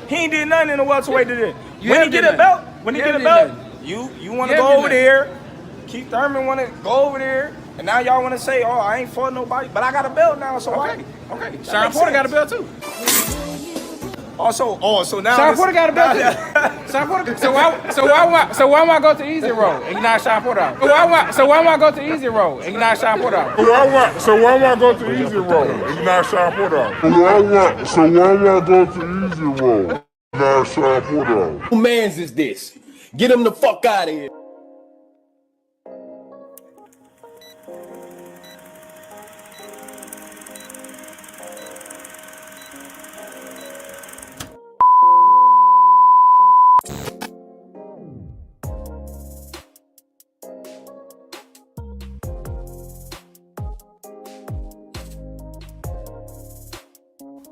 He ain't did nothing in the welterweight today. When he get a belt, you want to go over there. Keith Thurman want to go over there. And now y'all want to say, oh, I ain't fought nobody. But I got a belt now, so okay. Sean Porter got a belt too. So now Sean Porter got a belt too. Sean Porter. So why want I go to easy road and you not Sean Porter out? So why want I go to easy road and you not Sean Porter out? So why want I go to easy road and you not Sean Porter out? So why want I go to easy road and not Sean Porter out? Who mans is this? Get him the fuck out of here.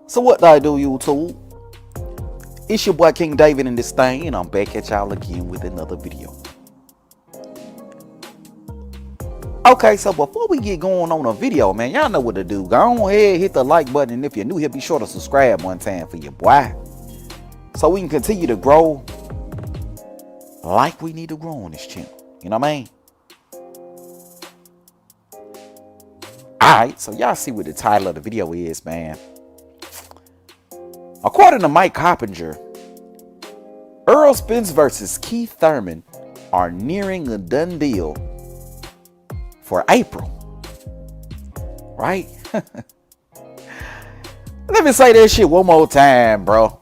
So what do I do, YouTube? It's your boy King David in this thing, and I'm back at y'all again with another video. Okay, so before we get going on a video, man, y'all know what to do. Go ahead, hit the like button, and if you're new here, be sure to subscribe one time for your boy, so we can continue to grow like we need to grow on this channel. You know what I mean? Alright, so y'all see what the title of the video is, man. According to Mike Coppinger, Errol Spence versus Keith Thurman are nearing a done deal for April. Right? Let me say that shit one more time, bro.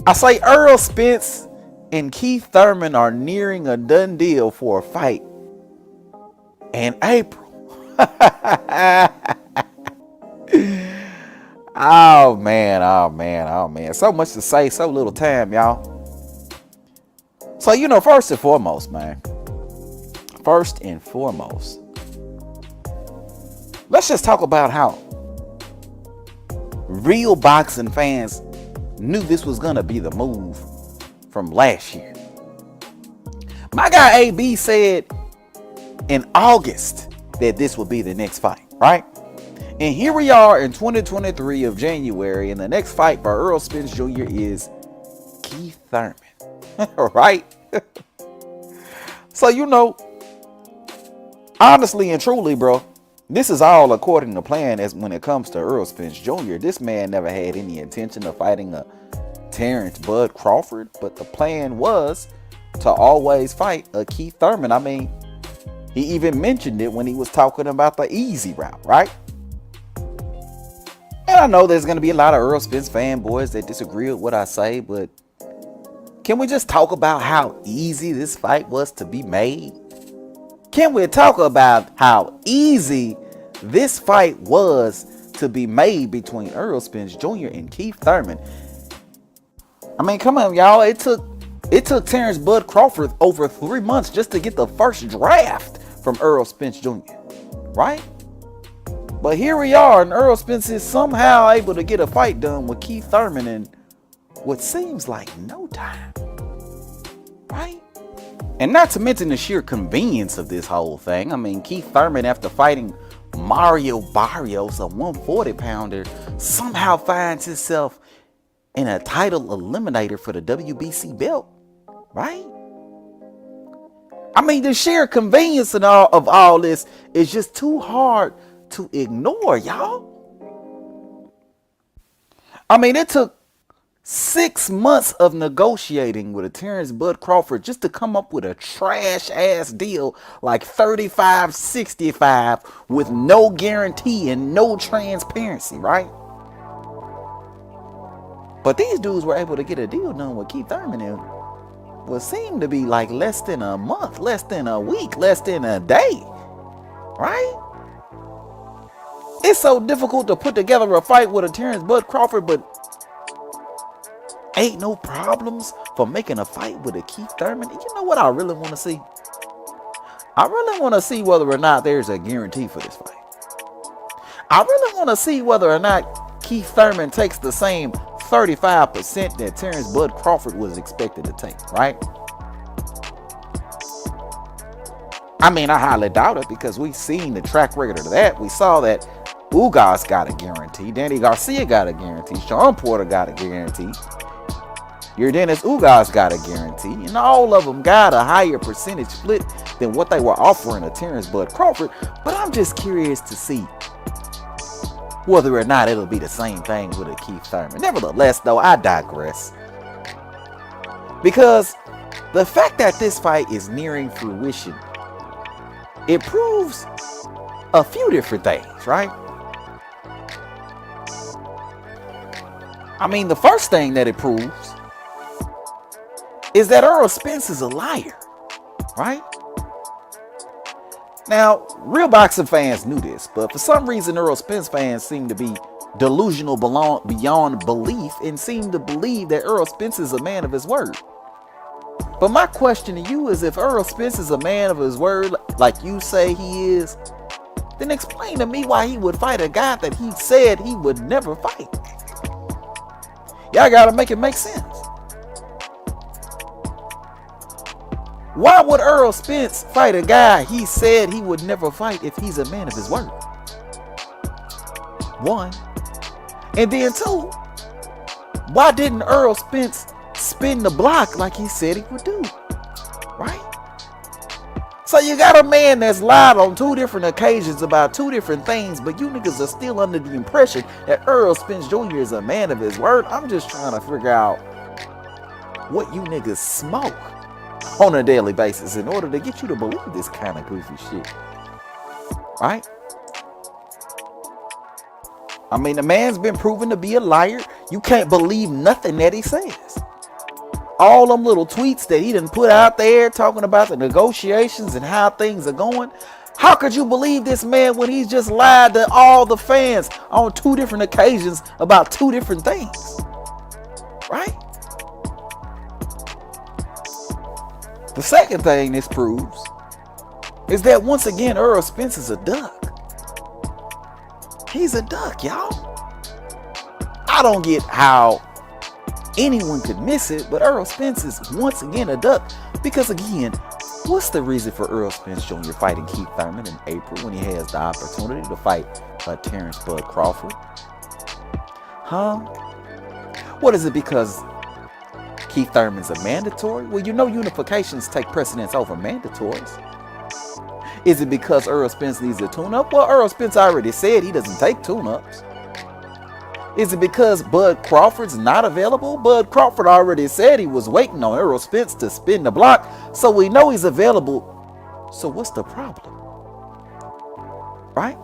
I say Errol Spence and Keith Thurman are nearing a done deal for a fight in April. Oh man. So much to say, so little time, y'all. So, you know, first and foremost, let's just talk about how real boxing fans knew this was gonna be the move from last year. My guy AB said in August that this would be the next fight, right? And here we are in 2023 of January, and the next fight for Errol Spence Jr. is Keith Thurman, right? So, you know, honestly and truly, bro, this is all according to plan as when it comes to Errol Spence Jr. This man never had any intention of fighting a Terence Bud Crawford, but the plan was to always fight a Keith Thurman. I mean, he even mentioned it when he was talking about the easy route, right? And I know there's going to be a lot of Errol Spence fanboys that disagree with what I say, but can we just talk about how easy this fight was to be made? Can we talk about how easy this fight was to be made between Errol Spence Jr. and Keith Thurman? I mean, come on, y'all. It took Terence Bud Crawford over 3 months just to get the first draft from Errol Spence Jr., right? But here we are, and Errol Spence is somehow able to get a fight done with Keith Thurman in what seems like no time, right? And not to mention the sheer convenience of this whole thing. I mean, Keith Thurman, after fighting Mario Barrios, a 140-pounder, somehow finds himself in a title eliminator for the WBC belt, right? I mean, the sheer convenience of all this is just too hard to ignore, y'all. I mean, it took 6 months of negotiating with a Terence Bud Crawford just to come up with a trash ass deal like 35-65 with no guarantee and no transparency, right? But these dudes were able to get a deal done with Keith Thurman in what seemed to be like less than a month, less than a week, less than a day, right? It's so difficult to put together a fight with a Terence Bud Crawford, but ain't no problems for making a fight with a Keith Thurman. You know what I really want to see? I really want to see whether or not there's a guarantee for this fight. I really want to see whether or not Keith Thurman takes the same 35% that Terence Bud Crawford was expected to take, right? I mean, I highly doubt it because we've seen the track record of that. We saw that Ugas got a guarantee. Danny Garcia got a guarantee. Sean Porter got a guarantee. Your Dennis Ugas got a guarantee, and all of them got a higher percentage split than what they were offering to Terence Bud Crawford. But I'm just curious to see whether or not it'll be the same thing with a Keith Thurman. Nevertheless, though, I digress. Because the fact that this fight is nearing fruition, it proves a few different things, right? I mean, the first thing that it proves is that Errol Spence is a liar, right? Now, real boxing fans knew this, but for some reason, Errol Spence fans seem to be delusional beyond belief and seem to believe that Errol Spence is a man of his word. But my question to you is, if Errol Spence is a man of his word, like you say he is, then explain to me why he would fight a guy that he said he would never fight. Y'all gotta make it make sense. Why would Errol Spence fight a guy he said he would never fight if he's a man of his word? One. And then two, why didn't Errol Spence spin the block like he said he would do? Right? So you got a man that's lied on 2 different occasions about 2 different things, but you niggas are still under the impression that Errol Spence Jr. is a man of his word. I'm just trying to figure out what you niggas smoke on a daily basis in order to get you to believe this kind of goofy shit. Right? I mean, the man's been proven to be a liar. You can't believe nothing that he says. All them little tweets that he done put out there talking about the negotiations and how things are going. How could you believe this man when he's just lied to all the fans on 2 different occasions about 2 different things? Right? The second thing this proves is that once again, Errol Spence is a duck. He's a duck, y'all. I don't get how anyone could miss it, but Errol Spence is once again a duck. Because again, what's the reason for Errol Spence Jr. fighting Keith Thurman in April when he has the opportunity to fight Terence Bud Crawford? Huh? What is it, because Keith Thurman's a mandatory? Well, you know unifications take precedence over mandatories. Is it because Errol Spence needs a tune-up? Well, Errol Spence already said he doesn't take tune-ups. Is it because Bud Crawford's not available? Bud Crawford already said he was waiting on Errol Spence to spin the block, so we know he's available. So what's the problem? Right?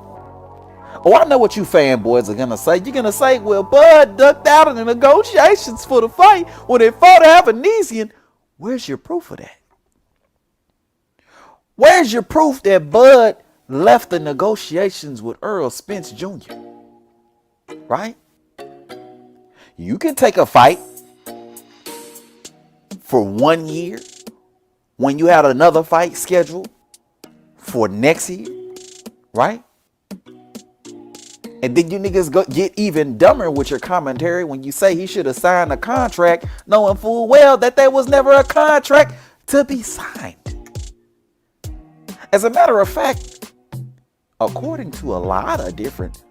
Oh, I know what you fanboys are going to say. You're going to say, well, Bud ducked out in the negotiations for the fight when they fought Avanesian. Where's your proof of that? Where's your proof that Bud left the negotiations with Errol Spence Jr.? Right? You can take a fight for 1 year when you had another fight scheduled for next year, right? And then you niggas get even dumber with your commentary when you say he should have signed a contract knowing full well that there was never a contract to be signed. As a matter of fact, according to a lot of different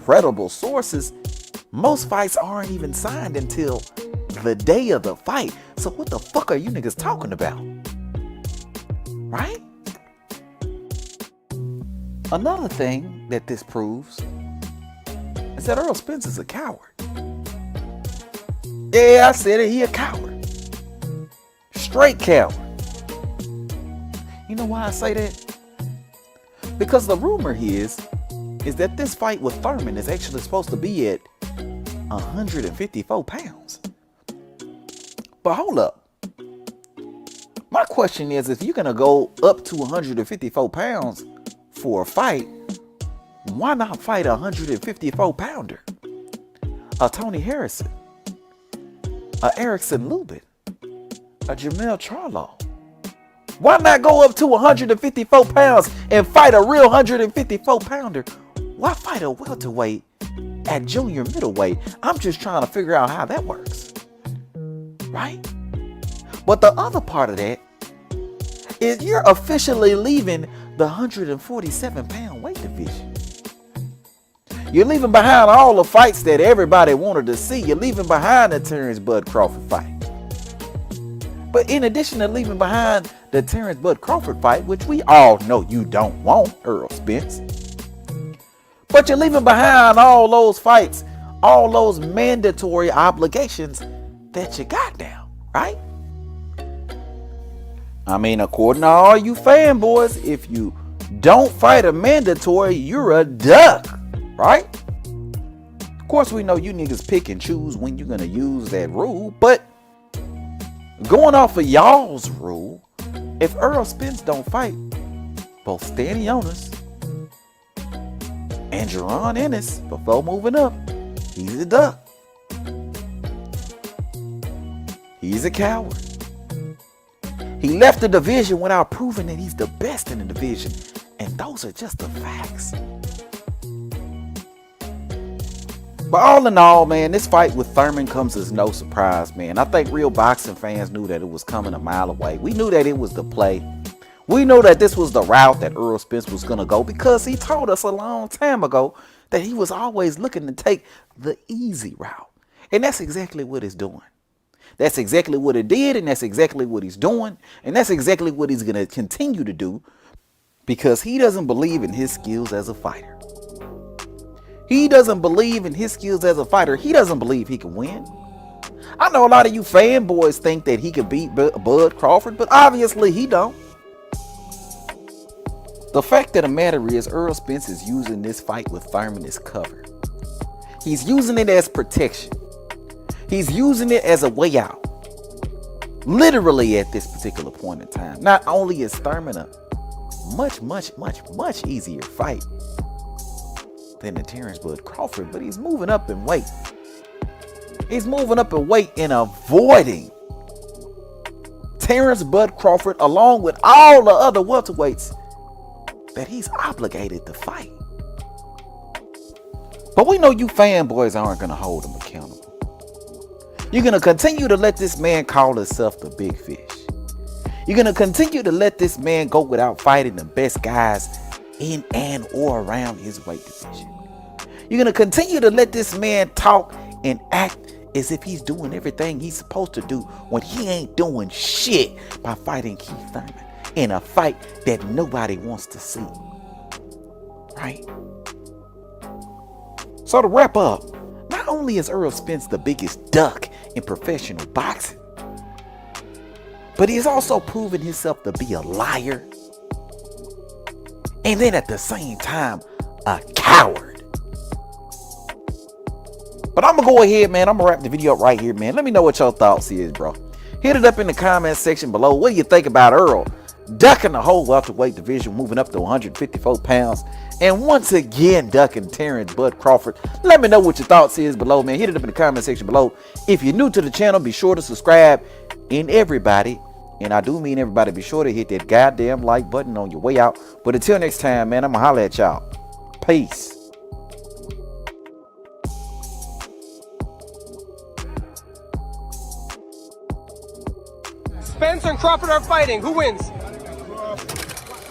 credible sources, most fights aren't even signed until the day of the fight. So what the fuck are you niggas talking about? Right? Another thing that this proves is that Errol Spence is a coward. Yeah, I said it, he a coward. Straight coward. You know why I say that? Because the rumor is that this fight with Thurman is actually supposed to be at 154 pounds. But hold up. My question is, if you're going to go up to 154 pounds for a fight, why not fight a 154 pounder? A Tony Harrison, a Erickson Lubin, a Jamel Charlo. Why not go up to 154 pounds and fight a real 154 pounder? Why fight a welterweight at junior middleweight? I'm just trying to figure out how that works. Right? But the other part of that is you're officially leaving the 147 pound weight division. You're leaving behind all the fights that everybody wanted to see. You're leaving behind the Terence Bud Crawford fight. But in addition to leaving behind the Terence Bud Crawford fight, which we all know you don't want, Errol Spence, but you're leaving behind all those fights, all those mandatory obligations that you got now, right? I mean, according to all you fanboys, if you don't fight a mandatory, you're a duck, right? Of course, we know you niggas pick and choose when you're gonna use that rule, but going off of y'all's rule, if Errol Spence don't fight both Stanionis and Jaron Ennis before moving up, he's a duck. He's a coward. He left the division without proving that he's the best in the division. And those are just the facts. But all in all, man, this fight with Thurman comes as no surprise, man. I think real boxing fans knew that it was coming a mile away. We knew that it was the play. We knew that this was the route that Errol Spence was going to go because he told us a long time ago that he was always looking to take the easy route. And that's exactly what he's doing. That's exactly what he did, and that's exactly what he's doing, and that's exactly what he's going to continue to do because he doesn't believe in his skills as a fighter. He doesn't believe in his skills as a fighter. He doesn't believe he can win. I know a lot of you fanboys think that he could beat Bud Crawford, but obviously he don't. The fact of the matter is Errol Spence is using this fight with Thurman as cover. He's using it as protection. He's using it as a way out. Literally at this particular point in time. Not only is Thurman a much easier fight than the Terence Bud Crawford, but he's moving up in weight. He's moving up in weight and avoiding Terence Bud Crawford along with all the other welterweights that he's obligated to fight. But we know you fanboys aren't going to hold him accountable. You're going to continue to let this man call himself the big fish. You're going to continue to let this man go without fighting the best guys in and or around his weight division. You're going to continue to let this man talk and act as if he's doing everything he's supposed to do when he ain't doing shit by fighting Keith Thurman in a fight that nobody wants to see. Right? So to wrap up, not only is Errol Spence the biggest duck in professional boxing, but he's also proven himself to be a liar and then at the same time a coward. But I'm gonna go ahead, man. I'm gonna wrap the video up right here, man. Let me know what your thoughts is, bro. Hit it up in the comment section below. What do you think about Errol ducking the whole welterweight division, moving up to 154 pounds, and once again ducking Terence Bud Crawford? Let me know what your thoughts is below, man. Hit it up in the comment section below. If you're new to the channel, be sure to subscribe. And everybody, and I do mean everybody, be sure to hit that goddamn like button on your way out. But until next time, man, I'm gonna holler at y'all. Peace. Spence and Crawford are fighting. Who wins?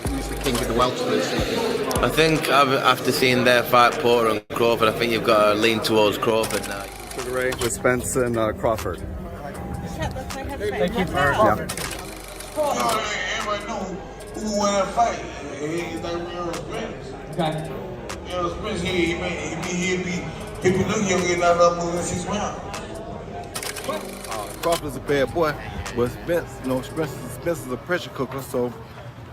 Who's the king of the welterweights? I think after seeing their fight, Porter and Crawford, I think you've got to lean towards Crawford now. For the race with Spence and Crawford. Thank you. Yeah. Everybody know who won that fight. He's like Errol Spence. Okay. Errol Spence, he'd be looking he'll get knocked out more than 6 rounds. Crawford's a bad boy, but Spence, Spence is a pressure cooker, so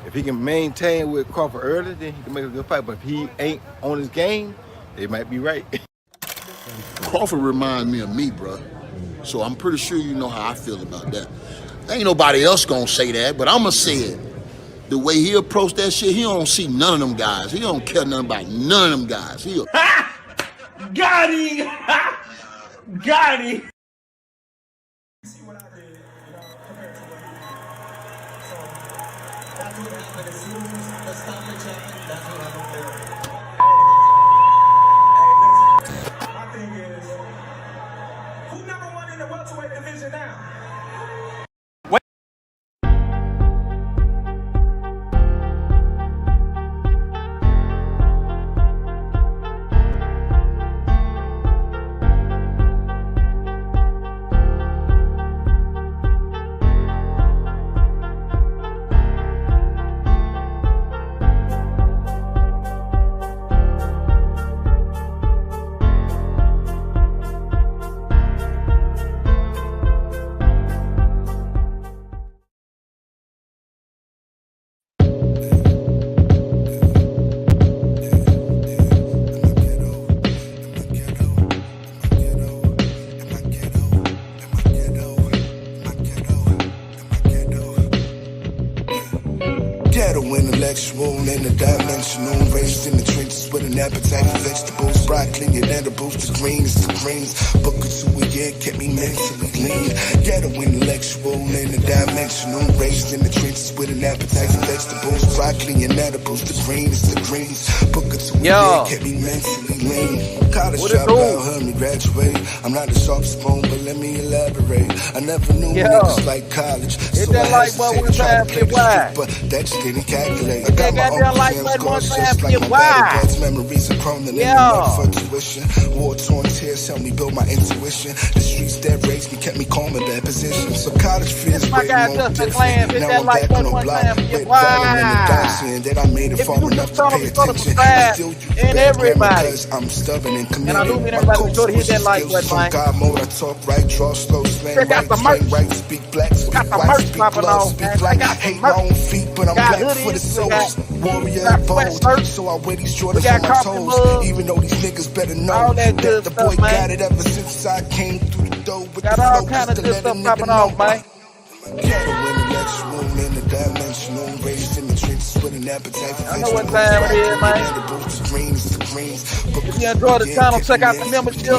if he can maintain with Crawford early, then he can make a good fight. But if he ain't on his game, they might be right. Crawford reminds me of me, bro. So I'm pretty sure you know how I feel about that. Ain't nobody else gonna say that, but I'ma say it. The way he approached that shit, he don't see none of them guys. He don't care nothing about none of them guys. Got him! Got him! See what I did, compared to what you did. So, that's what I'm going to see. Let's stop the chat. That's what I'm going to do. Hey, listen. My thing is, who number one in the welterweight division now? dimensional, raised in the trenches with an appetite for vegetables, broccoli and edibles, the greens, book or two a year kept me mentally lean, ghetto intellectual in the dimensional, raised in the trenches with an appetite for vegetables, broccoli and edibles, the greens, book or two a year kept me mentally lean. College dropout, heard me graduate. I'm not the sharpest bone, but let me elaborate. I never knew niggas like college, so I hesitated to try to play the street, but that just didn't calculate. I got my own plans, scars just like my battle buds, memories of chrome that made me up for tuition. War-torn tears helped me build my intuition. The streets that raised me kept me calm in bad positions. So college feels way more different. Now I'm back on the block, with valor in the dots, and that I made it far enough to pay attention. I still use bad grammar because I'm stubborn and committed. My coach hit that like button, from God mode, I talk right, draw slow, slang right, train right, speak black, speak white, speak love, speak light. Hate my own feet, but I'm black for the souls. Warrior bold, so I wear these Jordans on my toes. Even though these niggas better know that the boy got it ever since I came through the door with the flow, just to let a nigga know. Ghetto intellectual in the dimensional, raised in the trenches with an appetite for I know what time it is, man. If you enjoy the channel, check out the membership.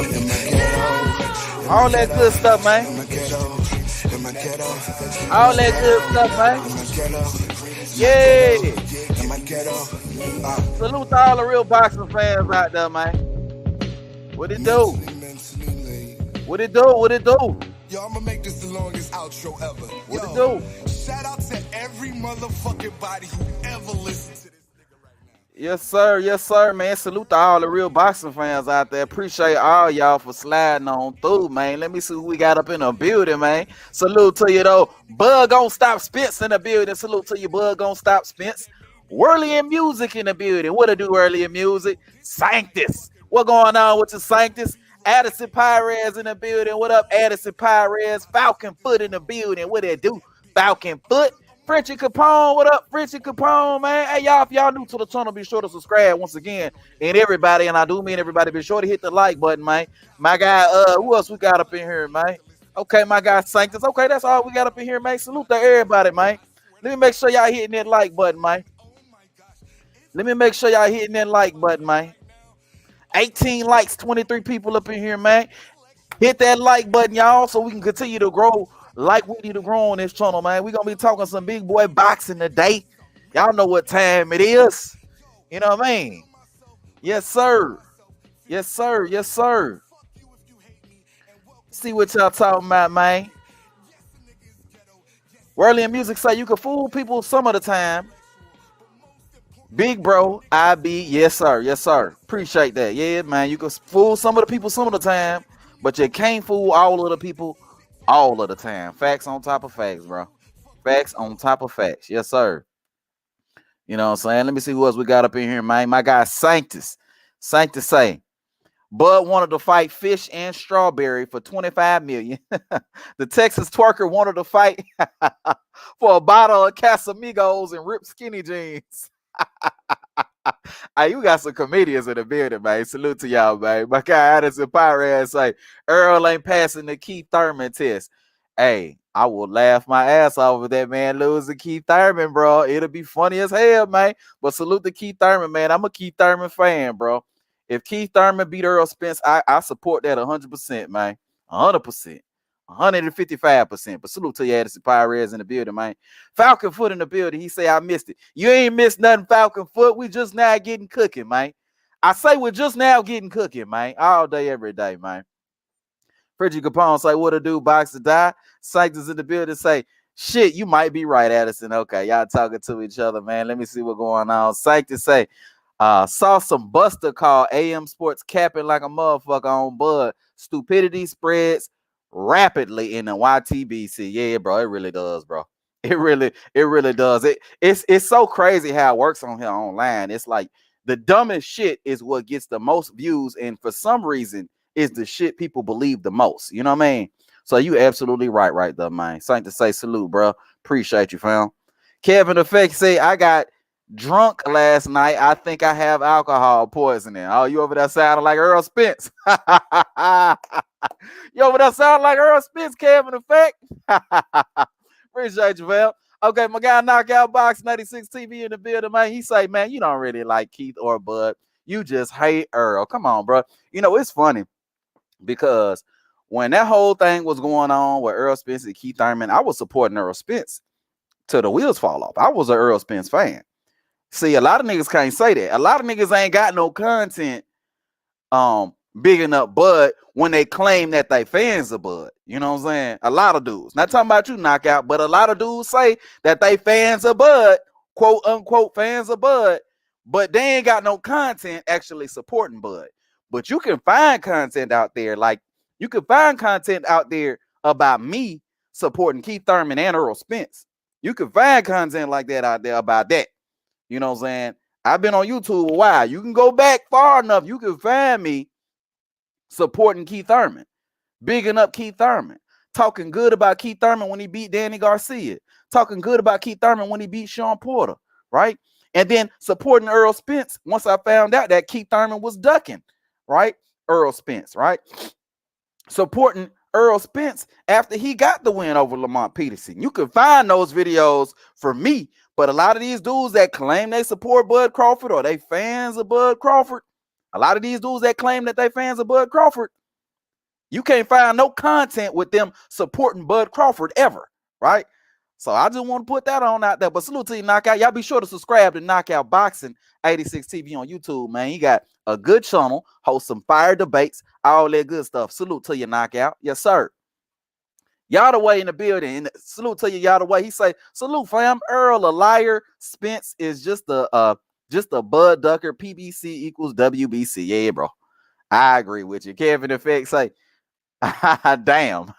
All that good stuff, man. All that good stuff, man. Yeah. Salute to all the real boxing fans out there, man. What it do? What it do? What it do? Yo, I'm gonna make this the longest outro ever. What it do? Shout out to every motherfucking body who ever listened to this nigga right now. Yes, sir, man. Salute to all the real boxing fans out there. Appreciate all y'all for sliding on through, man. Let me see who we got up in the building, man. Salute to you, though. Bug on Stop Spence in the building. Salute to you, Bug on Stop Spence. Whirly and Music in the building. What to do, Whirly and Music? Sanctus. What going on with the Sanctus? Addison Pires in the building. What up, Addison Pires? Falcon Foot in the building. What it do? Falcon Foot. Frenchie Capone. What up, Frenchie Capone, man? Hey, y'all, if y'all new to the channel, be sure to subscribe once again. And everybody, and I do mean everybody, be sure to hit the like button, man. My guy, who else we got up in here, man? Okay, my guy Sanctus. Okay, that's all we got up in here, man. Salute to everybody, man. Let me make sure y'all hitting that like button, man. Let me make sure y'all hitting that like button, man. 18 likes, 23 people up in here, man. Hit that like button, y'all, so we can continue to grow like we need to grow on this channel, man. We're going to be talking some big boy boxing today. Y'all know what time it is. You know what I mean? Yes, sir. Yes, sir. Yes, sir. See what y'all talking about, man. Whirly and Music say you can fool people some of the time. Big bro, yes sir, yes sir. Appreciate that. Yeah, man, you can fool some of the people some of the time, but you can't fool all of the people all of the time. Facts on top of facts, bro. Facts on top of facts. Yes, sir. You know what I'm saying? Let me see who else we got up in here, man. My guy Sanctus. Sanctus say, Bud wanted to fight Fish and Strawberry for $25 million. The Texas twerker wanted to fight for a bottle of Casamigos and ripped skinny jeans. Hey, you got some comedians in the building, man. Salute to y'all, man. My guy Addison Pires say Earl ain't passing the Keith Thurman test. Hey, I will laugh my ass off with that man losing Keith Thurman, bro. It'll be funny as hell, man. But salute to Keith Thurman, man. I'm a Keith Thurman fan, bro. If Keith Thurman beat Errol Spence, I support that 100%, man. 100%. 155%. But salute to you, Addison Pires in the building, man. Falcon Foot in the building. He say I missed it. You ain't missed nothing, Falcon Foot. We just now getting cooking, man. I say we're just now getting cooking, man. All day, every day, man. Frenchie Capone say, what to do, box to die? Sanctus in the building say, shit, you might be right, Addison. Okay, y'all talking to each other, man. Let me see what's going on. Sanctus say, saw some buster called AM Sports capping like a motherfucker on Bud. Stupidity spreads rapidly in the YTBC. Yeah, bro, it really does, bro. It really does. It's so crazy how it works on here online. It's like the dumbest shit is what gets the most views, and for some reason is the shit people believe the most. You know what I mean? So you absolutely right there, man. Something to say salute, bro. Appreciate you, fam. Kevin Effect say I got drunk last night. I think I have alcohol poisoning. Oh, you over there sounding like Errol Spence. You over there sounding like Errol Spence, Kevin Effect. Appreciate you, fam. Okay, my guy Knockout Box 96 TV in the building, man. He say, man, you don't really like Keith or Bud. You just hate Earl. Come on, bro. You know, it's funny because when that whole thing was going on with Errol Spence and Keith Thurman, I was supporting Errol Spence till the wheels fall off. I was an Errol Spence fan. See, a lot of niggas can't say that. A lot of niggas ain't got no content bigging up Bud when they claim that they fans of Bud. You know what I'm saying? A lot of dudes. Not talking about you, Knockout, but a lot of dudes say that they fans of Bud, quote unquote fans of Bud, but they ain't got no content actually supporting Bud. But you can find content out there, like you can find content out there about me supporting Keith Thurman and Errol Spence. You can find content like that out there about that. You know what I'm saying? I've been on YouTube a while. You can go back far enough. You can find me supporting Keith Thurman, bigging up Keith Thurman, talking good about Keith Thurman when he beat Danny Garcia, talking good about Keith Thurman when he beat Sean Porter, right? And then supporting Errol Spence once I found out that Keith Thurman was ducking, right? Errol Spence, right? Supporting Errol Spence after he got the win over Lamont Peterson. You can find those videos from me, but a lot of these dudes that claim they support Bud Crawford or they fans of Bud Crawford, a lot of these dudes that claim that they fans of Bud Crawford, you can't find no content with them supporting Bud Crawford ever, right? So I just want to put that on out there. But salute to you, Knockout. Y'all be sure to subscribe to Knockout Boxing 86 TV on YouTube, man. He got a good channel, host some fire debates, all that good stuff. Salute to you, Knockout. Yes, sir. Y'all the way in the building. And salute to you, y'all the way. He say, salute, fam. Earl a liar. Spence is just a Bud Ducker. PBC equals WBC. Yeah, bro. I agree with you. Kevin Effect say, damn.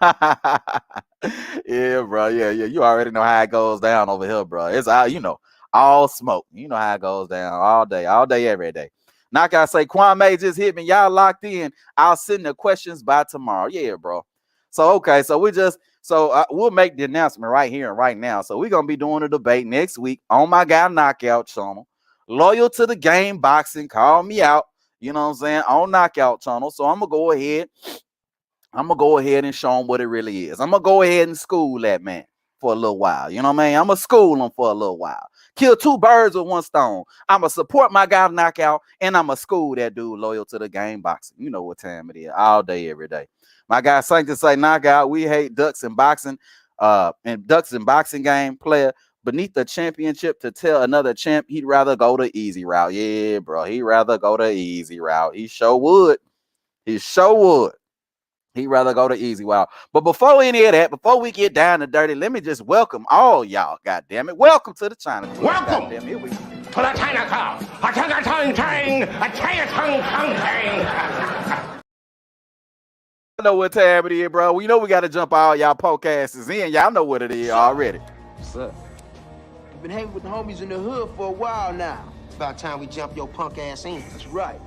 Yeah, bro. Yeah. You already know how it goes down over here, bro. It's all, all smoke. You know how it goes down all day, every day. Knockout say, Kwame just hit me. Y'all locked in. I'll send the questions by tomorrow. Yeah, bro. So, okay. So we'll make the announcement right here and right now. So we're going to be doing a debate next week on my guy Knockout channel. Loyal to the game boxing. Call me out. You know what I'm saying? On Knockout channel. So I'm going to go ahead and show him what it really is. I'm going to go ahead and school that man for a little while. You know what I mean? I'm going to school him for a little while. Kill two birds with one stone. I'm going to support my guy Knockout, and I'm going to school that dude loyal to the game boxing. You know what time it is. All day, every day. My guy Sanctus say, Knockout, we hate ducks and boxing. And ducks and boxing game player beneath the championship to tell another champ he'd rather go the easy route. Yeah, bro. He'd rather go the easy route. He sure would. He'd rather go the easy route. But before any of that, before we get down to dirty, let me just welcome all y'all. God damn it. Welcome to the China Club. Welcome here we go. to the China Club. I know what time it is, bro. We know we got to jump all y'all podcasts in. Y'all know what it is already. What's up? We've been hanging with the homies in the hood for a while now. It's about time we jump your punk ass in. That's right.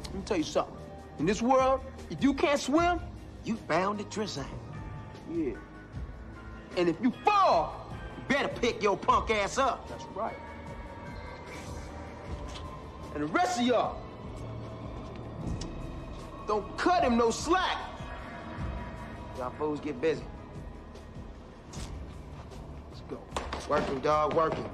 Let me tell you something. In this world, if you can't swim, you bound to drizzle. Yeah. And if you fall, you better pick your punk ass up. That's right. And the rest of y'all, don't cut him no slack. Y'all fools get busy. Let's go. Working, dog, working.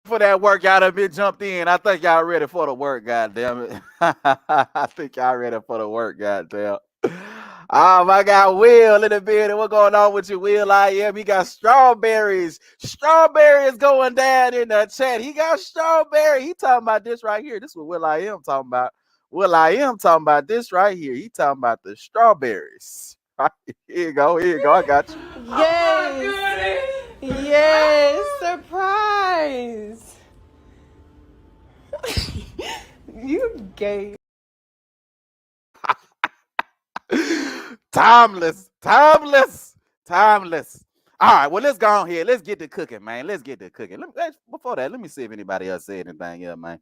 For that work, y'all done been jumped in. I think y'all ready for the work, goddamn it. I think y'all ready for the work, goddamn. Oh, my God, Will in the building. What going on with you, Will? I am. He got strawberries. Strawberries going down in the chat. He got strawberry. He talking about this right here. This is what Will I am talking about. Will I am talking about this right here. He talking about the strawberries. Here you go. I got you. Yes. Oh, yes. Surprise. You gay. Timeless. All right, well, let's go on here. Let's get to cooking, man. Before that, let me see if anybody else said anything here, man.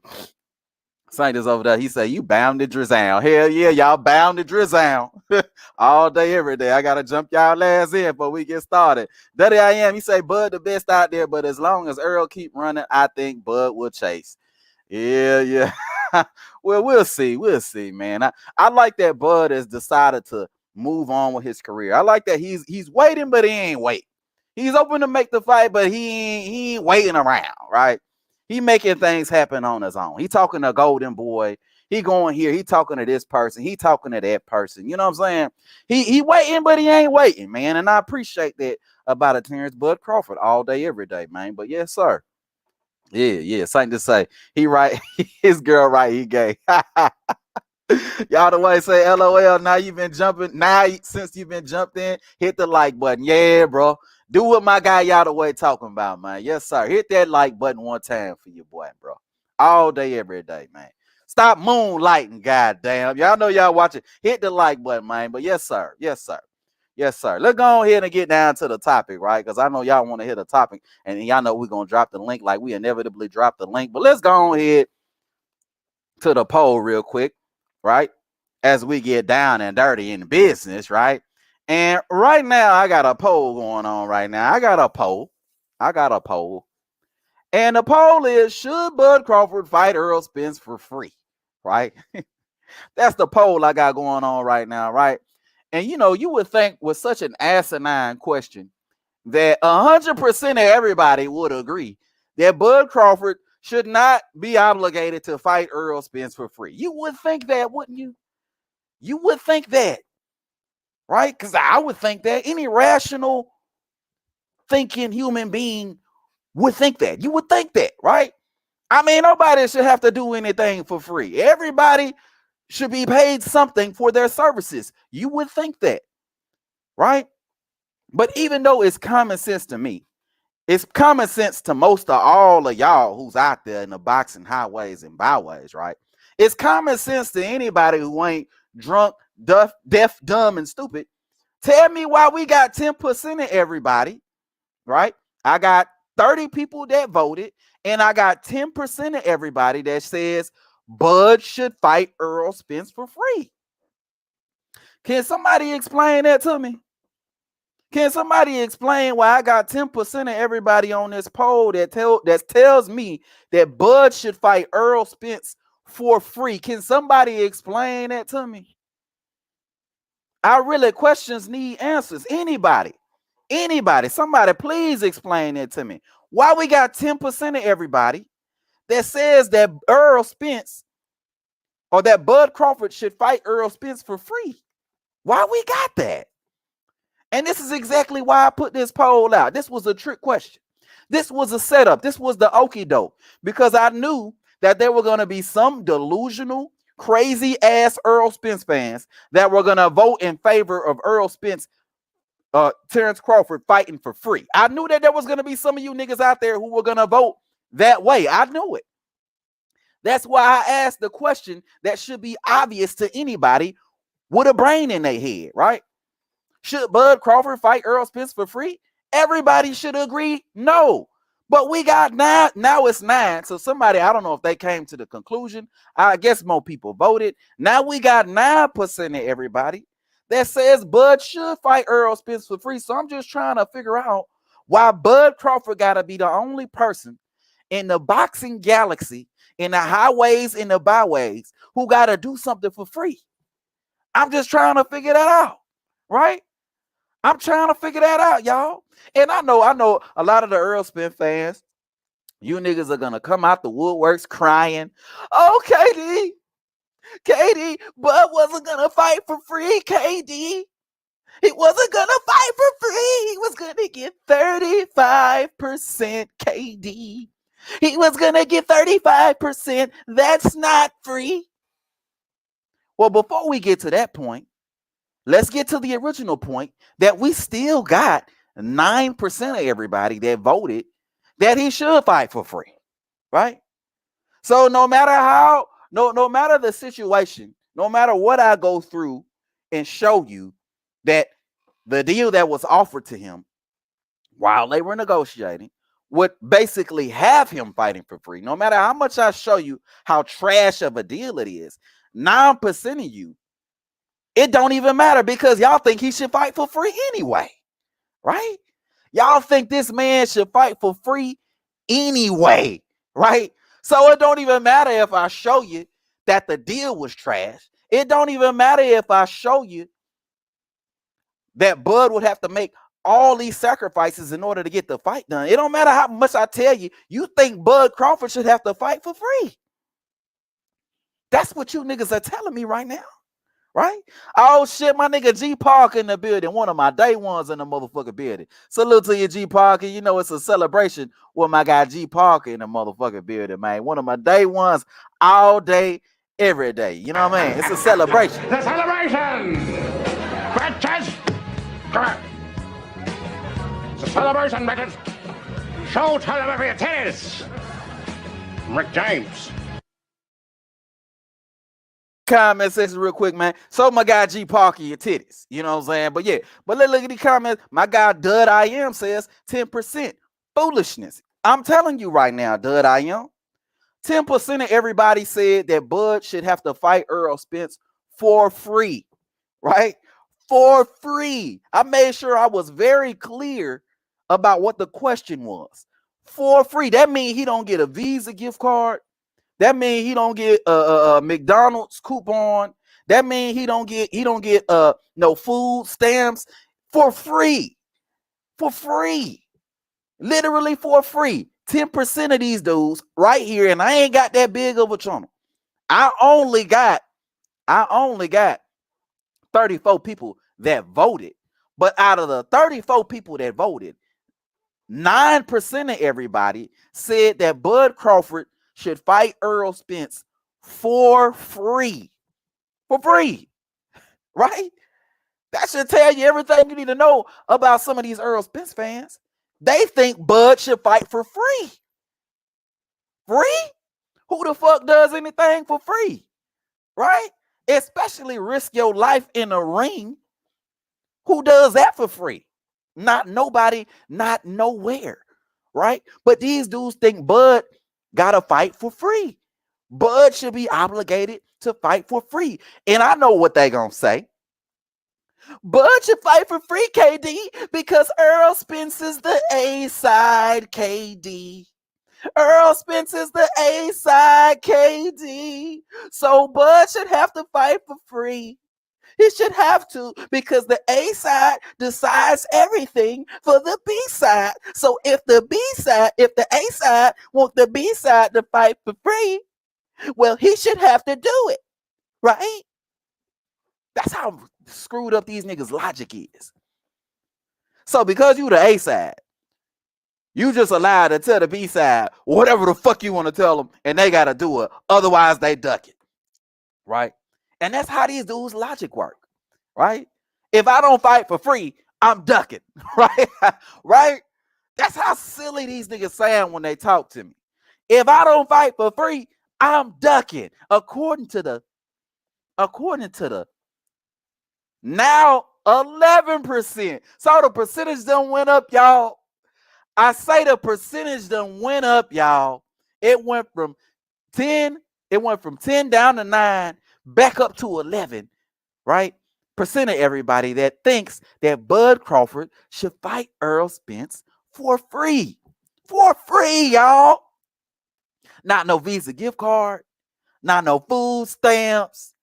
Saint is over there. He said, you bound to drizzle. Hell yeah, y'all bound to drizzle. All day, every day. I got to jump y'all ass in before we get started. Daddy I am. He say, Bud the best out there, but as long as Earl keep running, I think Bud will chase. Yeah. Well, we'll see. We'll see, man. I like that Bud has decided to move on with his career. I like that he's waiting, but he ain't waiting. He's open to make the fight, but he ain't waiting around, right? He making things happen on his own. He talking to Golden Boy. He going here. He talking to this person. He talking to that person. You know what I'm saying? He waiting, but he ain't waiting, man. And I appreciate that about a Terence Bud Crawford all day, every day, man. But yes, sir. Yeah. Something to say. He right. His girl right. He gay. Y'all the way say LOL. Now you've been jumping. Now since you've been jumped in, hit the like button. Yeah, bro. Do what my guy y'all the way talking about, man. Yes, sir. Hit that like button one time for your boy, bro. All day, every day, man. Stop moonlighting, goddamn. Y'all know y'all watching. Hit the like button, man. But yes, sir. Yes, sir. Yes, sir. Let's go ahead and get down to the topic, right? Because I know y'all want to hear the topic, and y'all know we're gonna drop the link like we inevitably drop the link. But let's go ahead to the poll real quick, right? As we get down and dirty in business, right? And right now, I got a poll going on right now. I got a poll. And the poll is, should Bud Crawford fight Errol Spence for free? Right? That's the poll I got going on right now, right? And you know, you would think with such an asinine question that 100% of everybody would agree that Bud Crawford should not be obligated to fight Errol Spence for free. You would think that, wouldn't you? You would think that, right? Because I would think that any rational thinking human being would think that. You would think that, right? I mean, nobody should have to do anything for free. Everybody should be paid something for their services. You would think that, right? But even though it's common sense to me, it's common sense to most of all of y'all who's out there in the boxing highways and byways, right? It's common sense to anybody who ain't drunk, deaf, dumb, and stupid. Tell me why we got 10% of everybody, right? I got 30 people that voted, and I got 10% of everybody that says Bud should fight Errol Spence for free. Can somebody explain that to me? Can somebody explain why I got 10% of everybody on this poll that tells me that Bud should fight Errol Spence for free? Can somebody explain that to me? Questions need answers. Anybody, somebody please explain that to me. Why we got 10% of everybody that says that Errol Spence or that Bud Crawford should fight Errol Spence for free? Why we got that? And this is exactly why I put this poll out. This was a trick question. This was a setup. This was the okie doke, because I knew that there were going to be some delusional, crazy ass Errol Spence fans that were going to vote in favor of Errol Spence, Terence Crawford fighting for free. I knew that there was going to be some of you niggas out there who were going to vote that way. I knew it. That's why I asked the question that should be obvious to anybody with a brain in their head, right? Should Bud Crawford fight Errol Spence for free? Everybody should agree no. But we got 9. Now it's 9. So somebody, I don't know if they came to the conclusion. I guess more people voted. Now we got 9% of everybody that says Bud should fight Errol Spence for free. So I'm just trying to figure out why Bud Crawford got to be the only person in the boxing galaxy, in the highways, in the byways, who got to do something for free. I'm just trying to figure that out, right? I'm trying to figure that out, y'all. And I know a lot of the Errol Spence fans, you niggas are going to come out the woodworks crying. Oh, KD, Bud wasn't going to fight for free, KD. He wasn't going to fight for free. He was going to get 35%, KD. He was going to get 35%. That's not free. Well, before we get to that point, let's get to the original point that we still got 9% of everybody that voted that he should fight for free, right? So no matter how, no matter the situation, no matter what I go through and show you that the deal that was offered to him while they were negotiating would basically have him fighting for free. No matter how much I show you how trash of a deal it is, 9% of you, it don't even matter, because y'all think he should fight for free anyway, right? Y'all think this man should fight for free anyway, right? So it don't even matter if I show you that the deal was trash. It don't even matter if I show you that Bud would have to make all these sacrifices in order to get the fight done. It don't matter how much I tell you, you think Bud Crawford should have to fight for free. That's what you niggas are telling me right now, right? Oh shit, my nigga G Parker in the building, one of my day ones in the motherfucking building. Salute to you, G Parker. You know it's a celebration with my guy G Parker in the motherfucking building, man. One of my day ones all day, every day. You know what I mean? It's a celebration. The celebration! Bitches! Correct. It's a celebration, bitches! Show television your titties! Rick James. Comment section real quick, man. So my guy G Parker, your titties. You know what I'm saying? But yeah, but let's look at the comments. My guy Dud I Am says 10% foolishness. I'm telling you right now, Dud I Am. 10% of everybody said that Bud should have to fight Errol Spence for free, right? For free. I made sure I was very clear about what the question was. For free. That means he don't get a Visa gift card. That means he don't get a McDonald's coupon. That means he don't get no food stamps for free. For free. Literally for free. 10% of these dudes right here, and I ain't got that big of a channel. I only got 34 people that voted. But out of the 34 people that voted, 9% of everybody said that Bud Crawford should fight Errol Spence for free. For free. Right? That should tell you everything you need to know about some of these Errol Spence fans. They think Bud should fight for free. Free? Who the fuck does anything for free? Right? Especially risk your life in a ring. Who does that for free? Not nobody, not nowhere. Right? But these dudes think Bud gotta fight for free. Bud should be obligated to fight for free. And I know what they gonna say. Bud should fight for free, KD, because Errol Spence is the A-side, KD. Errol Spence is the A-side, KD. So Bud should have to fight for free. He should have to, because the A-side decides everything for the B-side. So if the A-side want the B-side to fight for free, well, he should have to do it, right? That's how screwed up these niggas' logic is. So because you the A-side, you just allowed to tell the B-side whatever the fuck you want to tell them, and they got to do it. Otherwise, they duck it, right? And that's how these dudes' logic work, right? If I don't fight for free, I'm ducking, right? Right? That's how silly these niggas sound when they talk to me. If I don't fight for free, I'm ducking. According to the now 11%. So the percentage done went up, y'all. I say the percentage done went up, y'all. It went from 10 down to 9, back up to 11, right? Percent of everybody that thinks that Bud Crawford should fight Errol Spence for free. For free, y'all. Not no Visa gift card, not no food stamps,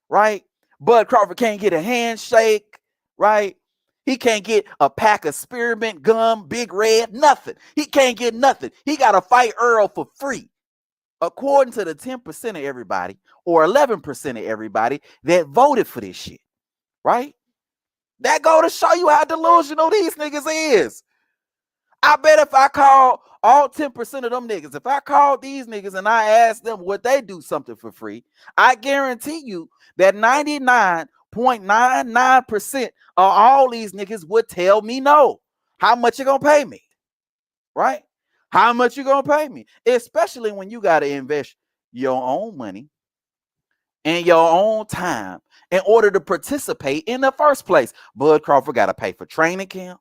right? Bud Crawford can't get a handshake, right? He can't get a pack of spearmint gum, Big Red, nothing. He can't get nothing. He got to fight Earl for free. According to the 10% of everybody or 11% of everybody that voted for this shit, right? That go to show you how delusional these niggas is. I bet if I call all 10% of them niggas, if I call these niggas and I ask them would they do something for free, I guarantee you that 99.99% of all these niggas would tell me no. How much you gonna pay me? Right? How much you gonna pay me? Especially when you gotta invest your own money and your own time in order to participate in the first place. Bud Crawford gotta pay for training camp.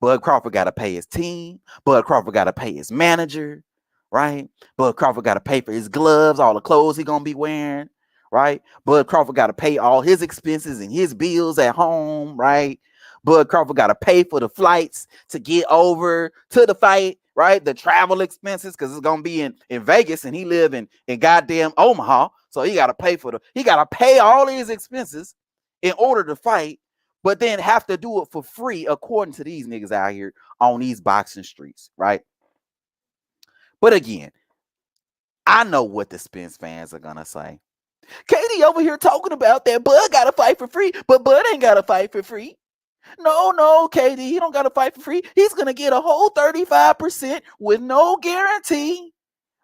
Bud Crawford got to pay his team. Bud Crawford got to pay his manager, right? Bud Crawford got to pay for his gloves, all the clothes he going to be wearing, right? Bud Crawford got to pay all his expenses and his bills at home, right? Bud Crawford got to pay for the flights to get over to the fight, right? The travel expenses, because it's gonna be in Vegas and he live in goddamn Omaha. So he gotta pay all these expenses in order to fight, but then have to do it for free, according to these niggas out here on these boxing streets, right? But again, I know what the Spence fans are gonna say. Katie over here talking about that Bud gotta fight for free, but Bud ain't gotta fight for free. No, Katie, he don't gotta fight for free. He's gonna get a whole 35% with no guarantee,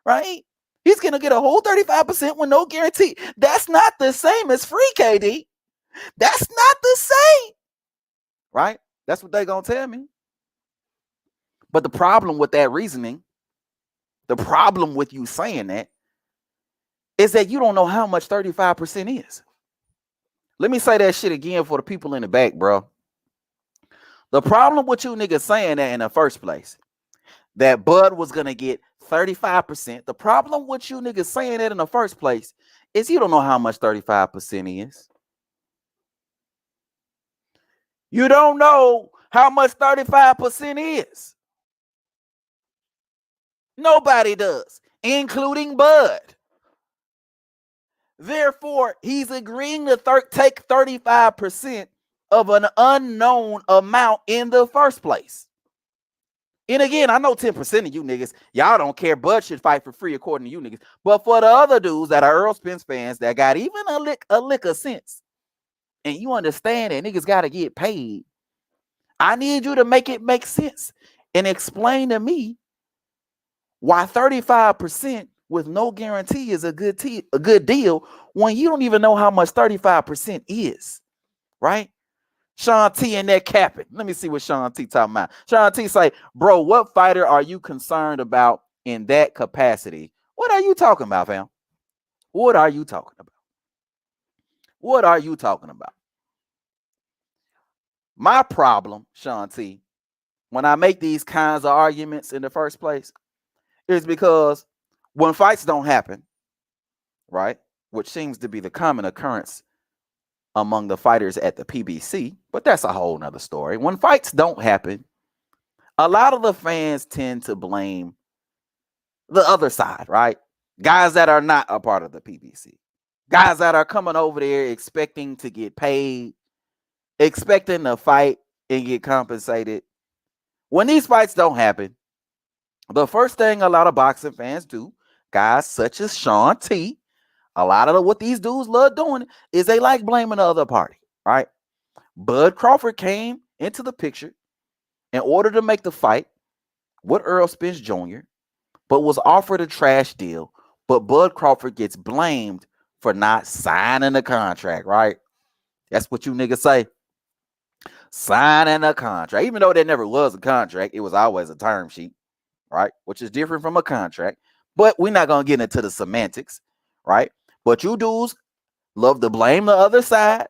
right? He's gonna get a whole 35% with no guarantee. That's not the same as free, KD. That's not the same, right? That's what they gonna tell me. But the problem with that reasoning, the problem with you saying that, is that you don't know how much 35% is. Let me say that shit again for the people in the back, bro. The problem with you niggas saying that in the first place, that Bud was gonna get 35%. The problem with you niggas saying that in the first place is you don't know how much 35% is. You don't know how much 35% is. Nobody does, including Bud. Therefore, he's agreeing to take 35% of an unknown amount in the first place. And again, I know 10% of you niggas, y'all don't care. Bud should fight for free, according to you niggas. But for the other dudes that are Errol Spence fans that got even a lick of sense, and you understand that niggas got to get paid, I need you to make it make sense and explain to me why 35% with no guarantee is a good deal when you don't even know how much 35% is, right? Sean T in that capping. Let me see what Sean T talking about. Sean T say, bro, what fighter are you concerned about in that capacity? What are you talking about, fam? What are you talking about? What are you talking about? My problem, Sean T, when I make these kinds of arguments in the first place, is because when fights don't happen, right, which seems to be the common occurrence among the fighters at the PBC, but that's a whole nother story. When fights don't happen, a lot of the fans tend to blame the other side, right? Guys that are not a part of the PBC. Guys that are coming over there expecting to get paid, expecting to fight and get compensated. When these fights don't happen, the first thing a lot of boxing fans do, guys such as Sean T, a lot of what these dudes love doing is they like blaming the other party, right? Bud Crawford came into the picture in order to make the fight with Errol Spence Jr., but was offered a trash deal. But Bud Crawford gets blamed for not signing the contract, right? That's what you niggas say. Signing a contract. Even though there never was a contract, it was always a term sheet, right? Which is different from a contract. But we're not going to get into the semantics, right? But you dudes love to blame the other side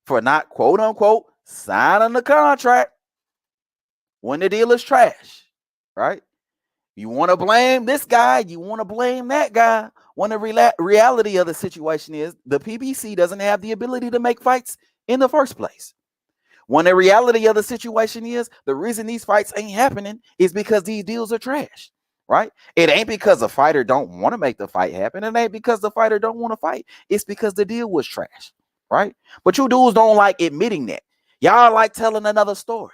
for not, quote unquote, signing the contract when the deal is trash, right? You want to blame this guy, you want to blame that guy, when the reality of the situation is the PBC doesn't have the ability to make fights in the first place. When the reality of the situation is the reason these fights ain't happening is because these deals are trash, right? It ain't because the fighter don't want to make the fight happen. It ain't because the fighter don't want to fight. It's because the deal was trash, right? But you dudes don't like admitting that. Y'all like telling another story.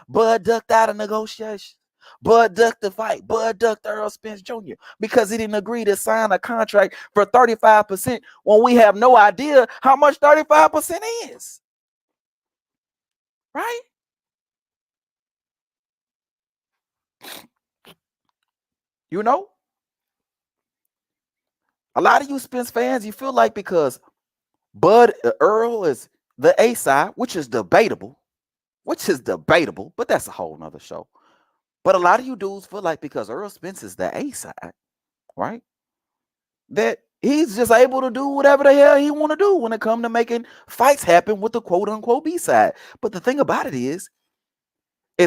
Bud ducked out of negotiation. Bud ducked the fight. Bud ducked Errol Spence Jr. because he didn't agree to sign a contract for 35% when we have no idea how much 35% is. Right? You know? A lot of you Spence fans, you feel like because Earl is the A side, which is debatable, but that's a whole nother show. But a lot of you dudes feel like because Errol Spence is the A side, right, that he's just able to do whatever the hell he want to do when it comes to making fights happen with the quote unquote B side. But the thing about it is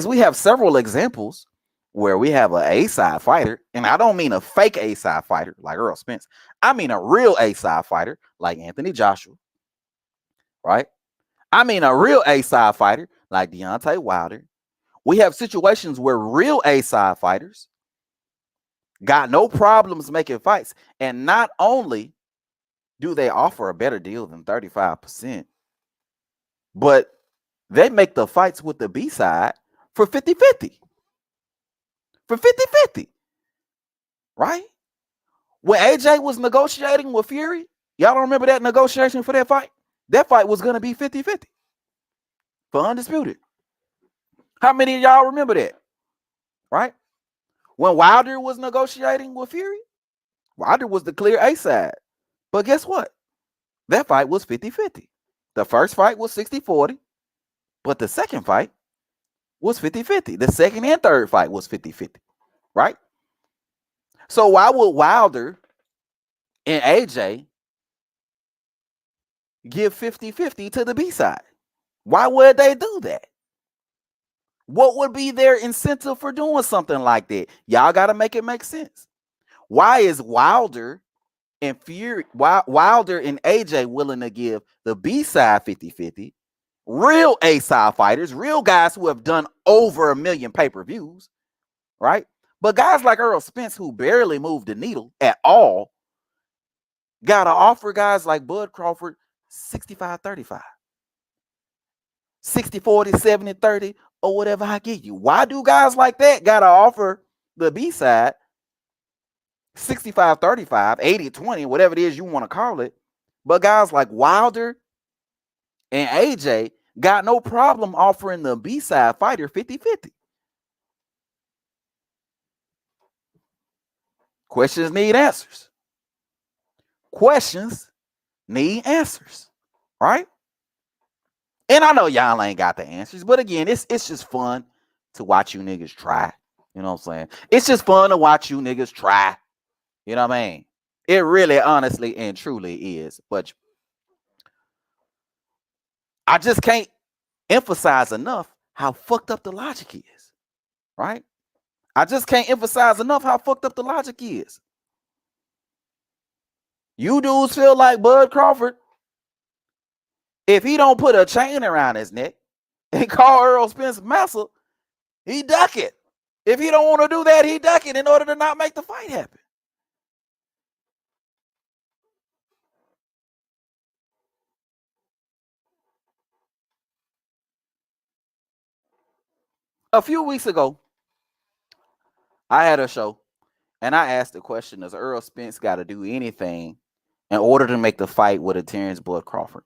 we have several examples where we have an A-side fighter, and I don't mean a fake A-side fighter like Errol Spence. I mean a real A-side fighter like Anthony Joshua, right? I mean a real A-side fighter like Deontay Wilder, We have situations where real A-side fighters got no problems making fights. And not only do they offer a better deal than 35%, but they make the fights with the B-side for 50-50. For 50-50. Right? When AJ was negotiating with Fury, y'all don't remember that negotiation for that fight? That fight was going to be 50-50 for Undisputed. How many of y'all remember that? Right? When Wilder was negotiating with Fury, Wilder was the clear A side. But guess what? That fight was 50-50. The first fight was 60-40, but the second fight was 50-50. The second and third fight was 50-50. Right? So why would Wilder and AJ give 50-50 to the B side? Why would they do that? What would be their incentive for doing something like that? Y'all got to make it make sense. Why is Wilder and Wilder and AJ willing to give the B side 50-50? Real A side fighters, real guys who have done over 1 million pay-per-views, right? But guys like Errol Spence, who barely moved the needle at all, gotta offer guys like Bud Crawford 65-35. 60-40, 70-30, or whatever I give you. Why do guys like that gotta offer the B side 65-35, 80-20, whatever it is you want to call it? But guys like Wilder and AJ got no problem offering the B side fighter 50-50. Questions need answers. Questions need answers, right? And I know y'all ain't got the answers, but again, it's just fun to watch you niggas try. You know what I'm saying? It's just fun to watch you niggas try. You know what I mean? It really, honestly, and truly is. But I just can't emphasize enough how fucked up the logic is, right? I just can't emphasize enough how fucked up the logic is. You dudes feel like Bud Crawford, if he don't put a chain around his neck and call Errol Spence massa, he duck it. If he don't want to do that, he duck it in order to not make the fight happen. A few weeks ago, I had a show and I asked the question, does Errol Spence got to do anything in order to make the fight with a Terence Bud Crawford?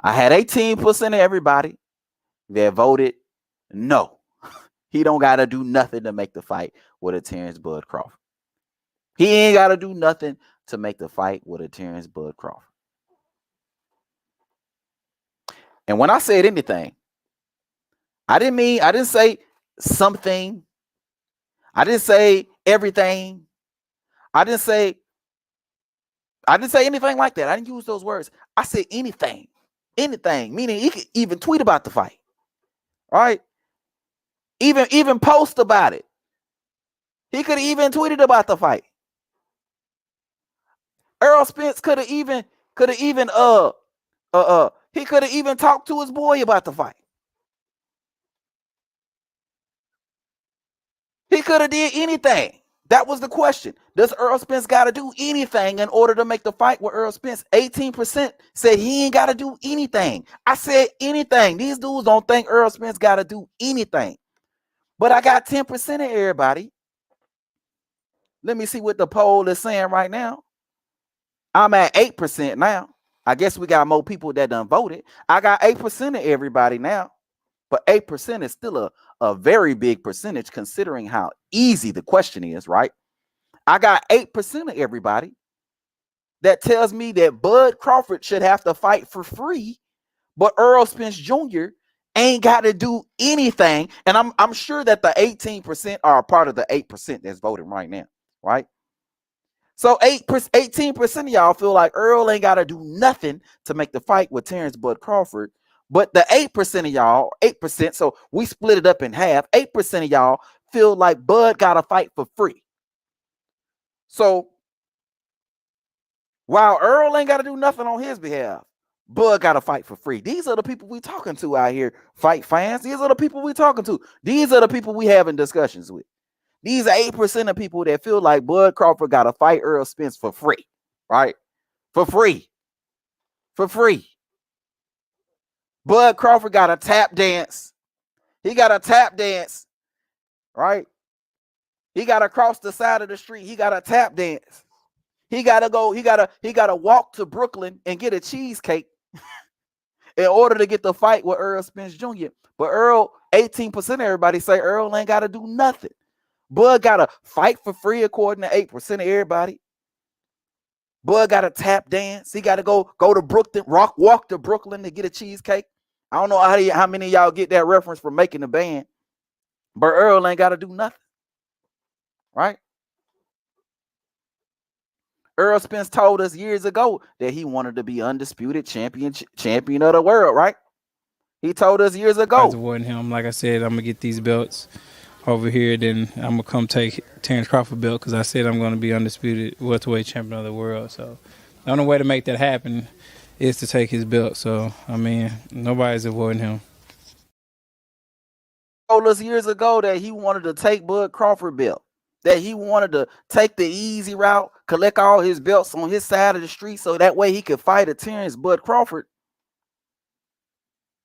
I had 18% of everybody that voted no. He don't got to do nothing to make the fight with a Terence Bud Crawford. He ain't got to do nothing to make the fight with a Terence Bud Crawford. And when I said anything, I didn't say something. I didn't say everything. I didn't say anything like that. I didn't use those words. I said anything. Anything, meaning he could even tweet about the fight. All right? Even post about it. He could have even tweeted about the fight. Errol Spence could have even he could have even talked to his boy about the fight. He could have did anything. That was the question. Does Errol Spence got to do anything in order to make the fight with Errol Spence? 18% said he ain't got to do anything. I said anything. These dudes don't think Errol Spence got to do anything. But I got 10% of everybody. Let me see what the poll is saying right now. I'm at 8% now. I guess we got more people that done voted. I got 8% of everybody now. But 8% is still a very big percentage considering how easy the question is, right? I got 8% of everybody that tells me that Bud Crawford should have to fight for free, but Errol Spence Jr. ain't got to do anything. And I'm sure that the 18% are a part of the 8% that's voting right now, right? So 18% of y'all feel like Earl ain't got to do nothing to make the fight with Terence Bud Crawford. But the 8% of y'all, 8%, so we split it up in half. 8% of y'all feel like Bud got to fight for free. So while Earl ain't got to do nothing on his behalf, Bud got to fight for free. These are the people we talking to out here, fight fans. These are the people we talking to. These are the people we having discussions with. These are 8% of people that feel like Bud Crawford got to fight Errol Spence for free, right? For free. For free. Bud Crawford got a tap dance. He got a tap dance, right? He got to cross the side of the street. He got a tap dance. He got to go. He got to walk to Brooklyn and get a cheesecake in order to get the fight with Errol Spence Jr. But Errol, 18% of everybody say Errol ain't got to do nothing. Bud got to fight for free according to 8% of everybody. Bud got to tap dance. He got to go to Brooklyn, walk to Brooklyn to get a cheesecake. I don't know how many of y'all get that reference from Making the Band. But Errol ain't got to do nothing. Right? Errol Spence told us years ago that he wanted to be undisputed champion of the world, right? He told us years ago. I was avoiding him. Like I said, I'm going to get these belts over here. Then I'm going to come take Terence Crawford belt because I said I'm going to be undisputed welterweight champion of the world. So the only way to make that happen is to take his belt. So, I mean, nobody's avoiding him. Told us years ago that he wanted to take Bud Crawford belt. That he wanted to take the easy route, collect all his belts on his side of the street so that way he could fight a Terence Bud Crawford.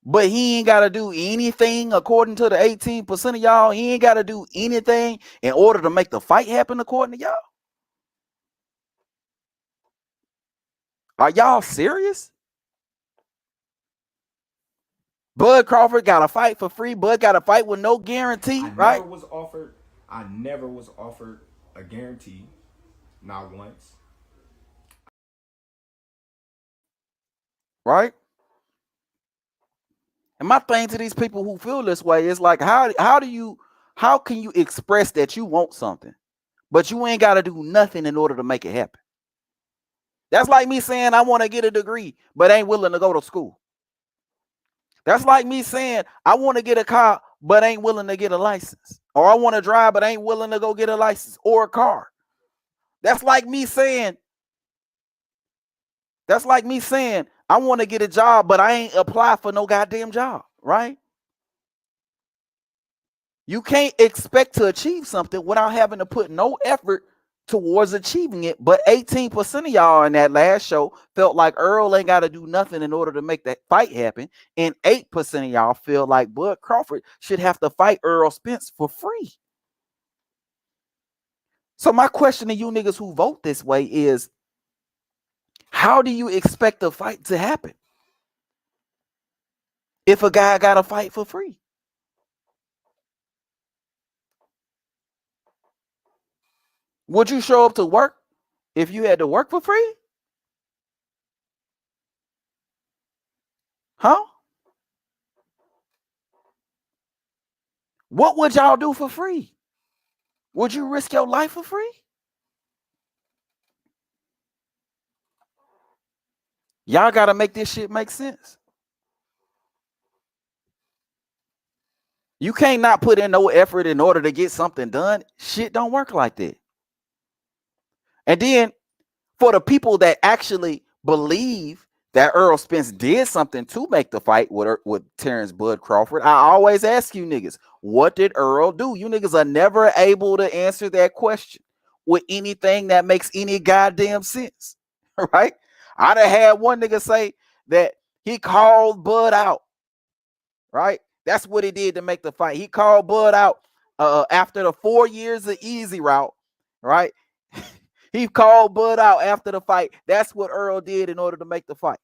But he ain't got to do anything according to the 18% of y'all. He ain't got to do anything in order to make the fight happen according to y'all. Are y'all serious? Bud Crawford got to fight for free. Bud got to fight with no guarantee, right? I never was offered a guarantee, not once. Right? And my thing to these people who feel this way is like, how can you express that you want something, but you ain't got to do nothing in order to make it happen? That's like me saying I want to get a degree, but ain't willing to go to school. That's like me saying I want to get a car, but ain't willing to get a license. Or I want to drive, but ain't willing to go get a license or a car. That's like me saying I want to get a job, but I ain't apply for no goddamn job, right? You can't expect to achieve something without having to put no effort towards achieving it. But 18% of y'all in that last show felt like Errol ain't got to do nothing in order to make that fight happen. And 8% of y'all feel like Bud Crawford should have to fight Errol Spence for free. So my question to you niggas who vote this way is, how do you expect the fight to happen if a guy got to fight for free? Would you show up to work if you had to work for free? Huh? What would y'all do for free? Would you risk your life for free? Y'all got to make this shit make sense. You can't not put in no effort in order to get something done. Shit don't work like that. And then for the people that actually believe that Errol Spence did something to make the fight with Terence Bud Crawford, I always ask you niggas, what did Errol do? You niggas are never able to answer that question with anything that makes any goddamn sense, right? I'd have had one nigga say that he called Bud out, right? That's what he did to make the fight. He called Bud out after the 4 years of easy route, right? He called Bud out after the fight. That's what Errol did in order to make the fight.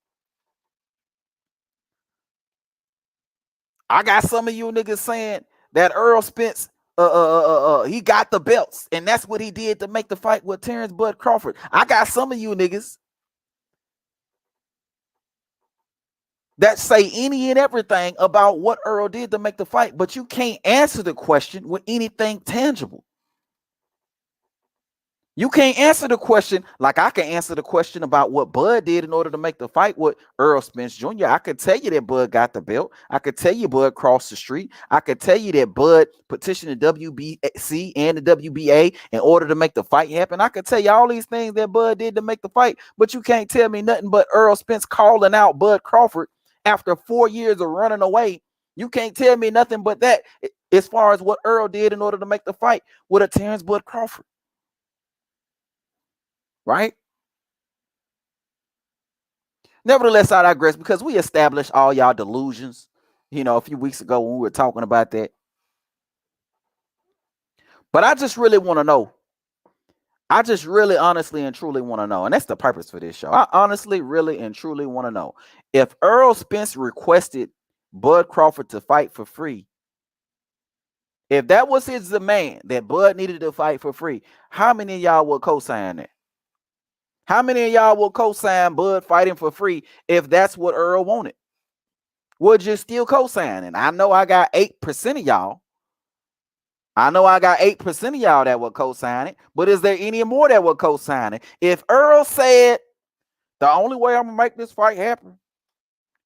I got some of you niggas saying that Errol Spence, he got the belts, and that's what he did to make the fight with Terence Bud Crawford. I got some of you niggas that say any and everything about what Errol did to make the fight, but you can't answer the question with anything tangible. You can't answer the question like I can answer the question about what Bud did in order to make the fight with Errol Spence Jr. I could tell you that Bud got the belt. I could tell you Bud crossed the street. I could tell you that Bud petitioned the WBC and the WBA in order to make the fight happen. I could tell you all these things that Bud did to make the fight, but you can't tell me nothing but Errol Spence calling out Bud Crawford after 4 years of running away. You can't tell me nothing but that as far as what Errol did in order to make the fight with a Terence Bud Crawford. Right? Nevertheless, I digress because we established all y'all delusions, a few weeks ago when we were talking about that. But I just really want to know. I just really honestly and truly want to know. And that's the purpose for this show. I honestly, really and truly want to know if Errol Spence requested Bud Crawford to fight for free. If that was his demand that Bud needed to fight for free, how many of y'all would co-sign that? How many of y'all will co-sign Bud fighting for free if that's what Errol wanted? Would you still co-sign? And I know I got 8% of y'all. I know I got 8% of y'all that will co-sign it. But is there any more that will co-sign it? If Errol said, the only way I'm going to make this fight happen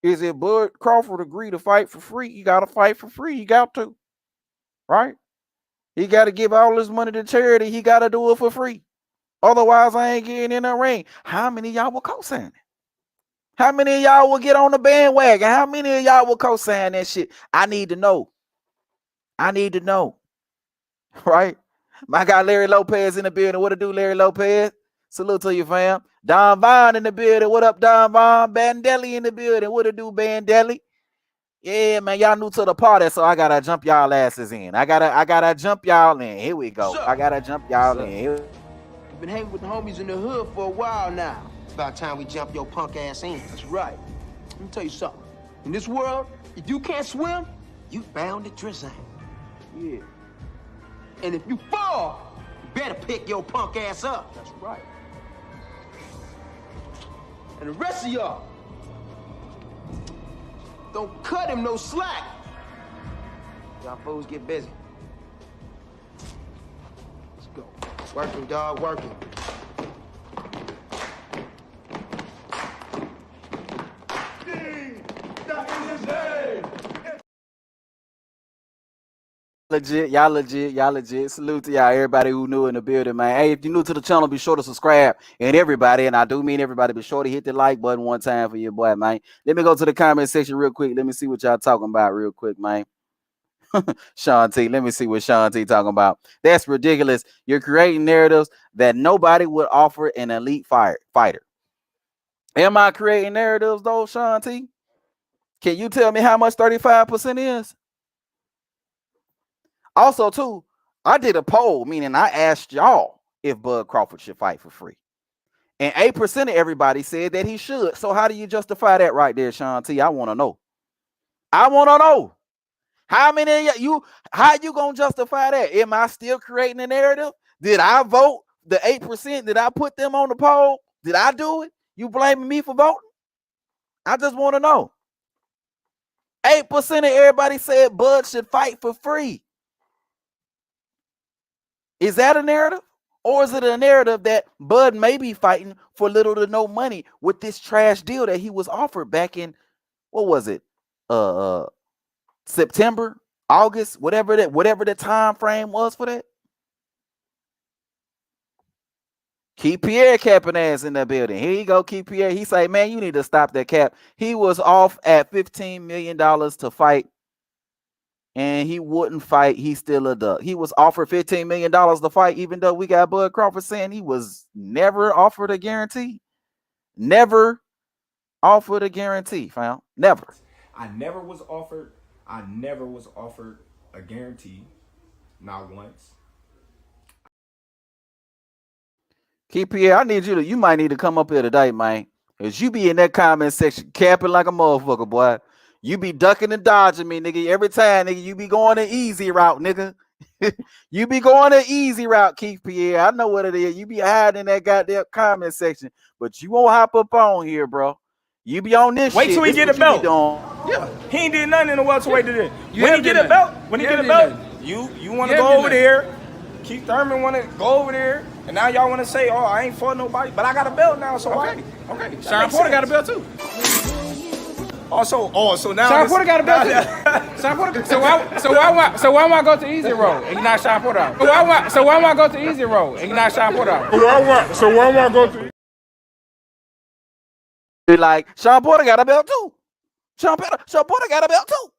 is if Bud Crawford agree to fight for free. You got to fight for free. You got to. Right? He got to give all his money to charity. He got to do it for free. Otherwise, I ain't getting in the ring. How many of y'all will co-sign it? How many of y'all will get on the bandwagon? How many of y'all will co-sign that shit? I need to know. I need to know. Right? My guy Larry Lopez in the building. What to do, Larry Lopez? Salute to you, fam. Don Vaughn in the building. What up, Don Vaughn? Bandelli in the building. What to do, Bandelli? Yeah, man, y'all new to the party, so I gotta jump y'all asses in. I gotta jump y'all in. Here we go. I gotta jump y'all in. Here. Been hanging with the homies in the hood for a while now. It's about time we jump your punk ass in. That's right. Let me tell you something. In this world, if you can't swim, you bound to drizzle. Yeah. And if you fall, you better pick your punk ass up. That's right. And the rest of y'all, don't cut him no slack. Y'all fools get busy. Let's go. Working, dog, working. Legit, y'all legit. Salute to y'all, everybody who new in the building, man. Hey, if you're new to the channel, be sure to subscribe. And everybody, and I do mean everybody, be sure to hit the like button one time for your boy, man. Let me go to the comment section real quick. Let me see what y'all talking about real quick, man. Sean T, let me see what Sean T talking about. That's ridiculous. You're creating narratives that nobody would offer an elite fighter. Am I creating narratives though, Sean T? Can you tell me how much 35% is? Also, too, I did a poll, meaning I asked y'all if Bud Crawford should fight for free. And 8% of everybody said that he should. So how do you justify that right there, Sean T? I want to know. I want to know. How many of you, how you going to justify that? Am I still creating a narrative? Did I vote the 8%? Did I put them on the poll? Did I do it? You blaming me for voting? I just want to know. 8% of everybody said Bud should fight for free. Is that a narrative? Or is it a narrative that Bud may be fighting for little to no money with this trash deal that he was offered back in, what was it? September, August, whatever the time frame was for that. Keith Pierre capping ass in the building. Here you go, Keith Pierre. He say, man, you need to stop that cap. He was off at $15 million to fight. And he wouldn't fight. He's still a duck. He was offered $15 million to fight, even though we got Bud Crawford saying he was never offered a guarantee. Never offered a guarantee, fam. Never. I never was offered a guarantee. Not once. KPA, I need you might need to come up here today, man. Because you be in that comment section capping like a motherfucker, boy. You be ducking and dodging me, nigga. Every time, nigga, you be going the easy route, nigga. You be going the easy route, Keith Pierre. I know what it is. You be hiding in that goddamn comment section, but you won't hop up on here, bro. You be on this Wait shit. till he This get a what you belt. be doing. Yeah, he ain't did nothing in the welterweight today. You When he have get did a belt, nothing. You want to Keith Thurman want to You go have over did there. Keith Thurman want to go over there. And now y'all want to say, oh, I ain't fought nobody, but I got a belt now, so Okay. why? Okay. Sean Porter got a belt too. So now Sean Porter got a belt too. Sean Porter. So why am I go to easy road and not Sean Porter out? So why am I go to easy road and not Sean Porter out? So why am I go to? Be like, Sean Porter got a belt too. Sean Porter got a belt too.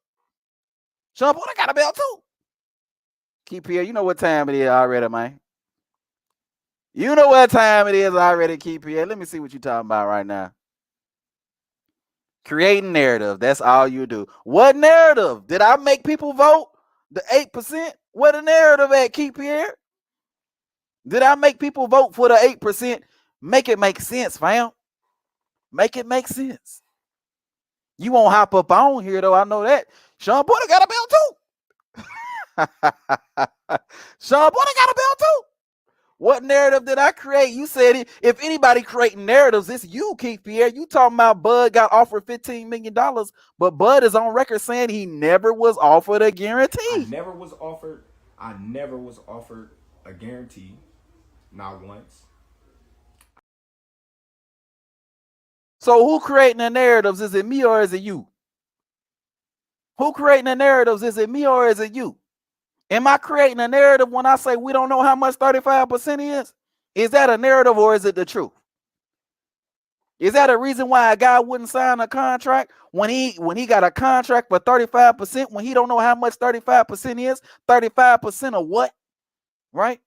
Sean Porter got a belt too. Keep here. You know what time it is already, man. You know what time it is already, keep here. Let me see what you're talking about right now. Creating narrative. That's all you do. What narrative? Did I make people vote? The 8%? Where the narrative at, keep here? Did I make people vote for the 8%? Make it make sense, fam. Make it make sense. You won't hop up on here, though. I know that. Sean Porter got a belt too. Sean Porter got a belt too. What narrative did I create? You said if anybody creating narratives, it's you, Keith Pierre. You talking about Bud got offered $15 million, but Bud is on record saying he never was offered a guarantee. I never was offered a guarantee, not once. So who creating the narratives? Is it me or is it you? Who creating the narratives? Is it me or is it you? Am I creating a narrative when I say we don't know how much 35% is? Is that a narrative or is it the truth? Is that a reason why a guy wouldn't sign a contract when he got a contract for 35% when he don't know how much 35% is? 35% of what? Right?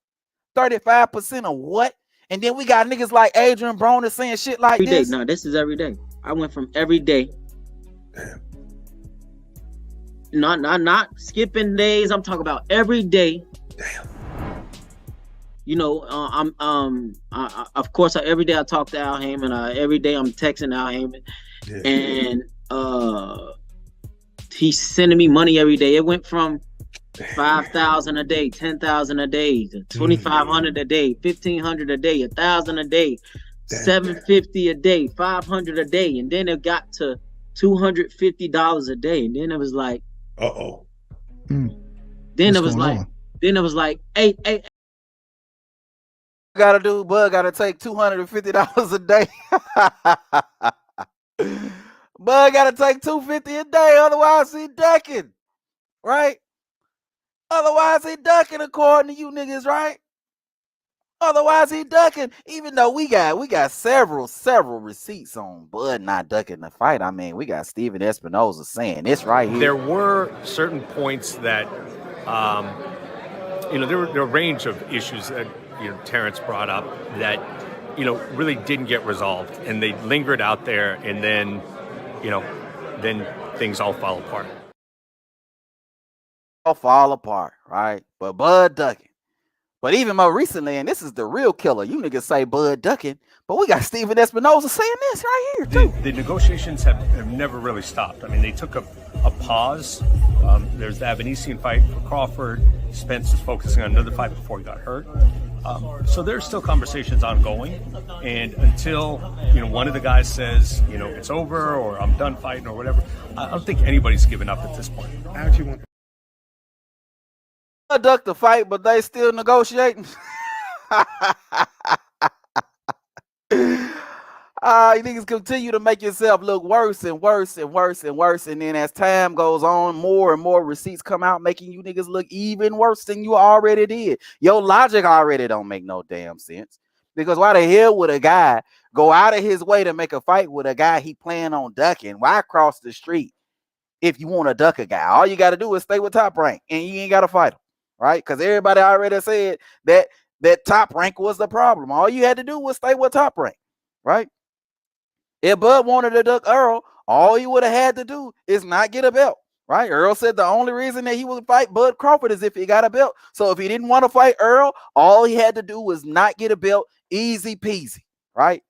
35% of what? And then we got niggas like Adrian Broner saying shit like every this. Day. No, this is every day. I went from every day. Not skipping days. I'm talking about every day. Damn. You know, of course, every day I talk to Al Heyman. Every day I'm texting Al Heyman, and he's sending me money every day. It went from 5,000 a day, 10,000 a day, 2,500 a day, 1,500 a day, 1,000 a day, 750 a day, 500 a day, and then it got to $250 a day, and then it was like, Then it was like, hey. Gotta do, Bud gotta take $250 a day. Bud gotta take $250 a day, otherwise he ducking, right? Otherwise he ducking according to you niggas, right? Otherwise he ducking, even though we got several receipts on Bud not ducking the fight. I mean, we got Steven Espinoza saying this right here. There were certain points that, there were a range of issues that, Terence brought up that, really didn't get resolved, and they lingered out there, and then, then things all fall apart. All fall apart, right? But Bud ducking. But even more recently, and this is the real killer, you niggas say Bud ducking, but we got Steven Espinoza saying this right here, too. The negotiations have never really stopped. I mean, they took a pause. There's the Avanesian fight for Crawford. Spence is focusing on another fight before he got hurt. So there's still conversations ongoing. And until, one of the guys says, it's over or I'm done fighting or whatever, I don't think anybody's given up at this point. I ducked the fight, but they still negotiating. You niggas continue to make yourself look worse and worse and worse and worse. And then as time goes on, more and more receipts come out, making you niggas look even worse than you already did. Your logic already don't make no damn sense. Because why the hell would a guy go out of his way to make a fight with a guy he plan on ducking? Why cross the street if you want to duck a guy? All you got to do is stay with Top Rank and you ain't got to fight him, right? Because everybody already said that Top Rank was the problem. All you had to do was stay with Top Rank, right? If Bud wanted to duck Errol, all he would have had to do is not get a belt, right? Errol said the only reason that he would fight Bud Crawford is if he got a belt. So if he didn't want to fight Errol, all he had to do was not get a belt. Easy peasy, right?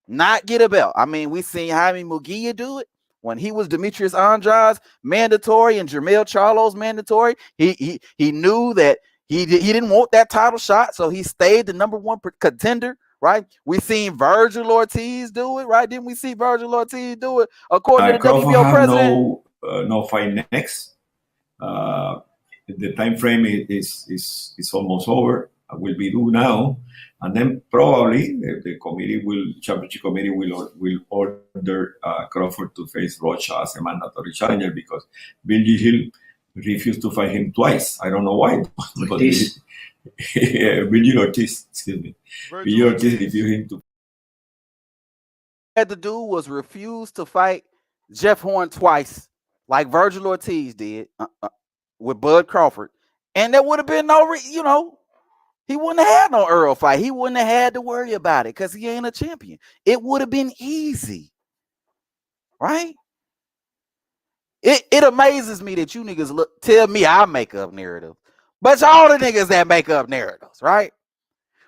Not get a belt. I mean, we seen Jaime Munguia do it when he was Demetrius Andrade's mandatory and Jermell Charlo's mandatory. He knew that he didn't want that title shot, so he stayed the number one contender. Right, we seen Virgil Ortiz do it. Right, didn't we see Virgil Ortiz do it? According to the Crawford WBO president, no fight next. The time frame is almost over. Will be due now, And then probably the championship committee will order Crawford to face Rocha as a mandatory challenger because Billy Hill refused to fight him twice. I don't know why. But Billy Ortiz, excuse me. Billy Ortiz refused him to. Had to do was refuse to fight Jeff Horn twice, like Virgil Ortiz did with Bud Crawford, and there would have been no, he wouldn't have had no Errol fight. He wouldn't have had to worry about it because he ain't a champion. It would have been easy, right? It amazes me that you niggas tell me I make up narratives, but y'all the niggas that make up narratives, right?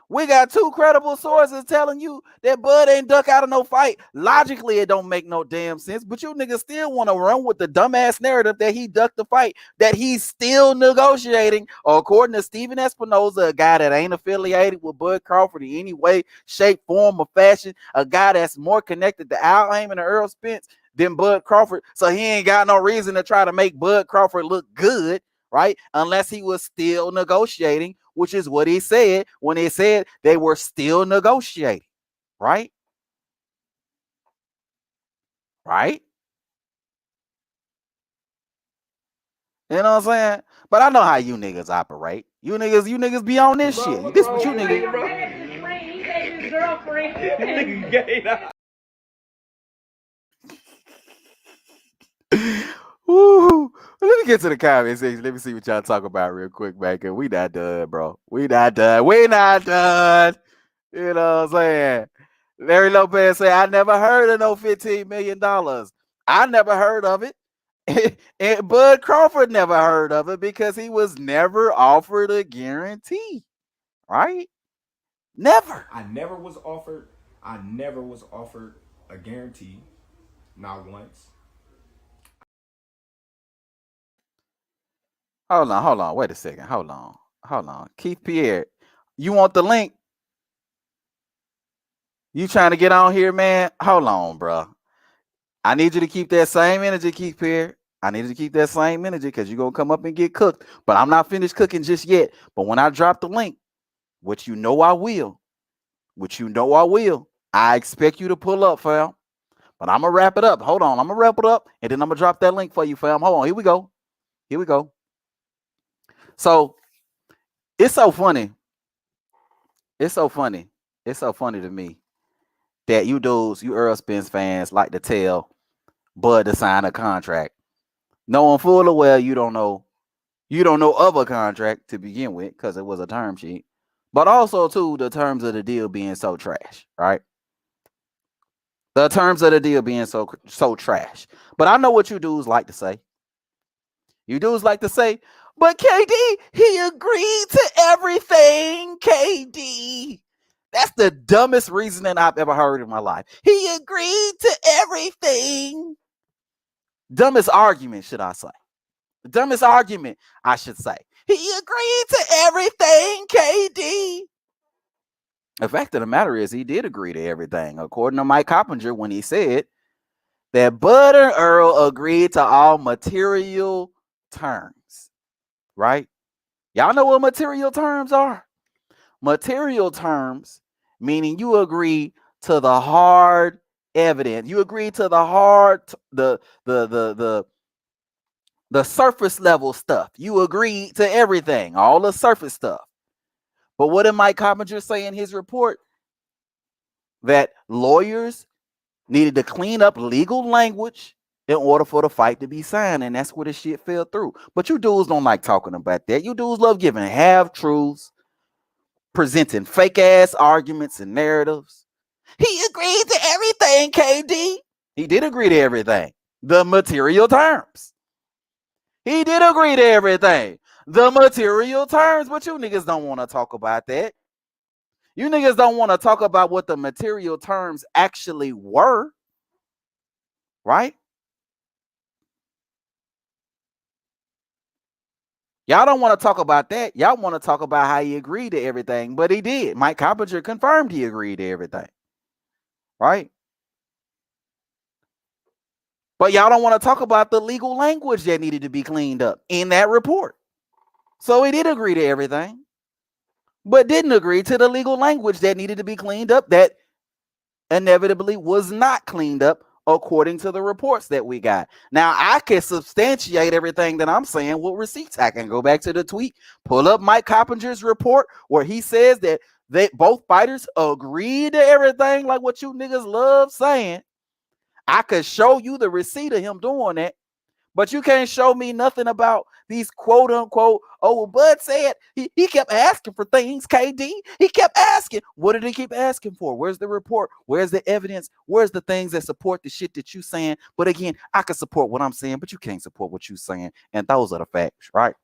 We got two credible sources telling you that Bud ain't duck out of no fight. Logically, it don't make no damn sense, but you niggas still want to run with the dumbass narrative that he ducked the fight, that he's still negotiating, or according to Steven Espinoza, a guy that ain't affiliated with Bud Crawford in any way, shape, form, or fashion, a guy that's more connected to Al Haymon and Errol Spence than Bud Crawford, so he ain't got no reason to try to make Bud Crawford look good, right? Unless he was still negotiating, which is what he said when he said they were still negotiating, right? Right? You know what I'm saying? But I know how you niggas operate. You niggas be on this shit. This what you niggas. Woo. Let me get to the comment section. Let me see what y'all talk about real quick, man. Cause we not done, bro. We not done. We not done. You know what I'm saying? Larry Lopez say, I never heard of no $15 million. I never heard of it. And Bud Crawford never heard of it because he was never offered a guarantee. Right? Never. I never was offered a guarantee. Not once. Hold on. Wait a second. Hold on. Keith Pierre, you want the link? You trying to get on here, man? Hold on, bro. I need you to keep that same energy, Keith Pierre. I need you to keep that same energy because you're going to come up and get cooked. But I'm not finished cooking just yet. But when I drop the link, which you know I will, I expect you to pull up, fam. But I'm going to wrap it up. Hold on. I'm going to wrap it up, and then I'm going to drop that link for you, fam. Hold on. Here we go. So, it's so funny. It's so funny to me that you dudes, you Errol Spence fans, like to tell Bud to sign a contract, knowing full well you don't know of a contract to begin with because it was a term sheet, but also too the terms of the deal being so trash, right? The terms of the deal being so trash. But I know what you dudes like to say. You dudes like to say, but KD, he agreed to everything, KD. That's the dumbest reasoning I've ever heard in my life. He agreed to everything. Dumbest argument, should I say. The dumbest argument, I should say. He agreed to everything, KD. The fact of the matter is he did agree to everything, according to Mike Coppinger when he said that Bud and Earl agreed to all material terms, right? Y'all know what material terms are? Material terms meaning you agree to the hard evidence. You agree to the hard, the surface level stuff. You agree to everything, all the surface stuff. But what did Mike Coppinger say in his report? That lawyers needed to clean up legal language in order for the fight to be signed, and that's where the shit fell through. But you dudes don't like talking about that. You dudes love giving half-truths, presenting fake-ass arguments and narratives. He agreed to everything, KD. He did agree to everything. The material terms. He did agree to everything. The material terms, but you niggas don't want to talk about that. You niggas don't want to talk about what the material terms actually were. Right? Y'all don't want to talk about that. Y'all want to talk about how he agreed to everything, but he did. Mike Coppinger confirmed he agreed to everything. Right? But y'all don't want to talk about the legal language that needed to be cleaned up in that report. So he did agree to everything. but didn't agree to the legal language that needed to be cleaned up that inevitably was not cleaned up according to the reports that we got. Now, I can substantiate everything that I'm saying with receipts. I can go back to the tweet, pull up Mike Coppinger's report where he says that both fighters agreed to everything like what you niggas love saying. I could show you the receipt of him doing that, but you can't show me nothing about these quote unquote, oh, well, Bud said he kept asking for things, KD. He kept asking. What did he keep asking for? Where's the report? Where's the evidence? Where's the things that support the shit that you saying? But again, I can support what I'm saying, but you can't support what you saying. And those are the facts, right?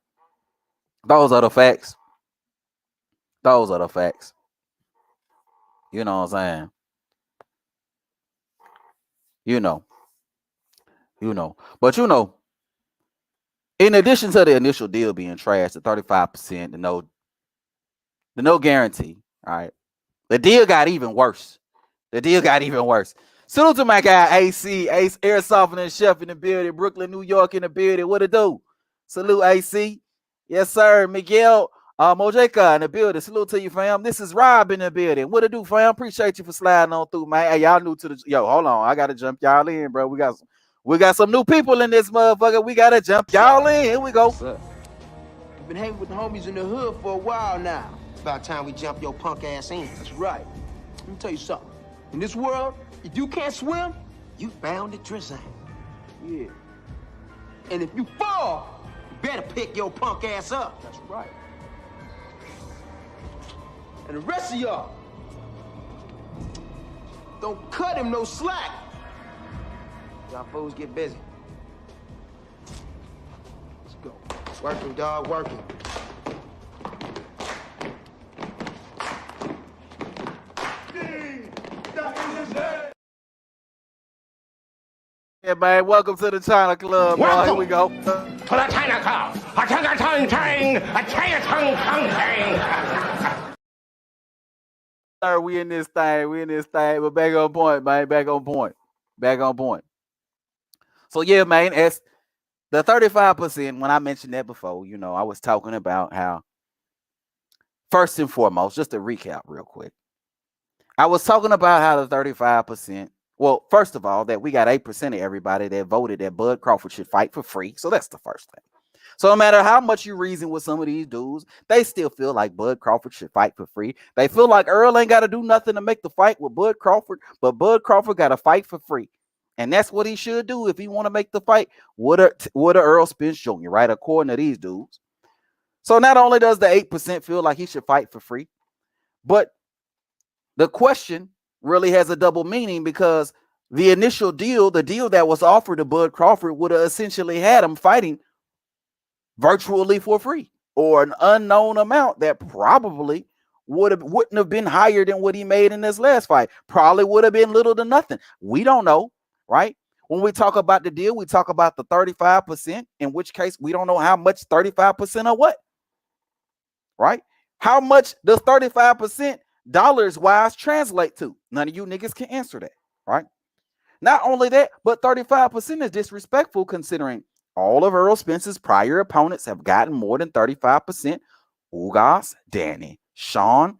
Those are the facts. Those are the facts. You know what I'm saying? You know. But in addition to the initial deal being trashed, the 35%, the no guarantee, all right, the deal got even worse. Salute to my guy, AC, Ace Air Softener Chef in the building, Brooklyn, New York in the building. What it do? Salute, AC. Yes, sir. Miguel Mojeka in the building. Salute to you, fam. This is Rob in the building. What it do, fam? Appreciate you for sliding on through, man. Hey, y'all new to the... Yo, hold on. I got to jump y'all in, bro. We got some new people in this motherfucker. We got to jump y'all in. Here we go. We've been hanging with the homies in the hood for a while now. It's about time we jump your punk ass in. That's right. Let me tell you something. In this world, if you can't swim, you bound to drizzle. Yeah. And if you fall, you better pick your punk ass up. That's right. And the rest of y'all, don't cut him no slack. Y'all fools get busy. Let's go. Working, dog, working. Yeah, man, welcome to the China Club, bro. Here we go. To the China Club. Sir, we in this thing. But back on point, man. Back on point. So, yeah, man, as the 35%, when I mentioned that before, I was talking about how, first and foremost, just to recap real quick, I was talking about how the 35%, well, first of all, that we got 8% of everybody that voted that Bud Crawford should fight for free. So that's the first thing. So no matter how much you reason with some of these dudes, they still feel like Bud Crawford should fight for free. They feel like Earl ain't got to do nothing to make the fight with Bud Crawford, but Bud Crawford got to fight for free. And that's what he should do if he want to make the fight with Errol Spence Jr., right? According to these dudes. So not only does the 8% feel like he should fight for free, but the question really has a double meaning because the initial deal, the deal that was offered to Bud Crawford would have essentially had him fighting virtually for free or an unknown amount that probably wouldn't have been higher than what he made in this last fight. Probably would have been little to nothing. We don't know, right? When we talk about the deal, we talk about the 35%, in which case we don't know how much 35% of what, right? How much does 35% dollars wise translate to? None of you niggas can answer that, right? Not only that, but 35% is disrespectful considering all of Errol Spence's prior opponents have gotten more than 35%. Ugas, Danny, Sean,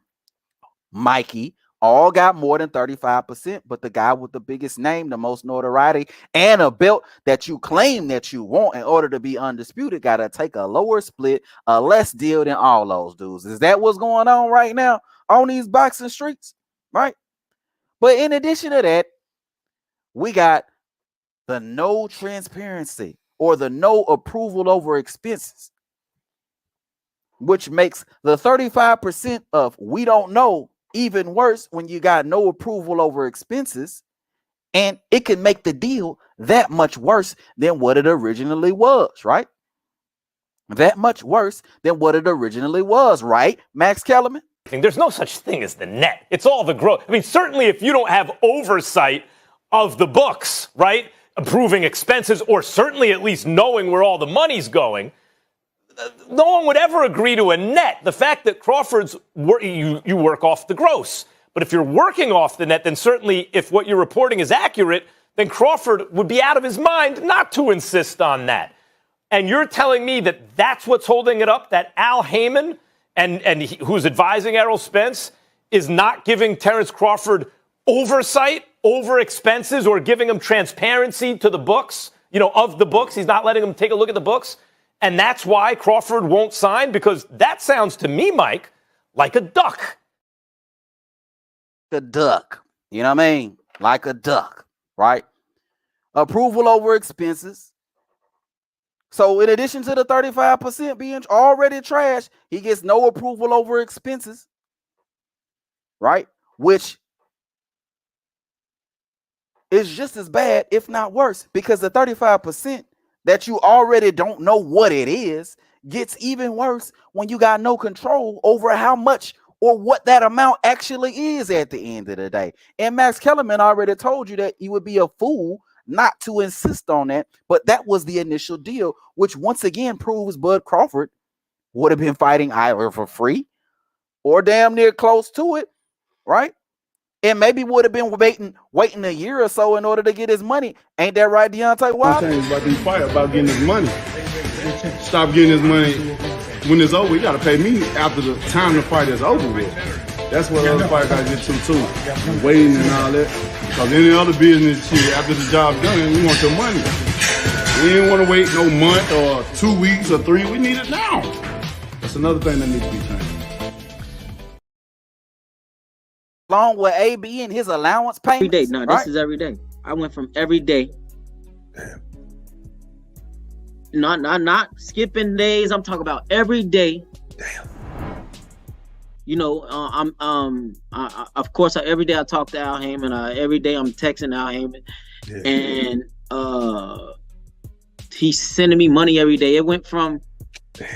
Mikey, all got more than 35%, but the guy with the biggest name, the most notoriety, and a belt that you claim that you want in order to be undisputed, got to take a lower split, a less deal than all those dudes. Is that what's going on right now on these boxing streets, right? But in addition to that, we got the no transparency or the no approval over expenses, which makes the 35% of we don't know even worse when you got no approval over expenses, and it can make the deal that much worse than what it originally was, right? That much worse than what it originally was, right, Max Kellerman? There's no such thing as the net. It's all the growth. I mean, certainly if you don't have oversight of the books, right, approving expenses, or certainly at least knowing where all the money's going, no one would ever agree to a net. The fact that Crawford's you work off the gross. But if you're working off the net, then certainly if what you're reporting is accurate, then Crawford would be out of his mind not to insist on that. And you're telling me that that's what's holding it up, that Al Heyman and who's advising Errol Spence is not giving Terence Crawford oversight over expenses or giving him transparency to the books, of the books. He's not letting him take a look at the books. And that's why Crawford won't sign, because that sounds to me, Mike, like a duck. A duck. You know what I mean? Like a duck, right? Approval over expenses. So in addition to the 35% being already trash, he gets no approval over expenses, right? Which is just as bad, if not worse, because the 35% that you already don't know what it is gets even worse when you got no control over how much or what that amount actually is at the end of the day. And Max Kellerman already told you that you would be a fool not to insist on that, but that was the initial deal, which once again proves Bud Crawford would have been fighting either for free or damn near close to it, right? And maybe would have been waiting a year or so in order to get his money. Ain't that right, Deontay Wilder? I'm saying about these fights, about getting his money. Stop getting his money when it's over. You got to pay me after the time the fight is over with. That's what other fighters got to get to too. Waiting and all that. Because any other business shit, after the job's done, we want your money. We didn't want to wait no month or 2 weeks or 3. We need it now. That's another thing that needs to be changed. Along with AB and his allowance payments. Every day. No, right? This is every day. I went from every day. Not skipping days. I'm talking about every day. Damn. Of course, every day I talk to Al Heyman. Every day I'm texting Al Heyman, and he's sending me money every day. It went from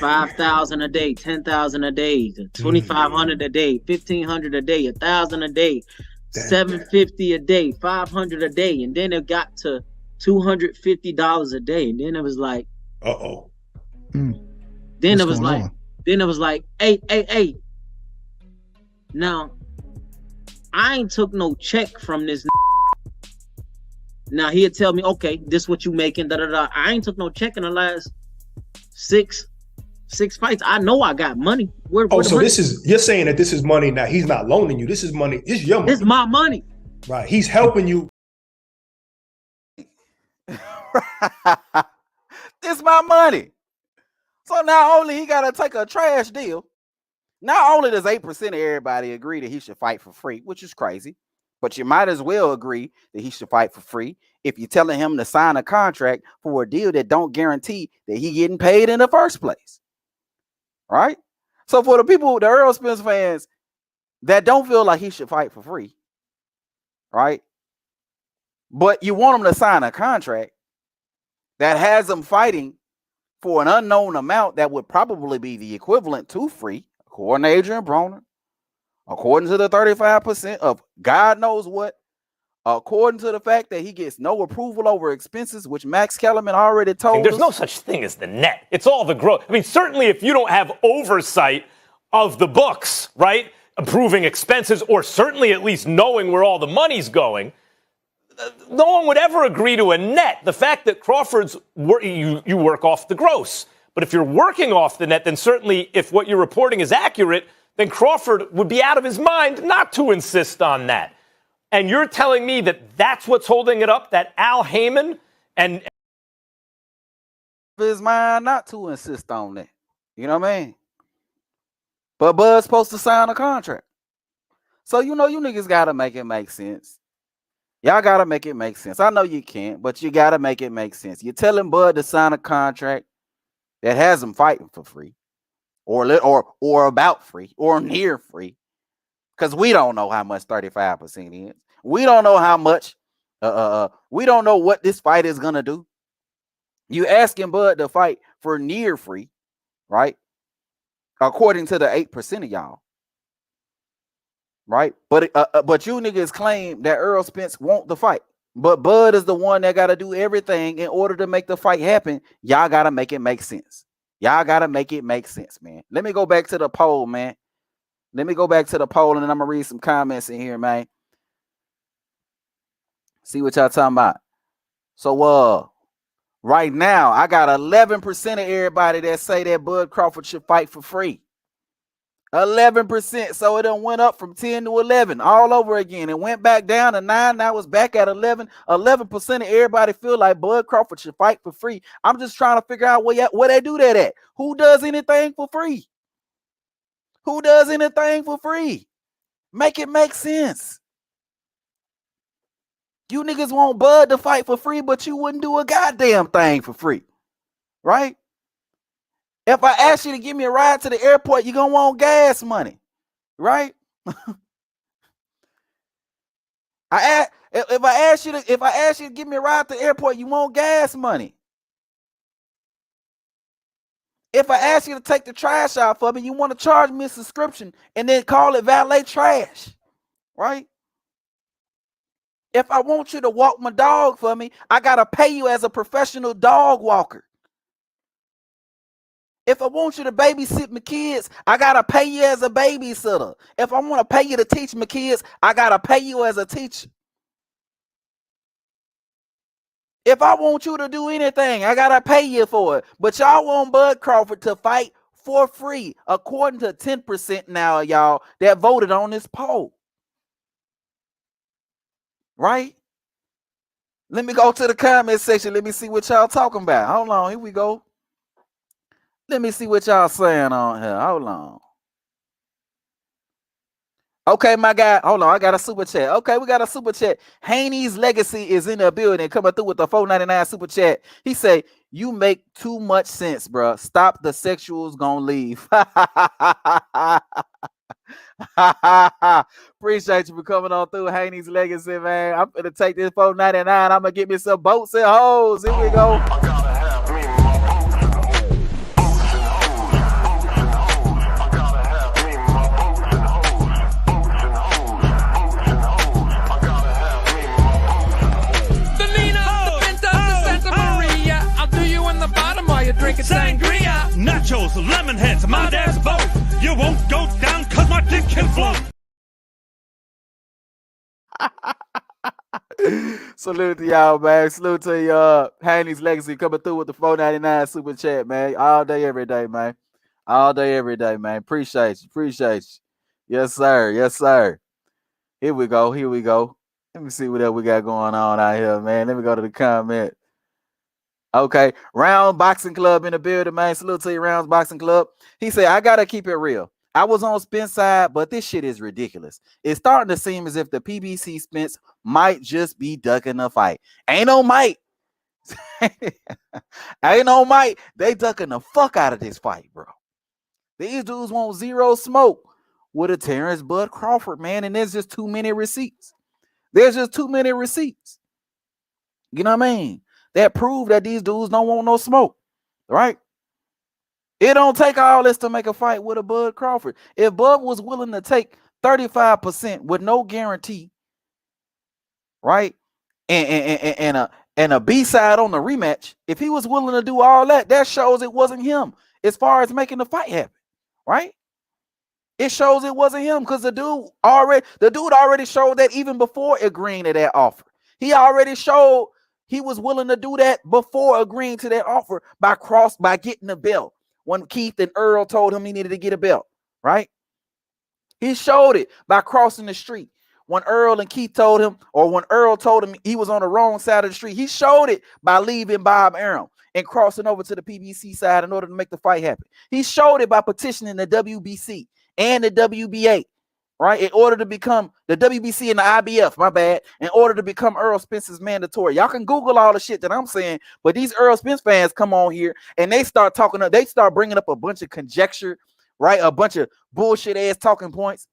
5,000 a day, 10,000 a day, 2,500 a day, 1,500 a day, 1,000 a day, 750 a day, 500 a day, and then it got to $250 a day, and then it was like, Then it was like, hey. Now, I ain't took no check from this. Now he'll tell me, okay, this what you making, da-da-da. I ain't took no check in the last six fights. I know I got money. Where so money? You're saying that this is money now. He's not loaning you. This is money. This is your money. This is my money. Right. He's helping you. This my money. So not only he got to take a trash deal, not only does 8% of everybody agree that he should fight for free, which is crazy, but you might as well agree that he should fight for free if you're telling him to sign a contract for a deal that don't guarantee that he getting paid in the first place. Right? So for the people, the Errol Spence fans that don't feel like he should fight for free, right? But you want him to sign a contract that has him fighting for an unknown amount that would probably be the equivalent to free, according to Adrian Broner, according to the 35% of God knows what, according to the fact that he gets no approval over expenses, which Max Kellerman already told There's us. no such thing as the net. It's all the growth. I mean, certainly if you don't have oversight of the books, right, approving expenses, or certainly at least knowing where all the money's going, no one would ever agree to a net. The fact that Crawford's you work off the gross. But if you're working off the net, then certainly if what you're reporting is accurate, then Crawford would be out of his mind not to insist on that. And you're telling me that that's what's holding it up, that Al Heyman and his mind not to insist on that. You know what I mean? But Bud's supposed to sign a contract. So, you niggas got to make it make sense. Y'all got to make it make sense. I know you can't, but you got to make it make sense. You're telling Bud to sign a contract that has him fighting for free or about free or near free, because we don't know how much 35% is. We don't know how much. We don't know what this fight is going to do. You asking Bud to fight for near free, right? According to the 8% of y'all. Right? But you niggas claim that Errol Spence want the fight. But Bud is the one that got to do everything in order to make the fight happen. Y'all got to make it make sense. Y'all got to make it make sense, man. Let me go back to the poll, man. Let me go back to the poll, and then I'm going to read some comments in here, man. See what y'all talking about. So, right now, I got 11% of everybody that say that Bud Crawford should fight for free. 11%. So it done went up from 10 to 11 all over again. It went back down to 9. Now it's back at 11. 11% of everybody feel like Bud Crawford should fight for free. I'm just trying to figure out where they do that at. Who does anything for free? Who does anything for free? Make it make sense. You niggas want Bud to fight for free, but you wouldn't do a goddamn thing for free. Right? If I ask you to give me a ride to the airport, you're going to want gas money. Right? If I ask you to give me a ride to the airport, you want gas money. If I ask you to take the trash out for me, you want to charge me a subscription and then call it valet trash. Right? If I want you to walk my dog for me, I got to pay you as a professional dog walker. If I want you to babysit my kids, I got to pay you as a babysitter. If I want to pay you to teach my kids, I got to pay you as a teacher. If I want you to do anything, I got to pay you for it. But y'all want Bud Crawford to fight for free, according to 10% now, y'all, that voted on this poll. Right? Let me go to the comment section. Let me see what y'all talking about. Hold on. Here we go. Let me see what y'all saying on here. Hold on. Okay, my guy. Hold on. I got a super chat. Okay, we got a super chat. Haney's Legacy is in the building, coming through with the $4.99 super chat. He say, "You make too much sense, bro. Stop the sexuals gonna leave." Appreciate you for coming on through, Haney's Legacy, man. I'm gonna take this $4.99. I'm gonna get me some boats and hoes. Here we go. Drinking sangria, nachos, lemon heads, my dad's boat. You won't go down cause my dick can float. Salute to y'all, man. Salute to your Haney's Legacy coming through with the $4.99 super chat, man. All day, every day, man. All day, every day, man. Appreciate you. Appreciate you. Yes, sir. Yes, sir. Here we go. Here we go. Let me see what else we got going on out here, man. Let me go to the comment. Okay, Round Boxing Club in the building, man. Salute to you, Rounds Boxing Club. He said, "I gotta keep it real. I was on Spence side, but this shit is ridiculous. It's starting to seem as if the PBC Spence might just be ducking the fight. Ain't no might. Ain't no might. They ducking the fuck out of this fight, bro. These dudes want zero smoke with a Terence Bud Crawford, man, and there's just too many receipts. There's just too many receipts. You know what I mean? That prove that these dudes don't want no smoke, right? It don't take all this to make a fight with a Bud Crawford. If Bud was willing to take 35% with no guarantee, right, and a B-side on the rematch, if he was willing to do all that, that shows it wasn't him as far as making the fight happen, right? It shows it wasn't him because the dude already showed that even before agreeing to that offer. He already showed he was willing to do that before agreeing to that offer by getting the belt. When Keith and Earl told him he needed to get a belt, right? He showed it by crossing the street. When Earl and Keith told him, or when Earl told him he was on the wrong side of the street, he showed it by leaving Bob Arum and crossing over to the PBC side in order to make the fight happen. He showed it by petitioning the WBC and the WBA, right? In order to become the WBC and the IBF, my bad, in order to become Errol Spence's mandatory. Y'all can Google all the shit that I'm saying, but these Errol Spence fans come on here and they start bringing up a bunch of conjecture, right? A bunch of bullshit ass talking points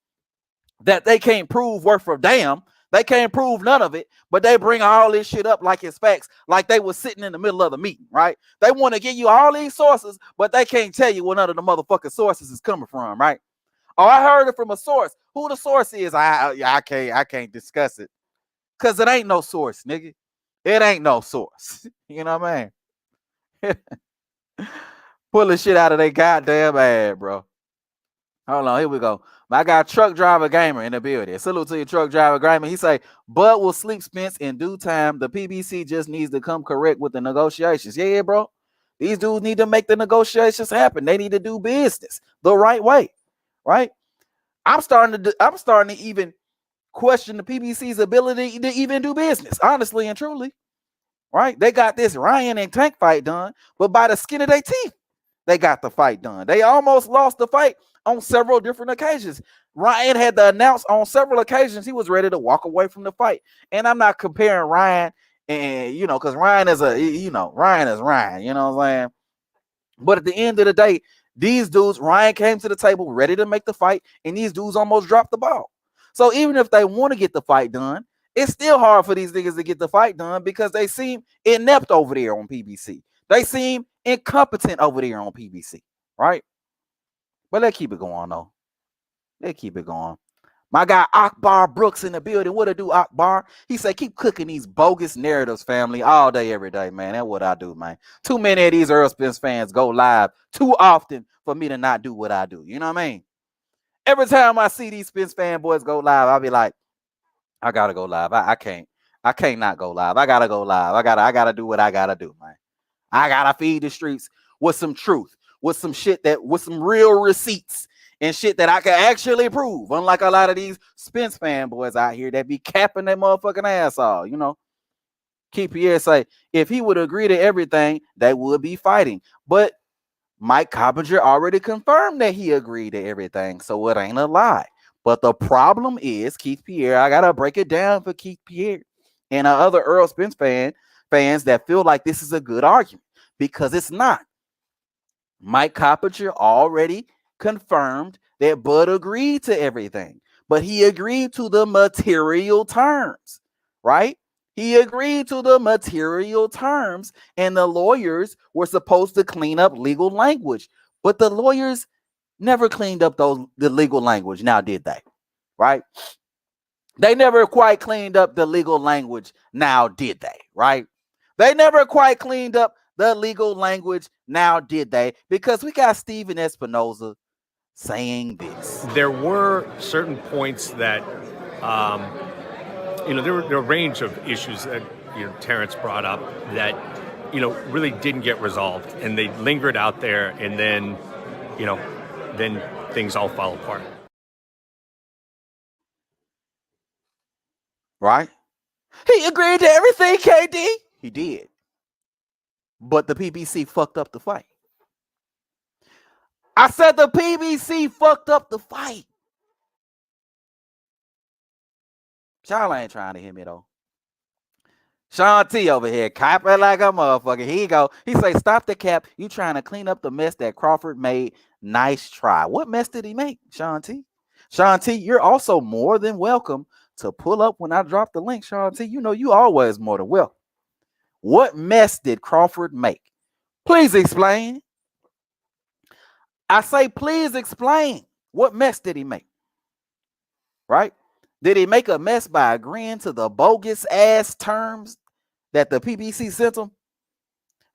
that they can't prove worth a damn. They can't prove none of it, but they bring all this shit up like it's facts, like they were sitting in the middle of the meeting, right? They want to give you all these sources, but they can't tell you where none of the motherfucking sources is coming from, right? Oh, I heard it from a source. Who the source is, I can't discuss it. Because it ain't no source, nigga. It ain't no source. You know what I mean? Pulling shit out of their goddamn ass, bro. Hold on, here we go. My guy, Truck Driver Gamer in the building. Salute to you, Truck Driver Gamer. He say, Bud will sleep Spence in due time. The PBC just needs to come correct with the negotiations. Yeah, bro. These dudes need to make the negotiations happen. They need to do business the right way. right? I'm starting to even question the PBC's ability to even do business, honestly and truly, right? They got this Ryan and Tank fight done, but by the skin of their teeth, they got the fight done. They almost lost the fight on several different occasions. Ryan had to announce on several occasions he was ready to walk away from the fight. And I'm not comparing Ryan and, because Ryan is Ryan is Ryan, you know what I'm saying? But at the end of the day, these dudes, Ryan came to the table ready to make the fight, and these dudes almost dropped the ball. So even if they want to get the fight done, it's still hard for these niggas to get the fight done because they seem inept over there on PBC. They seem incompetent over there on PBC, right? But let's keep it going, though. Let's keep it going. My guy Akbar Brooks in the building. What to do, Akbar? He said, keep cooking these bogus narratives, family, all day, every day, man. That's what I do, man. Too many of these Errol Spence fans go live too often for me to not do what I do. You know what I mean? Every time I see these Spence fanboys go live, I'll be like, I gotta go live. I can't not go live. I gotta go live. I gotta do what I gotta do, man. I gotta feed the streets with some truth, with some shit with some real receipts and shit that I can actually prove. Unlike a lot of these Spence fanboys out here that be capping their motherfucking ass off, Keith Pierre say, if he would agree to everything, they would be fighting. But Mike Coppinger already confirmed that he agreed to everything, so it ain't a lie. But the problem is, Keith Pierre, I gotta break it down for Keith Pierre and other Errol Spence fans that feel like this is a good argument, because it's not. Mike Coppinger already confirmed that Bud agreed to everything, but he agreed to the material terms, right? He agreed to the material terms, and the lawyers were supposed to clean up legal language, but the lawyers never cleaned up the legal language. Now, did they? Right? They never quite cleaned up the legal language. Now, did they? Right? They never quite cleaned up the legal language. Now, did they? Because we got Steven Espinoza saying this. There were certain points that, there were a range of issues that, Terence brought up that, really didn't get resolved, and they lingered out there, and then, then things all fall apart. Right? He agreed to everything, KD. He did. But the PBC fucked up the fight. I said the PBC fucked up the fight. Y'all ain't trying to hear me, though. Sean T over here, capping like a motherfucker. Here you go. He say, stop the cap. You trying to clean up the mess that Crawford made. Nice try. What mess did he make, Sean T? Sean T, you're also more than welcome to pull up when I drop the link, Sean T. You always more than welcome. What mess did Crawford make? Please explain. I say, please explain. What mess did he make? Right? Did he make a mess by agreeing to the bogus ass terms that the PBC sent him?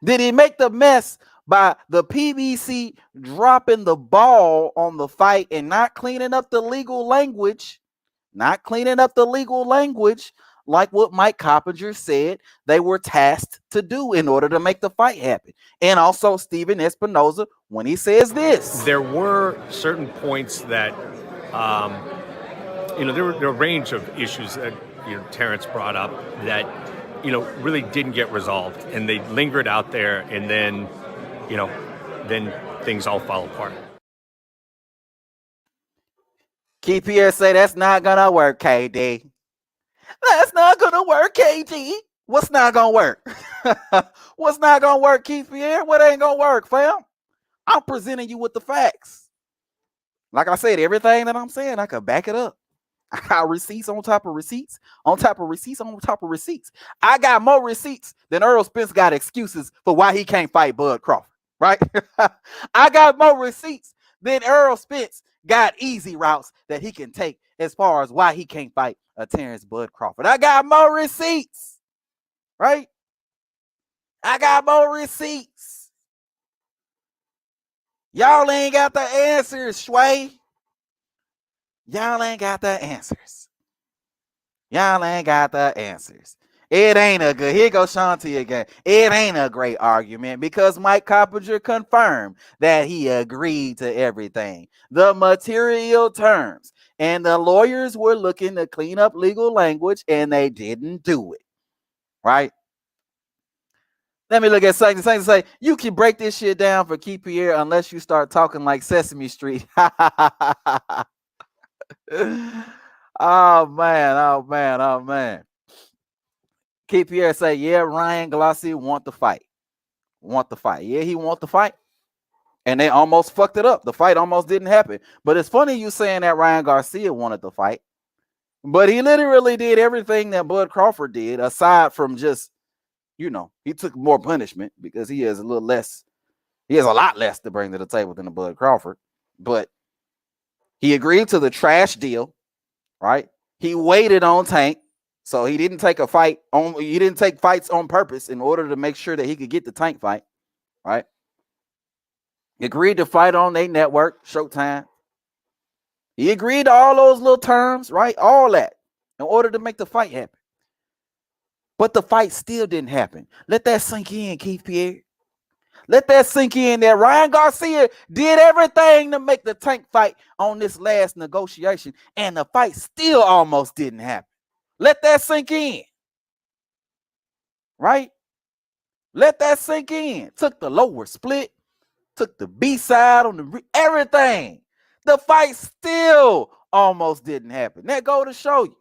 Did he make the mess by the PBC dropping the ball on the fight and not cleaning up the legal language? Not cleaning up the legal language like what Mike Coppinger said they were tasked to do in order to make the fight happen. And also Steven Espinoza when he says this. There were certain points that, there were a range of issues that, Terence brought up that, really didn't get resolved, and they lingered out there, and then, then things all fall apart. Keith Pierre say that's not gonna work, KD. That's not gonna work, KD. What's not gonna work? What's not gonna work, Keith Pierre? What ain't gonna work, fam? I'm presenting you with the facts. Like I said, everything that I'm saying, I can back it up. I got receipts on top of receipts, on top of receipts, on top of receipts. I got more receipts than Errol Spence got excuses for why he can't fight Bud Crawford, right? I got more receipts than Errol Spence got easy routes that he can take as far as why he can't fight a Terence Bud Crawford. I got more receipts, right? I got more receipts. Y'all ain't got the answers, Sway. Y'all ain't got the answers. Y'all ain't got the answers. It ain't a good. Here goes Shanti again. It ain't a great argument because Mike Coppinger confirmed that he agreed to everything, the material terms, and the lawyers were looking to clean up legal language, and they didn't do it. Right? Let me look at Saint and say, you can break this shit down for Keith Pierre unless you start talking like Sesame Street. Oh man. Keith Pierre say, yeah, Ryan Glossy want the fight. Yeah, he want the fight. And they almost fucked it up. The fight almost didn't happen. But it's funny you saying that Ryan Garcia wanted the fight. But he literally did everything that Bud Crawford did, aside from just, he took more punishment because he has a lot less to bring to the table than the Bud Crawford. But he agreed to the trash deal, right? He waited on Tank. So he didn't take fights on purpose in order to make sure that he could get the Tank fight, right? He agreed to fight on their network, Showtime. He agreed to all those little terms, right? All that in order to make the fight happen. But the fight still didn't happen. Let that sink in, Keith Pierre. Let that sink in that Ryan Garcia did everything to make the Tank fight on this last negotiation, and the fight still almost didn't happen. Let that sink in. Right? Let that sink in. Took the lower split, took the B side on the everything. The fight still almost didn't happen. That goes to show you.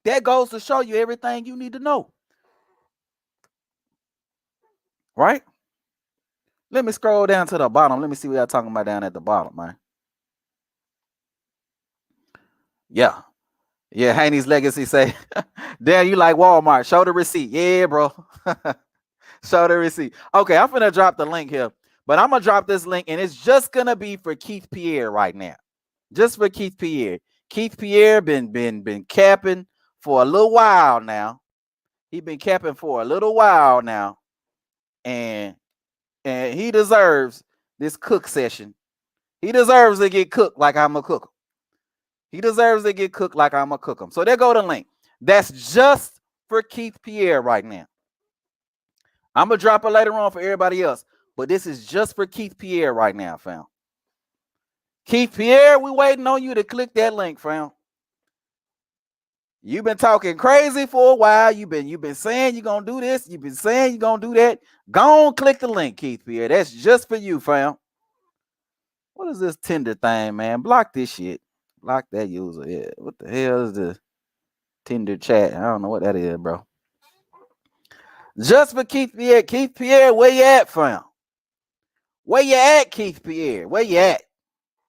That goes to show you everything you need to know. Right? Let me scroll down to the bottom. Let me see what y'all talking about down at the bottom, man. Yeah. Yeah, Haney's Legacy say, damn, you like Walmart. Show the receipt. Yeah, bro. Show the receipt. Okay, I'm finna drop the link here. But I'm gonna drop this link, and it's just gonna be for Keith Pierre right now. Just for Keith Pierre. Keith Pierre been capping for a little while now. He been capping for a little while now. And he deserves this cook session. He deserves to get cooked like I'm a cook. He deserves to get cooked like I'm a cook him. So there go the link. That's just for Keith Pierre right now. I'm gonna drop it later on for everybody else, but this is just for Keith Pierre right now, fam. Keith Pierre, we waiting on you to click that link, fam. You've been talking crazy for a while. You've been saying you're gonna do this. You've been saying you're gonna do that. Go on, click the link, Keith Pierre. That's just for you, fam. What is this Tinder thing, man? Block this shit. Block that user. Yeah. What the hell is the Tinder chat? I don't know what that is, bro. Just for Keith Pierre. Keith Pierre, where you at, fam? Where you at, Keith Pierre? Where you at?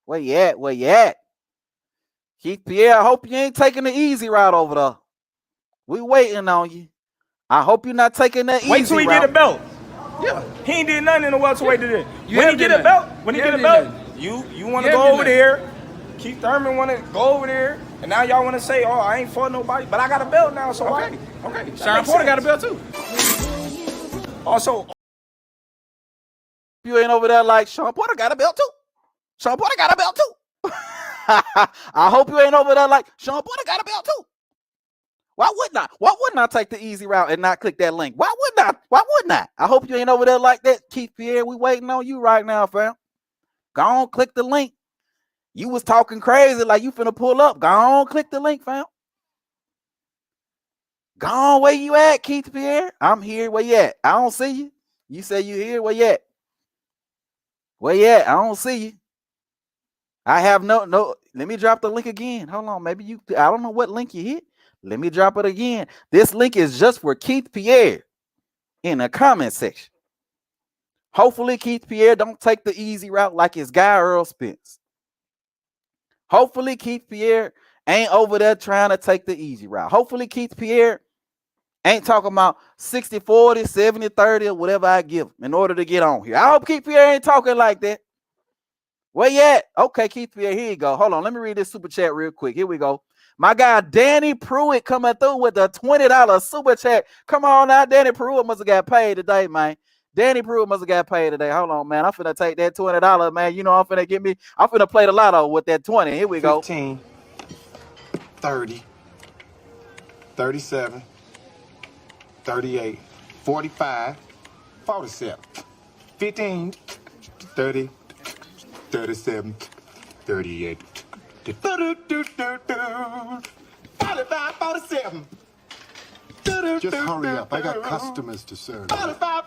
Where you at? Where you at? Keith Pierre, I hope you ain't taking the easy route over there. We waiting on you. I hope you're not taking that easy route. Wait till he get a belt. Yeah. He ain't did nothing in the welterweight today. When he get a belt, you want to go over there. Keith Thurman want to go over there. And now y'all want to say, oh, I ain't fought nobody. But I got a belt now, so okay. Sean Porter got a belt too. Also, you ain't over there like Sean Porter got a belt too. Sean Porter got a belt too. I hope you ain't over there like Sean Porter got a belt too. Why wouldn't I take the easy route and not click that link? Why wouldn't I? I hope you ain't over there like that, Keith Pierre. We waiting on you right now, fam. Go on, click the link. You was talking crazy like you finna pull up. Go on, click the link, fam. Go on, where you at, Keith Pierre? I'm here. Where you at? I don't see you. You say you here. Where you at? Where you at? I don't see you. I have no. Let me drop the link again. Hold on. Maybe I don't know what link you hit. Let me drop it again. This link is just for Keith Pierre in the comment section. Hopefully Keith Pierre don't take the easy route like his guy Errol Spence. Hopefully Keith Pierre ain't over there trying to take the easy route. Hopefully Keith Pierre ain't talking about 60-40, 70-30, or whatever I give him in order to get on here. I hope Keith Pierre ain't talking like that. Where you at? Okay, Keith Pierre, here you go. Hold on, let me read this super chat real quick. Here we go. My guy Danny Pruitt coming through with a $20 super chat. Come on now, Danny Pruitt must have got paid today, man. Danny Pruitt must have got paid today. Hold on, man. I'm finna take that $20, man. You know I'm finna play the lotto with that 20. Here we go. 15, 30, 37, 38, 45, 47, 15, 30, 37, 38, 45, 47. Just hurry up. I got customers to serve. 45,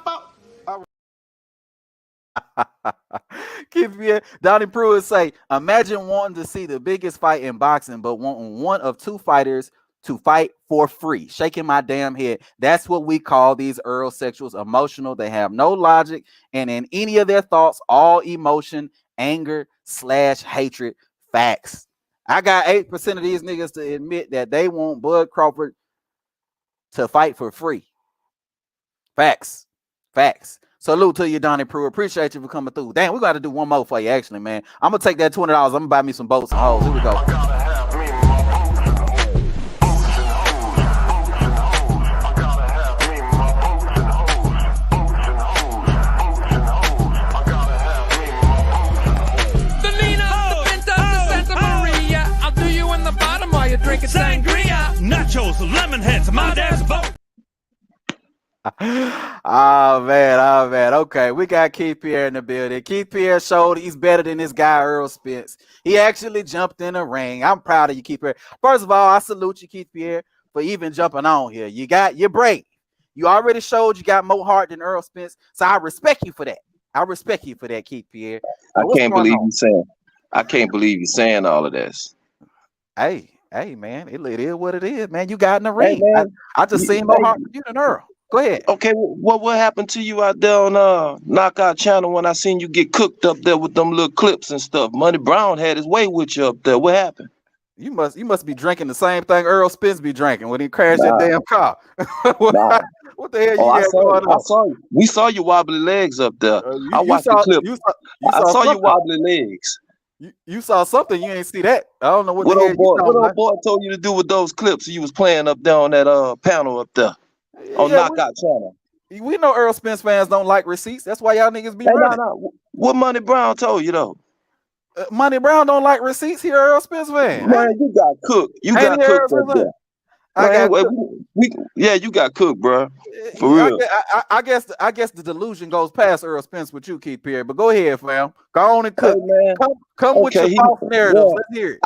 Keep it. Donnie Pruitt say, imagine wanting to see the biggest fight in boxing, but wanting one of two fighters to fight for free. Shaking my damn head. That's what we call these Earl sexuals, emotional. They have no logic, and in any of their thoughts, all emotion, anger / hatred. Facts. I got 8% of these niggas to admit that they want Bud Crawford to fight for free. Facts. Facts. Salute to you, Donnie Pruitt. Appreciate you for coming through. Damn, we got to do one more for you, actually, man. I'm going to take that $20. I'm going to buy me some boats and hoes. Here we go. Drinking sangria, nachos, lemon heads, my dad's boat. Oh man. Okay, we got Keith Pierre in the building. Keith Pierre showed he's better than this guy Errol Spence. He actually jumped in the ring. I'm proud of you, Keith Pierre. First of all, I salute you, Keith Pierre, for even jumping on here. You're brave. You already showed you got more heart than Errol Spence, so I respect you for that. Keith Pierre. I can't believe you're saying all of this. Hey, man, it is what it is, man. You got in the ring. Hey, I just seen more heart than you than Earl. Go ahead. Okay, what happened to you out there on Knockout Channel when I seen you get cooked up there with them little clips and stuff? Money Brown had his way with you up there. What happened? You must be drinking the same thing Errol Spence be drinking when he crashed that damn car. What the hell you got going on? We saw your wobbly legs up there. I watched the clip. I saw your wobbly legs. You saw something, you ain't see that. I don't know what old boy told you to do with those clips you was playing up there on that panel up there on Knockout Channel. We know Errol Spence fans don't like receipts. That's why y'all niggas be running. No. What Money Brown told you though? Money Brown don't like receipts. Here, Errol Spence fan. Man, you got cooked. You got cooked up there. You got cooked, bro. For real. I guess the delusion goes past Errol Spence with you, Keith Pierre. But go ahead, fam. Go on and cook. Hey, come with your false narratives. Let's hear it.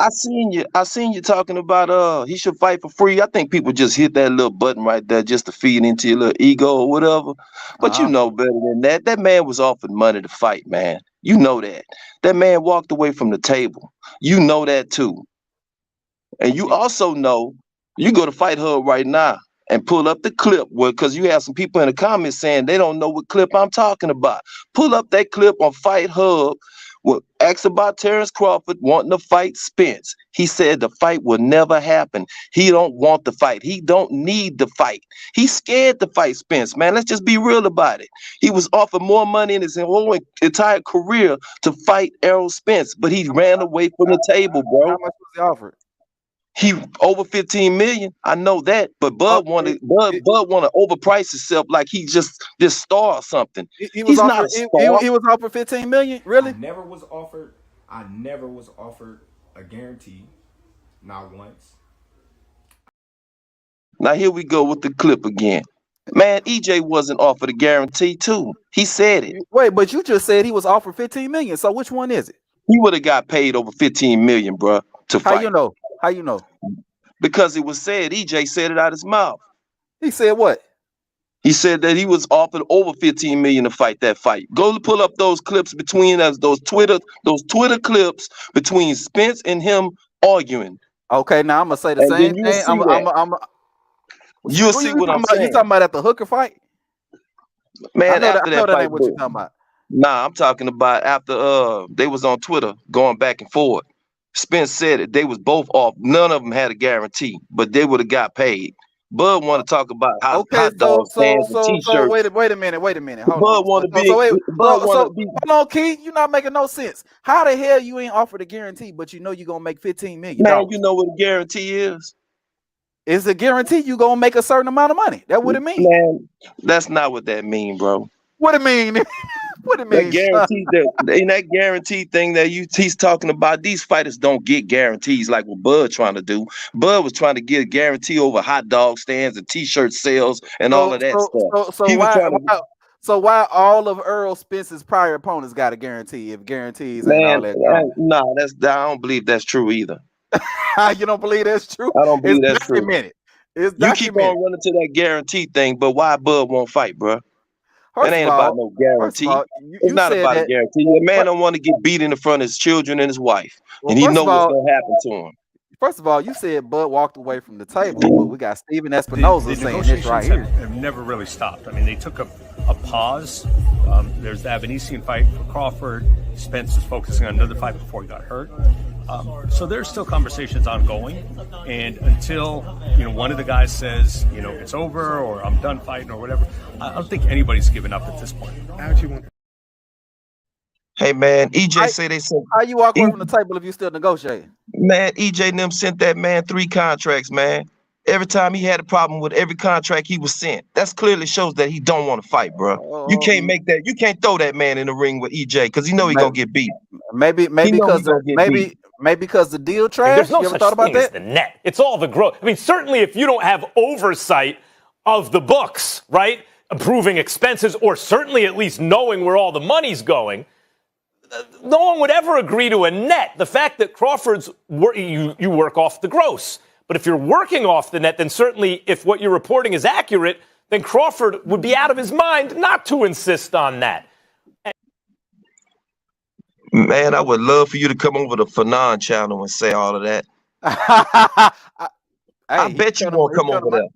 I seen you talking about he should fight for free. I think people just hit that little button right there just to feed into your little ego or whatever. But you know better than that. That man was offered money to fight, man. You know that. That man walked away from the table. You know that too. And you also know you go to Fight Hub right now and pull up the clip because you have some people in the comments saying they don't know what clip I'm talking about. Pull up that clip on Fight Hub. Ask about Terence Crawford wanting to fight Spence. He said the fight will never happen. He don't want the fight. He don't need the fight. He's scared to fight Spence, man. Let's just be real about it. He was offered more money in his whole entire career to fight Errol Spence, but he ran away from the table, bro. How much was he offered? He over 15 million. I know that, but Bud wanted to overprice himself like he just this star or something. He's not a star. He was offered 15 million. Really? I never was offered a guarantee, not once. Now here we go with the clip again. Man, EJ wasn't offered a guarantee too. He said it. Wait, but you just said he was offered 15 million. So which one is it? He would have got paid over 15 million, bro, to fight. How you know? How you know? Because it was said. EJ said it out his mouth. He said what? He said that he was offered over 15 million to fight that fight. Go pull up those clips between us, those Twitter clips between Spence and him arguing. Okay, now I'm gonna say the same thing. You'll see what I'm saying. You talking about at the Hooker fight? Man, after that fight, ain't what you talking about. Nah, I'm talking about after they was on Twitter going back and forth. Spence said it. They was both off. None of them had a guarantee, but they would have got paid. Bud want to talk about how hot dogs, fans, and t-shirts. So wait a minute. Hold Bud want to be. Hold on, Keith. You're not making no sense. How the hell you ain't offered a guarantee, but you know you're gonna make 15 million? Man, you know what a guarantee is? It's a guarantee you gonna make a certain amount of money. That's what it means. Man, that's not what that mean, bro. What it mean? What it That mean, guarantee, that guarantee thing that he's talking about, these fighters don't get guarantees like what Bud trying to do. Bud was trying to get a guarantee over hot dog stands and t-shirt sales and all of that stuff. So He was why, trying to, so why all of Errol Spence's prior opponents got a guarantee if guarantees ain't all man, that? nah, I don't believe that's true either. You don't believe that's true? I don't believe It's that's true. documented. It's You keep documented. on running to that guarantee thing, but why Bud won't fight, bro? First It ain't of about all, no guarantee. you It's not said about a that. guarantee. The man don't want to get beat in front of his children and his wife, and he First know of what's all, gonna happen to him. First of all, you said Bud walked away from the table, but we got Steven Espinoza The saying this negotiations right here. have never really stopped. I mean, they took a pause. There's the Avenisian fight for Crawford. Spence is focusing on another fight before he got hurt. So there's still conversations ongoing, and until one of the guys says it's over or I'm done fighting or whatever, I don't think anybody's given up at this point. Hey man, EJ say they sent. How you walk away from the table if you still negotiating? Man, EJ and them sent that man 3 contracts, man. Every time he had a problem with every contract he was sent. That clearly shows that he don't want to fight, bro. You can't make that. You can't throw that man in the ring with EJ because you know he gonna get beat. Maybe because the deal trash. There's no you ever such thought about thing as that? the net. It's all the growth. I mean, certainly if you don't have oversight of the books, right, approving expenses, or certainly at least knowing where all the money's going, no one would ever agree to a net. The fact that Crawford's you work off the gross. But if you're working off the net, then certainly if what you're reporting is accurate, then Crawford would be out of his mind not to insist on that. Man, I would love for you to come over to Fanon channel and say all of that. I bet you won't come over there.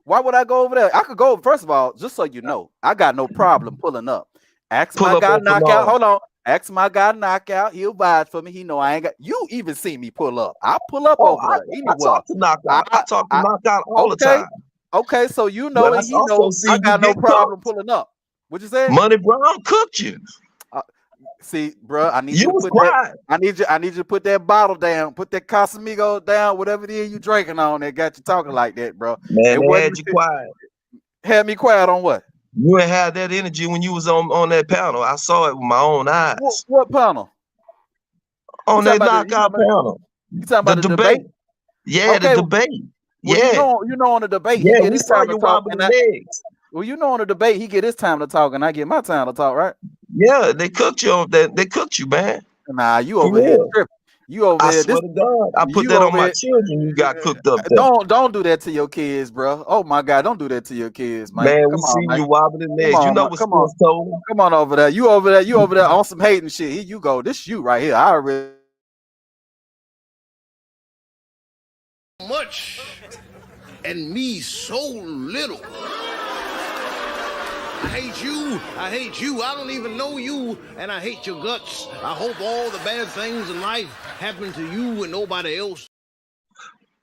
Why would I go over there? I could go. First of all, just so you know, I got no problem pulling up. Ask my guy knockout. Hold on. Ask my guy knockout. He'll vouch for me. He know I ain't got. You even see me pull up. I pull up over there. I talk to knockout. I talk to knockout all the time. Okay, so you know and he knows I got no problem pulling up. What you say? Money Brown cooked you. See, bro, I need you to put that. I need you to put that bottle down. Put that Casamigo down. Whatever it is you drinking on that got you talking like that, bro. Man, they had you quiet. Had me quiet on what? You ain't had that energy when you was on that panel. I saw it with my own eyes. What panel? On that knockout panel. You talking about the debate? Yeah, the debate. Well, yeah. You know on the debate, yeah, he get his time to talk. legs. Well, you know on the debate, he get his time to talk, and I get my time to talk, right? Yeah, they cooked you on that. They cooked you, man. Nah, you over here tripping. You over I here. swear to God, I put that on my children. You got cooked up there. Don't do that to your kids, bro. Oh my God, don't do that to your kids, man. Man, we see you wobbling legs. You know what sports told them. Come on over there. You over there on some hating shit. Here you go. This you right here. I already much and me so little. I hate you. I hate you. I don't even know you, and I hate your guts. I hope all the bad things in life happen to you and nobody else.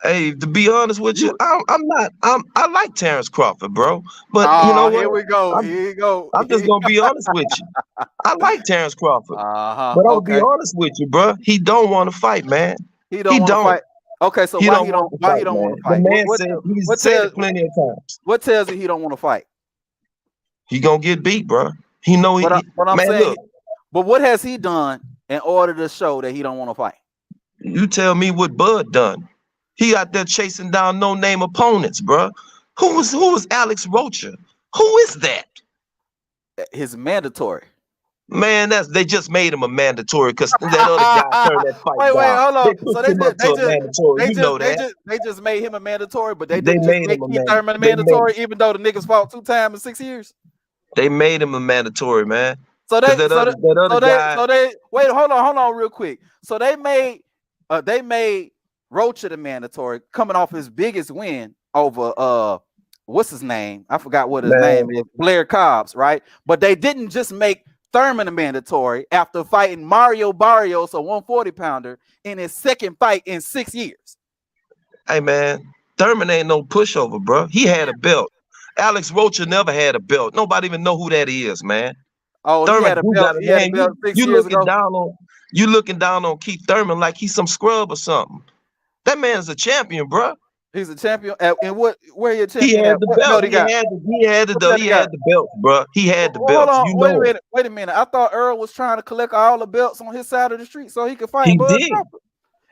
Hey, to be honest with you, I like Terence Crawford, bro. But you know what? Here we go. Here you go. I'm just gonna be honest with you. I like Terence Crawford, but I'll be honest with you, bro. He don't want to fight, man. He don't want to fight. Okay, so why he don't want to fight? The man said he's said it plenty of times. What tells you he don't want to fight? He gonna get beat, bro. He know he. I'm saying, but what has he done in order to show that he don't want to fight? You tell me what Bud done. He out there chasing down no-name opponents, bro. Who was Alex Rocha? Who is that? His mandatory. Man, they just made him a mandatory because that other guy turned that fight down. Wait, hold on. So they just made him a mandatory, but they made make him Thurman a mandatory, even though the niggas fought 2 times in 6 years. They made him a mandatory, man. So they wait, hold on real quick. So they made Rocha the mandatory coming off his biggest win over what's his name? I forgot what his name is. Blair Cobbs, right? But they didn't just make Thurman a mandatory after fighting Mario Barrios, a 140-pounder, in his second fight in 6 years. Hey man, Thurman ain't no pushover, bro. He had a belt. Alex Rocha never had a belt. Nobody even know who that is, man. Oh, Thurman, he had a belt. He had a belt 6 years ago. You looking down on Keith Thurman like he's some scrub or something. That man's a champion, bro. He's a champion. And what? Where he a He champion had at? the What belt. belt he He got? had the What belt he had the belt, bro. He had the Well, hold belts. on. You Wait a know it. minute. Wait a minute. I thought Earl was trying to collect all the belts on his side of the street so he could fight He Bud did. Crawford.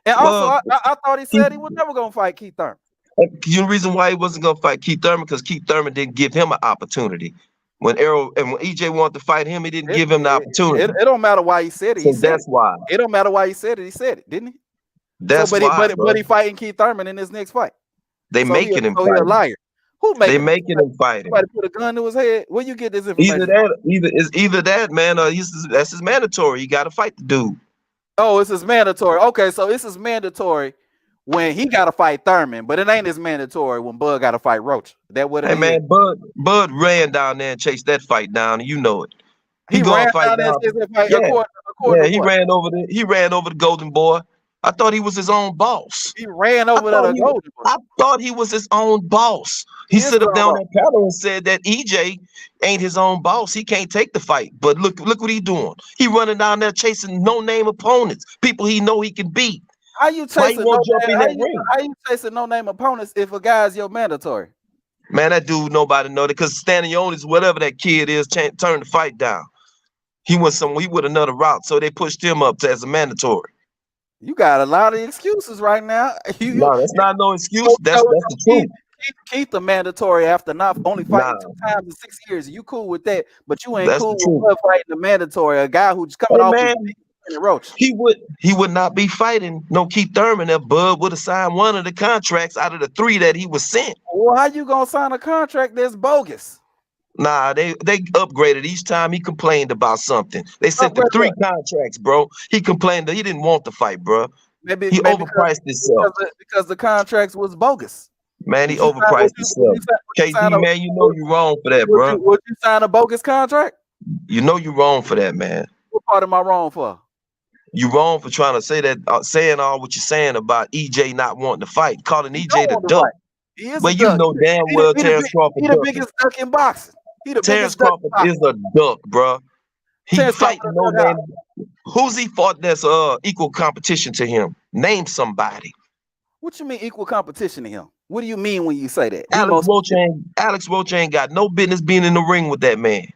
And also, Well, I thought he said he was never gonna fight Keith Thurman. you know the reason why he wasn't gonna fight Keith Thurman because Keith Thurman didn't give him an opportunity. When EJ wanted to fight him, he didn't give him the opportunity. It don't matter why he said it. So He said that's why. it don't matter why he said it. He said it, didn't he? That's why. But he fighting Keith Thurman in his next fight. They making him So fight. he a liar. Who They making him fight him. Somebody put a gun to his head. Where you get this information? Either that, man, or that's his mandatory. You got to fight the dude. Oh, it's his mandatory. Okay, so this is mandatory when he got to fight Thurman, but it ain't as mandatory when Bud got to fight Roach. That would have man, Bud ran down there and chased that fight down, and you know it. He ran down there and chased that fight. Yeah, he ran over the Golden Boy. I thought he was his own boss. He ran over the Golden Boy. I thought he was his own boss. He stood up down that panel and said that EJ ain't his own boss. He can't take the fight. But look what he doing. He running down there chasing no-name opponents, people he know he can beat. How you chasing no-name opponents if a guy's your mandatory? Man, that dude nobody know that because Stanionis, whatever that kid is, turned the fight down. He went another route, so they pushed him up as a mandatory. You got a lot of excuses right now. No, that's not no excuse. That's the truth. Keith the mandatory after not only fighting 2 times in 6 years. You cool with that, but you ain't cool with fighting the mandatory. A guy who's coming off his Roach. He would not be fighting no Keith Thurman if Bud would have signed one of the contracts out of the 3 that he was sent. Well, how you gonna sign a contract that's bogus? Nah, they upgraded each time he complained about something. They sent him 3 contracts, bro. He complained that he didn't want to fight, bro. Maybe overpriced himself because the contracts was bogus. Man, he overpriced himself. KD, man, you know you're wrong for that, bro. Would you sign a bogus contract? You know you're wrong for that, man. What part am I wrong for? You wrong for trying to say that, saying all what you're saying about EJ not wanting to fight, calling EJ the duck. But you know damn well Terence Crawford. He the biggest duck in boxing. Terence Crawford is a duck, bro. He fighting no name. Who's he fought that's equal competition to him? Name somebody. What you mean equal competition to him? What do you mean when you say that? Alex Roach ain't got no business being in the ring with that man.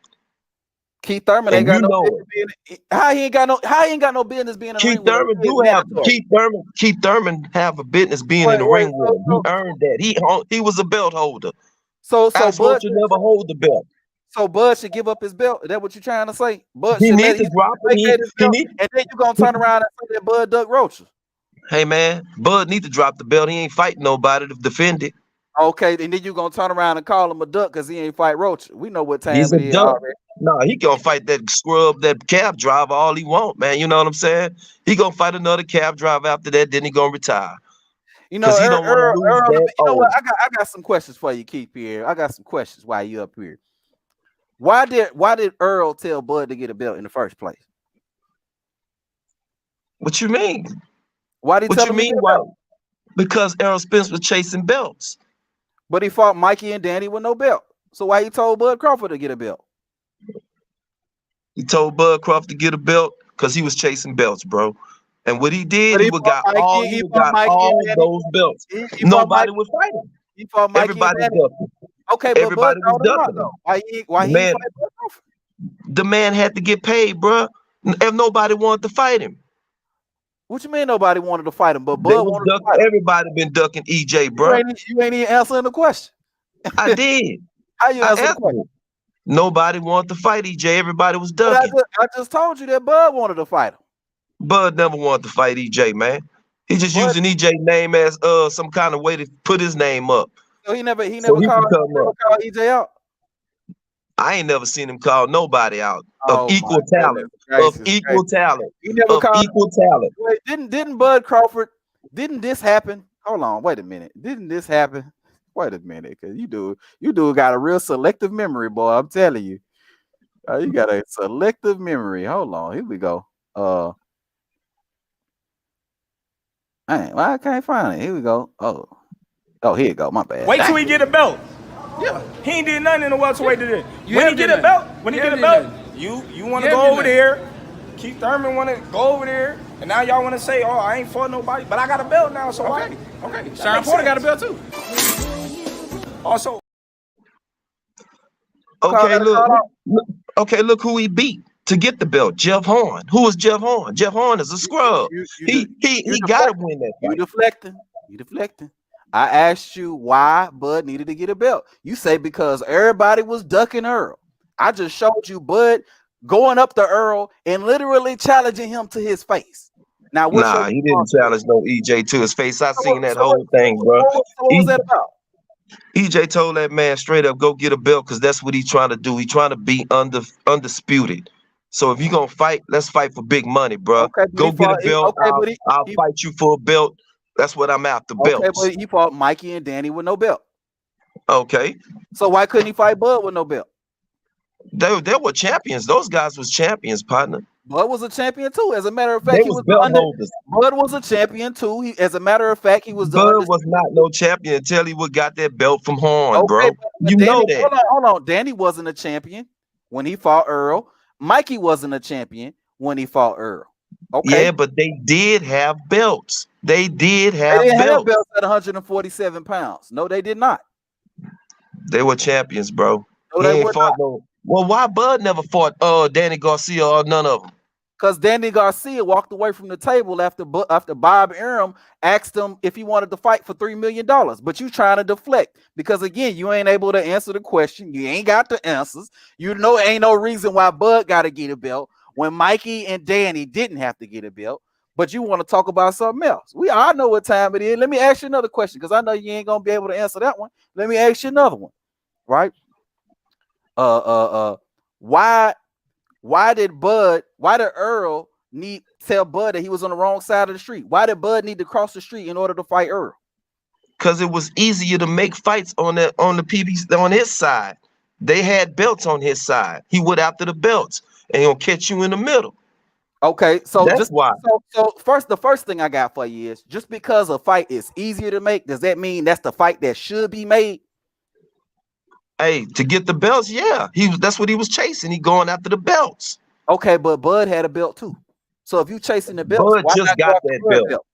Keith Thurman ain't got no business being. How he ain't got no business being in the ring. Keith Thurman have a business being in the ring with him. He earned that. He was a belt holder. So Bud should never hold the belt. So Bud should give up his belt. Is that what you're trying to say? Bud he needs to drop it. And then you're gonna turn around and say that Bud duck Roach. Hey man, Bud need to drop the belt. He ain't fighting nobody to defend it. Okay, and then you're gonna turn around and call him a duck because he ain't fight Roach. We know what time He's it is already. No, he gonna fight that scrub, that cab driver all he want, man. You know what I'm saying? He gonna fight another cab driver after that, then he gonna retire. You know, you know what? I got some questions for you, Keith here. I got some questions while you up here. Why did Earl tell Bud to get a belt in the first place? What you mean? Why did he tell him to get a belt? Because Errol Spence was chasing belts. But he fought Mikey and Danny with no belt. So why he told Bud Crawford to get a belt? He told Bud Crawford to get a belt because he was chasing belts, bro. And what he did, he got all those belts. Nobody was fighting. He fought Mikey Everybody and Danny. ducking. Okay, but everybody Bud was ducking. Why he man, fight Bud Crawford? The man had to get paid, bro. If nobody wanted to fight him. What you mean nobody wanted to fight him? But Bud wanted to fight him. Everybody been ducking EJ, bro. You ain't even answering the question. I did. How you answer the question? Nobody wanted to fight EJ. Everybody was ducking. I just told you that Bud wanted to fight him. Bud never wanted to fight EJ, man. He just using EJ name as some kind of way to put his name up. So he never called EJ out. I ain't never seen him call nobody out of equal talent. Equal talent. He never called equal talent. Wait, didn't Bud Crawford? Didn't this happen? Hold on, wait a minute. Didn't this happen? Wait a minute, because you do got a real selective memory, boy. I'm telling you. You got a selective memory. Hold on, here we go. I can't find it. Here we go. Oh, here you go. My bad. Wait till he get a belt. Yeah, he ain't did nothing in the welterweight today. When he get a belt, you want to go over there. Keith Thurman want to go over there. And now y'all want to say, oh, I ain't fought nobody, but I got a belt now, so Okay. why? Okay. Sharon Porter got a belt too. Also, Okay, look who he beat to get the belt. Jeff Horn. Who is Jeff Horn? Jeff Horn is a scrub. He got to win that fight. You deflecting. I asked you why Bud needed to get a belt. You say because everybody was ducking Earl. I just showed you Bud going up to Earl and literally challenging him to his face. Now, he didn't challenge no EJ to his face. I seen that whole thing, bro. What was that about? EJ told that man straight up, go get a belt, because that's what he's trying to do. He's trying to be undisputed. So if you're going to fight, let's fight for big money, bro. Okay, go get a belt. I'll fight you for a belt. That's what I'm after, belts. Okay, but he fought Mikey and Danny with no belt. Okay. So why couldn't he fight Bud with no belt? They were champions. Those guys was champions, partner. Bud was a champion too. As a matter of fact, Bud was a champion too. As a matter of fact, he was. Bud was not no champion until he got that belt from Horn, bro. You know that. Hold on. Danny wasn't a champion when he fought Earl. Mikey wasn't a champion when he fought Earl. Okay. Yeah, but they did have belts. They didn't have belts at 147 pounds. No, they did not. They were champions, bro. No, he they ain't fought no. Well, why Bud never fought Danny Garcia or none of them? Because Danny Garcia walked away from the table after Bob Arum asked him if he wanted to fight for $3 million. But you trying to deflect because, again, you ain't able to answer the question. You ain't got the answers. You know, ain't no reason why Bud got to get a belt when Mikey and Danny didn't have to get a belt. But you want to talk about something else. I know what time it is. Let me ask you another question because I know you ain't going to be able to answer that one. Let me ask you another one, right? Why did Earl tell Bud that he was on the wrong side of the street? Why did Bud need to cross the street in order to fight Earl? Because it was easier to make fights on the PBs on his side. They had belts on his side. He went after the belts and he'll catch you in the middle. Okay, so that's why. So the first thing I got for you is just because a fight is easier to make, does that mean that's the fight that should be made? Hey, to get the belts, yeah. That's what he was chasing. He going after the belts. Okay, but Bud had a belt too. So if you chasing the belts, Bud just got that belt.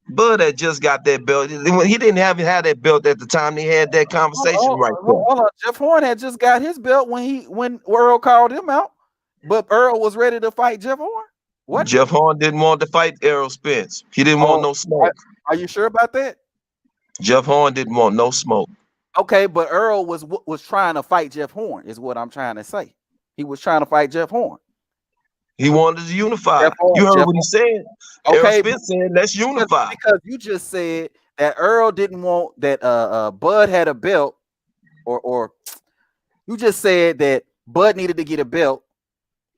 Bud had just got that belt. He didn't have that belt at the time they had that conversation right there. Hold on. Jeff Horn had just got his belt when Earl called him out, but Earl was ready to fight Jeff Horn. What? Jeff Horn didn't want to fight Errol Spence. He didn't want no smoke. Are you sure about that? Jeff Horn didn't want no smoke. Okay, but Earl was trying to fight Jeff Horn, is what I'm trying to say. He was trying to fight Jeff Horn. He wanted to unify. You heard what he said. Okay, Errol Spence said, let's unify. Because you just said that Earl didn't want that Bud had a belt, or you just said that Bud needed to get a belt.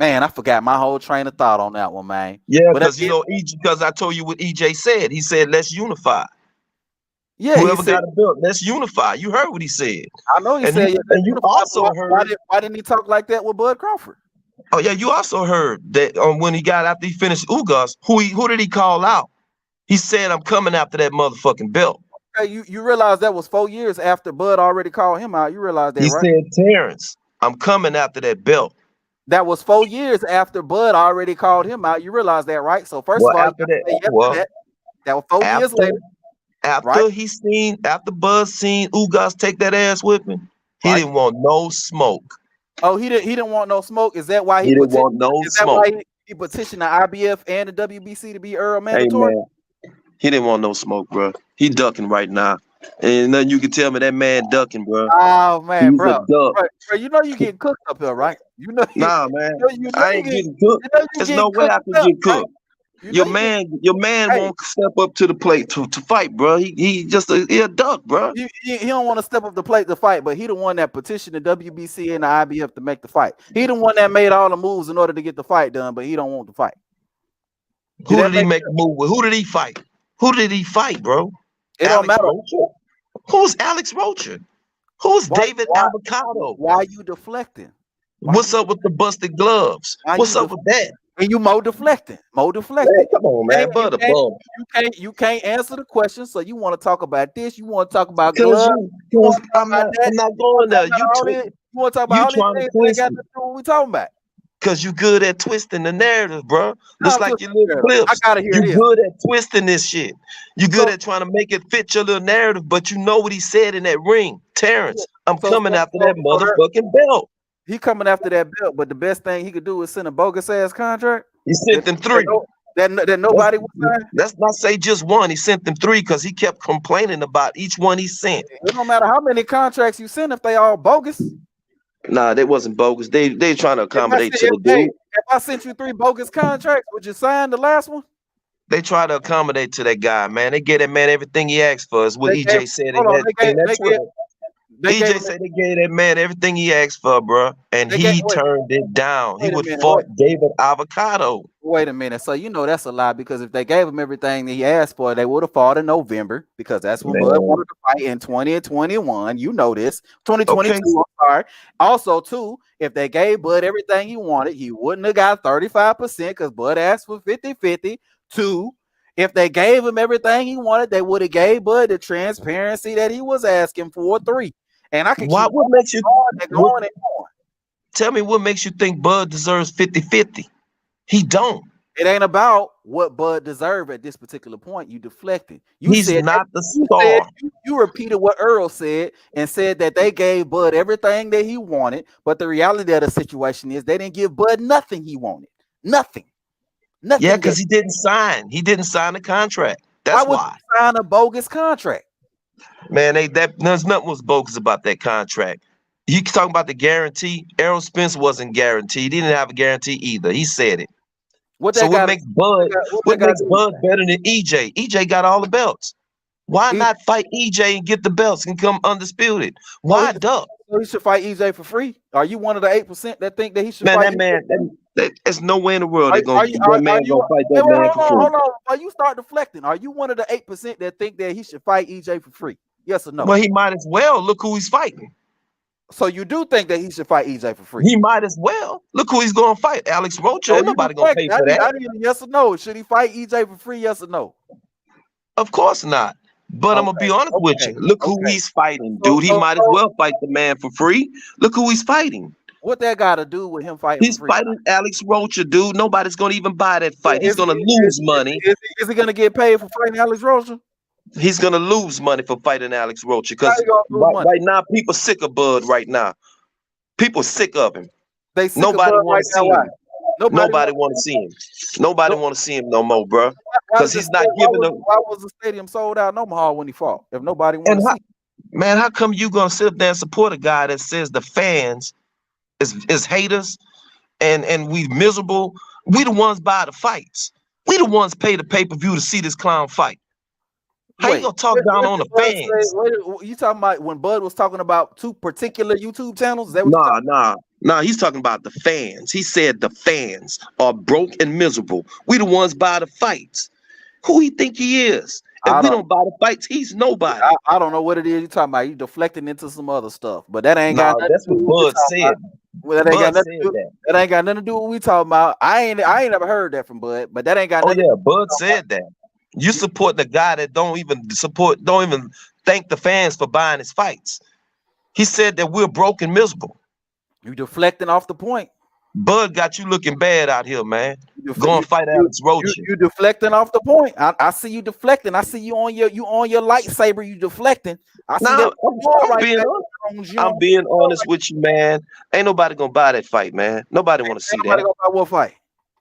Man, I forgot my whole train of thought on that one, man. Yeah, because because I told you what EJ said. He said, let's unify. Yeah, whoever got a belt, let's unify. You heard what he said. I know he said. And you also heard. Why didn't he talk like that with Bud Crawford? Oh yeah, you also heard that when he got after he finished Ugas, who did he call out? He said, "I'm coming after that motherfucking belt." Okay, you realize that was 4 years after Bud already called him out. You realize that, right? He said, "Terence, I'm coming after that belt." That was 4 years after Bud already called him out. You realize that, right? So first of all, that was 4 years later. After Bud seen Ugas take that ass whipping, he didn't want no smoke. Oh, he didn't want no smoke. Is that why he didn't want no smoke? He petitioned the IBF and the WBC to be Earl mandatory? Hey, man, he didn't want no smoke, bro. He ducking right now. And nothing you can tell me that man ducking, bro. Oh man, He's bro. a duck. Bro, you know you getting cooked up here, right? You know. Nah, man. You know I ain't getting cooked. There's no way I can get cooked. Your man won't step up to the plate to fight, bro. He just a duck, bro. He don't want to step up the plate to fight, but he the one that petitioned the WBC and the IBF to make the fight. He the one that made all the moves in order to get the fight done, but he don't want to fight. Who did he make the move with? Who did he fight? Who did he fight, bro? It don't matter. Who's Alex Rocha? Who's David Avocado? Why are you deflecting? What's up with the busted gloves? What's up with that? And you deflecting. Man, come on, man. You can't answer the question, so you want to talk about this. You want to talk about gloves. I'm not going there. You want to talk about all these things that got to do what we talking about. Cause you good at twisting the narrative, bro. Looks like your little I clips. gotta hear You this. good at twisting this shit. You good at trying to make it fit your little narrative, but you know what he said in that ring. Terrence, I'm coming after that motherfucking belt. He coming after that belt, but the best thing he could do is send a bogus ass contract. He sent them 3. That nobody was signing. Let's not say just one. He sent them 3 because he kept complaining about each one he sent. It don't matter how many contracts you send if they all bogus. Nah, they wasn't bogus. They trying to accommodate to the dude. If I sent you 3 bogus contracts, would you sign the last one? They try to accommodate to that guy, man. They get that man everything he asked for. Is what EJ said. EJ said they gave that man everything he asked for, bro, and he turned it down. He would fought David Avocado. Wait a minute. So you know that's a lie because if they gave him everything that he asked for, they would have fought in November because that's when Bud wanted to fight in 2021. You know this. 2022. Okay. I'm sorry. Also, too, if they gave Bud everything he wanted, he wouldn't have got 35% because Bud asked for 50-50. 2, if they gave him everything he wanted, they would have gave Bud the transparency that he was asking for. 3. And I can what makes you going. Tell me what makes you think Bud deserves 50-50? He don't. It ain't about what Bud deserved at this particular point. You deflected. He's not the star. You repeated what Errol said and said that they gave Bud everything that he wanted, but the reality of the situation is they didn't give Bud nothing he wanted. Nothing. Yeah, because he didn't sign. He didn't sign the contract. That's why. Why would you sign a bogus contract? Man, there's nothing was bogus about that contract. You talking about the guarantee? Errol Spence wasn't guaranteed. He didn't have a guarantee either. He said it. What makes Bud better than EJ? EJ got all the belts. Why not fight EJ and get the belts and come undisputed? Why duck? He should fight EJ for free. Are you one of the 8% that think that he should fight? There's no way in the world they're gonna fight that man for free. Hold on. Are you start deflecting? Are you one of the 8% that think that he should fight EJ for free? Yes or no? Well, he might as well. Look who he's fighting. So you do think that he should fight EJ for free? He might as well. Look who he's going to fight. Alex Rocha. Ain't nobody going to pay for that. I need a yes or no. Should he fight EJ for free? Yes or no? Of course not. But I'm going to be honest with you. Look who he's fighting, dude. He might as well fight the man for free. Look who he's fighting. What that got to do with him fighting? He's fighting Alex Rocha, dude. Nobody's going to even buy that fight. He's going to lose money. Is he going to get paid for fighting Alex Rocha? He's going to lose money for fighting Alex Rocha because right now people sick of Bud right now. People sick of him. Nobody want to see him. Nobody want to see him. Nobody want to see him no more, bro. Because he's not giving them. Why was the stadium sold out in Omaha when he fought? If nobody wants to see him? Man, how come you going to sit up there and support a guy that says the fans is haters and we miserable? We the ones buy the fights. We the ones pay the pay-per-view to see this clown fight. How you gonna talk down on the fans? You talking about when Bud was talking about 2 particular YouTube channels? Is that what nah. He's talking about the fans. He said the fans are broke and miserable. We the ones buy the fights. Who he think he is? If we don't buy the fights, he's nobody. I don't know what it is you talking about. You deflecting into some other stuff, but that ain't got nothing. That's what Bud said. Well, that ain't got nothing to do with what we talking about. I ain't never heard that from Bud, but that ain't got nothing. Oh yeah, Bud said that. You support the guy that don't even thank the fans for buying his fights. He said that we're broke and miserable. You deflecting off the point. Bud got you looking bad out here, man. Go and fight Alex Rocha. You deflecting off the point. I see you deflecting. I see you on your lightsaber. You deflecting. I see I'm being honest with you, man. Ain't nobody gonna buy that fight, man. Nobody want to see that. Nobody gonna buy what fight?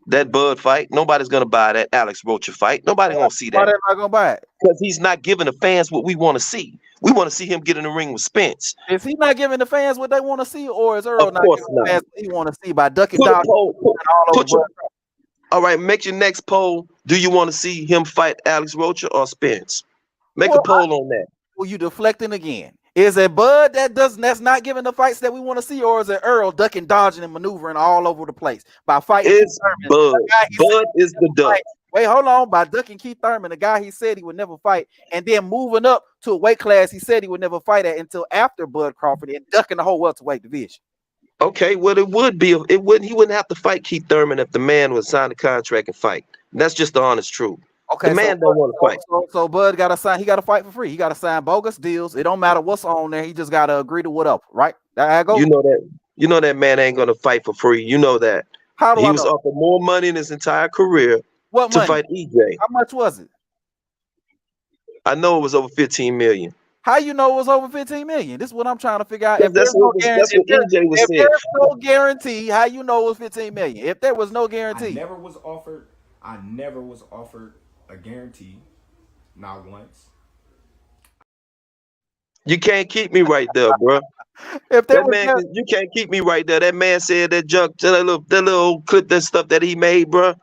That Bud fight. Nobody's gonna buy that Alex Rocha fight. Nobody gonna see that. Why they not gonna buy it? Because he's not giving the fans what we want to see. We want to see him get in the ring with Spence. Is he not giving the fans what they want to see, or is Errol not giving the fans what he want to see by ducking down all over? All right, make your next poll. Do you want to see him fight Alex Rocha or Spence? Make a poll on that. Well, you deflecting again. Is it Bud that's not giving the fights that we want to see, or is it Errol ducking, dodging, and maneuvering all over the place by fighting? It's Bud. Bud is the duck. Wait, hold on. By ducking Keith Thurman, the guy he said he would never fight, and then moving up to a weight class he said he would never fight at until after Bud Crawford and ducking the whole welterweight division. Okay, well, it would be. He wouldn't have to fight Keith Thurman if the man would sign a contract and fight. That's just the honest truth. Okay, the man don't want to fight. So Bud got to sign. He got to fight for free. He got to sign bogus deals. It don't matter what's on there. He just got to agree to whatever. Right? That goes. You know that man ain't gonna fight for free. You know that. How do He I was know? offered more money in his entire career What to money? fight EJ. How much was it? I know it was over 15 million. How you know it was over 15 million? This is what I'm trying to figure out. If That's there's no what guarantee, EJ was if saying. there's no guarantee, how you know it was 15 million? If there was no I guarantee, never was offered a guarantee, not once. You can't keep me right there, bro. if there That was, man, you can't keep me right there. That man said that junk, that little clip, that stuff that he made, bro.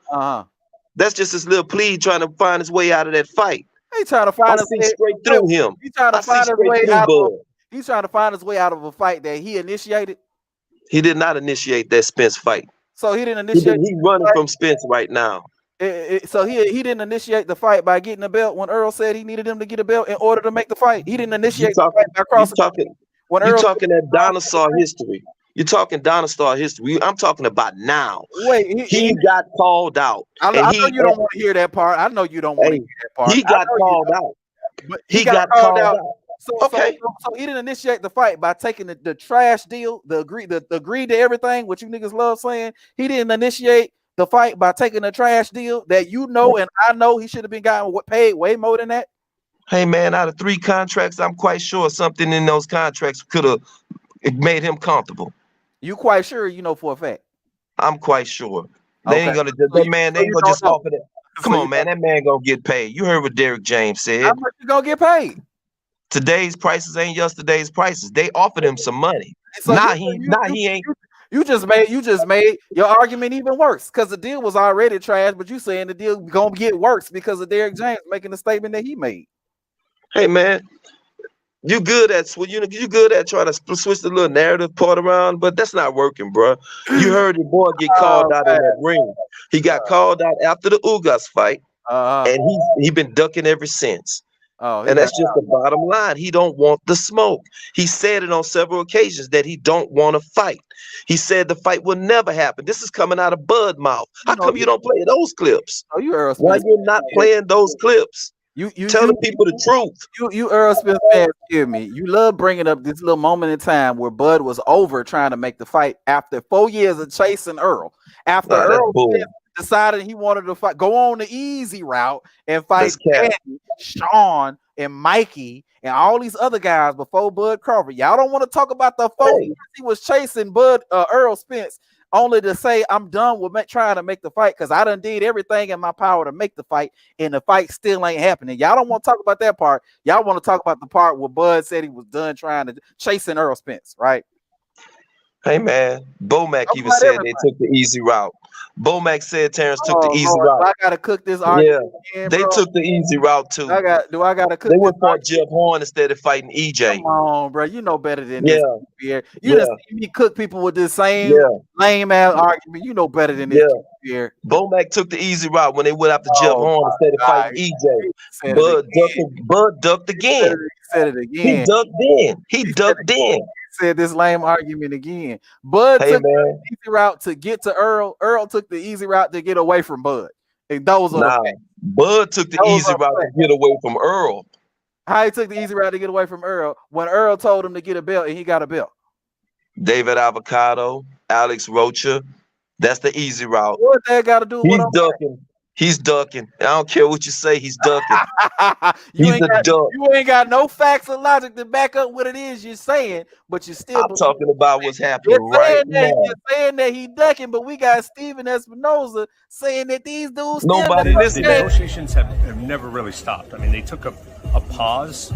That's just his little plea trying to find his way out of that fight. He trying to I find his see way straight through him. He trying to I see find his straight way through out Bud. of. He's trying to find his way out of a fight that he initiated. He did not initiate that Spence fight. So he didn't initiate. He running from Spence right now. So he didn't initiate the fight by getting a belt when Earl said he needed him to get a belt in order to make the fight. He didn't initiate the fight by crossing. You're talking that dinosaur history. You're talking dinosaur history. I'm talking about now. Wait, he got called out. I know you don't want to hear that part. I know you don't want to hear that part. He got called out. But he got called out. So he didn't initiate the fight by taking the trash deal, the agree to everything, what you niggas love saying. He didn't initiate the fight by taking a trash deal that you know and I know he should have been gotten paid way more than that. Hey man, out of 3 contracts, I'm quite sure something in those contracts could have made him comfortable. You quite sure? You know for a fact? I'm quite sure. They ain't gonna that man. They ain't gonna just offer that. Come on, man. That man gonna get paid. You heard what Derek James said. How much you gonna get paid? Today's prices ain't yesterday's prices. They offered him some money. So he ain't. You just made your argument even worse because the deal was already trash, but you saying the deal gonna get worse because of Derek James making the statement that he made. Hey man, you good at you good at trying to switch the little narrative part around, but that's not working, bro. You heard your boy get called out in that ring. He got called out after the Ugas fight, and he been ducking ever since. And that's just the bottom line. He don't want the smoke. He said it on several occasions that he don't want to fight. He said the fight will never happen. This is coming out of Bud mouth. How come you don't play those clips? Why you're not playing those clips? You tell the people the truth. You Errol Spence fans, hear me. You love bringing up this little moment in time where Bud was over trying to make the fight after 4 years of chasing Earl. After Earl decided he wanted to fight, go on the easy route and fight Danny, Sean, and Mikey, and all these other guys before Bud Crawford. Y'all don't want to talk about the 4 years he was chasing Errol Spence, only to say I'm done with trying to make the fight because I done did everything in my power to make the fight, and the fight still ain't happening. Y'all don't want to talk about that part. Y'all want to talk about the part where Bud said he was done trying to chasing Errol Spence, right? Hey man, Bomac even said they took the easy route. Bomac said Terence took the easy route. I gotta cook this argument. Yeah, they took the easy route too. Do I gotta cook? They went for Jeff Horn instead of fighting EJ. Come on, bro. You know better than this. You just see me cook people with this same lame ass argument. You know better than this. Here. Bomac took the easy route when they went after Jeff Horn instead of fighting EJ. Bud ducked again. He said it again. He ducked in. He ducked in. Said this lame argument again. Bud took the easy route to get to Earl. Earl took the easy route to get away from Bud. And those are Bud took the easy route to get away from Earl. How he took the easy route to get away from Earl when Earl told him to get a belt and he got a belt. David Avocado, Alex Rocha. That's the easy route. What that got to do with ducking? He's ducking. I don't care what you say. He's ducking. You ain't got no facts or logic to back up what it is you're saying, but you still. I'm talking about what's happening right now. You're saying that he ducking, but we got Steven Espinoza saying that these dudes. Nobody listening. The negotiations have never really stopped. I mean, they took a pause.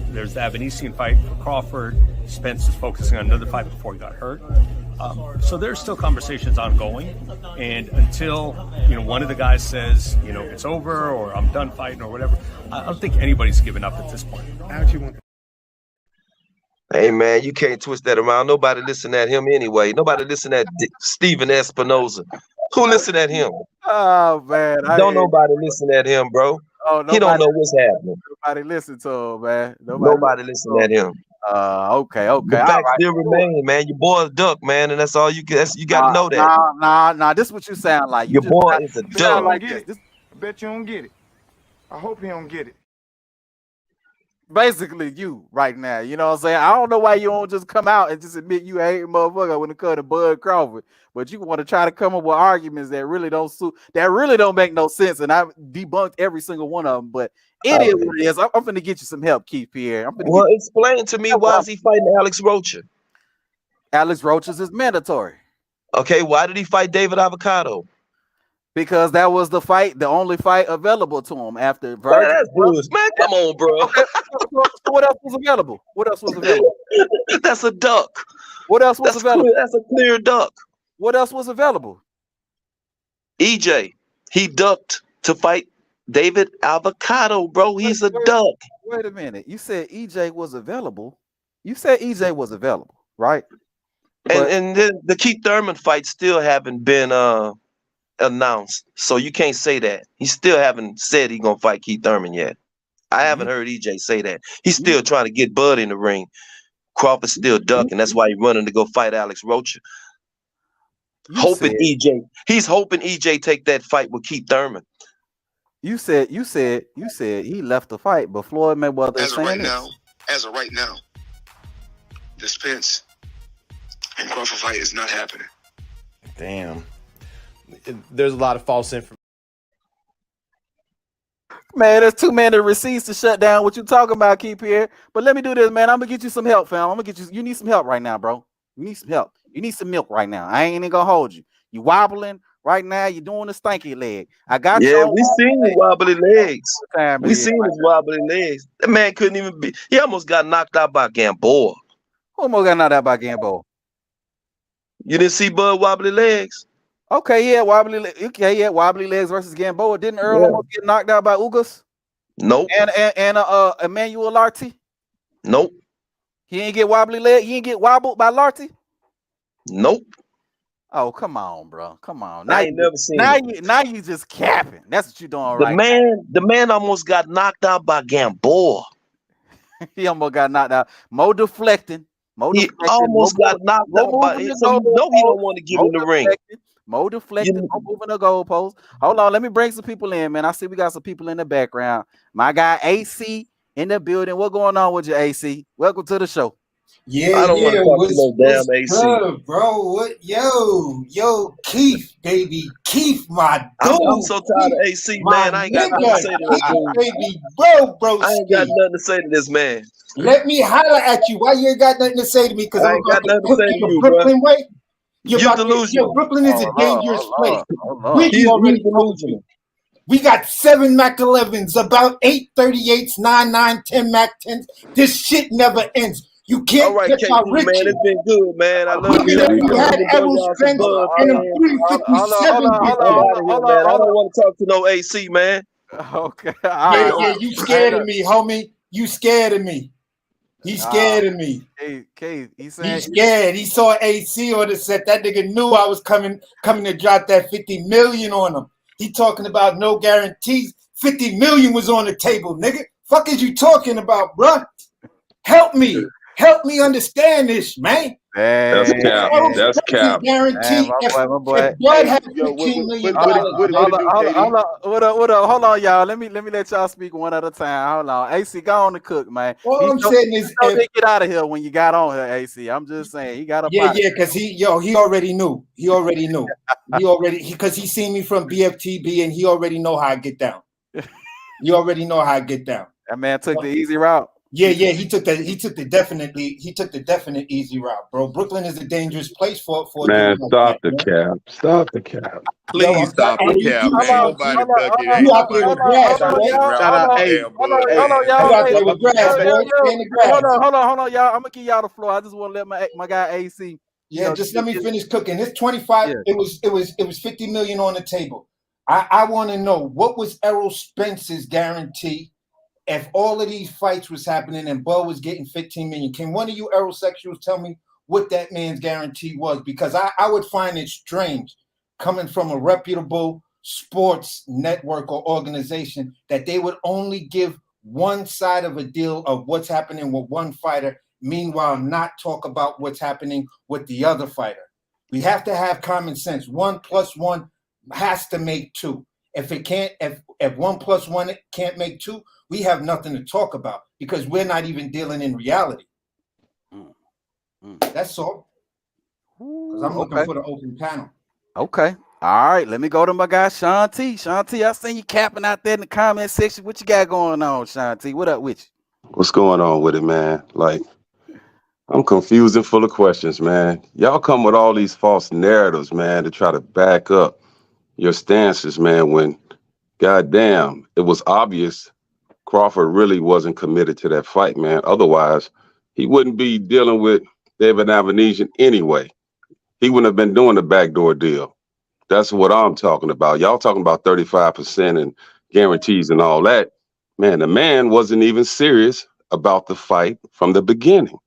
There's the Avenesian fight for Crawford. Spence is focusing on another fight before he got hurt. So there's still conversations ongoing, and until one of the guys says it's over or I'm done fighting or whatever, I don't think anybody's given up at this point. Hey man, you can't twist that around. Nobody listen at him anyway. Nobody listen at Steven Espinoza. Who listen at him? Oh man, don't nobody listen at him, bro. He don't know what's happening. Nobody listen to him, man. Nobody listen at him. Okay. The facts still remain, man. Your boy's duck, man, and that's all you get. You got to know that. Nah. This is what you sound like. Your boy is a duck. I bet you don't get it. I hope he don't get it. Basically, you right now. You know what I'm saying? I don't know why you don't just come out and just admit you hate motherfucker when it comes to Bud Crawford, but you want to try to come up with arguments that really don't make no sense. And I debunked every single one of them. But it is what it is. I'm finna get you some help, Keith Pierre. Well, explain to me why is he fighting Alex Rocha? Alex Rocha's is mandatory. Okay, why did he fight David Avocado? Because that was the fight, the only fight available to him after Virgil. Man, that's bullshit. Man, come on, bro. Okay, so what else was available? What else was available? That's a duck. What else was available? That's a clear duck. What else was available? EJ, he ducked to fight David Avocado, bro. He's a duck. Wait a minute. You said EJ was available. You said EJ was available, right? And then the Keith Thurman fight still haven't been announced, so you can't say that. He still haven't said he's gonna fight Keith Thurman yet. I haven't heard EJ say that. He's still trying to get Bud in the ring. Crawford's still ducking. That's why he's running to go fight Alex Rocha. He's hoping EJ take that fight with Keith Thurman. You said he left the fight, but Floyd Mayweather As of right now, the Spence and Crawford fight is not happening. Damn. There's a lot of false information. Man, there's too many receipts to shut down what you talking about, Keith here. But let me do this, man. I'm gonna get you some help, fam. I'm gonna get you. You need some help right now, bro. You need some help. You need some milk right now. I ain't even gonna hold you. You wobbling right now. You're doing the stanky leg. I got you. Yeah, we seen his wobbly legs. We seen his wobbly legs. That man couldn't even be. He almost got knocked out by Gamboa. Who almost got knocked out by Gamboa? You didn't see Bud wobbly legs? Okay, yeah, wobbly legs versus Gamboa. Didn't Earl almost get knocked out by Ugas? Nope. And Emmanuel Larty? Nope. He ain't get wobbly leg. He ain't get wobbled by Larty? Nope. Oh, come on, bro. Come on. I ain't never seen it. Now you just capping. That's what you doing The man almost got knocked out by Gamboa. He almost got knocked out. Mo deflecting. He almost got knocked out by him. So he don't want to get in the ring. Mo deflecting, Mo moving the goalpost. Hold on, let me bring some people in, man. I see we got some people in the background. My guy AC in the building. What's going on with you, AC? Welcome to the show. Yeah, I don't want to talk to no damn AC. Good, bro? What? Yo, Keith, baby, Keith, my dude. I'm so tired of AC, man. I ain't got nothing to say to this dude. Baby, bro. I ain't got nothing to say to this man. Let me holler at you. Why you ain't got nothing to say to me? Because I ain't got nothing to say to you, Brooklyn bro. way. You're delusional. Brooklyn is a dangerous place. He's delusional. We got 7 Mac 11s, about 8 38s, 9 10 Mac 10s. This shit never ends. You can't All right, get my KD, riches. man. It's been good, man. I love you. You had Errol Spence and them 357 I don't want to talk to no AC, man. Okay. Yeah, you scared of me, homie. You scared of me. He's scared of me. He's scared. He saw AC on the set. That nigga knew I was coming to drop that 50 million on him. He talking about no guarantees. 50 million was on the table, nigga. Fuck is you talking about, bruh? Help me understand this, man. That's cap. That's cap. Guarantee if Blood had $15 million. Hold on, y'all. Let me let y'all speak one at a time. Hold on. AC, go on to cook, man. All I'm saying is get out of here when you got on here, AC. I'm just saying he got a because he already knew. Because he seen me from BFTB and he already know how I get down. That man took the easy route. Yeah, he took the definite easy route, bro. Brooklyn is a dangerous place for man. Stop the cap. Stop the cap. Please stop the cap. Ain't nobody Hold on, y'all. I'm gonna give y'all the floor. I just want to let my guy AC. Just let me finish cooking. It's 25. Yeah. It was 50 million on the table. I want to know what was Errol Spence's guarantee. If all of these fights was happening and Bud was getting 15 million, can one of you Errosexuals tell me what that man's guarantee was? Because I would find it strange coming from a reputable sports network or organization that they would only give one side of a deal of what's happening with one fighter, meanwhile not talk about what's happening with the other fighter. We have to have common sense. 1 + 1 has to make 2. If 1 + 1 can't make 2, we have nothing to talk about because we're not even dealing in reality. That's all. Because I'm looking for the open panel. Okay. All right. Let me go to my guy, Sean T. Sean T, I seen you capping out there in the comment section. What you got going on, Sean T? What up with you? What's going on with it, man? Like, I'm confused and full of questions, man. Y'all come with all these false narratives, man, to try to back up your stances, man, when, goddamn, it was obvious Crawford really wasn't committed to that fight, man. Otherwise, he wouldn't be dealing with David Avenesian anyway. He wouldn't have been doing the backdoor deal. That's what I'm talking about. Y'all talking about 35% and guarantees and all that. Man, the man wasn't even serious about the fight from the beginning.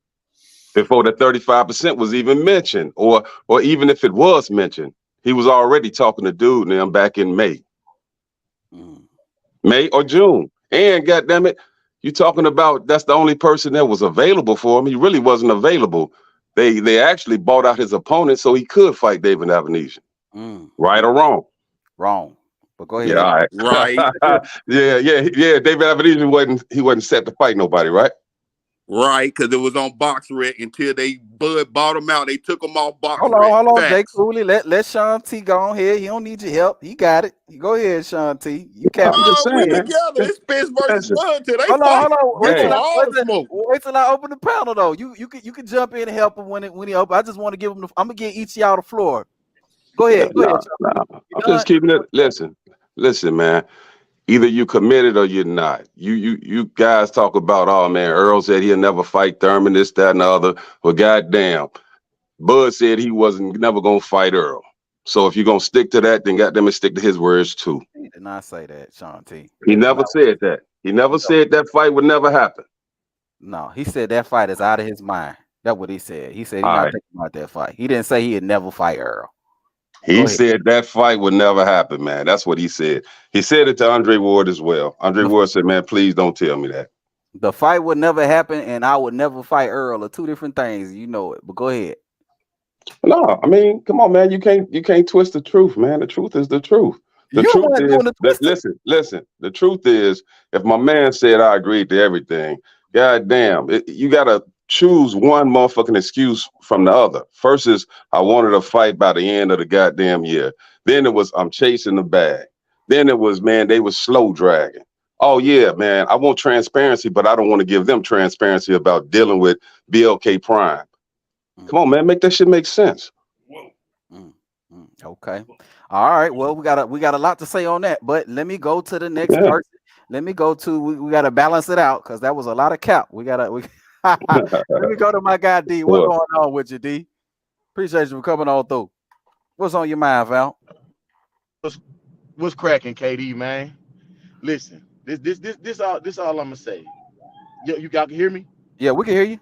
Before the 35% was even mentioned, or even if it was mentioned, he was already talking to dude and them back in May. May or June. And goddamn it, you talking about that's the only person that was available for him. He really wasn't available. They actually bought out his opponent so he could fight David Avenesian. Right or wrong? Wrong. But go ahead. Yeah, all right. Right. yeah. David Avenesian wasn't set to fight nobody, right? Right, because it was on Box Rec until Bud bought him out. They took him off Box Hold Rec. on, Facts. Jake Cooley. Let Sean T go on here. He don't need your help. He got it. Go ahead, Sean T. You can't. I'm just saying, we man. together. It's Spence versus Bud till they Hold fight. on. We want all the smoke. Wait till I open the panel though. You can jump in and help him when he open. I just want to give him. I'm gonna give each of y'all the floor. Go ahead. Go ahead. I'm just keeping it. Listen, man. Either you committed or you're not. You guys talk about, oh man, Earl said he'll never fight Thurman, this, that, and the other. Well, goddamn, Bud said he wasn't never gonna fight Earl. So if you're gonna stick to that, then goddamn it, stick to his words too. He did not say that, Sean T. He never said that. He never said that fight would never happen. No, he said that fight is out of his mind. That's what he said. He said he's All not right. thinking about that fight. He didn't say he'd never fight Earl. He said that fight would never happen, man. That's what he said. He said it to Andre Ward as well. Andre Ward said, man, please don't tell me that. The fight would never happen, and I would never fight Earl are two different things. You know it, but go ahead. No, I mean, come on, man. You can't twist the truth, man. The truth is the truth. The truth is, listen. The truth is, if my man said I agreed to everything, goddamn, you gotta choose one motherfucking excuse from the other. First is I wanted a fight by the end of the goddamn year. Then it was I'm chasing the bag. Then it was, man, they was slow dragging. Oh yeah, man, I want transparency, but I don't want to give them transparency about dealing with BLK Prime. Come on, man, make that shit make sense. Okay. All right. Well, we got a lot to say on that, but let me go to the next person. Let me go to we got to balance it out because that was a lot of cap. Let me go to my guy D. What's going on with you, D? Appreciate you for coming on through. What's on your mind, Val? What's cracking, KD, man? Listen, this all I'm gonna say. You y'all can hear me? Yeah, we can hear you.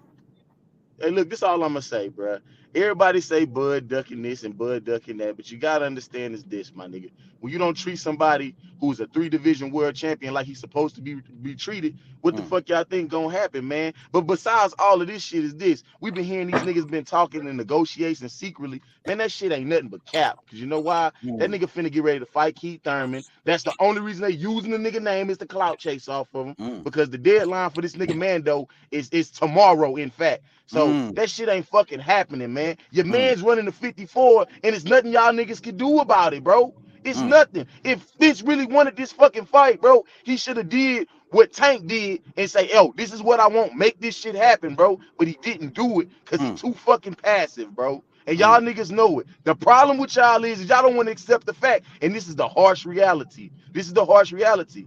Hey, look, this all I'm gonna say, bro. Everybody say Bud ducking this and Bud ducking that, but you gotta understand is this, my nigga. When you don't treat somebody who's a 3-division world champion like he's supposed to be treated, what the fuck y'all think gonna happen, man? But besides all of this shit is this. We've been hearing these niggas been talking and negotiating secretly. Man, that shit ain't nothing but cap. Cause you know why? That nigga finna get ready to fight Keith Thurman. That's the only reason they using the nigga name is the clout chase off of him. Because the deadline for this nigga Mando is tomorrow, in fact. So that shit ain't fucking happening, man. Your man's running the 54, and it's nothing y'all niggas can do about it, bro. It's nothing. If Spence really wanted this fucking fight, bro, he should have did what Tank did and say, yo, this is what I want. Make this shit happen, bro. But he didn't do it because he's too fucking passive, bro. And y'all niggas know it. The problem with y'all is y'all don't want to accept the fact, and this is the harsh reality. This is the harsh reality.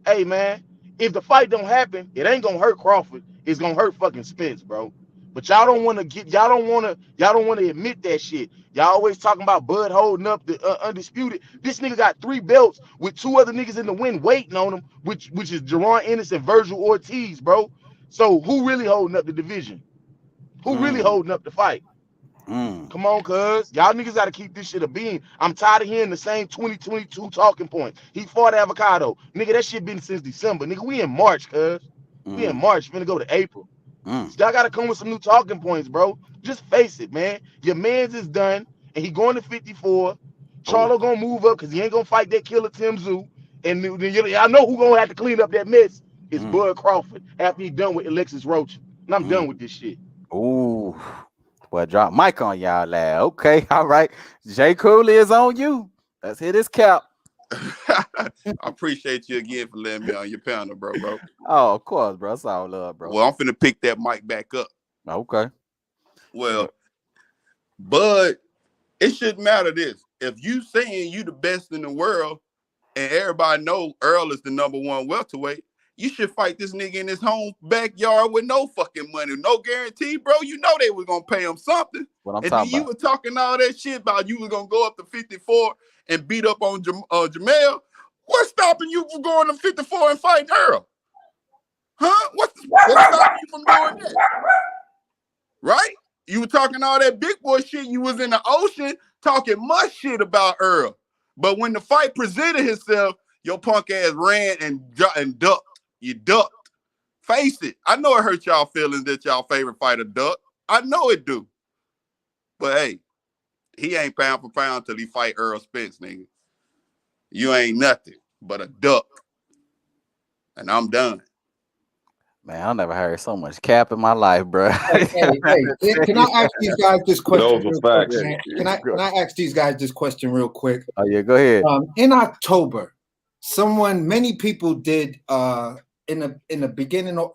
Hey, man, if the fight don't happen, it ain't gonna hurt Crawford. It's gonna hurt fucking Spence, bro. But y'all don't want to admit that shit. Y'all always talking about Bud holding up the undisputed. This nigga got 3 belts with 2 other niggas in the win waiting on him, which is Jerron Ennis and Virgil Ortiz, bro. So who really holding up the division? Who really holding up the fight? Come on, cuz. Y'all niggas got to keep this shit a beam. I'm tired of hearing the same 2022 talking points. He fought Avocado. Nigga, that shit been since December. Nigga, we in March, cuz. We in March. Finna go to April. Y'all gotta come with some new talking points, bro. Just face it, man. Your man's is done, and he going to 54. Charlo gonna move up because he ain't gonna fight that killer Tim Zoo. And I know who gonna have to clean up that mess is Bud Crawford after he's done with Alexis Roach. And I'm done with this shit. Ooh. Well, drop mic on y'all, lad. Okay, all right. Jay Cooley is on you. Let's hit his cap. I appreciate you again for letting me on your panel, bro. Oh, of course, bro. It's all love, bro. Well, I'm finna pick that mic back up. Okay. Well, Bud, it shouldn't matter this. If you saying you the best in the world and everybody know Earl is the #1 welterweight, you should fight this nigga in his home backyard with no fucking money, no guarantee, bro. You know they was gonna pay him something. What I'm and talking then you were talking all that shit about you was gonna go up to 54 and beat up on Jamel. What's stopping you from going to 54 and fighting Earl? Huh? What's stopping you from doing that? Right? You were talking all that big boy shit. You was in the ocean talking much shit about Earl. But when the fight presented itself, your punk ass ran and ducked. You ducked. Face it. I know it hurt y'all feelings that y'all favorite fighter ducked. I know it do. But hey, he ain't pound for pound till he fight Errol Spence, nigga. You ain't nothing but a duck. And I'm done. Man, I never heard so much cap in my life, bro. Hey, can I ask these guys this question real quick, man? Can I ask these guys this question real quick? Oh yeah, go ahead. In October, many people did in the beginning of,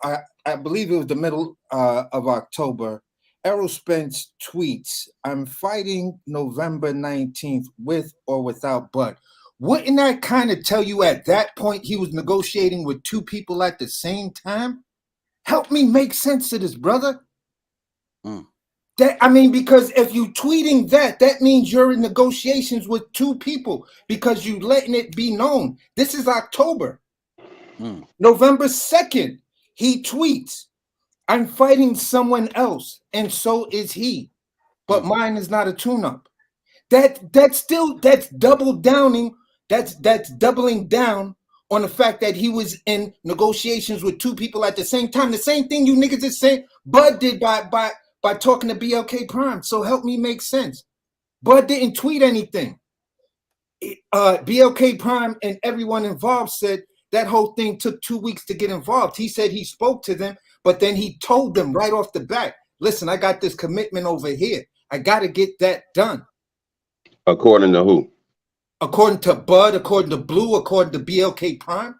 I believe it was the middle of October, Errol Spence tweets, "I'm fighting November 19th with or without Bud." Wouldn't that kind of tell you at that point he was negotiating with two people at the same time? Help me make sense of this, brother. Because if you tweeting that means you're in negotiations with two people because you letting it be known. This is October. November 2nd, he tweets, "I'm fighting someone else, and so is he. But mine is not a tune-up." That's doubling down on the fact that he was in negotiations with two people at the same time. The same thing you niggas is saying Bud did by talking to BLK Prime. So help me make sense. Bud didn't tweet anything. BLK Prime and everyone involved said that whole thing took 2 weeks to get involved. He said he spoke to them, but then he told them right off the bat, "Listen, I got this commitment over here. I got to get that done." According to who? According to Bud, according to Blue, according to BLK Prime.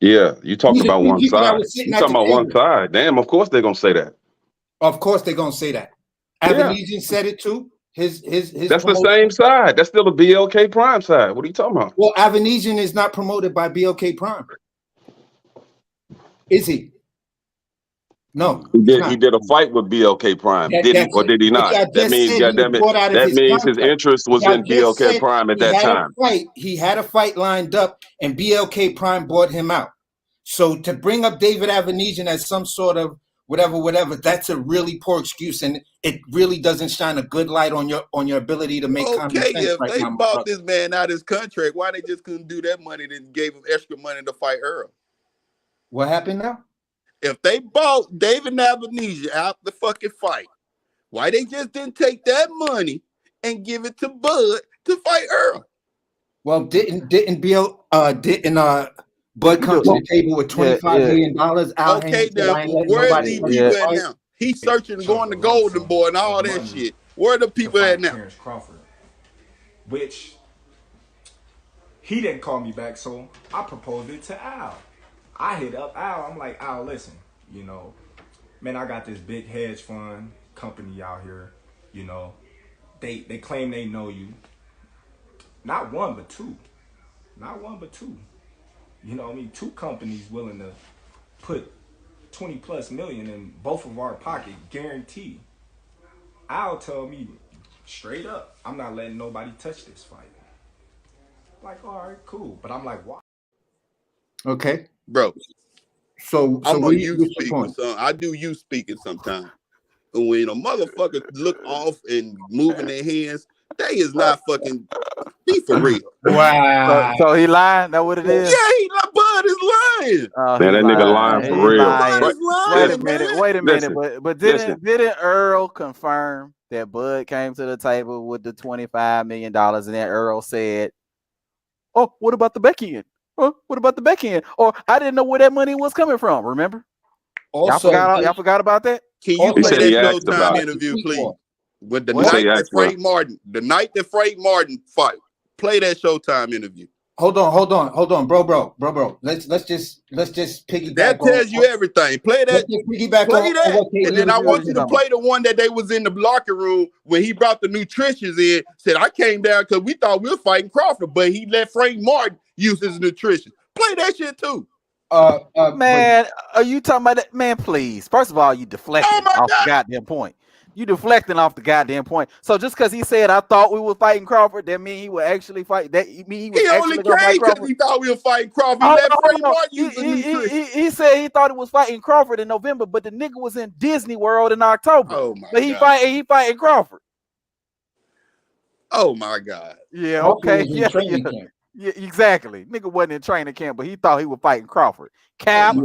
Yeah, you talking about one side. You talking about one side. Damn, of course they're gonna say that. Of course they're gonna say that. Avenesian said it too. His That's the same side. That's still the BLK Prime side. What are you talking about? Well, Avenesian is not promoted by BLK Prime. Is he? No. He did a fight with BLK Prime. Did he or did he not? That means his interest was in BLK Prime at that time. He had a fight lined up and BLK Prime bought him out. So to bring up David Avenesian as some sort of whatever, that's a really poor excuse, and it really doesn't shine a good light on your ability to make common sense. If they bought this man out his contract, why they just couldn't do that money then gave him extra money to fight Earl? What happened now? If they bought David Avenesian out the fucking fight, why they just didn't take that money and give it to Bud to fight Earl? Well, didn't Bud come to the table with $25 million out? Okay, then where's the people at now? He's searching, going to Golden Boy and all that shit. Where are the people at now? Terence Crawford, which he didn't call me back, so I proposed it to Al. I hit up Al. I'm like, "Al, listen, man, I got this big hedge fund company out here. They claim they know you. Not one, but two. Not one, but two. Two companies willing to put 20+ million in both of our pocket, guaranteed." Al told me straight up, "I'm not letting nobody touch this fight." Like, all right, cool. But I'm like, why? Okay. Bro. So I'm a you speaking. I do you speaking sometimes. And when a motherfucker look off and moving their hands, they is not fucking be for real. Wow. So he lying? That what it is? Yeah, Bud is lying. Man, that nigga lying for real. Wait a minute. But didn't Earl confirm that Bud came to the table with the $25 million, and then Errol said, "Oh, what about the back end? What about the back end? Or I didn't know where that money was coming from. Remember? Also, y'all forgot about that? Can you He play said that he asked Showtime about it. interview, please? With the He said night he that asked about Frank Martin, fight. Play that Showtime interview. Hold on, bro. Let's just piggyback. That tells you everything. Play that. Let's just piggyback Play on that, what K. and then I want you to play the one that they was in the locker room when he brought the nutritionists in. Said I came down because we thought we were fighting Crawford, but he let Frank Martin use his nutrition. Play that shit too. Man, are you talking about that? Man, please. First of all, you deflecting off the goddamn point. You deflecting off the goddamn point. So just because he said I thought we were fighting Crawford, that mean he would actually fight. That mean he was He actually only gonna fight came because Crawford. he thought we were fighting Crawford. He let Frank Martin use the nutrition. He said he thought it was fighting Crawford in November, but the nigga was in Disney World in October. Oh my but he God. fighting Crawford. Oh my God. Yeah, Crawford okay. was in Yeah, training yeah. camp. Yeah, exactly. Nigga wasn't in training camp, but he thought he was fighting Crawford. Cap.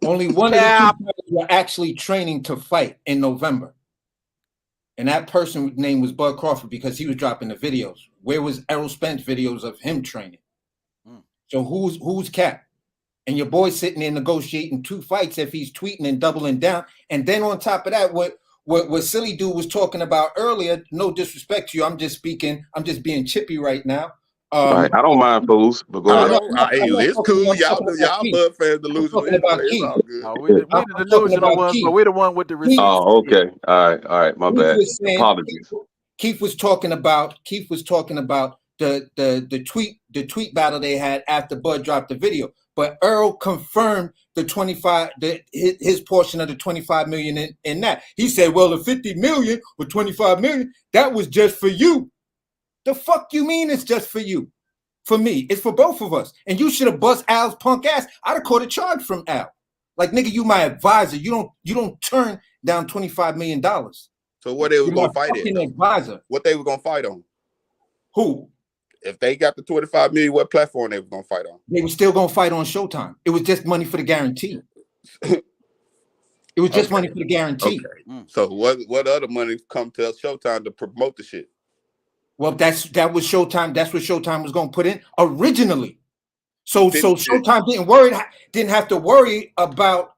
Only one of the two fighters were actually training to fight in November. And that person's name was Bud Crawford because he was dropping the videos. Where was Errol Spence videos of him training? So who's Cap? And your boy sitting there negotiating 2 fights if he's tweeting and doubling down. And then on top of that, what silly dude was talking about earlier, no disrespect to you, I'm just being chippy right now. Right. I don't mind fools, but go ahead. It's cool. Y'all Bud fans delusional anyway. It's all good. No, we the delusional ones, but we're the one with the receipts. Oh, okay. All right. My bad. Apologies. Keith was talking about the tweet battle they had after Bud dropped the video. But Errol confirmed his portion of the 25 million in that. He said, well, the 50 million or 25 million, that was just for you. The fuck you mean it's just for you? For me, it's for both of us. And you should have bust Al's punk ass. I'd have caught a charge from Al. Like, nigga, you my advisor. You don't turn down $25 million. So what they were gonna fight in? Advisor. What they were gonna fight on? Who? If they got the 25 million, what platform they were gonna fight on? They were still gonna fight on Showtime. It was just money for the guarantee. It was just money for the guarantee. Okay. So what other money come to Showtime to promote the shit? Well, that was Showtime. That's what Showtime was gonna put in originally. So Showtime didn't have to worry about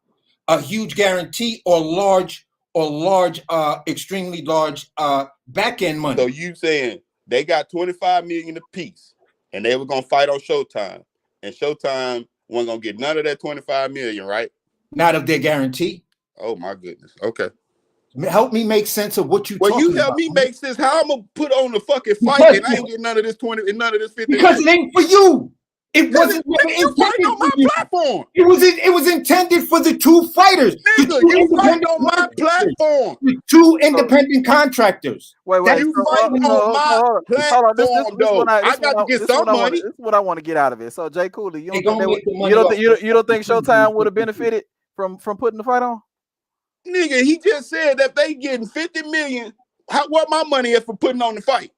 a huge guarantee or extremely large back end money. So you saying they got 25 million apiece, and they were gonna fight on Showtime, and Showtime wasn't gonna get none of that 25 million, right? Not of their guarantee. Oh my goodness. Okay. Help me make sense of what you. Well, you help me make sense. How I'm gonna put on the fucking fight and I ain't getting none of this 20 and none of this 50? Because it ain't for you. It wasn't fighting on my platform. It was intended for the 2 fighters. Nigga, you fighting on my platform. The 2 independent contractors. Wait. You fighting on my platform, though. I got to get some money. This is what I want to get out of it. So, Jay Cooley, you don't think Showtime would have benefited from putting the fight on? Nigga, he just said that they getting 50 million. What my money is for putting on the fight?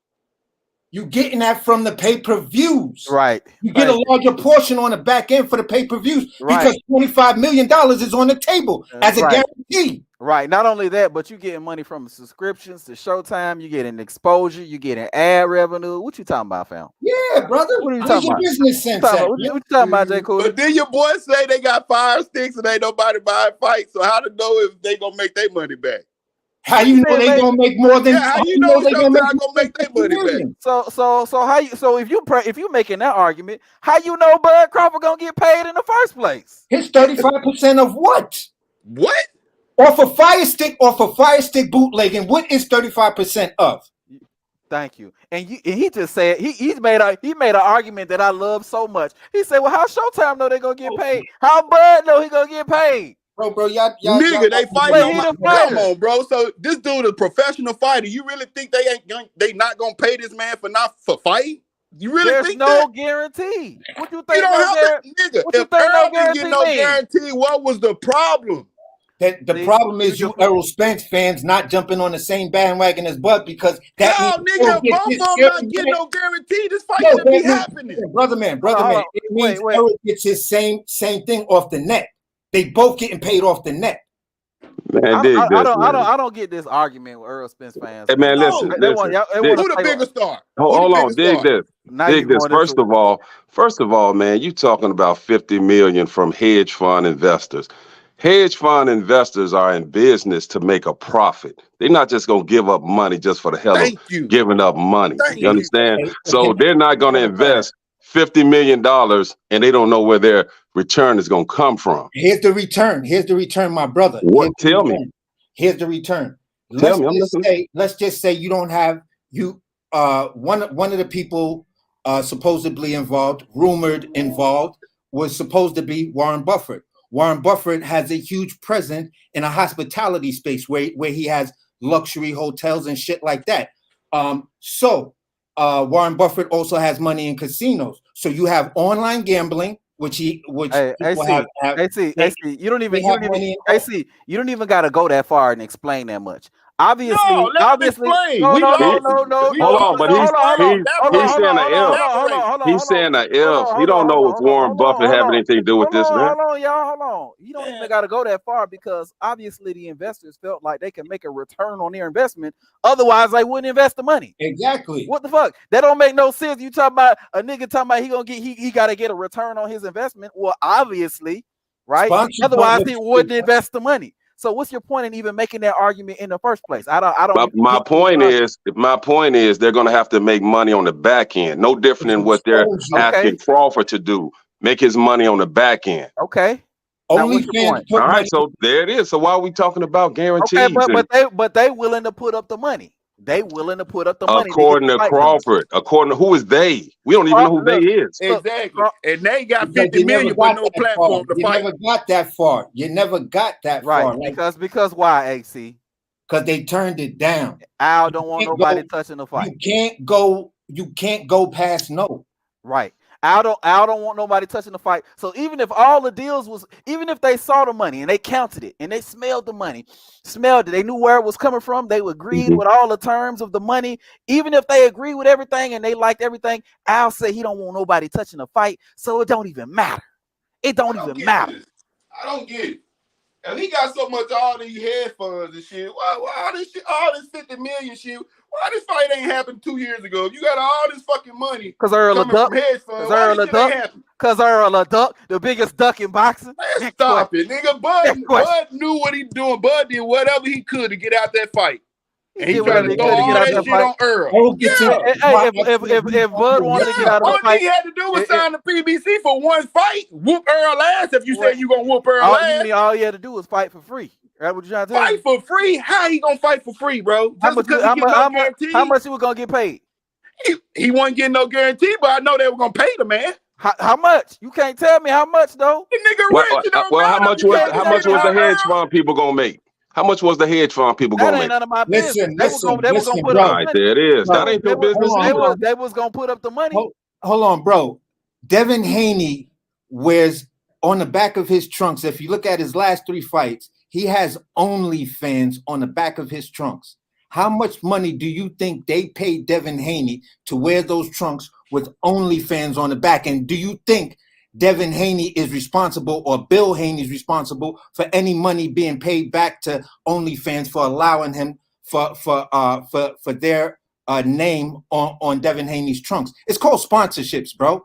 You getting that from the pay-per-views. Right. You get a larger portion on the back end for the pay-per-views because $25 million is on the table as a guarantee. Right. Not only that, but you getting money from subscriptions to Showtime. You getting exposure. You getting ad revenue. What you talking about, fam? Yeah, brother. What are you talking about? Business sense. What you talking about, Jay Cooley? But then your boy say they got fire sticks and ain't nobody buying fights. So how to know if they gonna make their money back? How you know they gonna make more than? How you know they gonna make their money back? So if you making that argument, how you know Bud Crawford gonna get paid in the first place? His 35% of what? What? Off a fire stick bootlegging. What is 35% of? Thank you. And he just said he made an argument that I love so much. He said, "Well, how Showtime know they gonna get paid? How Bud know he gonna get paid?" Bro, y'all nigga, they fighting on my. Come on, bro. So this dude a professional fighter. You really think they not gonna pay this man for fighting? You really think no guarantee? What you think? You don't have to, nigga. If Errol didn't get no guarantee, what was the problem? The problem is you Errol Spence fans not jumping on the same bandwagon as Bud because that nigga, both of them not getting no guarantee. This fight should be happening. Brother man. It means Errol gets his same thing off the net. They both getting paid off the net. Man, dig this, man. I don't get this argument with Errol Spence fans. Hey, man, listen. They want Who the bigger star? Hold on, dig this. Now Dig this. First of all, man, you talking about 50 million from hedge fund investors. Hedge fund investors are in business to make a profit. They're not just gonna give up money just for the hell of giving up money. You understand? So they're not gonna invest $50 million and they don't know where their return is gonna come from. Here's the return. Here's the return, my brother. What? Tell me. Here's the return. Tell me. I'm listening. Let's just say you don't have one of the people supposedly involved, rumored involved, was supposed to be Warren Buffett. Warren Buffett has a huge presence in a hospitality space where he has luxury hotels and shit like that. Warren Buffett also has money in casinos. So you have online gambling, AC, you don't even got to go that far and explain that much. Obviously, no. Hold on, but he's saying an if. He's saying an if. He don't know if Warren Buffett have anything to do with this, man. Hold on. You don't even got to go that far because obviously the investors felt like they can make a return on their investment. Otherwise, they wouldn't invest the money. Exactly. What the fuck? That don't make no sense. You talking about a nigga talking about he got to get a return on his investment. Well, obviously, right? Otherwise, he wouldn't invest the money. So what's your point in even making that argument in the first place? I don't. My point is they're going to have to make money on the back end. No different than what they're asking Crawford to do. Make his money on the back end. Okay. Only all right. So there it is. So why are we talking about guarantees? Okay, but they willing to put up the money. They willing to put up the money. According to Crawford. According to who is they? We don't even know who they is. Exactly. And they got 50 million with no platform to fight. You never got that far. You never got that far. Because why, AC? Because they turned it down. Al don't want nobody touching the fight. You can't go past no. Right. Al don't want nobody touching the fight. So even if all the deals even if they saw the money and they counted it and they smelled the money, they knew where it was coming from, they agreed with all the terms of the money, even if they agree with everything and they liked everything, Al said he don't want nobody touching the fight, so it don't even matter. It don't even matter. I don't get it. And he got so much all these hedge funds and shit. Why all this shit, all this 50 million shit? Why this fight ain't happened 2 years ago? If you got all this fucking money because Errol a duck, because Errol a duck, the biggest duck in boxing. Man, stop it, nigga. Bud knew what he doing. Bud did whatever he could to get out that fight. And he tried to throw all that shit on Errol. If Bud wanted to get out of the fight, all he had to do was sign the PBC for one fight. Whoop Errol ass if you say you gonna whoop Errol ass. All he had to do was fight for free. That's what you trying to tell me? Fight for free? How he gonna fight for free, bro? How much he was gonna get paid? He wasn't getting no guarantee, but I know they were gonna pay the man. How much? You can't tell me how much though. The nigga rich. How much was the hedge fund people gonna make? How much was the hedge fund people gonna make? That ain't none of my business. Listen, they was gonna put up. All right, there it is. That ain't your business. They was gonna put up the money. Hold on, bro. Devin Haney wears on the back of his trunks. If you look at his last 3 fights, he has OnlyFans on the back of his trunks. How much money do you think they paid Devin Haney to wear those trunks with OnlyFans on the back? And do you think Devin Haney is responsible, or Bill Haney is responsible for any money being paid back to OnlyFans for allowing him for their name on Devin Haney's trunks? It's called sponsorships, bro.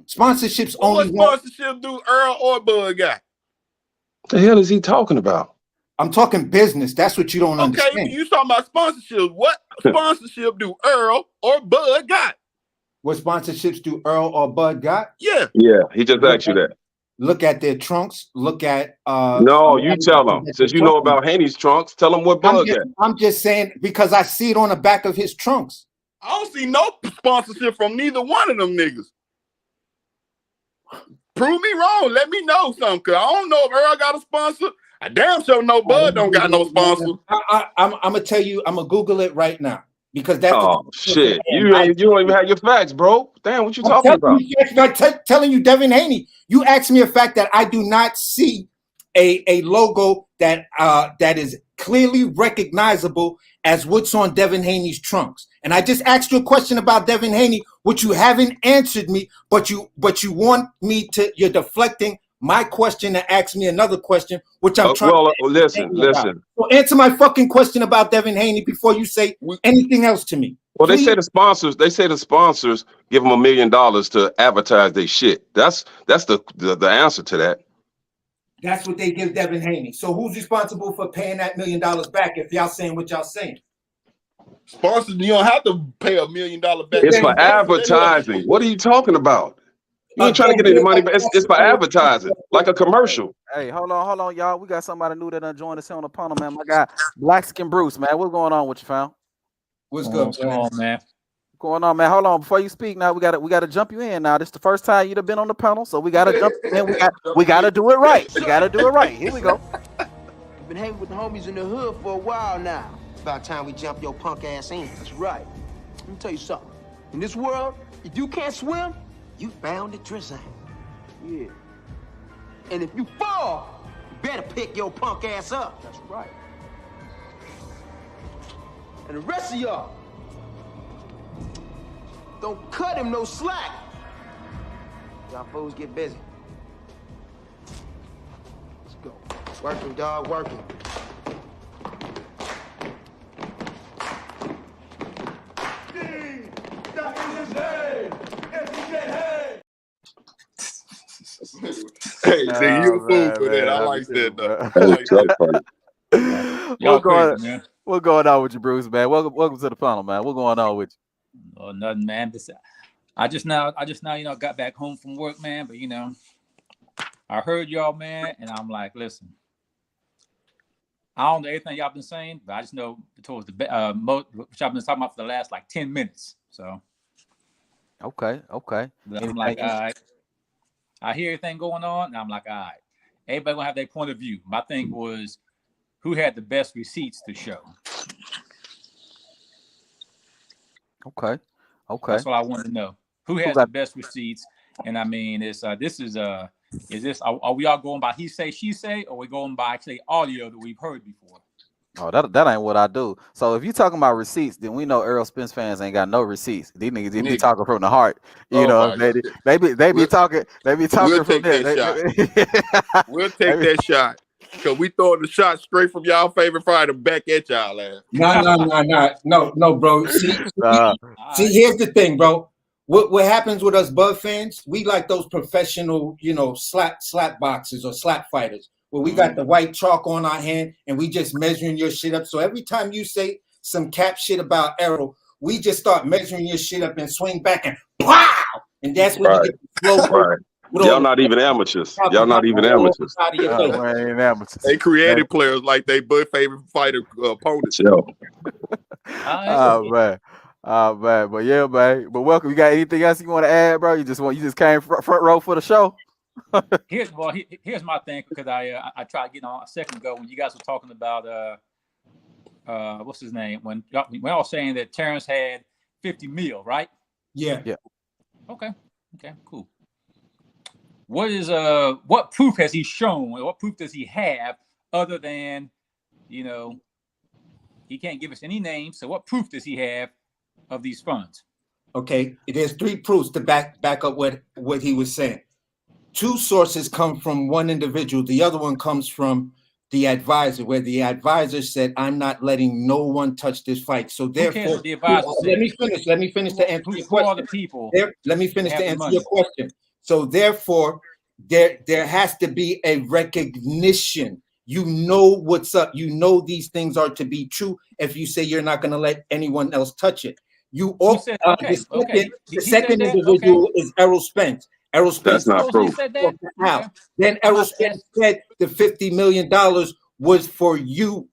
Sponsorships only. What sponsorship do Earl or Bud got? The hell is he talking about? I'm talking business. That's what you don't understand. Okay, you talking about sponsorships. What sponsorship do Earl or Bud got? What sponsorships do Earl or Bud got? Yeah. Yeah, he just asked you that. Look at their trunks. Look at no, you tell him. Since you know about Haney's trunks, tell him what Bud got. I'm just saying because I see it on the back of his trunks. I don't see no sponsorship from neither one of them niggas. Prove me wrong. Let me know something. Cause I don't know if Earl got a sponsor. I damn sure know Bud don't got no sponsor. I'm gonna tell you. I'm gonna Google it right now because that's. Oh shit! You don't even have your facts, bro. Damn, what you talking about? I'm telling you, Devin Haney. You asked me a fact that I do not see a logo that is clearly recognizable as what's on Devin Haney's trunks. And I just asked you a question about Devin Haney, which you haven't answered me, but you want me to. You're deflecting my question to ask me another question, which I'm trying well, to listen. So answer my fucking question about Devin Haney before you say anything else to me. Well, Please. they say the sponsors give them $1 million to advertise their shit. That's the answer to that. That's what they give Devin Haney. So who's responsible for paying that $1 million back if y'all saying what y'all saying? Sponsors, you don't have to pay $1 million back. It's for advertising. What are you talking about? You ain't trying to get any money, but it's for advertising, like a commercial. Hey, hold on, y'all. We got somebody new that done joined us here on the panel, man. My guy, Black Skin Bruce, man. What's going on with you, fam? What's good, man? What's going on, man? Hold on, before you speak, now we gotta jump you in. Now this is the first time you've been on the panel, so we gotta jump in. We gotta do it right. We gotta do it right. Here we go. You've been hanging with the homies in the hood for a while now. It's about time we jump your punk ass in. That's right. Let me tell you something. In this world, if you can't swim, you bound to drizzle. Yeah. And if you fall, you better pick your punk ass up. That's right. And the rest of y'all, don't cut him no slack. Y'all fools get busy. Let's go. Working, dog, working. Hey, see, you a fool for that. I like that, though. What's going on with you, Bruce, man? Welcome to the panel, man. What's going on with you? Oh, nothing, man. I just now, got back home from work, man. But I heard y'all, man, and I'm like, listen, I don't know everything y'all been saying, but I just know towards the most, which I've been talking about for the last like 10 minutes. So, okay. But I'm like, all right. I hear everything going on, and I'm like, all right. Everybody gonna have their point of view. My thing was, who had the best receipts to show? Okay. That's what I wanted to know. Who has the best receipts? And I mean, is this are we all going by he say, she say, or we going by actually audio that we've heard before? Oh, that ain't what I do. So if you talking about receipts, then we know Errol Spence fans ain't got no receipts. These niggas they be talking from the heart. You know, they be talking. They be talking from there. We'll take that shot. Because we throwing the shot straight from y'all favorite fighter back at y'all ass. No, bro. See, here's the thing, bro. What happens with us Bud fans, we like those professional, slap boxers or slap fighters, where we got the white chalk on our hand and we just measuring your shit up. So every time you say some cap shit about Errol, we just start measuring your shit up and swing back and pow! And that's when you get the slow. Right. Y'all not even amateurs. Y'all not even amateurs. They created players like they Bud favorite fighter opponents. Oh man. But yeah, man. But welcome. You got anything else you want to add, bro? You just came front row for the show. Here's my thing, because I tried getting on a second ago when you guys were talking about what's his name, when y'all saying that Terence had 50 mil, right? Yeah. Okay, cool. What proof has he shown? What proof does he have other than, he can't give us any names. So what proof does he have of these funds? Okay, there's 3 proofs to back up what he was saying. 2 sources come from one individual. The other one comes from the advisor, where the advisor said, "I'm not letting no one touch this fight." So therefore, the advisor let me finish to answer your question. All the people let me finish to answer your question. So therefore, there has to be a recognition. You know what's up. You know these things are to be true. If you say you're not going to let anyone else touch it, the second individual is Errol Spence. Errol Spence. That's not proof. Then Errol Spence said the $50 million was for you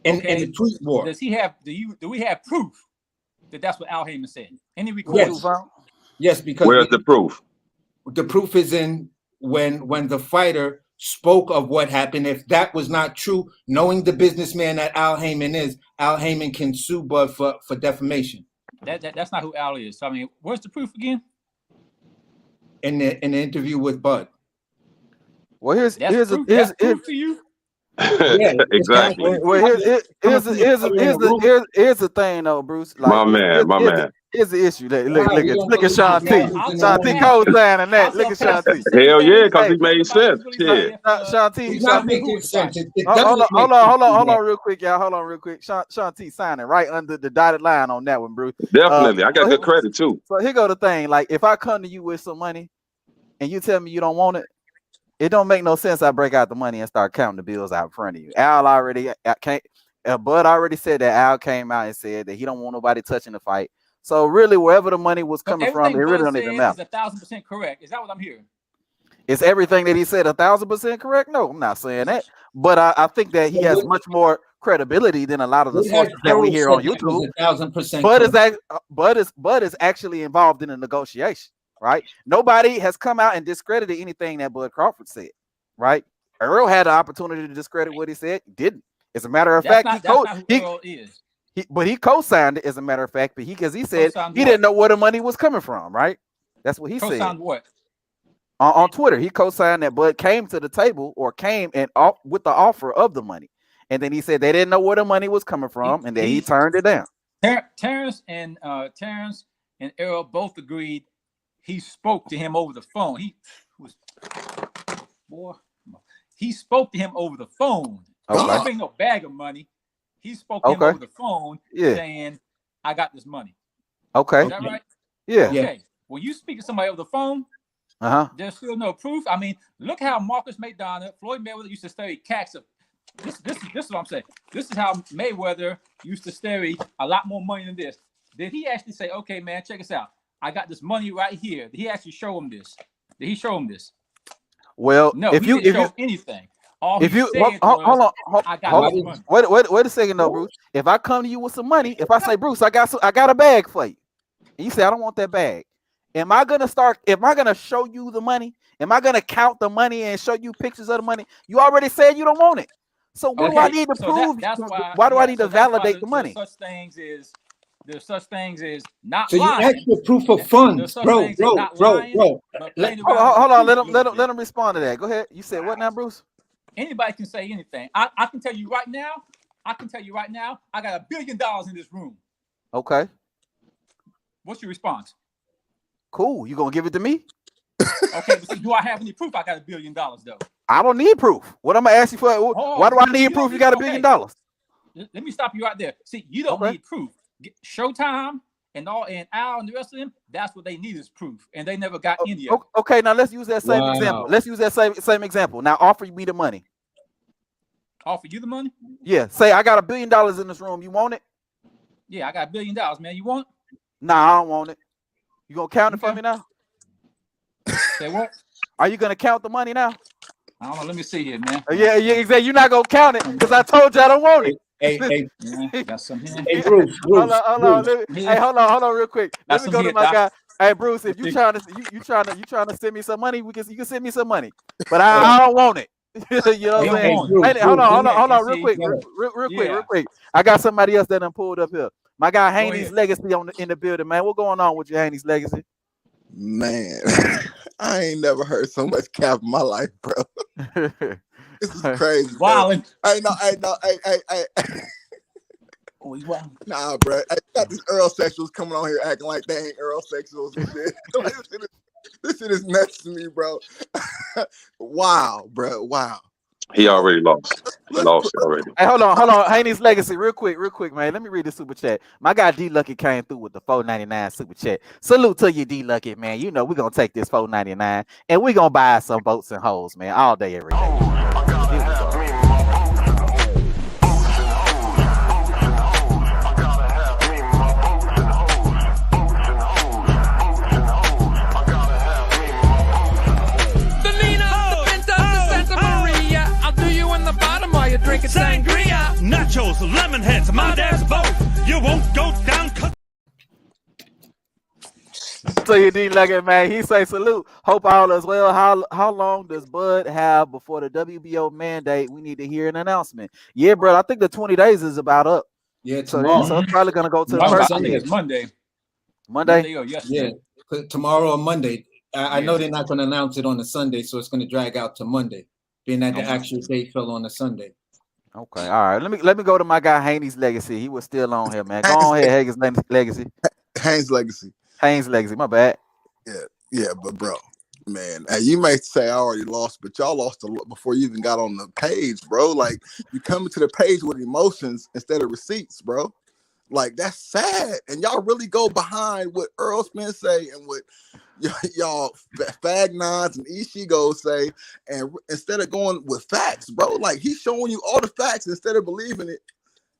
in the tweet war. Does he have? Do we have proof that that's what Al Heyman said? Any recordings? Yes, because where's the proof? The proof is in when the fighter spoke of what happened. If that was not true, knowing the businessman that Al Heyman is, Al Heyman can sue Bud for defamation. That's not who Al is. So, I mean, where's the proof again? In the interview with Bud. Well, here's proof to you. Yeah, exactly. Well, here's the thing, though, Bruce. Like, my man. Here's the issue. Look Wow, we don't at Sean T. believe that. Sean T co-signing that. Look at Sean T. Hell yeah, because he made sense. Yeah. Sean T. He's Sean not T. making sense. It Hold doesn't make on, sense. real quick, y'all. Hold on, real quick. Sean T. signing right under the dotted line on that one, Bruce. Definitely. I got good credit too. So here go the thing. Like, if I come to you with some money and you tell me you don't want it, it don't make no sense. I break out the money and start counting the bills out in front of you. Al already came. Bud already said that Al came out and said that he don't want nobody touching the fight. So really, wherever the money was coming from, it really don't even matter. Is 1,000% correct? Is that what I'm hearing? Is everything that he said 1,000% correct? No, I'm not saying that. But I think that he has much more credibility than a lot of the sources that we hear on YouTube. 1,000%. Bud is actually involved in a negotiation, right? Nobody has come out and discredited anything that Bud Crawford said, right? Errol had the opportunity to discredit what he said, didn't. As a matter of fact, he co-signed it. As a matter of fact, because he said he didn't know where the money was coming from, right? That's what he said. Co-signed what? On Twitter, he co-signed that Bud came to the table or came and with the offer of the money, and then he said they didn't know where the money was coming from, and then he turned it down. Terence and Errol both agreed he spoke to him over the phone. He spoke to him over the phone. Okay. He didn't bring no bag of money. He spoke to him over the phone, saying, "I got this money." Okay. Is that right? Yeah. Okay. When you speak to somebody over the phone, there's still no proof. I mean, look how Marcus McDonough, Floyd Mayweather used to study cats. This is what I'm saying. This is how Mayweather used to study a lot more money than this. Did he actually say, "Okay, man, check us out. I got this money right here"? Did he actually show him this? Did he show him this? Well, no. If you anything. Hold on. Wait a second though, Bruce. If I come to you with some money, if I say, Bruce, I got a bag for you, and you say I don't want that bag, am I gonna show you the money? Am I gonna count the money and show you pictures of the money? You already said you don't want it. So what do I need to prove? Why do I need to validate the money? There's such things as not So lying. you ask for proof of funds, bro. Hold on. Let him respond to that. Go ahead. You said what now, Bruce? Anybody can say anything. I can tell you right now. I got $1 billion in this room. Okay. What's your response? Cool. You gonna give it to me? Okay, but do I have any proof I got $1 billion though? I don't need proof. What am I asking for? Why do I need proof you got $1 billion? Let me stop you right there. See, you don't need proof. Showtime and Al and the rest of them, that's what they need is proof. And they never got any of it. Okay, now let's use that same example. Let's use that same example. Now offer me the money. Offer you the money? Yeah. Say I got $1 billion in this room. You want it? Yeah, I got $1 billion, man. You want it? Nah, I don't want it. You gonna count it for me now? Say what? Are you gonna count the money now? I don't know. Let me see here, man. Yeah, exactly. You're not gonna count it because I told you I don't want it. Hey, got some here. Hey, Bruce. Hold on, real quick. Let me go to my guy. Hey, Bruce, if you trying to send me some money, you can send me some money, but I don't want it. You know what I'm saying? Hey, hold on, real quick. I got somebody else that done pulled up here. My guy Haney's Legacy in the building, man. What going on with you, Haney's Legacy? Man, I ain't never heard so much cap in my life, bro. This is crazy. Wildin'. Hey. Oh, he's wild. Nah, bro. I got these Earl sexuals coming on here acting like they ain't Earl sexuals and shit. This shit is nuts to me, bro. Wow, bro. Wow. He already lost. Lost already. Hey, hold on. Haney's Legacy, real quick, man. Let me read the super chat. My guy D Lucky came through with the $4.99 super chat. Salute to you, D Lucky, man. You know we're gonna take this $4.99 and we're gonna buy some boats and hoes, man, all day, every day. Drinking sangria, nachos, lemon heads, my dad's boat. You won't go down. So you D Lucky, man. He say salute. Hope all is well. How long does Bud have before the WBO mandate? We need to hear an announcement. Yeah, bro. I think the 20 days is about up. Yeah, so it's probably gonna go to the I first. think it's Monday. Monday or yesterday. Yeah, tomorrow or Monday. I know they're not going to announce it on a Sunday, so it's going to drag out to Monday, being that the actual date fell on a Sunday. Okay, all right. Let me go to my guy Haney's Legacy. He was still on here, man. Go on ahead, Haney's Legacy. Haynes Legacy. Haynes Legacy. My bad. Yeah, but bro, man, hey, you may say I already lost, but y'all lost a lot before you even got on the page, bro. Like you coming to the page with emotions instead of receipts, bro. Like that's sad, and y'all really go behind what Errol Spence say and what y'all Fag Nines and Ishigo say, and instead of going with facts, bro. Like he's showing you all the facts instead of believing it.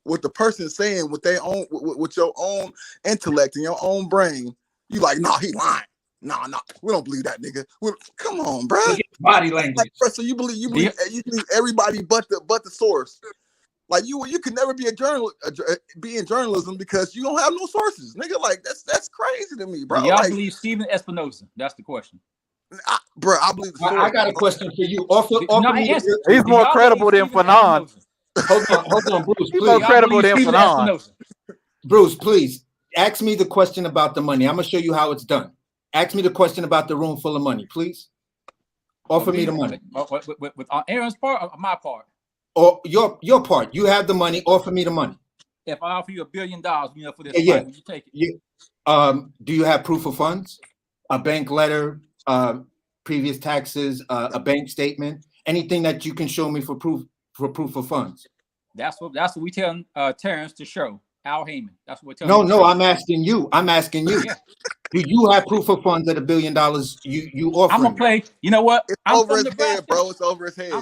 What the person saying with their own, with your own intellect and your own brain, you like, nah, he lying. Nah, we don't believe that nigga. Come on, bro. Body language. Like, bro, so you believe everybody but the source. Like you can never be be in journalism because you don't have no sources, nigga. Like that's crazy to me, bro. Do y'all like, believe Stephen Espinosa? That's the question. Bro, I believe the source. I got a question for you. He's more credible than Fanon. Hold on, Bruce. He's Please. more credible than Fanon. Bruce, please ask me the question about the money. I'm gonna show you how it's done. Ask me the question about the room full of money, please. Offer me the money. With Aaron's part or my part? Or your part. You have the money. Offer me the money. If I offer you $1 billion, for this Yeah. fight, would you take it? Do you have proof of funds? A bank letter, previous taxes, a bank statement, anything that you can show me for proof of funds? That's what we tell Terence to show. Al Heyman. That's what we're telling. No, I'm asking you. Yeah. Do you have proof of funds at $1 billion you offer? I'm gonna play. You know what? It's I'm over from his Nebraska. head, bro. It's over his head.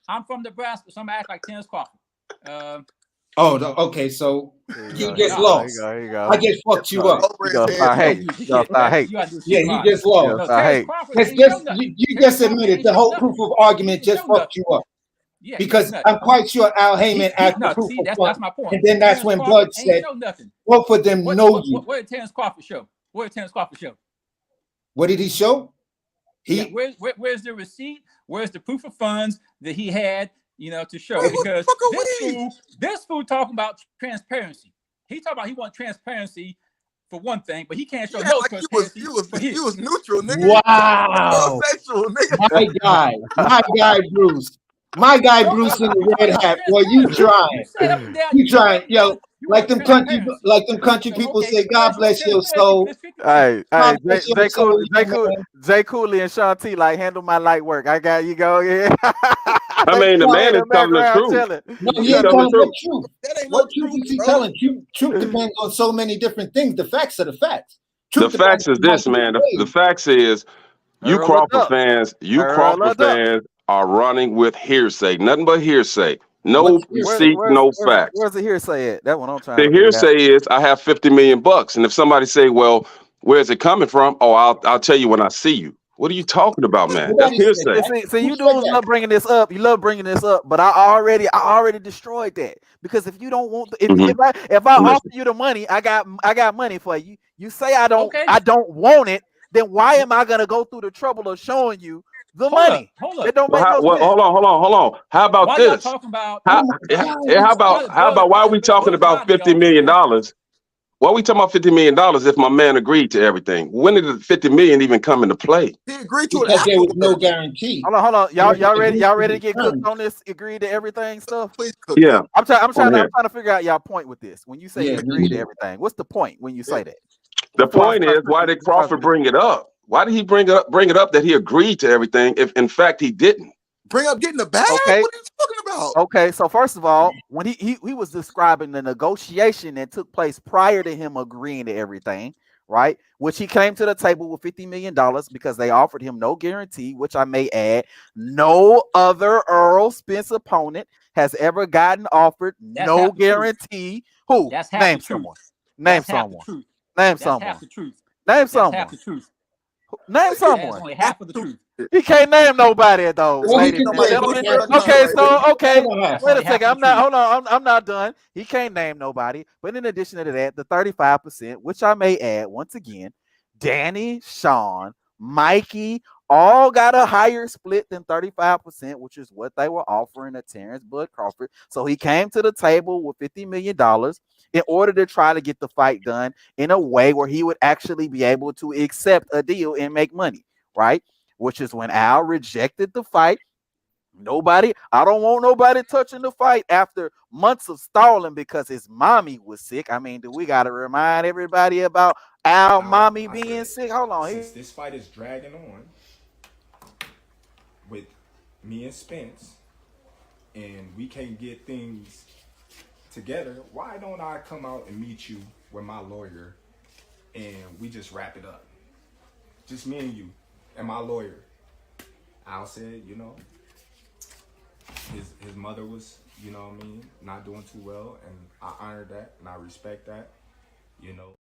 I'm from Nebraska, so I'm gonna act like Terence Crawford. Okay. So you just lost. There you go. I just fucked you up. You hate. Yeah, you just lost. You just admitted the whole proof of argument just fucked you up. Yeah, because I'm quite sure Al Heyman asked for proof of funds. That's my point. And then that's when Bud said, both of them know you. What did Terence Crawford show? What did he show? Where's the receipt? Where's the proof of funds that he had, to show? Because this fool talking about transparency. He talking about he want transparency for one thing, but he can't show no transparency. He was neutral, nigga. Wow. Sexual, nigga. My guy, Bruce. My guy Bruce in the red hat. Boy, you trying. You trying, yo. Like them country people say, God bless your soul. Hey, Jay Cooley and Sean T like handle my light work. I got you go. Yeah. I mean, the man is telling the truth. No, he ain't telling the truth. What truth is he telling? Truth depends on so many different things. The facts are the facts. The facts is this, man. The facts is you Crawford fans are running with hearsay. Nothing but hearsay. No receipts, no facts. Where's the hearsay at? That one I'm trying to hearsay is I have $50 million, and if somebody say, "Well, where's it coming from?" Oh, I'll tell you when I see you. What are you talking about, man? That's hearsay. See, you dudes love bringing this up. You love bringing this up, but I already destroyed that because if you don't want, if I offer you the money, I got money for you. You say I don't want it, then why am I gonna go through the trouble of showing you the money? Hold up. It don't make no sense. Hold on. How about this? How about why are we talking about $50 million? Why are we talking about $50 million if my man agreed to everything? When did the $50 million even come into play? He agreed to it. Because there was no guarantee. Hold on. Y'all ready to get cooked on this? Agree to everything stuff? Please cook. Yeah. I'm trying to figure out y'all point with this. When you say you agree to everything, what's the point when you say that? The point is, why did Crawford bring it up? Why did he bring it up that he agreed to everything if in fact he didn't? Bring up getting the bag? Okay. What are you talking about? Okay, so first of all, when he was describing the negotiation that took place prior to him agreeing to everything, right? Which he came to the table with $50 million because they offered him no guarantee, which I may add, no other Errol Spence opponent has ever gotten offered no guarantee. Who? Name someone. Name someone. Name someone. Half the truth. Name someone. Half the truth. Name someone. That's only half of the truth. He can't name nobody though. Okay, wait a second. I'm not done. He can't name nobody. But in addition to that, the 35%, which I may add once again, Danny, Sean, Mikey, all got a higher split than 35%, which is what they were offering to Terence Bud Crawford. So he came to the table with $50 million in order to try to get the fight done in a way where he would actually be able to accept a deal and make money, right? Which is when Al rejected the fight Nobody. I don't want nobody touching the fight after months of stalling because his mommy was sick. I mean, do we got to remind everybody about our mommy being sick? Hold on. Since this fight is dragging on with me and Spence, and we can't get things together, why don't I come out and meet you with my lawyer and we just wrap it up? Just me and you and my lawyer. Al said, you know, his mother was, you know what I mean, not doing too well, and I honor that and I respect that, you know.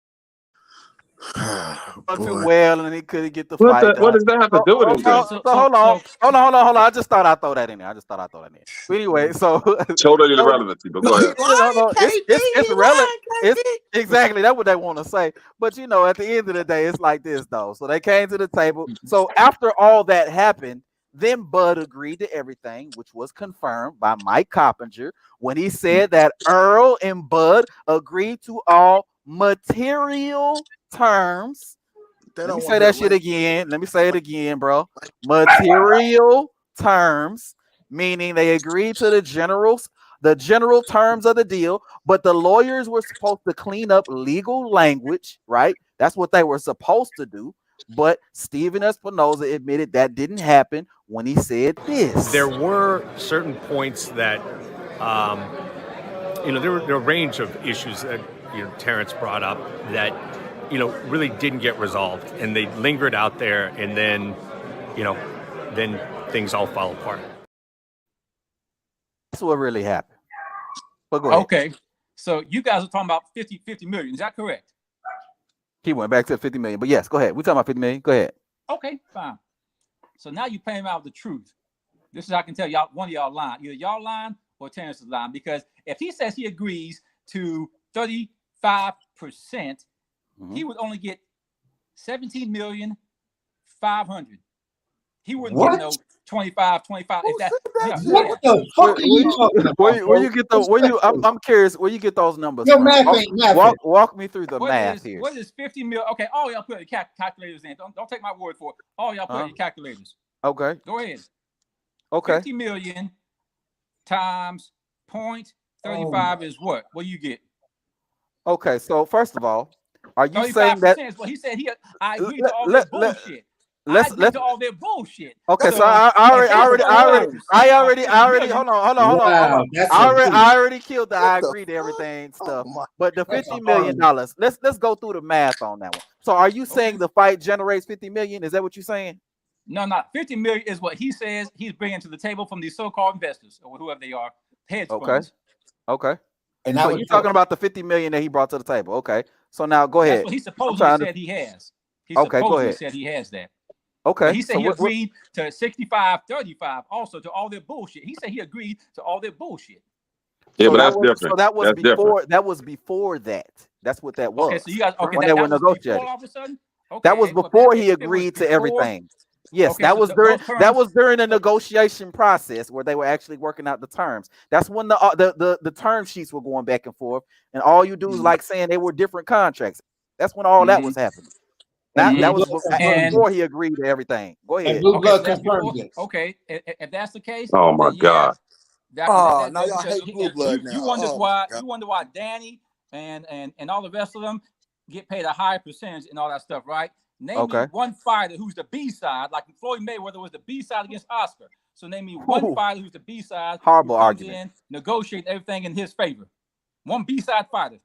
Too well, and he couldn't get the fight done. What does that have to do with anything? So hold on. I just thought I'd throw that in there. But anyway, so Totally irrelevant, but go ahead. It's relevant. It's exactly that's what they want to say. But you know, at the end of the day, it's like this though. So they came to the table. So after all that happened, then Bud agreed to everything, which was confirmed by Mike Coppinger when he said that Earl and Bud agreed to all material terms. Let me say that shit again. Let me say it again, bro. Material terms, meaning they agreed to the general terms of the deal, but the lawyers were supposed to clean up legal language, right? That's what they were supposed to do. But Steven Espinoza admitted that didn't happen when he said this. There were certain points that, there were a range of issues that Terence brought up that really didn't get resolved, and they lingered out there, and then then things all fell apart. That's what really happened. But go ahead. Okay, so you guys are talking about 50 million. Is that correct? He went back to 50 million, but yes, go ahead. We're talking about 50 million. Go ahead. Okay, fine. So now you're playing out the truth. This is how I can tell y'all, one of y'all lying. Either y'all lying or Terence is lying, because if he says he agrees to 35%, he would only get 17,500,000. He wouldn't get no 25. If that, What the fuck are you talking about? Where you get those? I'm curious. Where you get those numbers? Your math ain't math. Walk me through the math here. What is 50 mil? Okay, all y'all put your calculators in. Don't take my word for it. All y'all put your calculators. Okay. Go ahead. Okay. 50 million times 0.35 is what? What do you get? Okay, so first of all, are you saying that? Well, he said I agree to all that bullshit. Let's to all their bullshit. Okay, so I already hold on. Wow, I already killed the I agree to everything stuff. But the $50 million, let's go through the math on that one. So are you saying the fight generates 50 million? Is that what you're saying? No, not 50 million is what he says he's bringing to the table from these so-called investors or whoever they are, hedge funds. Okay. And now you're talking about the 50 million that he brought to the table. Okay. So now go ahead. That's what he supposedly said he has. He supposedly said he has that. Okay. But he said he agreed to 65-35 also to all their bullshit. He said he agreed to all their bullshit. Yeah, but that's different. So that was that's before different. that was before that. That's what that was. Okay, so you guys when they were negotiating. All of a sudden? Okay, that was before he agreed to everything. Yes, okay, that so was during the negotiation process where they were actually working out the terms. That's when the term sheets were going back and forth, and all you do is like saying they were different contracts. That's when all that was happening. That was before he agreed to everything. Go ahead. Okay, if that's the case, oh my God. Now y'all hate blue blood now. You wonder why Danny and all the rest of them get paid a higher percentage and all that stuff, right? Name me one fighter who's the B-side, like Floyd Mayweather was the B-side against Oscar. So name me one fighter who's the B-side. Horrible argument. Negotiate everything in his favor. One B-side fighter.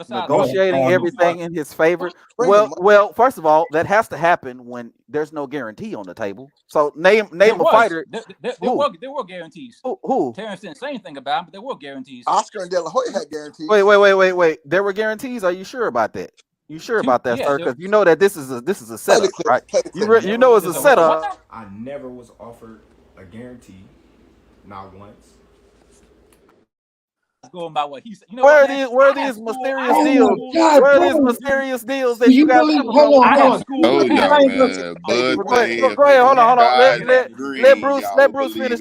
Negotiating everything in his favor. Well, first of all, that has to happen when there's no guarantee on the table. So name a fighter. There were guarantees. Who? Terence didn't say anything about it, but there were guarantees. Oscar and De La Hoya had guarantees. Wait. There were guarantees. Are you sure about that? You sure about that, sir? Because you know that this is a setup, right? You know it's a setup. I never was offered a guarantee, not once. Going by what he said. Where are these mysterious deals? Where are these mysterious deals that you got? Hold on. Oh, y'all, man. Go ahead. Hold on. Let Bruce finish.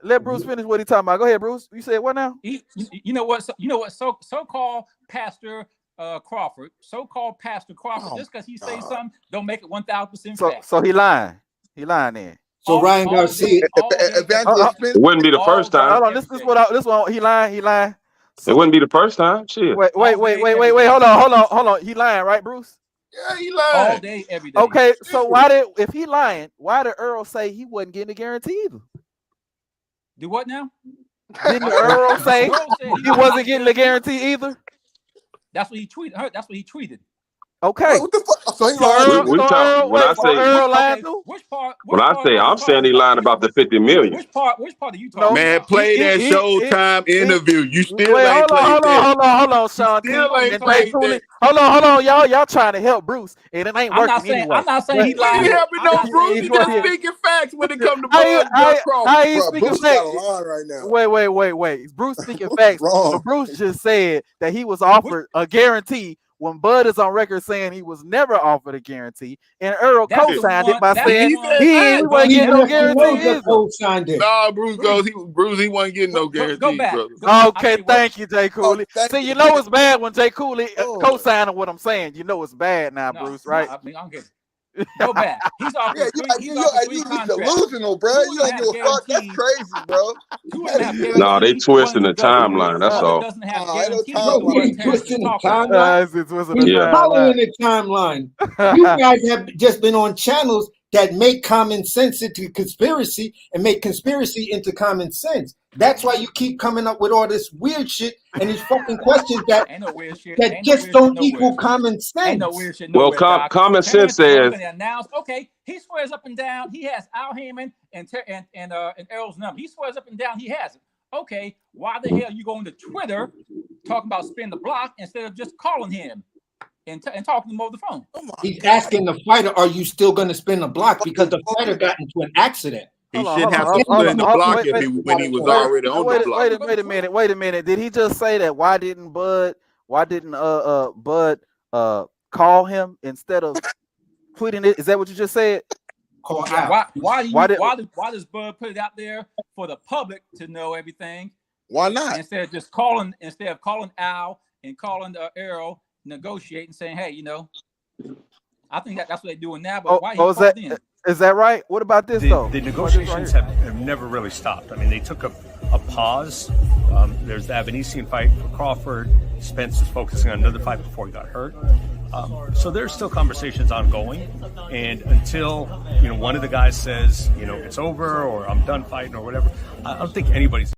Let Bruce finish what he's talking about. Go ahead, Bruce. You said what now? You know what? So-called Pastor Crawford, just because he says something, don't make it 1,000% fact. So he lying. He lying then. So Ryan Garcia, Evangelist Spence. It wouldn't be the first time. Hold on, this one. He lying. It wouldn't be the first time. Shit. Wait. Hold on. He lying, right, Bruce? Yeah, he lying. All day, every day. Okay, so if he lying, why did Earl say he wasn't getting a guarantee either? Do what now? Didn't Earl say he wasn't getting a guarantee either? That's what he tweeted. That's what he tweeted. Okay. What the fuck? So he lying. Which part? When I say, I'm saying he lying about the 50 million. Which part are you talking about? Man, play that Showtime interview. You still Wait, ain't played that. Hold on, Sean. Still ain't played that. Hold on, y'all trying to help Bruce, and it ain't working anyway. I'm not saying he lying. You helping no Bruce? You just speaking facts when it comes to Bud Crawford. How he speaking Bruce facts? got a line right now. Wait. Bruce speaking facts. But Bruce just said that he was offered a guarantee when Bud is on record saying he was never offered a guarantee, and Earl co-signed it by saying he wasn't getting no guarantee. Nah, Bruce goes. He wasn't getting no guarantee. Go back. Okay, thank you, Jay Cooley. See, you know it's bad when Jay Cooley co-signing what I'm saying. You know it's bad now, Bruce, right? I mean, I'm getting. Go back. He's offered you delusional, bro. You don't give a fuck. That's crazy, bro. No, they twisting the timeline. That's all. He's twisting the timeline. Yeah. Following the timeline. You guys have just been on channels that make common sense into conspiracy and make conspiracy into common sense. That's why you keep coming up with all this weird shit and these fucking questions that just don't equal common sense. Ain't no weird shit. Well, common sense says. Okay, he swears up and down he has Al Heyman and Errol's number. He swears up and down he has it. Okay, why the hell you going to Twitter talking about spin the block instead of just calling him and talking to him over the phone? He's asking the fighter, "Are you still going to spin the block?" Because the fighter got into an accident. He shouldn't have to spin the block when he was already on the block. Wait a minute. Did he just say that? Why didn't Bud call him instead of tweeting it? Is that what you just said? Why does Bud put it out there for the public to know everything? Why not? Instead of calling Al and calling Errol, negotiating, saying, "Hey, I think that's what they're doing now." But why? Is that right? What about this though? The negotiations have never really stopped. I mean, they took a pause. There's the Avenesian fight for Crawford. Spence is focusing on another fight before he got hurt. So there's still conversations ongoing, and until one of the guys says it's over or I'm done fighting or whatever, I don't think anybody's.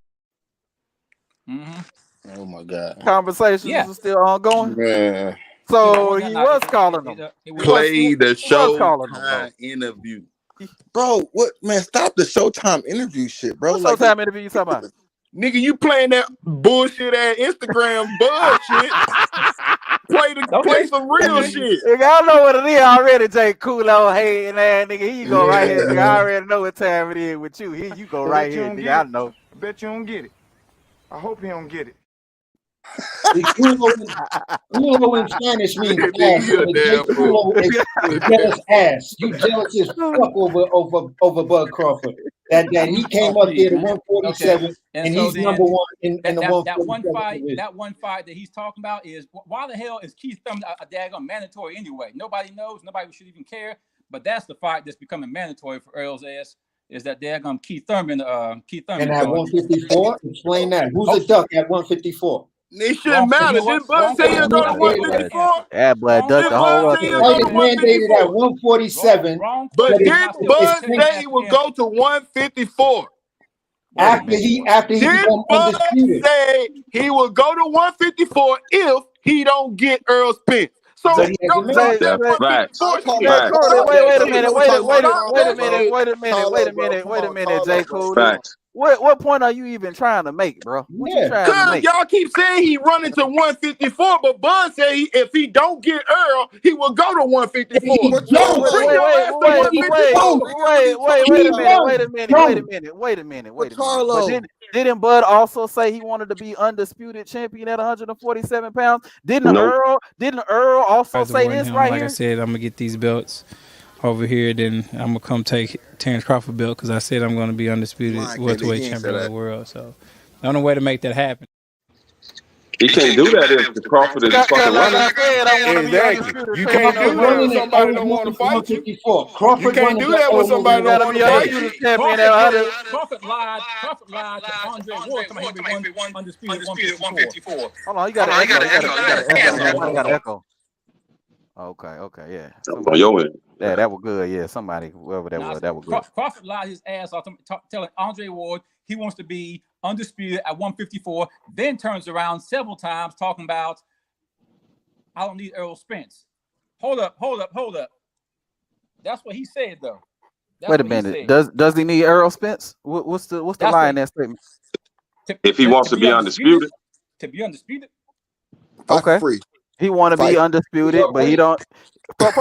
Oh my God! Conversations are still ongoing. Man. So he was calling them. Play the Showtime interview, bro. What, man? Stop the Showtime interview shit, bro. What Showtime interview you talking about? Nigga, you playing that bullshit ass Instagram bullshit. Play some real shit. Nigga, I know what it is already, Jay Coolo. Hey, man, nigga, here you go right here. Nigga, I already know what time it is with you. Here you go right here, nigga. I know. I bet you don't get it. I hope you don't get it. Culo in Spanish means ass. Culo is jealous ass. You jealous as fuck over Bud Crawford. That he came up there to 147 and he's number one in the 147. That one fight that he's talking about is why the hell is Keith Thurman a daggone mandatory anyway? Nobody knows. Nobody should even care. But that's the fight that's becoming mandatory for Errol's ass. Is that daggone Keith Thurman? And at 154, explain that. Who's a duck at 154? It shouldn't matter. Didn't Bud say he'll go to 154? Yeah, but duck the whole up. He mandated at 147. But didn't Bud say he would go to 154? After he become undisputed. Say he will go to 154 if he don't get Errol Spence. So wait a minute, Jay Cool. What point are you even trying to make, bro? What you trying to make? Y'all keep saying he running to 154, but Bud said if he don't get Earl, he will go to 154. Wait a minute. But didn't Bud also say he wanted to be undisputed champion at 147 pounds? Didn't Earl also say this right here? Like I said, I'm gonna get these belts over here, then I'm gonna come take Terence Crawford belt because I said I'm gonna be undisputed welterweight champion of the world. So the only way to make that happen. He can't do that if Crawford is fucking running. Exactly. You can't do that when somebody don't want to fight you. You can't do that when somebody don't want to fight you. Crawford lied to Andre Ward. He won undisputed 154. Hold on, you got to echo. Okay, yeah. On your end. Yeah, that was good. Yeah, somebody, whoever that was, that was good. Crawford lied his ass off telling Andre Ward he wants to be undisputed at 154, then turns around several times talking about, I don't need Errol Spence. Hold up. That's what he said, though. Wait a minute. Does he need Errol Spence? What's the lie in that statement? If he wants to be undisputed. To be undisputed? Okay. He want to be undisputed, but he don't. So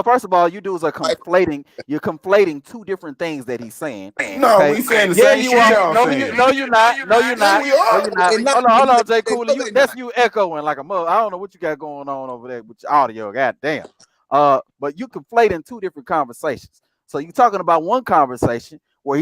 first of all, you dudes are conflating. You're conflating two different things that he's saying. No, we saying the same shit. No, you're not. Hold on, Jay Cooley. That's you echoing like a mother. I don't know what you got going on over there with your audio. Goddamn. But you conflating two different conversations. So you're talking about one conversation where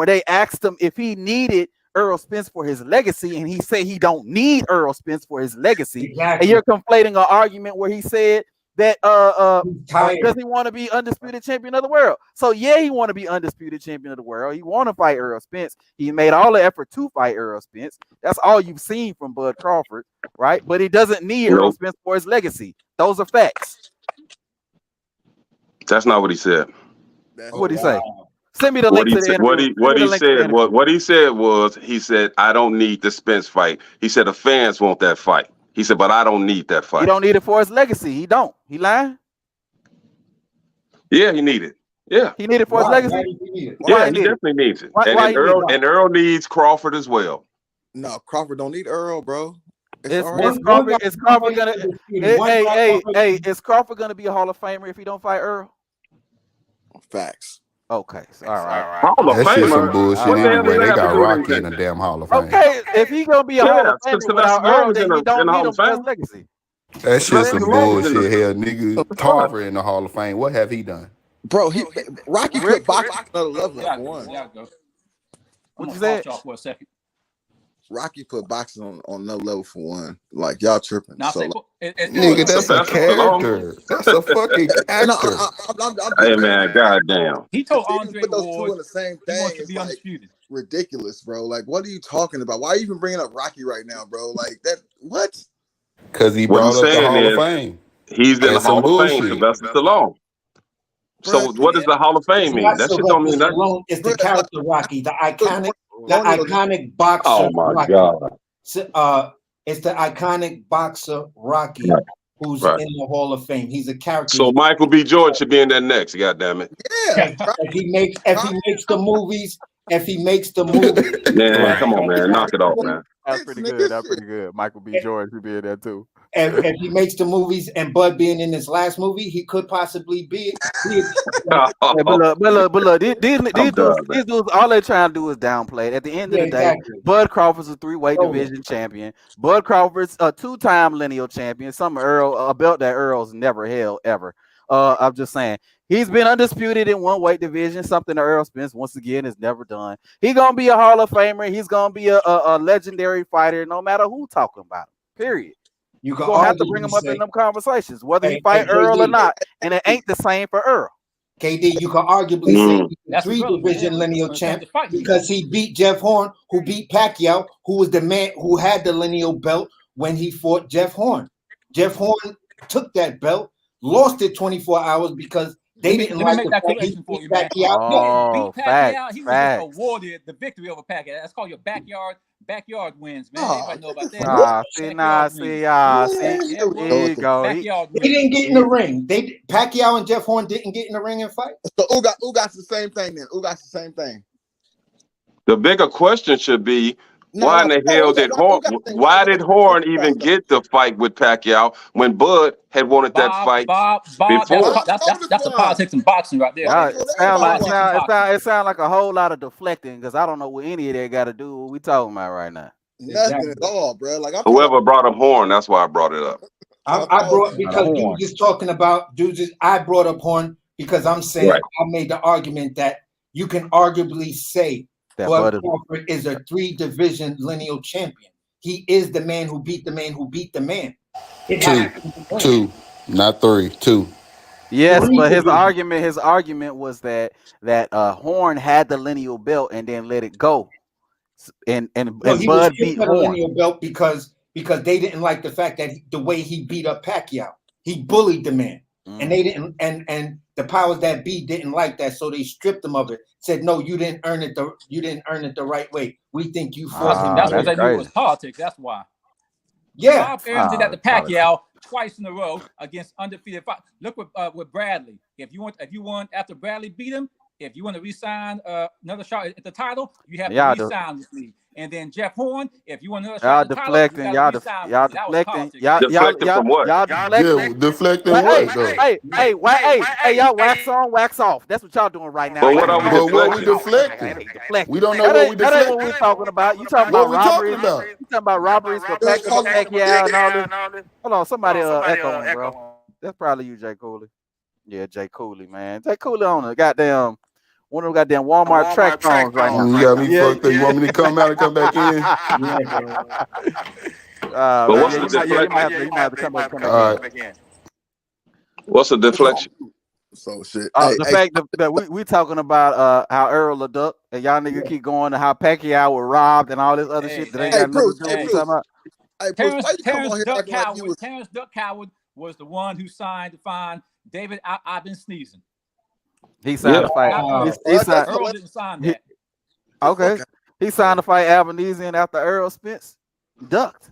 they asked him if he needed Errol Spence for his legacy, and he said he don't need Errol Spence for his legacy. Exactly. And you're conflating an argument where he said that does he want to be undisputed champion of the world? So yeah, he want to be undisputed champion of the world. He want to fight Errol Spence. He made all the effort to fight Errol Spence. That's all you've seen from Bud Crawford, right? But he doesn't need Errol Spence for his legacy. Those are facts. That's not what he said. What did he say? Send me the link to the interview. What he said was, he said, I don't need the Spence fight. He said the fans want that fight. He said, but I don't need that fight. He don't need it for his legacy. He don't. He lying? Yeah, he need it. Yeah. He need it for his legacy? Yeah, he definitely needs it. And Earl needs Crawford as well. No, Crawford don't need Earl, bro. Is Crawford gonna be a Hall of Famer if he don't fight Earl? Facts. Okay, all right. That shit some bullshit anyway. They got Rocky in the damn Hall of Fame. Okay, if he gonna be a Hall of Famer without Earl, then he don't need him for his legacy. That shit some bullshit. Hell, nigga, Tarver in the Hall of Fame. What have he done? Bro, Rocky put boxing on another level for one. What you said? For a second. Rocky put boxing on no level for one. Like, y'all tripping. Nigga, that's a character. That's a fucking actor. Hey, man, goddamn. He told Andre put those Ward two in the same thing. he wants to It's be like undisputed. ridiculous, bro. Like, what are you talking about? Why are you even bringing up Rocky right now, bro? Like, that, what? Because he brought up the Hall of Fame. He's in the Hall of Fame, Sylvester Stallone. So what does the Hall of Fame mean? That shit don't mean nothing. It's the character Rocky, the iconic boxer. Oh my God. It's the iconic boxer Rocky, who's in the Hall of Fame. He's a character. So Michael B. Jordan should be in that next. God damn it. Yeah. If he makes the movies, man, come on, man, knock it off, man. That's pretty good. Michael B. Jordan should be in there too. If he makes the movies, and Bud being in his last movie, he could possibly be. But look, these dudes, all they're trying to do is downplay it. At the end of the day, Bud Crawford's a 3-weight division champion. Bud Crawford's a 2-time lineal champion. A belt that Earl's never held ever. I'm just saying, he's been undisputed in 1-weight division, something that Errol Spence once again has never done. He's gonna be a Hall of Famer. He's gonna be a legendary fighter, no matter who talking about him. Period. You're gonna have to bring him up in them conversations, whether he fight Earl or not, and it ain't the same for Earl. KD, you can arguably say he's a 3-division lineal champ because he beat Jeff Horn, who beat Pacquiao, who was the man who had the lineal belt when he fought Jeff Horn. Jeff Horn took that belt, lost it 24 hours because they didn't like the fact he beat Pacquiao. Oh, beat Pacquiao. He was just awarded the victory over Pacquiao. That's called your backyard wins, man. Everybody know about that. There you go. He didn't get in the ring. Pacquiao and Jeff Horn didn't get in the ring and fight. So Ugas the same thing then. Ugas the same thing. The bigger question should be, why in the hell did Horn even get the fight with Pacquiao when Bud had wanted that fight before? That's the politics in boxing right there. It sounds like a whole lot of deflecting because I don't know what any of that got to do with what we talking about right now. Nothing at all, bro. Like whoever brought up Horn, that's why I brought it up. I brought because dude is talking about I brought up Horn because I'm saying I made the argument that you can arguably say Bud Crawford is a 3-division lineal champion. he is the man who beat the man who beat the man. Two, not three. Two. Yes, but his argument was that Horn had the lineal belt and then let it go, and he was Bud beat stripped of the Horn. lineal belt because they didn't like the fact that the way he beat up Pacquiao, he bullied the man, and they didn't, and the powers that be didn't like that, so they stripped him of it. Said, no, you didn't earn it the right way. We think you fought him. That's because they knew it was politics. That's why. Yeah, Bob Arum did that to Pacquiao twice in a row against undefeated fight. Look with Bradley. If you won after Bradley beat him, if you want to re-sign another shot at the title, you have to re-sign with me. And then Jeff Horn, if you want another shot at the title, you got to re-sign with me. That was politics. Deflecting from what? Y'all deflecting. Deflecting what, though? Hey, y'all wax on, wax off. That's what y'all doing right now. But what are we But what we deflecting? deflecting? We don't know what we That ain't deflecting. what we're talking about. You talking What about we robberies? talking about? You talking about robberies for Pacquiao and all this? Hold on, somebody echoing, bro. That's probably you, Jay Cooley. Yeah, Jay Cooley, man. Jay Cooley on the goddamn one of them goddamn Walmart track phones right now. You got me fucked up. You want me to come out and come back in? But what's the deflection? You might have to come back in. What's the deflection? So shit. The fact that we talking about how Errol a duck and y'all niggas keep going to how Pacquiao was robbed and all this other shit that ain't got nothing to do with talking about. Terence Duck Coward was the one who signed to find David I've been sneezing. He signed to fight. Errol didn't sign that. Okay. He signed to fight Albanese after Errol Spence ducked.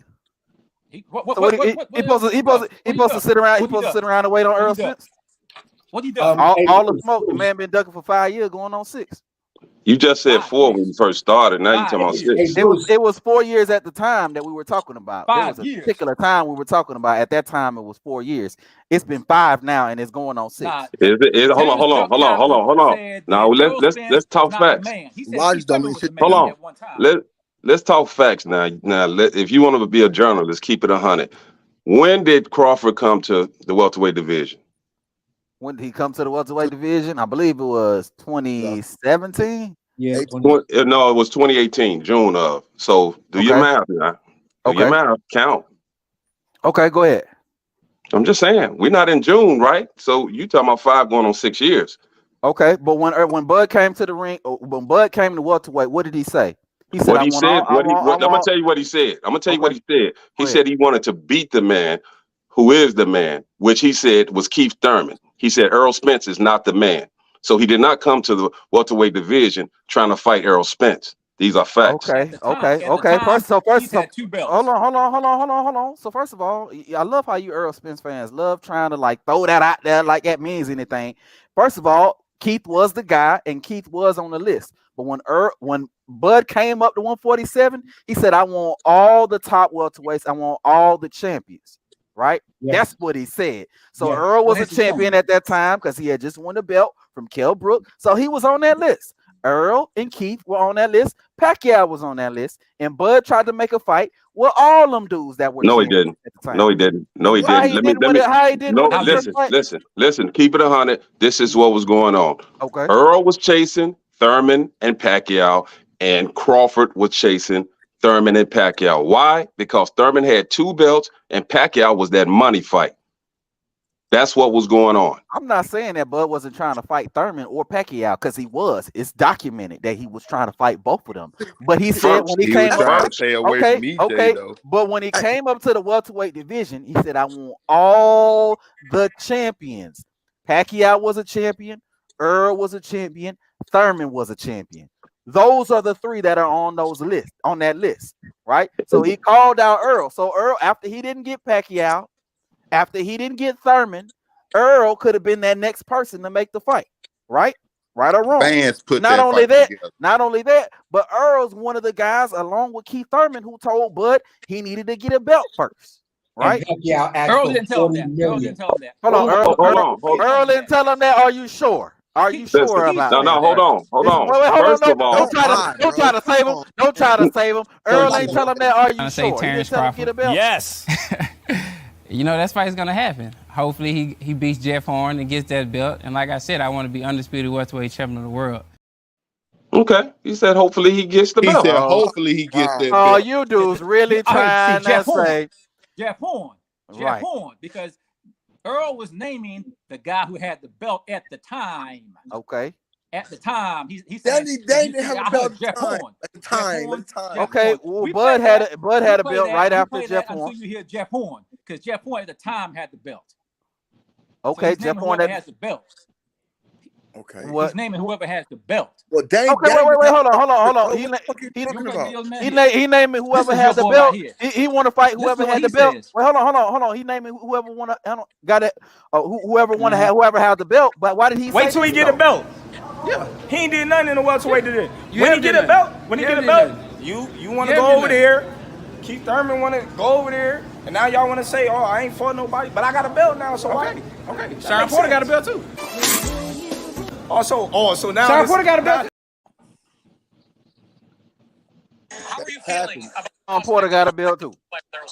He supposed to sit around. He supposed to sit around and wait on Errol Spence. What he done? All the smoke. The man been ducking for 5 years, going on 6. You just said 4 when you first started. Now you talking about 6. It was 4 years at the time that we were talking about. There was a particular time we were talking about. At that time, it was 4 years. It's been 5 now, and it's going on 6. Hold on. Now let's talk facts. Hold on. Let's talk facts now. If you want to be a journalist, keep it 100. When did Crawford come to the welterweight division? When did he come to the welterweight division? I believe it was 2017. Yeah. No, it was 2018, June of. So do your math now. Do your math. Count. Okay, go ahead. I'm just saying, we're not in June, right? So you talking about 5 going on 6 years. Okay, but when Bud came to the ring, when Bud came to welterweight, what did he say? He said, I'm gonna tell you what he said. He said he wanted to beat the man who is the man, which he said was Keith Thurman. He said Errol Spence is not the man. So he did not come to the welterweight division trying to fight Errol Spence. These are facts. Okay. First, hold on. So first of all, I love how you Errol Spence fans love trying to like throw that out there like that means anything. First of all, Keith was the guy, and Keith was on the list. But when Bud came up to 147, he said, "I want all the top welterweights. I want all the champions." Right? Yes. That's what he said. So Earl was a champion at that time because he had just won the belt from Kell Brook. So he was on that list. Earl and Keith were on that list. Pacquiao was on that list. And Bud tried to make a fight with all them dudes that were. No, he didn't. No, he didn't. Listen. Keep it 100. This is what was going on. Okay. Earl was chasing Thurman and Pacquiao, and Crawford was chasing Thurman and Pacquiao. Why? Because Thurman had 2 belts and Pacquiao was that money fight. That's what was going on. I'm not saying that Bud wasn't trying to fight Thurman or Pacquiao because he was. It's documented that he was trying to fight both of them. But he said when he came up, but when he came up to the welterweight division, he said, "I want all the champions." Pacquiao was a champion. Earl was a champion. Thurman was a champion. Those are the 3 that are on that list, right? So he called out Earl. So Earl, after he didn't get Pacquiao, after he didn't get Thurman, Earl could have been that next person to make the fight, right? Right or wrong? Fans put not only that, but Earl's one of the guys, along with Keith Thurman, who told Bud he needed to get a belt first, right? Earl didn't tell him that. Hold on, Earl didn't tell him that. Are you sure? Are you sure about that? No, hold on. First of all, don't try to save him. Don't try to save him. Earl ain't tell him that. Are you sure? Terence Crawford. Get a belt. Yes. You know, that fight's gonna happen. Hopefully he beats Jeff Horn and gets that belt. And like I said, I want to be undisputed welterweight champion of the world. Okay. He said hopefully he gets the He belt. said hopefully he gets that Oh, belt. you dudes really trying Jeff to Horn. say Jeff Horn. Jeff right. Horn, because Earl was naming the guy who had the belt at the time. Okay. At the time, he said They he didn't said, have I a belt heard Jeff time. Horn. At the Jeff time. Horn. At the time. Jeff Okay. Horn. Well, We Bud play had that. a Bud We had a play belt that. right We after play Jeff that Horn. until you hear Jeff Horn, because Jeff Horn at the time had the belt. Okay, So he's Jeff naming Horn. whoever has the belt. Okay. What? He's naming whoever has the belt. Well, dang. Okay, wait. Hold on. What the fuck you He talking about? He naming whoever This is had your the boy belt. right here. He want to fight Listen whoever to what had the he belt. says. Wait, hold on. He naming whoever want to got it. Whoever want to have whoever has the belt. But why did he Wait say till he this, get though? a belt. Yeah. He ain't did nothing in the welterweight today. You When he have get done a belt, nothing. when he You get a have belt, done you want to You go have over done there. Keith Thurman want to go over there, and now y'all want to say, "Oh, I ain't fought nobody," but I got a belt now, so why? Okay. That Sean makes Porter got a sense. belt too. So now Sean this- Porter got a belt. Sean Porter got a belt too.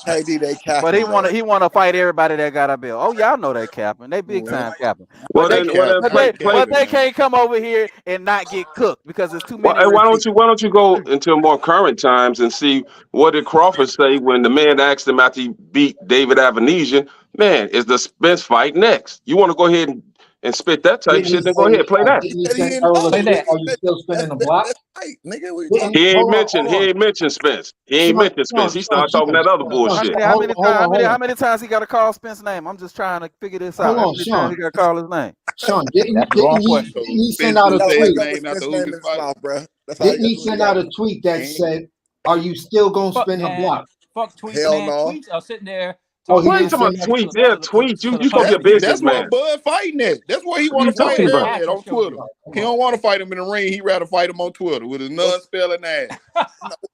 Hey, D, they capping. But he want to fight everybody that got a belt. Oh, y'all know they capping. They big time capping. Well, But then they can't come over here and not get cooked because there's too Well, many. hey, why don't you go into more current times and see what did Crawford say when the man asked him after he beat David Avenesian, man, is the Spence fight next? You want to go ahead and spit that type shit, then go ahead, play that. Didn't he say Earl Play that. Are you still spinning the block? Hey, nigga, what you talking He ain't Hold on. mentioned Spence. He ain't mentioned Spence. He started talking that other bullshit. How many times he got to call Spence's name? I'm just trying to figure this out. Hold How on, many Sean. times he got to call his name? Sean, didn't That's the wrong he question. send Spence out a just said tweet? his name after who can fight. mouth, bro? That's how Didn't he send out a tweet that said, "Are you still gonna Fuck, spin her man. block?" Fuck tweets, Hell man. no. Tweets are sitting there. Oh, he Why you didn't talking send about that. tweets? Yeah, tweets. You supposed to be a That's what businessman. Bud fighting at. That's where he What are want you to fight talking about? Earl at on Twitter. He don't want to fight him in the ring. He rather fight him on Twitter with his non-spelling ass.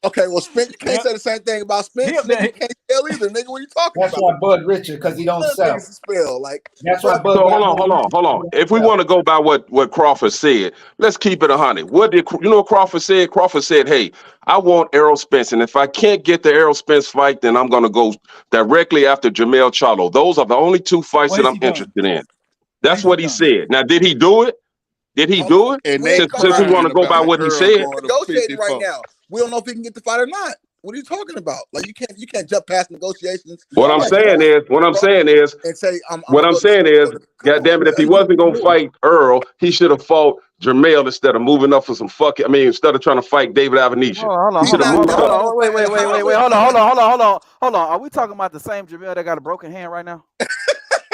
Okay, well, Spence can't say the same thing about Spence. Nigga, you can't spell either. Nigga, what are you talking That's about? why Bud Richard, because he don't None sell. niggas spell. Like, That's why Bud. So hold on. If we want to go by what Crawford said, let's keep it 100. What did you know? What Crawford said. Crawford said, "Hey, I want Errol Spence, and if I can't get the Errol Spence fight, then I'm gonna go directly after Jamel Charlo. Those are the only two fights What that has I'm he done? interested in." That's what he said. Now, did he do it? Did he do it? And they Since we want crying to go by about what he Earl said. going to negotiating right 54. now. We don't know if he can get the fight or not. What are you talking about? Like, you can't jump past negotiations. What I'm saying is, and say what I'm saying is, God damn it, if he wasn't gonna fight Earl, he should have fought Jermell instead of moving up for some fucking. I mean, instead of trying to fight David Avenesian. Hold on. Wait. Hold on. Are we talking about the same Jamel that got a broken hand right now?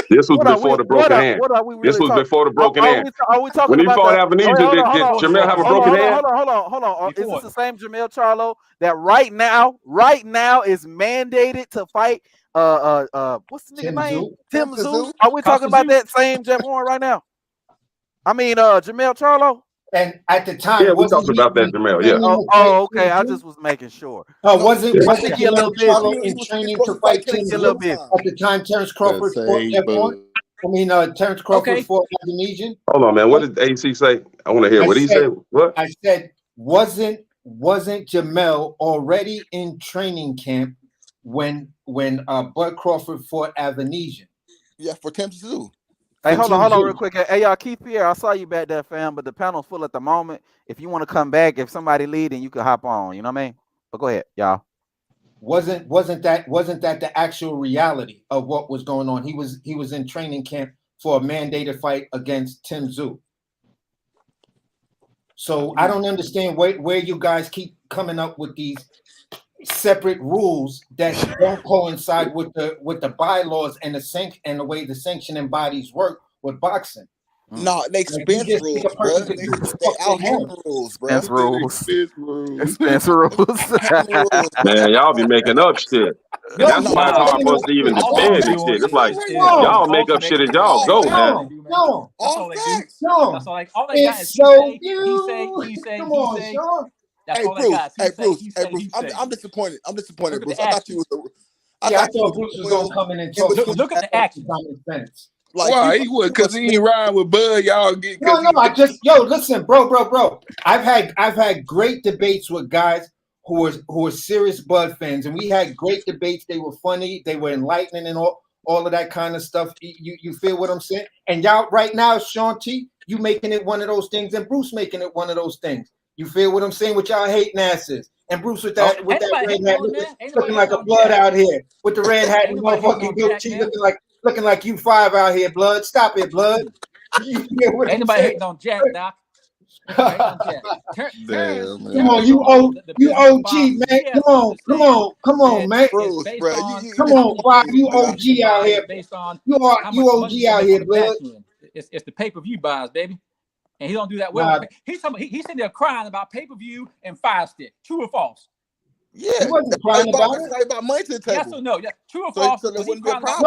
This was before the broken hand. What are we really This was talking? before the broken hand. Are we talking When he about fought the? Avenesian, did Jamel have a broken hand? Hold on. Is this the same Jamel Charlo that right now is mandated to fight? What's the nigga name? Tim Tszyu. Are we talking about that same Jeff Horn right now? I mean, Jamel Charlo. And at the time, yeah, we talked about that, Jamel. Yeah. Oh, okay. I just was making sure. Wasn't Jamel Charlo in training to fight Tim Tszyu at the time? Terence Crawford fought Jeff Horn. Terence Crawford fought Avenesian. Hold on, man. What did AC say? I want to hear what he said. What? I said, wasn't Jamel already in training camp when Bud Crawford fought Avenesian? Yeah, for Tim Tszyu. Hey, hold on real quick. Hey, y'all, Keith Pierre, I saw you back there, fam, but the panel's full at the moment. If you want to come back, if somebody lead, then you can hop on. You know what I mean? But go ahead, y'all. Wasn't that the actual reality of what was going on? He was in training camp for a mandated fight against Tim Tszyu. So I don't understand where you guys keep coming up with these separate rules that don't coincide with the bylaws and the way the sanctioning bodies work with boxing. No, they Spence rules, bro. They out here rules, bro. Spence rules. Spence rules. Man, y'all be making up shit. And that's why it's hard for us to even defend this shit. It's like y'all make up shit as y'all go, man. No, all facts. No. That's all like all they got is he say. That's all they got. Hey, Bruce. I'm disappointed. Bruce. I thought you was the. I thought Bruce was gonna come in and talk. Look at the action. Like, why he would? Because he ain't riding with Bud. Y'all get. No. Listen, bro. I've had great debates with guys who are serious Bud fans, and we had great debates. They were funny, they were enlightening, and all of that kind of stuff. You feel what I'm saying? And y'all right now, Sean T, you making it one of those things, and Bruce making it one of those things. You feel what I'm saying? With y'all hating asses. And Bruce with that red hat looking like a blood out here. With the red hat and motherfucking goatee looking like you five out here, blood. Stop it, blood. Ain't nobody hating on Jack, Doc. Come on, you OG, man. Come on, man. Bruce, bro. Come on, why you OG out here? You OG out here, blood. It's the pay-per-view buys, baby. And he don't do that well. He's sitting there crying about pay-per-view and Fire Stick. True or false? Yeah, he wasn't crying about it. About money to the table. Yes or no? Yeah. True or false? No,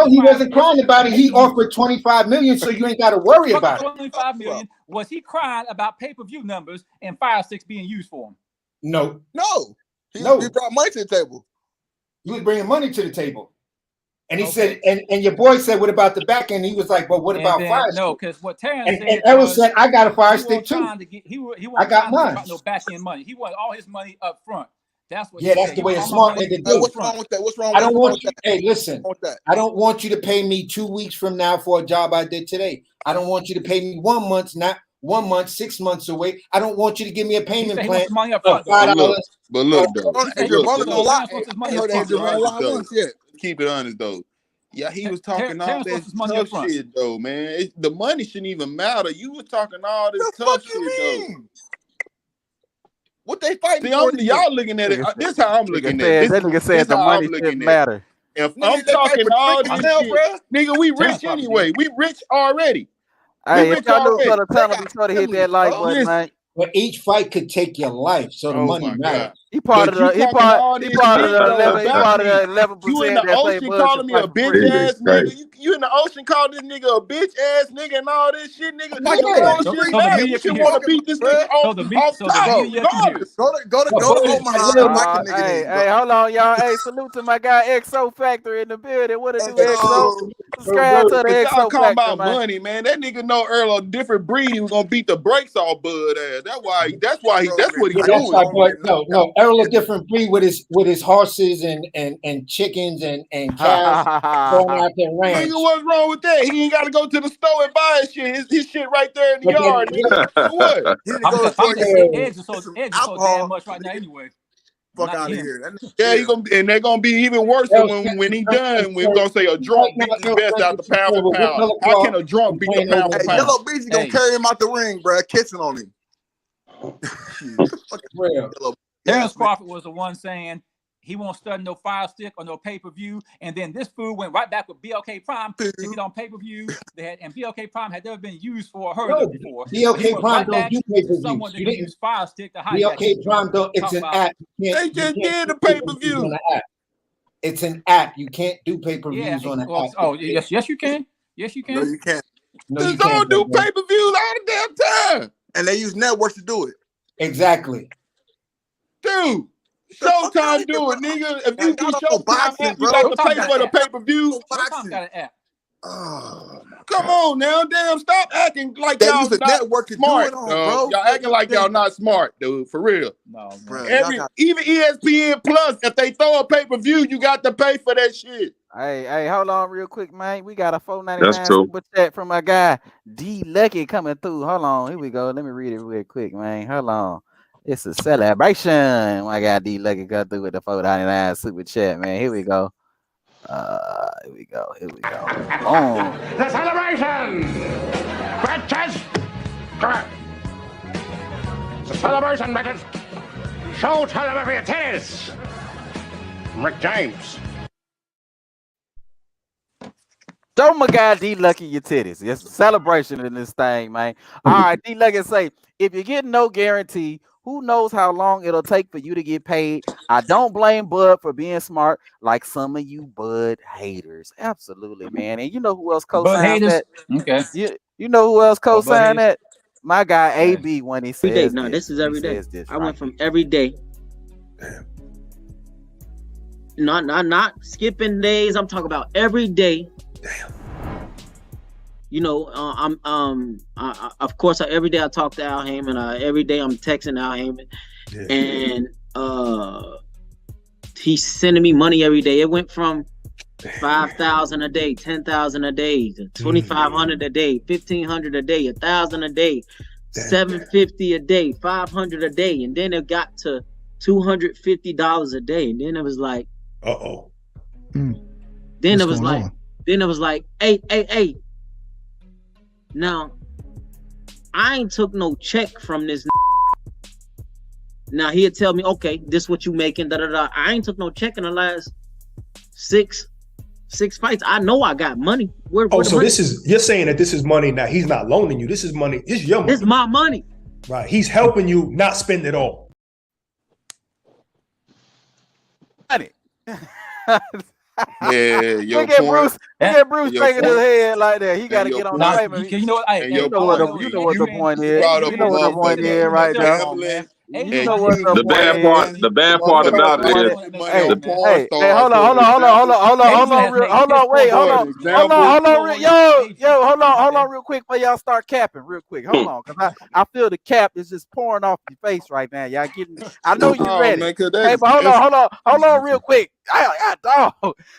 he wasn't crying about it. He offered $25 million, so you ain't got to worry about it. $25 million. Was he crying about pay-per-view numbers and Fire Sticks being used for him? No. He brought money to the table. He was bringing money to the table. And he said, and your boy said, what about the back end? He was like, but what about Fire Stick? No, because what Terence said. And Errol said, I got a Fire Stick too. I got mine. No back end money. He wanted all his money up front. That's what. Yeah, that's the way a smart nigga do. What's wrong with that? What's wrong? I don't want you. Hey, listen. I don't want you to pay me 2 weeks from now for a job I did today. I don't want you to pay me 1 month, not 1 month, 6 months away. I don't want you to give me a payment plan of $5. But look, though, keep it honest though. Yeah, he was talking all this tough shit though, man. The money shouldn't even matter. You was talking all this tough shit though. What they fighting for? Y'all looking at it. This is how I'm looking at it. That nigga said the money shouldn't matter. If I'm talking all this shit, nigga, we rich anyway. We rich already. Hey, if y'all know for the time, be sure to hit that like button, man. But each fight could take your life, so the money matters. He part of the 11%. You in the ocean calling me a bitch ass nigga. You in the ocean calling this nigga a bitch ass nigga and all this shit, nigga. You should want to beat this nigga off top. Go Omaha. Hey, hold on, y'all. Hey, salute to my guy XO Factor in the building. What it do, XO? Subscribe to the XO Factor, talking about money, man. That nigga know Earl a different breed. He was gonna beat the brakes off Bud ass. That's what he's doing. No, Errol a different breed with his horses and chickens and cows going out there ranch. Nigga, what's wrong with that? He ain't got to go to the store and buy his shit. His shit right there in the yard. Nigga. What? Eggs are so damn much right now anyway. Fuck out of here. Yeah, they're gonna be even worse when he done. We're gonna say a drunk beats his best out the pound for pound. How can a drunk beat the pound for pound? Yellow Beezy gonna carry him out the ring, bro, kissing on him. Terence Crawford was the one saying he won't study no Fire Stick or no pay-per-view, and then this fool went right back with BLK Prime to get on pay-per-view. And BLK Prime had never been used for a hurdle before. BLK Prime don't do pay-per-view. Someone that can use Fire Stick to hide BLK Prime don't. It's an app. They just did the pay-per-view. It's an app. You can't do pay-per-views on an app. Oh, yes, you can. Yes, you can. No, you can't. They don't do pay-per-views all the damn time. And they use networks to do it. Exactly. Dude, Showtime do it, nigga. If you do Showtime, you got to pay for the pay-per-view. Showtime got an app. Come on now, damn! Stop acting like they y'all use the not network to smart, do it on, bro. Y'all acting like y'all not smart, dude. For real. No, bro. Even ESPN Plus, if they throw a pay-per-view, you got to pay for that shit. Hey, hold on real quick, man. We got a $4.99 super chat from my guy D Lucky coming through. Hold on, here we go. Let me read it real quick, man. Hold on. It's a celebration. My guy D Lucky got through with the $4.99 super chat, man. Here we go. Here we go. Boom. The celebration! Bitches! Correct. The celebration, bitches! Show television tennis! Rick James. Show my guy D Lucky your titties. It's a celebration in this thing, man. All right, D Lucky say, if you get no guarantee, who knows how long it'll take for you to get paid? I don't blame Bud for being smart, like some of you Bud haters. Absolutely, man. And you know who else co-signed that? Okay. You know who else co-signed that? My guy AB when he says every day. No, this is every day. I went from every day. Damn. Not skipping days. I'm talking about every day. Damn. You know, of course, every day I talk to Al Heyman. Every day I'm texting Al Heyman, and he's sending me money every day. It went from 5,000 a day, 10,000 a day, to 2,500 a day, 1,500 a day, 1,000 a day, $750 a day, $500 a day, and then it got to $250 a day, and then it was like, Then it was like, hey. Now, I ain't took no check from this. Now he'll tell me, okay, this what you making, da. I ain't took no check in the last six fights. I know I got money. Where so the money? you're saying that this is money. Now he's not loaning you. This is money. This is your money. This is my money. Right. He's helping you not spend it all. Money. Yeah, Look at Bruce. Look at Bruce shaking his head like that. He got to get on the payment. You know what? You know what the point is. You know what the point is right now. You know what the bad part. The bad part about it is, hey, hold on, real quick before y'all start capping, real quick. Hold on, because I feel the cap is just pouring off your face right now. Y'all getting? I know you're ready. Man, hey, but hold on, real quick. Dog,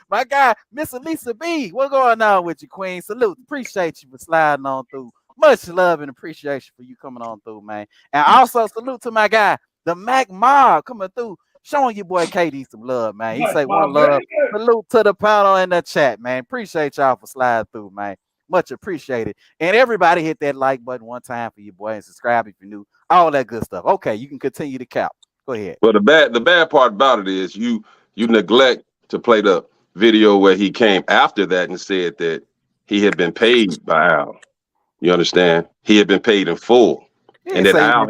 my guy, Miss Elisa B, what's going on with you, Queen? Salute, appreciate you for sliding on through. Much love and appreciation for you coming on through, man. And also salute to my guy, the Mac Mob, coming through, showing your boy KD some love, man. He say one love. Salute to the panel in the chat, man. Appreciate y'all for sliding through, man. Much appreciated. And everybody hit that like button one time for your boy and subscribe if you're new. All that good stuff. Okay, you can continue to count. Go ahead. Well, the bad part about it is you neglect to play the video where he came after that and said that he had been paid by Al. You understand? He had been paid in full, and that Al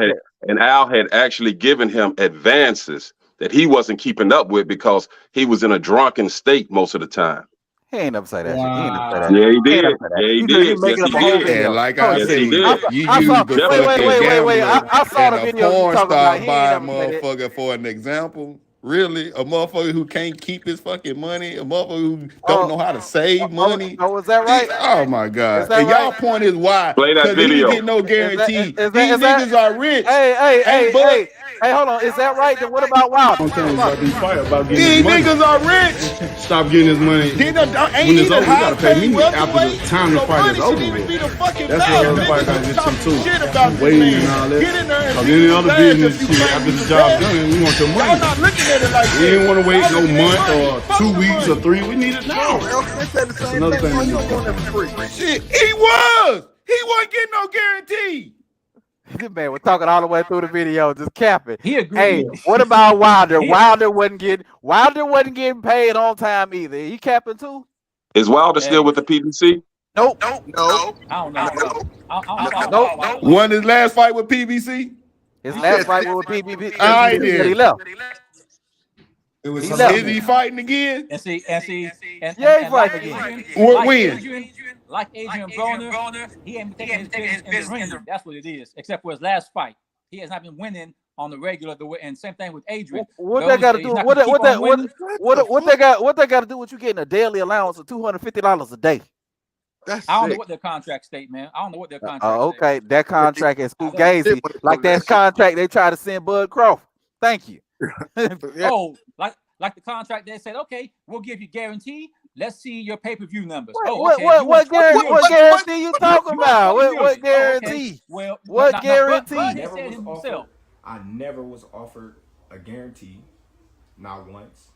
had actually given him advances that he wasn't keeping up with because he was in a drunken state most of the time. He ain't never say that. Wow. He ain't never say that. Yeah, he did. Yeah, he did. Yes, he did. And like I said, you use the wait. I saw the video. Porn star by a motherfucker for an example. Really, a motherfucker who can't keep his fucking money, a motherfucker who don't know how to save money. Oh, is that right? Oh my God! And y'all point is why? Play that video. He didn't get no guarantee. These niggas are rich. Hey, hold on. Is that right? Then what about Wilder? These niggas are rich. Stop getting his money. When it's over, you gotta pay me after the time the fight is over with. That's what everybody gotta get too. Waiting and all that. Cause any other business shit after the job done, we want your money. Y'all not looking at it like we didn't want to wait no month or 2 weeks or 3. We need it now. That's another thing. Shit, he wasn't getting no guarantee. This man was talking all the way through the video, just capping. He agreed. Hey, what about Wilder? Wilder wasn't getting paid on time either. He capping too? Is Wilder still with the PBC? Nope. I don't know. Nope. Won his last fight with PBC? His last fight with PBC. I did. He left. Is he fighting again? And he fighting again. When? Like Adrian Broner, he ain't been taking his business in the ring. That's what it is. Except for his last fight, he has not been winning on the regular. And same thing with Adrian. What they got to do? What they got to do with you getting a daily allowance of $250 a day? I don't know what their contract state, man. I don't know what their contract. Okay, that contract is fugazi. Like that contract they try to send Bud Crawford. Thank you. Oh, like the contract they said, okay, we'll give you guarantee. Let's see your pay-per-view numbers. What guarantee you talking about? What guarantee? Okay. Well, what guarantee? I never was offered a guarantee, not once.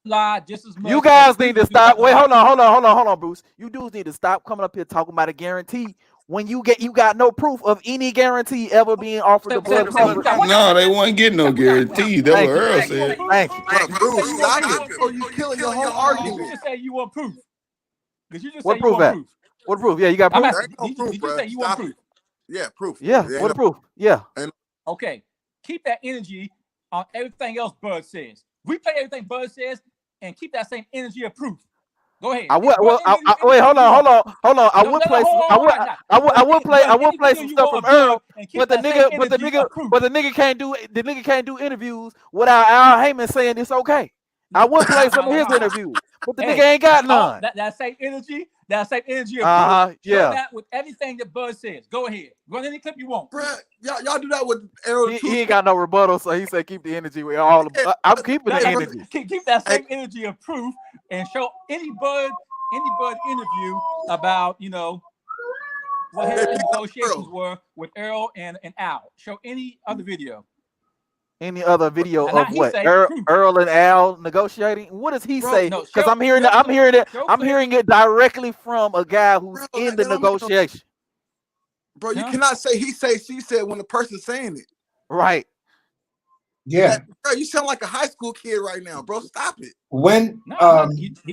Lie just as much. You guys need to stop. Wait, hold on, Bruce. You dudes need to stop coming up here talking about a guarantee when you got no proof of any guarantee ever being offered to Bud Crawford. No, they wasn't getting no guarantee. That's what Earl said. Thank you. Bruce, stop it. Oh, you killing your whole argument. You just say you want proof. What proof at? What proof? Yeah, you got proof. Did you say you want proof? Yeah, proof. Yeah, what proof? Yeah. Okay, keep that energy on everything else Bud says. Replay everything Bud says and keep that same energy of proof. Go ahead. Wait, hold on. I would play some stuff from Earl, but the nigga can't do interviews without Al Heyman saying it's okay. I would play some of his interviews, but the nigga ain't got none. That same energy. That same energy of yeah. That with everything that Bud says. Go ahead. Run any clip you want. Bruh, y'all do that with Errol. He ain't got no rebuttal, so he said keep the energy with all of I'm keeping the energy. Keep that same energy of proof and show any Bud interview about, what his negotiations were with Errol and Al. Show any other video. Any other video And now of he what? say, Earl and Al negotiating? What does he say? no, Because show- I'm hearing show- it. show I'm clip. hearing it directly from a guy who's in the negotiation. Bro, you cannot say he said, she said when the person's saying it. Right. Yeah. Bro, you sound like a high school kid right now, bro. Stop it. When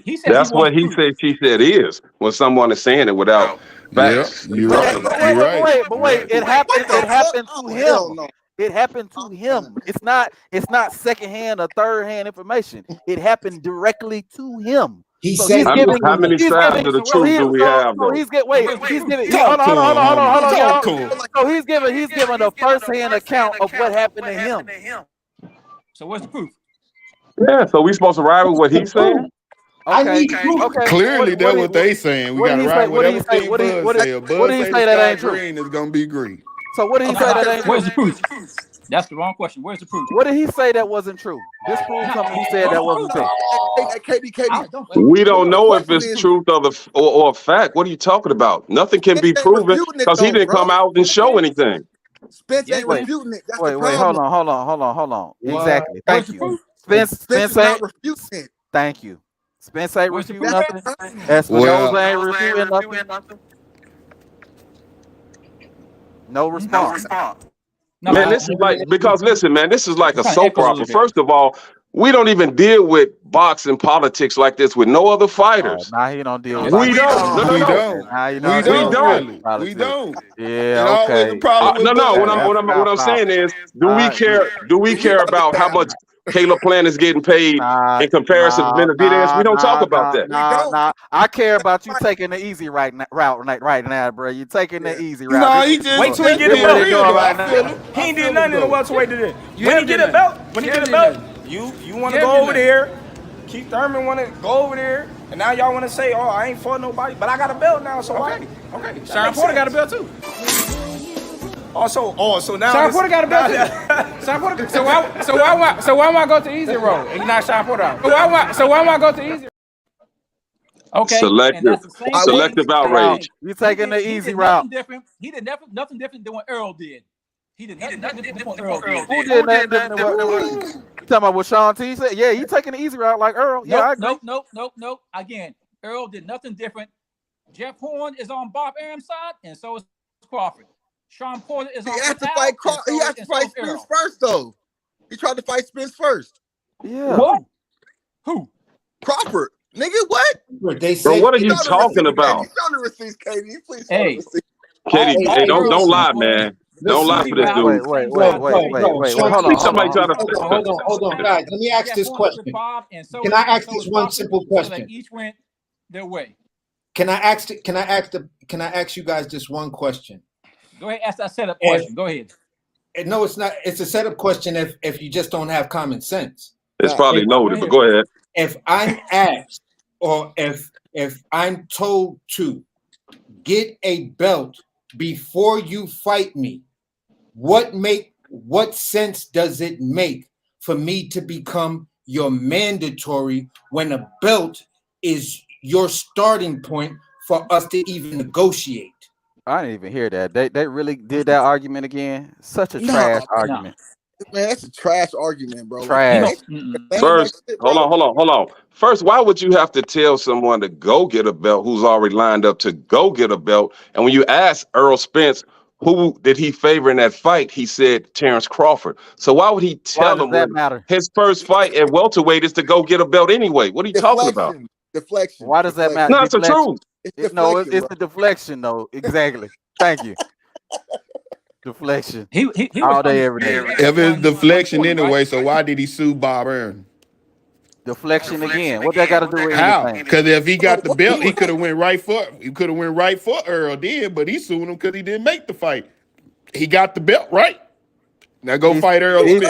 he said That's what he said. She said is when someone is saying it without facts. You're right. But wait, it happened to him. It happened to him. It's not secondhand or third-hand information. It happened directly to him. How many sides of the truth do we have, though? He's giving. Hold on, y'all. So he's giving a first-hand account of what happened to him. So what's the proof? Yeah, so we supposed to ride with what he's saying? Okay. Clearly, that's what they saying. We got to ride whatever thing Buzz say. What did he say that ain't true? Green is gonna be green. So what did he say that ain't true? Where's the proof? That's the wrong question. Where's the proof? What did he say that wasn't true? Disprove something he said that wasn't true. We don't know if it's truth or fact. What are you talking about? Nothing can be proven because he didn't come out and show anything. Spence ain't refuting it. That's Wait, the problem. hold on. Exactly. Thank you. Spence ain't refuting it. Thank you. Spence ain't refuting nothing. Espinoza ain't refuting nothing. No response. Man, this is like this is like a soap opera. First of all, we don't even deal with boxing politics like this with no other fighters. Nah, he don't deal with We don't. We don't. Yeah, okay. What I'm saying is, do we care about how much Caleb Plant is getting paid in comparison to Benavidez? We don't talk about that. Nah. I care about you taking the easy route right now, bro. You taking the easy route. No, he just wait till he get a belt. He ain't did nothing in the welterweight today. When he get a belt, you want to go over there. Keith Thurman want to go over there, and now y'all want to say, "Oh, I ain't fought nobody," but I got a belt now, so okay. Sean Porter got a belt too. So now Sean Porter got a belt too. Sean Porter. So why am I go to easy road and not Sean Porter out? So why am I go to easy? Okay. Selective outrage. You taking the easy route. He did nothing different than what Errol did. He did nothing different than what Errol did. Who did nothing different than what Errol did? You talking about what Sean T said? Yeah, you taking the easy route like Errol. Yeah, I agree. Nope. Again, Errol did nothing different. Jeff Horn is on Bob Arum's side, and so is Crawford. Sean Porter is on. He has to fight Spence first, though. He tried to fight Spence first. Yeah. What? Who? Crawford. Nigga, what? Bro, what are you talking about? Show the receipts, Katie. Please show Hey. the receipts. Katie, don't lie, man. Don't lie for this dude. Wait. Hold on, guys. Let me ask this question. Can I ask this one simple question? Each went their way. Can I ask you guys this one question? Go ahead, ask that setup question. Go ahead. No, it's not. It's a setup question if you just don't have common sense. It's probably loaded, but go ahead. If I'm asked or if I'm told to get a belt before you fight me, what sense does it make for me to become your mandatory when a belt is your starting point for us to even negotiate? I didn't even hear that. They really did that argument again. Such a trash argument. Man, that's a trash argument, bro. Trash. First, hold on. First, why would you have to tell someone to go get a belt who's already lined up to go get a belt? And when you ask Errol Spence, who did he favor in that fight? He said Terence Crawford. So why would he tell him his first fight at welterweight is to go get a belt anyway? What are you talking about? Deflection. Why does that matter? No, it's the truth. It's the deflection, though. Exactly. Thank you. Deflection. He all day, every day. If it's deflection anyway, so why did he sue Bob Arum? Deflection again. What that got to do with how? anything? Because if he got the belt, he could have went right for Earl did, but he sued him because he didn't make the fight. He got the belt, right? Now go fight Earl. Wait. You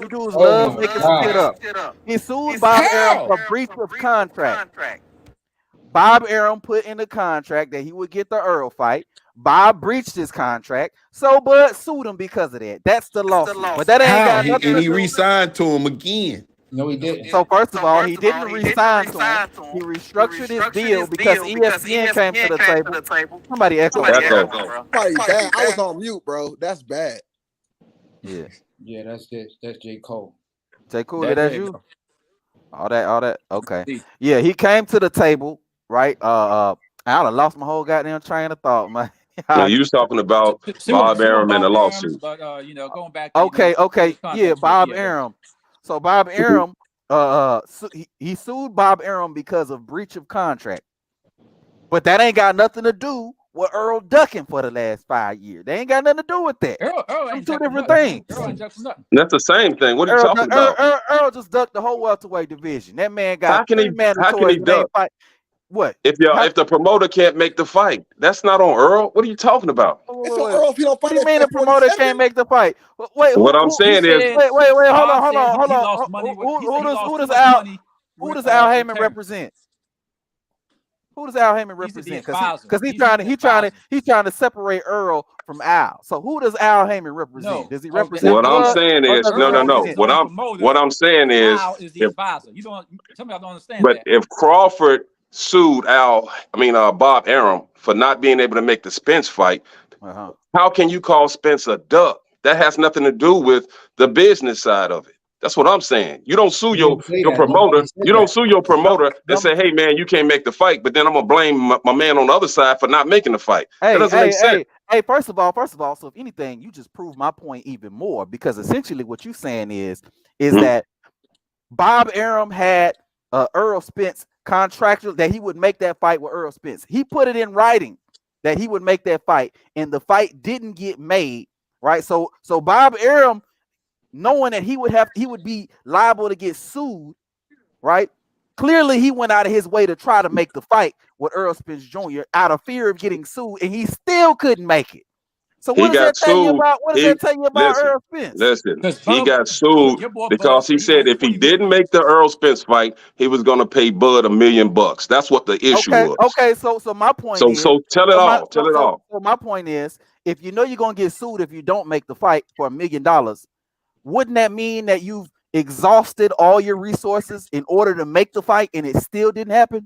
dudes love making some shit up. He sued Bob Arum for breach of contract. Bob Arum put in the contract that he would get the Earl fight. Bob breached his contract, so Bud sued him because of that. That's the lawsuit. But that ain't got nothing and to he do. re-signed to him again. No, he didn't. So first of all, he didn't resign to him. He restructured his deal because ESPN came to the table. Somebody echo. Somebody bad. I was on mute, bro. That's bad. Yeah. Yeah, that's J. Cole. J. Cole, that's you. All that. Okay. Yeah, he came to the table, right? I done lost my whole goddamn train of thought, man. Now you was talking about Bob Arum and the lawsuit. But going back. Okay. Yeah, Bob Arum. So Bob Arum, he sued Bob Arum because of breach of contract. But that ain't got nothing to do with Earl ducking for the last 5 years. They ain't got nothing to do with that. Earl ain't two different things. That's the same thing. What are you talking about? Earl just ducked the whole welterweight division. That man got how can he duck? What? If the promoter can't make the fight, that's not on Earl. What are you talking about? It's on Earl if he don't fight. What do you mean the promoter can't make the fight? Wait, what I'm saying is, wait, hold on. Who does Al Heyman represent? Who does Al Heyman represent? Because he's trying to separate Earl from Al. So who does Al Heyman represent? Does he represent? What I'm saying is no. What I'm saying is, Al is the advisor. You don't tell me I don't understand. But if Crawford sued Bob Arum for not being able to make the Spence fight, how can you call Spence a duck? That has nothing to do with the business side of it. That's what I'm saying. You don't sue your promoter. You don't sue your promoter and say, "Hey man, you can't make the fight," but then I'm gonna blame my man on the other side for not making the fight. That doesn't make sense. Hey, first of all, so if anything, you just prove my point even more, because essentially what you're saying is that Bob Arum had Errol Spence contractual that he would make that fight with Errol Spence. He put it in writing that he would make that fight, and the fight didn't get made, right? So Bob Arum, knowing that he would be liable to get sued, right? Clearly, he went out of his way to try to make the fight with Errol Spence Jr. out of fear of getting sued, and he still couldn't make it. So what does that tell you about? What does that tell you about Errol Spence? Listen, he got sued because he said if he didn't make the Errol Spence fight, he was going to pay Bud $1 million. That's what the issue was. Okay. So my point is. So tell it all. Tell it all. So my point is, if you know you're going to get sued if you don't make the fight for $1 million, wouldn't that mean that you've exhausted all your resources in order to make the fight and it still didn't happen?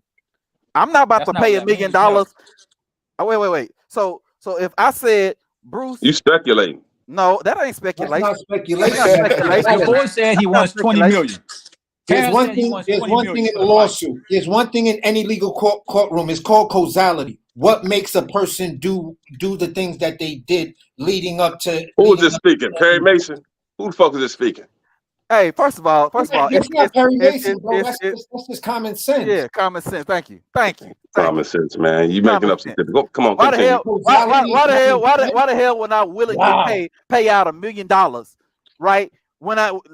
I'm not about to pay $1 million. Oh, wait. So if I said, Bruce, you speculating? No, that ain't speculation. That's not speculation. Your boy said he wants $20 million. There's one thing in the lawsuit. There's one thing in any legal courtroom. It's called causality. What makes a person do the things that they did leading up to? Who is this speaking? Perry Mason? Who the fuck is this speaking? Hey, first of all, it's not Perry Mason, bro. That's just common sense. Yeah, common sense. Thank you. Common sense, man. You making up some shit. Come on, why continue. Why the hell would I willingly pay out $1 million, right?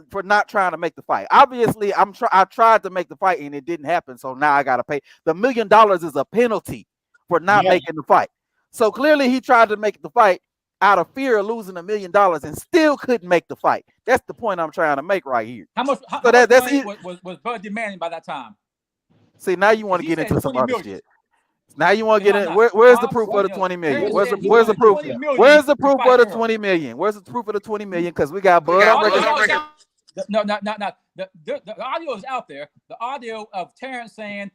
For not trying to make the fight? Obviously, I tried to make the fight and it didn't happen, so now I gotta pay. The $1 million is a penalty for not making the fight. So clearly, he tried to make the fight out of fear of losing $1 million and still couldn't make the fight. That's the point I'm trying to make right here. How much money was Bud demanding by that time? See, now you want to get into some other shit. Now you want to get in. Where's the proof of the 20 million? Where's the proof? Where's the proof of the 20 million? Where's the proof of the 20 million? Because we got Bud on record. No. The audio is out there. The audio of Terence saying,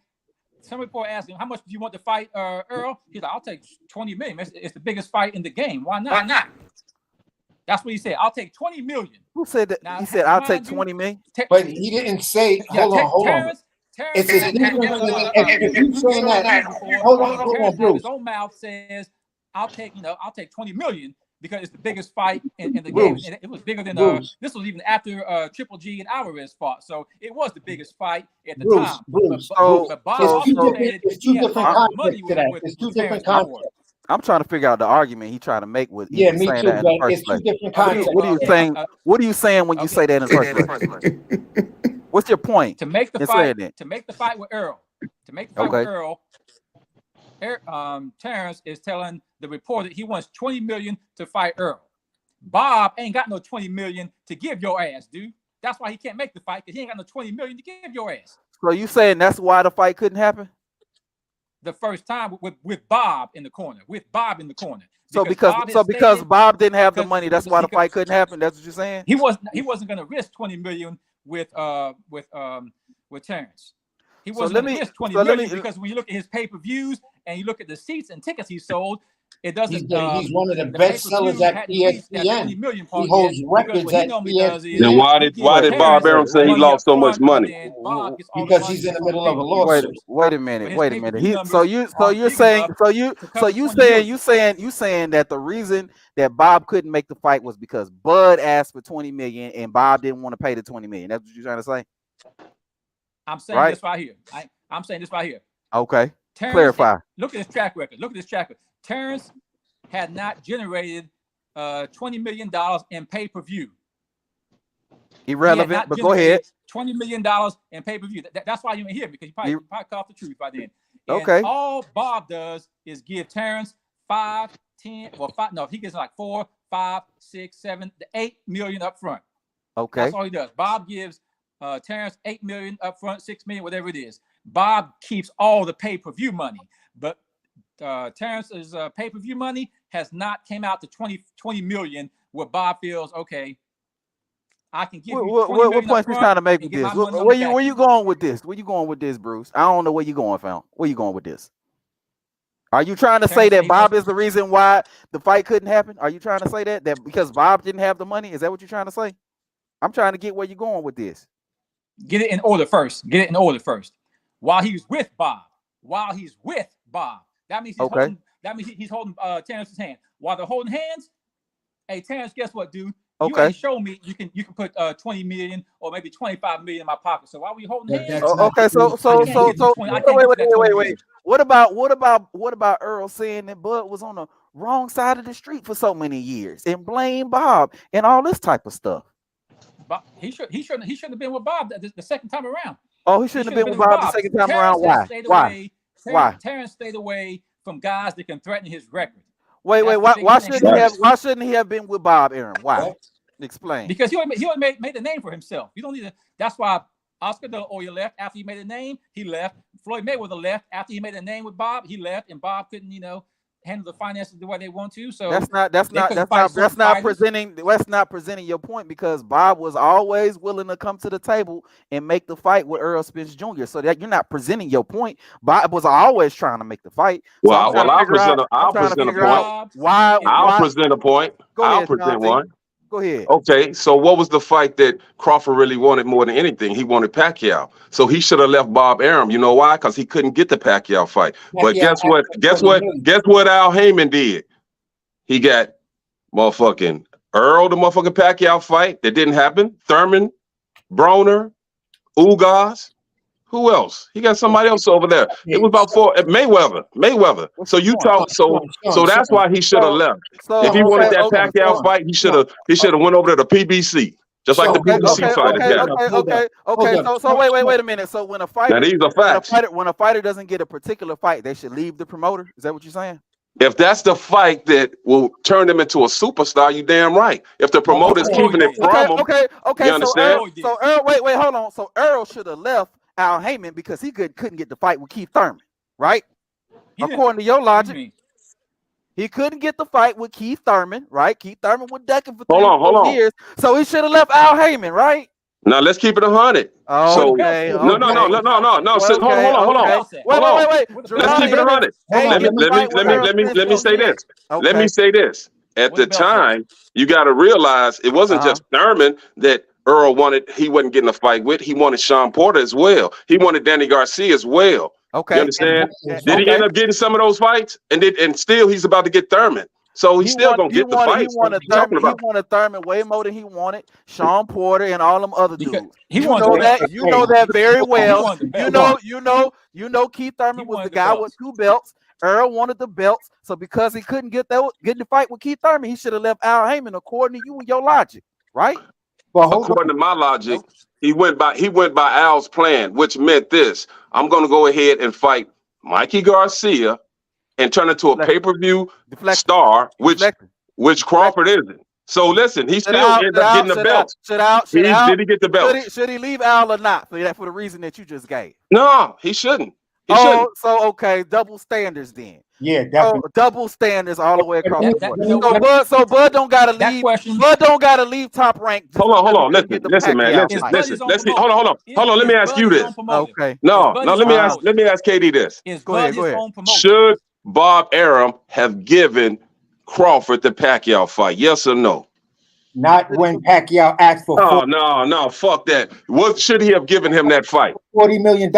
some report asked him, how much do you want to fight Earl? He's like, I'll take 20 million. It's the biggest fight in the game. Why not? That's what he said. I'll take 20 million. Who said that? He said, I'll take 20 million. But he didn't say, hold on. It's a different thing. If you saying that, hold on, Bruce. His own mouth says, I'll take 20 million because it's the biggest fight in the game. And it was bigger than this was even after Triple G and Alvarez fought. So it was the biggest fight at the time. But Bob it's two different concepts to that. It's two different concepts. I'm trying to figure out the argument he trying to make with me too. But it's two different concepts. What are you saying? What are you saying when you say that in the first place? What's your point? To make the fight. To make the fight with Earl. To make the fight with Earl. Terence is telling the reporter he wants 20 million to fight Earl. Bob ain't got no 20 million to give your ass, dude. That's why he can't make the fight, because he ain't got no 20 million to give your ass. So you saying that's why the fight couldn't happen? The first time with Bob in the corner. Because Bob didn't have the money, that's why the fight couldn't happen. That's what you're saying? He wasn't going to risk 20 million with Terence. He So wasn't let going me- to miss 20 so let million me- because when you look at his pay-per-views and you look at the seats and tickets he sold, it doesn't. He's one of the the best sellers pay-per-view at hadn't reached that 20 ESPN. million He part holds yet because records what he at normally does is Then why did he gives Bob Terrence Arum say he money lost up so much front, but money? then Bob gets all Because the money he's in the on middle of a pay-per-view lawsuit. numbers. Wait a minute. But his Wait a minute. pay-per-view So numbers you're aren't saying big enough to cover 20 you saying that the reason that Bob couldn't make the fight was because Bud asked for 20 million and Bob didn't want to pay the 20 million. That's what you're trying to say? I'm saying Right. this right here. I'm saying this right here. Okay. Terrence, Clarify. Look at his track record. Terrence had not generated $20 million in pay-per-view. Irrelevant, but go ahead. $20 million in pay-per-view. That's why you didn't hear me, because you probably caught off the truth by then. And Okay. all Bob does is give Terrence 5, 10, well, 5. No, he gets like 4, 5, 6, 7, 8 million up front. Okay. That's all he does. Bob gives Terrence 8 million up front, 6 million, whatever it is. Bob keeps all the pay-per-view money, but Terrence's pay-per-view money has not came out to 20 million, where Bob feels, okay, I can give you 20 What million point you up trying to front make and with get this? my money on Where the you back where you end. going with this? Where you going with this, Bruce? I don't know where you going, fam. Where you going with this? Are you trying to say that Bob is the reason why the fight couldn't happen? Are you trying to say that because Bob didn't have the money? Is that what you're trying to say? I'm trying to get where you're going with this. Get it in order first. While he's with Bob. That means he's holding Terrence's hand. While they're holding hands, hey, Terrence, guess what, dude? You ain't show me you can put 20 million or maybe 25 million in my pocket. So why were you holding hands? Okay, so wait. What about Earl saying that Bud was on the wrong side of the street for so many years and blame Bob and all this type of stuff? But he shouldn't have been with Bob the second time around. Oh, he shouldn't have been with Bob the second time around. Why? Why? Terrence stayed away from guys that can threaten his record. Wait. Why shouldn't he have been with Bob Arum? Why? Explain. Because he already made a name for himself. You don't need to. That's why Oscar De La Hoya left after he made a name. He left. Floyd Mayweather left after he made a name with Bob. He left, and Bob couldn't, handle the finances the way they want to. So that's not presenting your point, because Bob was always willing to come to the table and make the fight with Errol Spence Jr. So that you're not presenting your point. Bob was always trying to make the fight. So I'll present a point. I'll present one. Go ahead. Okay, so what was the fight that Crawford really wanted more than anything? He wanted Pacquiao. So he should have left Bob Arum. You know why? Because he couldn't get the Pacquiao fight. But guess what? Guess what Al Heyman did? He got motherfucking Earl, the motherfucking Pacquiao fight that didn't happen. Thurman, Broner, Ugas. Who else? He got somebody else over there. It was about Mayweather. So you talk. So that's why he should have left. If he wanted that Pacquiao fight, he should have went over to the PBC, just like the PBC fight. Okay. So wait a minute. So when a fighter, now these are facts. When a fighter doesn't get a particular fight, they should leave the promoter. Is that what you're saying? If that's the fight that will turn him into a superstar, you damn right. If the promoter's keeping it from him, you understand? So Earl, wait, hold on. So Earl should have left Al Heyman because he couldn't get the fight with Keith Thurman, right? According to your logic, he couldn't get the fight with Keith Thurman, right? Keith Thurman was ducking for 3 years, so he should have left Al Heyman, right? Now let's keep it 100. No. Hold on. Wait. Let's keep it 100. Let me say this. Let me say this. At the time, you got to realize it wasn't just Thurman that Earl wanted. He wasn't getting a fight with. He wanted Sean Porter as well. He wanted Danny Garcia as well. Okay. You understand? Did he end up getting some of those fights? And still he's about to get Thurman. So he's still gonna get the fights. He wanted Thurman way more than he wanted Sean Porter and all them other dudes. You know that very well. You know Keith Thurman was the guy with 2 belts. Earl wanted the belts, so because he couldn't get the fight with Keith Thurman, he should have left Al Heyman, according to you and your logic, right? According to my logic, he went by Al's plan, which meant this: I'm going to go ahead and fight Mikey Garcia and turn it to a pay-per-view star, which Crawford isn't. So listen, he still ended up getting the belt. Did he get the belt? Should he leave Al or not? For the reason that you just gave. No, he shouldn't. So okay, double standards then. Yeah, definitely. Double standards all the way across the board. you know So Bud don't gotta leave. Bud don't gotta leave Top Rank. Hold on. Listen, man. Listen. Let's see. Hold on. Let me ask you this. Okay. No. Let me ask KD this. Go ahead. Should Bob Arum have given Crawford the Pacquiao fight? Yes or no? Not when Pacquiao asked for. No. Fuck that. What should he have given him that fight? $40 million.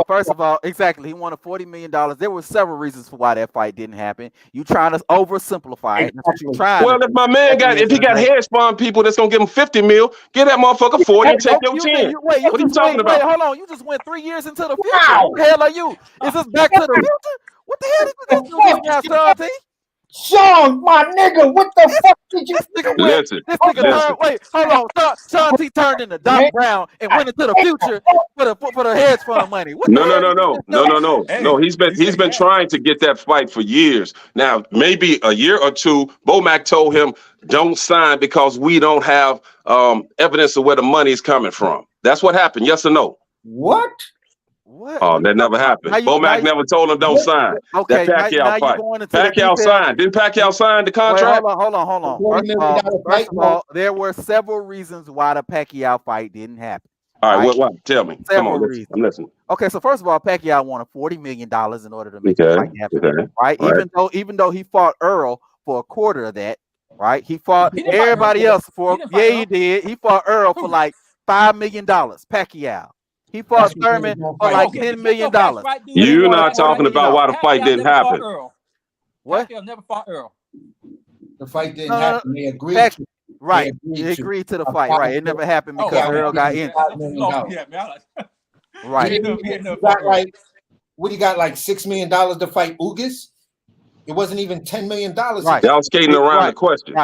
First of all, exactly. He wanted $40 million. There were several reasons for why that fight didn't happen. You trying to oversimplify it. That's what you trying. Well, if my man if he got head spawn people that's gonna give him 50 mil, give that motherfucker 40 and take your 10. What are you talking about? Hold on. You just went 3 years into the future. What the hell are you? Is this Back to the Future? What the hell is this now, Sean? Sean, my nigga, what the fuck did you Listen. Wait, hold on. Sean T turned into Doc Brown and went into the future for the hedge fund money. No. He's been trying to get that fight for years. Now, maybe a year or two, Bomac told him, don't sign because we don't have evidence of where the money is coming from. That's what happened. Yes or no? What? Oh, that never happened. Bomac never told him don't sign. Okay, that Pacquiao fight. Pacquiao signed. Didn't Pacquiao sign the contract? Wait, hold on. First of all, there were several reasons why the Pacquiao fight didn't happen. All right, what? Tell me. Come on, I'm listening. Okay, so first of all, Pacquiao wanted $40 million in order to make the fight happen. Right? Even though he fought Errol for a quarter of that, right? He fought everybody else for he did. He fought Errol for like $5 million. Pacquiao. He fought Thurman for like $10 million. You're not talking about why the fight didn't happen. What? Pacquiao never fought Errol. The fight didn't happen. They agreed. Right. They agreed to the fight. Right. It never happened because Errol got injured. Right. What he got like $6 million to fight Ugas? It wasn't even $10 million. Right. Y'all skating around the question.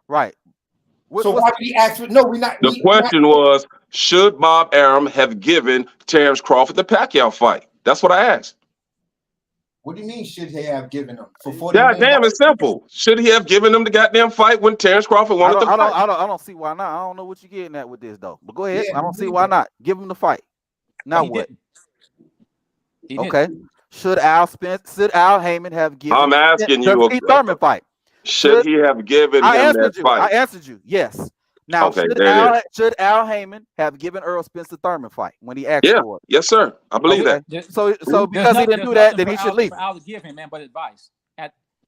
Right. So why did he ask for? No, we're not. The question was, should Bob Arum have given Terence Crawford the Pacquiao fight? That's what I asked. What do you mean, should he have given him for 40? God damn, it's simple. Should he have given him the goddamn fight when Terence Crawford wanted the fight? I don't see why not. I don't know what you're getting at with this though. But go ahead. I don't see why not. Give him the fight. Now what? Okay. Should Al Heyman have given? I'm asking you a Thurman fight? Should he have given him that fight? I answered you. Yes. Now, should Al Heyman have given Errol Spence the Thurman fight when he asked for it? Yes, sir. I believe that. So because he didn't do that, then he should leave. Al to give him, man, but advice.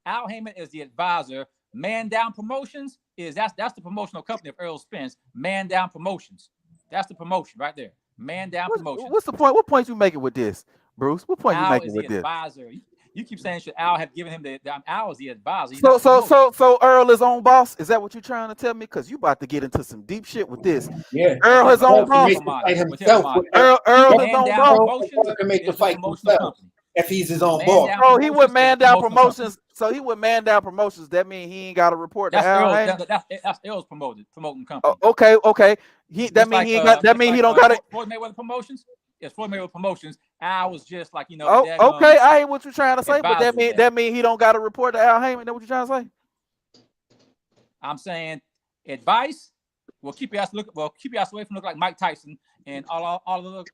Al Heyman is the advisor. Man Down Promotions that's the promotional company of Errol Spence. Man Down Promotions. That's the promotion right there. Man Down Promotions. What's the point? What point you making with this, Bruce? What point you making with this? Advisor. You keep saying should Al have given him Al is the advisor. So Earl is own boss? Is that what you're trying to tell me? Because you about to get into some deep shit with this. Yeah. Earl his own boss. Earl his own boss. Can make the fight himself if he's his own boss. Oh, he would Man Down Promotions. So he would Man Down Promotions. That means he ain't got to report to Al Heyman. That's Earl's promoting company. Okay. That means he ain't got. That means he don't got it. Floyd Mayweather Promotions. Yes, Floyd Mayweather Promotions. Al was just like okay, I hear what you're trying to say, but that mean he don't got to report to Al Heyman. That what you're trying to say? I'm saying advice will keep your ass away from looking like Mike Tyson and all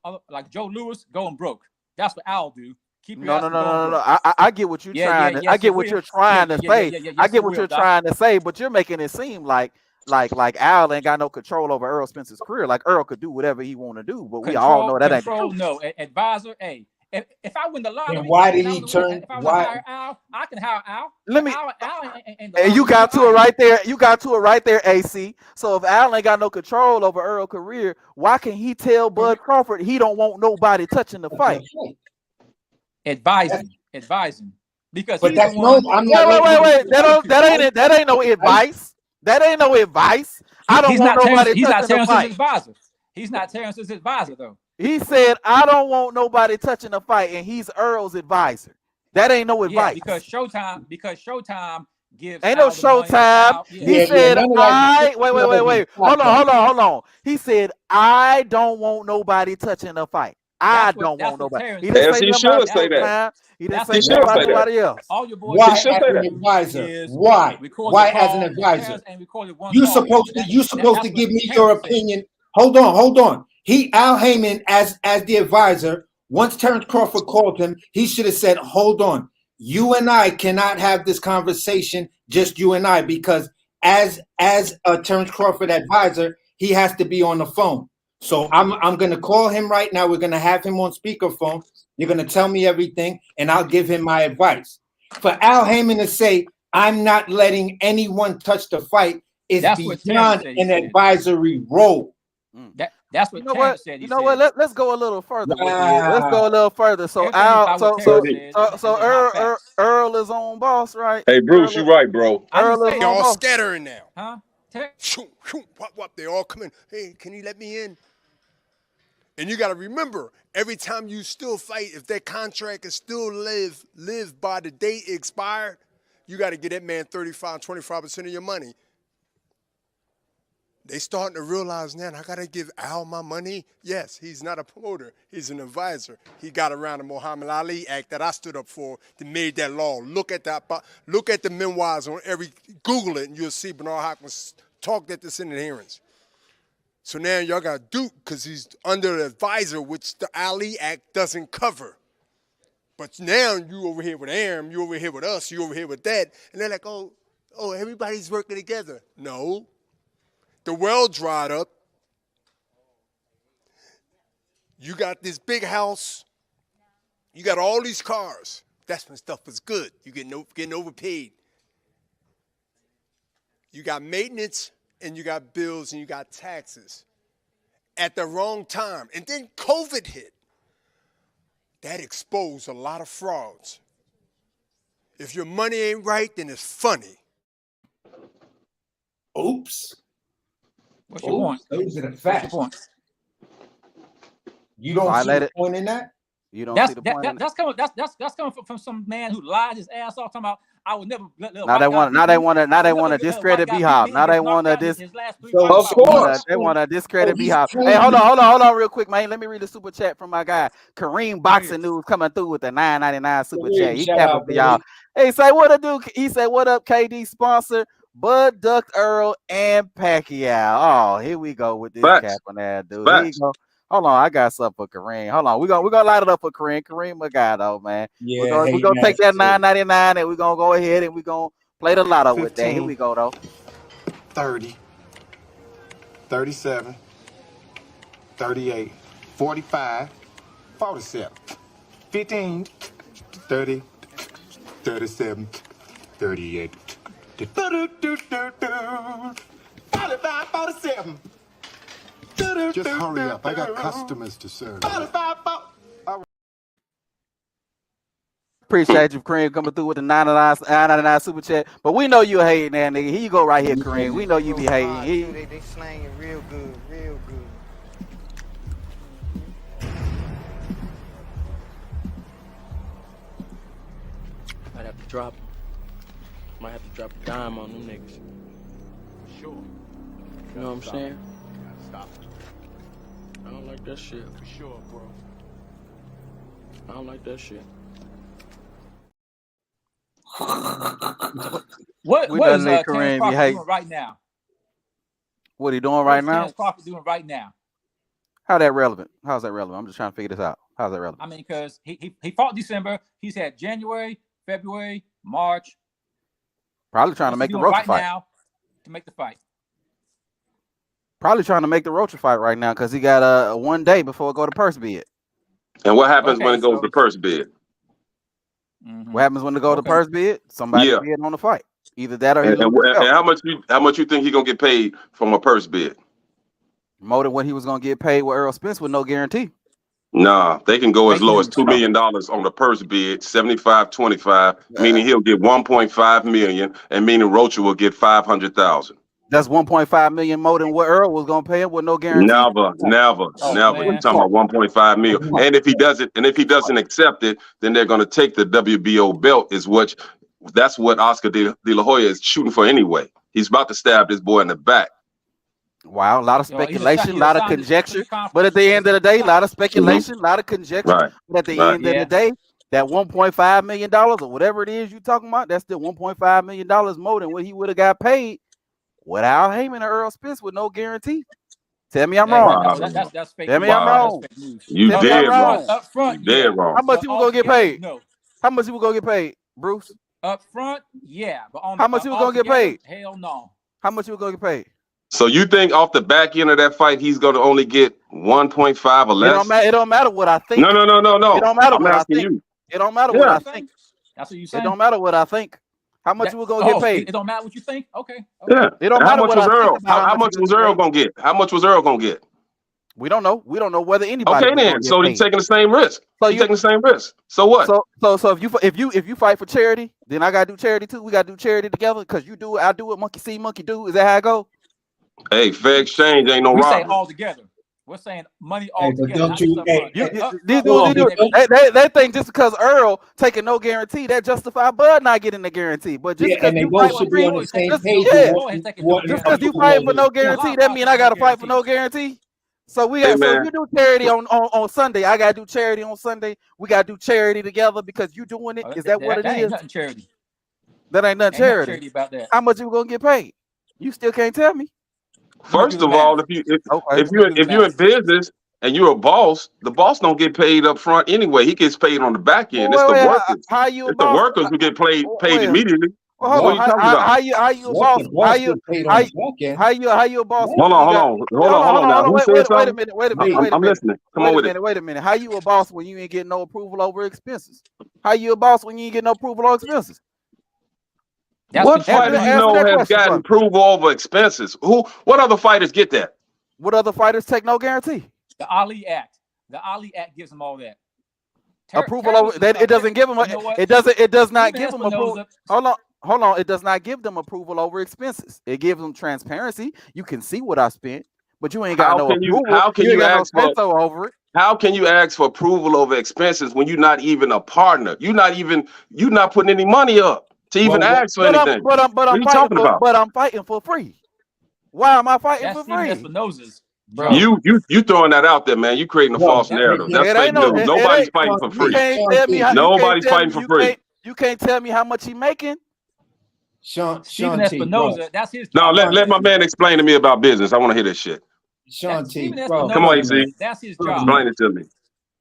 the like Joe Louis going broke. That's what Al do. Keep your no. I get what you're trying to. I get what you're trying to say. I get what you're trying to say, but you're making it seem like Al ain't got no control over Errol Spence's career. Like Earl could do whatever he want to do, but we all know that ain't true. No, advisor. Hey, if I win the lottery, and why did he turn? If I want to hire Al, I can hire Al. Let me. And you got to it right there. You got to it right there, AC. So if Al ain't got no control over Earl's career, why can he tell Bud Crawford he don't want nobody touching the fight? Advising. Because but that's no. I'm not. Wait. That ain't no advice. That ain't no advice. I don't want nobody touching the fight. Advisor. He's not Terence's advisor, though. He said, I don't want nobody touching the fight, and he's Earl's advisor. That ain't no advice. Because Showtime gives. Ain't no Showtime. He said, wait. Hold on. He said, I don't want nobody touching the fight. I don't want nobody. He didn't say that. He didn't say that about nobody else. All your boys. Why as an advisor? Why as an advisor? You supposed to give me your opinion. Hold on. Al Heyman as the advisor. Once Terence Crawford called him, he should have said, "Hold on, you and I cannot have this conversation, just you and I, because as a Terence Crawford advisor, he has to be on the phone. So I'm going to call him right now. We're going to have him on speakerphone. You're going to tell me everything, and I'll give him my advice. For Al Heyman to say, I'm not letting anyone touch the fight is beyond an advisory role. That's what Terrence said. You know what? Let's go a little further. Let's go a little further. So Al, so Earl is on boss, right? Hey, Bruce, you right, bro. Earl is They're on all boss. scattering now. Huh? Whop, they all coming. Hey, can you let me in? And you got to remember, every time you still fight, if that contract is still live by the date it expired, you got to get that man 25% of your money. They starting to realize now, I got to give Al my money. Yes, he's not a promoter. He's an advisor. He got around the Muhammad Ali Act that I stood up for that made that law. Look at that. Look at the memoirs on Google it, and you'll see Bernard Hopkins talked at the Senate hearings. So now y'all got Duke because he's under the advisor, which the Ali Act doesn't cover. But now you over here with Aram, you over here with us, you over here with that, and they're like, oh, everybody's working together. No. The well dried up. You got this big house. You got all these cars. That's when stuff was good. You getting overpaid. You got maintenance and you got bills and you got taxes at the wrong time. And then COVID hit. That exposed a lot of frauds. If your money ain't right, then it's funny. Oops. What's your point? Those are the facts. You don't see Violated. the point in that? You don't That's see the point. in that's coming from some man who lied his ass off talking about I would never let Now they want to discredit B-Hop. Now they want to They want to discredit B-Hop. Hey, hold on real quick, man. Let me read the super chat from my guy. Kareem Boxing News coming through with the $9.99 super chat. He capping for y'all. Hey, say what up, dude? He said, what up, KD sponsor? Bud, Duck, Earl, and Pacquiao. Oh, here we go with this cap on that, dude. Here you go. Hold on, I got something for Kareem. Hold on, we're gonna light it up for Kareem. Kareem, my guy, though, man. Yeah, we're gonna take that $9.99 and we're gonna go ahead and we're gonna play the lotto with that. Here we go, though. 30, 37, 38, 45, 47, 15, 30, 37, 38, 45, 47. Just hurry up. I got customers to serve. Appreciate you, Kareem, coming through with the $9.99 super chat. But we know you hating that nigga. Here you go right here, Kareem. We know you be hating. They slanging real good, real good. Might have to drop a dime on them niggas. Sure. You know what I'm saying? Stop. I don't like that shit. For sure, bro. I don't like that shit. What is Terence Crawford doing right now? What he doing right now? Terence Crawford doing right now? How's that relevant? I'm just trying to figure this out. How's that relevant? I mean, because he fought December. He's had January, February, March. Probably trying to make the Rocha fight. Now to make the fight. Probably trying to make the Rocha fight right now because he got 1 day before it go to purse bid. And what happens when it goes to purse bid? Mm-hmm. What happens when it goes to purse bid? Somebody bid on the fight. Either that or and how much you think he gonna get paid from a purse bid? More than what he was gonna get paid with Errol Spence with no guarantee. Nah, they can go as low as $2 million on the purse bid, 75-25, meaning he'll get 1.5 million, and meaning Rocha will get 500,000. That's 1.5 million more than what Earl was gonna pay him with no guarantee. Never. We're talking about 1.5 million. And if he doesn't accept it, then they're gonna take the WBO belt. That's what Oscar De La Hoya is shooting for anyway. He's about to stab this boy in the back. Wow, a lot of speculation, a lot of conjecture. But at the end of the day, a lot of speculation, a lot of conjecture. Right. But at the end of the day, that $1.5 million or whatever it is you're talking about, that's still $1.5 million more than what he would have got paid without Heyman or Errol Spence with no guarantee. Tell me I'm wrong. That's fake. Tell me I'm wrong. You dead wrong. Up front, you dead wrong. How much he was gonna get paid? How much he was gonna get paid? Bruce? Up front, yeah, but on how much you was gonna get paid? Hell no. How much you was gonna get paid? So you think off the back end of that fight, he's gonna only get 1.5 or less? It don't matter what I think. No. It don't matter I'm what I asking think. you. It don't matter Yeah. what I think. That's what you It saying. don't matter what I think. How much you was gonna get paid? It don't matter what you think. Okay. Yeah. It don't And matter how much what was I think Earl? about How much was Earl gonna get? How much was Earl gonna get? We don't know. We don't know whether anybody. Okay, was gonna then. get So paid. he's taking the same risk. So He's taking the same risk. So what? So if you fight for charity, then I gotta do charity too. We gotta do charity together because you do it, I do it. Monkey see, monkey do. Is that how it go? Hey, fair exchange ain't no We say robbery. all together. We're saying money Hey, all but together. don't not you- just up hey, front. These dudes, they think just because Earl taking no guarantee, that justify Bud not getting the guarantee. But just Yeah, because and they you both fight for should be on the same page. just because you fight for no guarantee, that mean I gotta fight for no guarantee. So we got Hey, so man. you do charity on Sunday. I gotta do charity on Sunday. We gotta do charity together because you doing it. Is that what it That is? ain't nothing charity. That ain't nothing Ain't nothing charity. charity about that. How much you gonna get paid? You still can't tell me. First of all, if you're in business and you're a boss, the boss don't get paid up front anyway. He gets paid on the back end. It's the workers. How you a It's the boss? workers who get paid immediately. Well, hold What on. are you talking about? How you a boss? How you a boss? Hold on. Now, who said Wait a something? minute. I'm listening. Come on with it. Wait a minute. How you a boss when you ain't getting no approval over expenses? How you a boss when you ain't getting no approval over expenses? What fighter you know has gotten approval over expenses? What other fighters get that? What other fighters take no guarantee? The Ali Act. The Ali Act gives them all that. Approval over that. It doesn't give them. It does not give them approval. Hold on. It does not give them approval over expenses. It gives them transparency. You can see what I spent, but you ain't got no approval. How can you ask for over it? How can you ask for approval over expenses when you're not even a partner? You're not putting any money up to even ask for anything. But I'm what are you fighting talking about? But I'm fighting for free. Why am I fighting for free? Espinosa's. Bro. You throwing that out there, man. You creating a false narrative. That's fake news. Nobody's fighting for free. Nobody's fighting for free. You can't tell me how much he making. Sean Espinosa, that's his job. No, job. let my man explain to me about business. I want to hear this shit. Sean T. Come on, AC. That's his job. Explain it to me.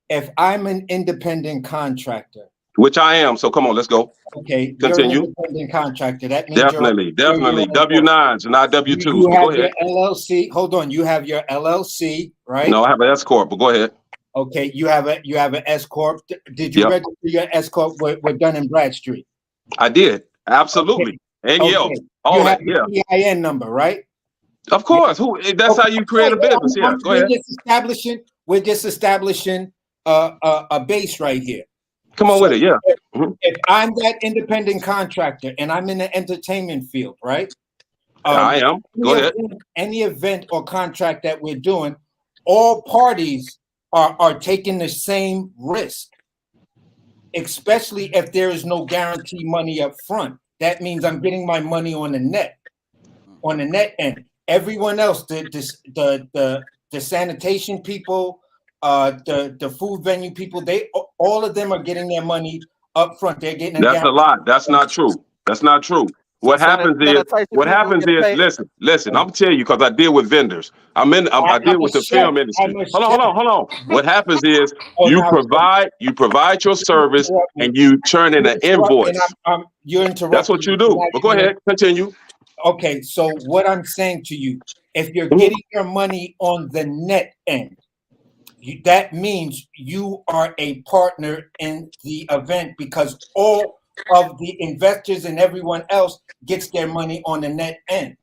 If I'm an independent contractor, which I am, so come on, let's go. Okay, continue. You're an independent contractor. That means definitely W-9s, not W-2s. You have go ahead. your LLC. Hold on, you have your LLC, right? No, I have an S corp, but go ahead. Okay, you have an S corp. Did you register your S corp with Dun & Bradstreet? I did, absolutely, and Yelp, all that. Yeah. EIN number, right? Of course. That's how you create a business. Yeah, go ahead. We're just establishing a base right here. Come on with it, yeah. If I'm that independent contractor and I'm in the entertainment field, right? I am. Go ahead. Any event or contract that we're doing, all parties are taking the same risk, especially if there is no guarantee money up front. That means I'm getting my money on the net end. Everyone else, the sanitation people, the food venue people, all of them are getting their money up front. They're getting. That's a lot. That's not true. That's not true. What happens is, listen. I'm telling you because I deal with vendors. I deal with the film industry. Hold on. What happens is you provide your service and you turn in an invoice. You're interrupting. That's what you do. But go ahead, continue. Okay, so what I'm saying to you, if you're getting your money on the net end, that means you are a partner in the event because all of the investors and everyone else gets their money on the net end.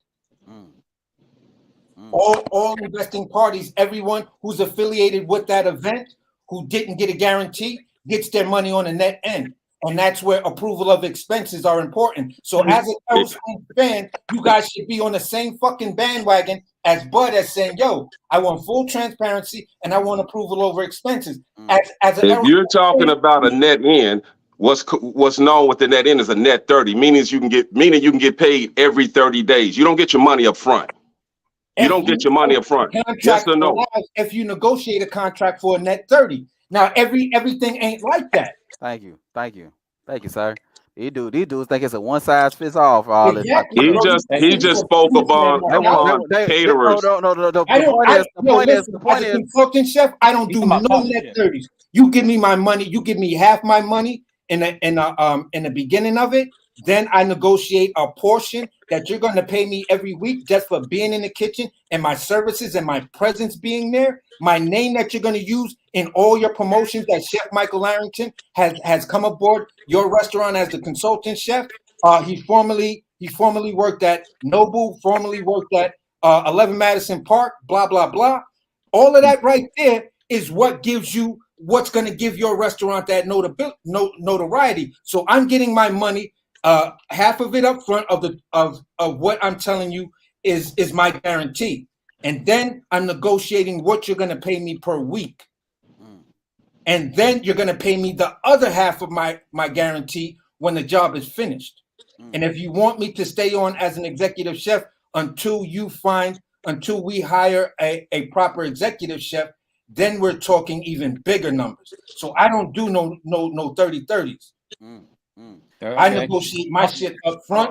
All investing parties, everyone who's affiliated with that event who didn't get a guarantee gets their money on the net end. And that's where approval of expenses are important. So as an Errol Spence fan, you guys should be on the same fucking bandwagon as Bud as saying, yo, I want full transparency and I want approval over expenses. If you're talking about a net end, what's known with the net end is a net 30, meaning you can get paid every 30 days. You don't get your money up front. You don't get your money up front. Yes or no? If you negotiate a contract for a net 30. Now everything ain't like that. Thank you, sir. These dudes think it's a one size fits all for all this. He just spoke about caterers. The point is, consulting chef, I don't do no net 30s. You give me my money, you give me half my money, in the beginning of it. Then I negotiate a portion that you're going to pay me every week just for being in the kitchen and my services and my presence being there. My name that you're going to use in all your promotions that Chef Michael Arrington has come aboard your restaurant as the consultant chef. He formerly worked at Noble, formerly worked at 11 Madison Park, blah, blah, blah. All of that right there is what gives you what's going to give your restaurant that notoriety. So I'm getting my money. Half of it up front of what I'm telling you is my guarantee. And then I'm negotiating what you're going to pay me per week. And then you're going to pay me the other half of my guarantee when the job is finished. And if you want me to stay on as an executive chef until we hire a proper executive chef, then we're talking even bigger numbers. So I don't do no 30-30s. I negotiate my shit up front.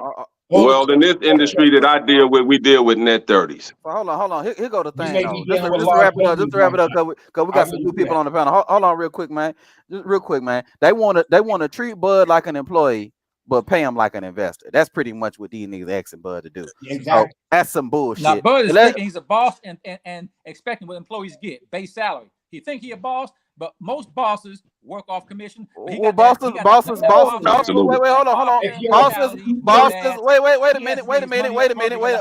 Well, in this industry that I deal with, we deal with net 30s. Hold on. Here go the thing, though. Just to wrap it up, because we got some new people on the panel. Hold on real quick, man. Just real quick, man. They want to treat Bud like an employee, but pay him like an investor. That's pretty much what these niggas asking Bud to do. Exactly. So that's some bullshit. Now, Bud is thinking he's a boss and expecting what employees get, base salary. He think he a boss, but most bosses work off commission. Well, bosses. Wait, hold on. Bosses. Wait a minute.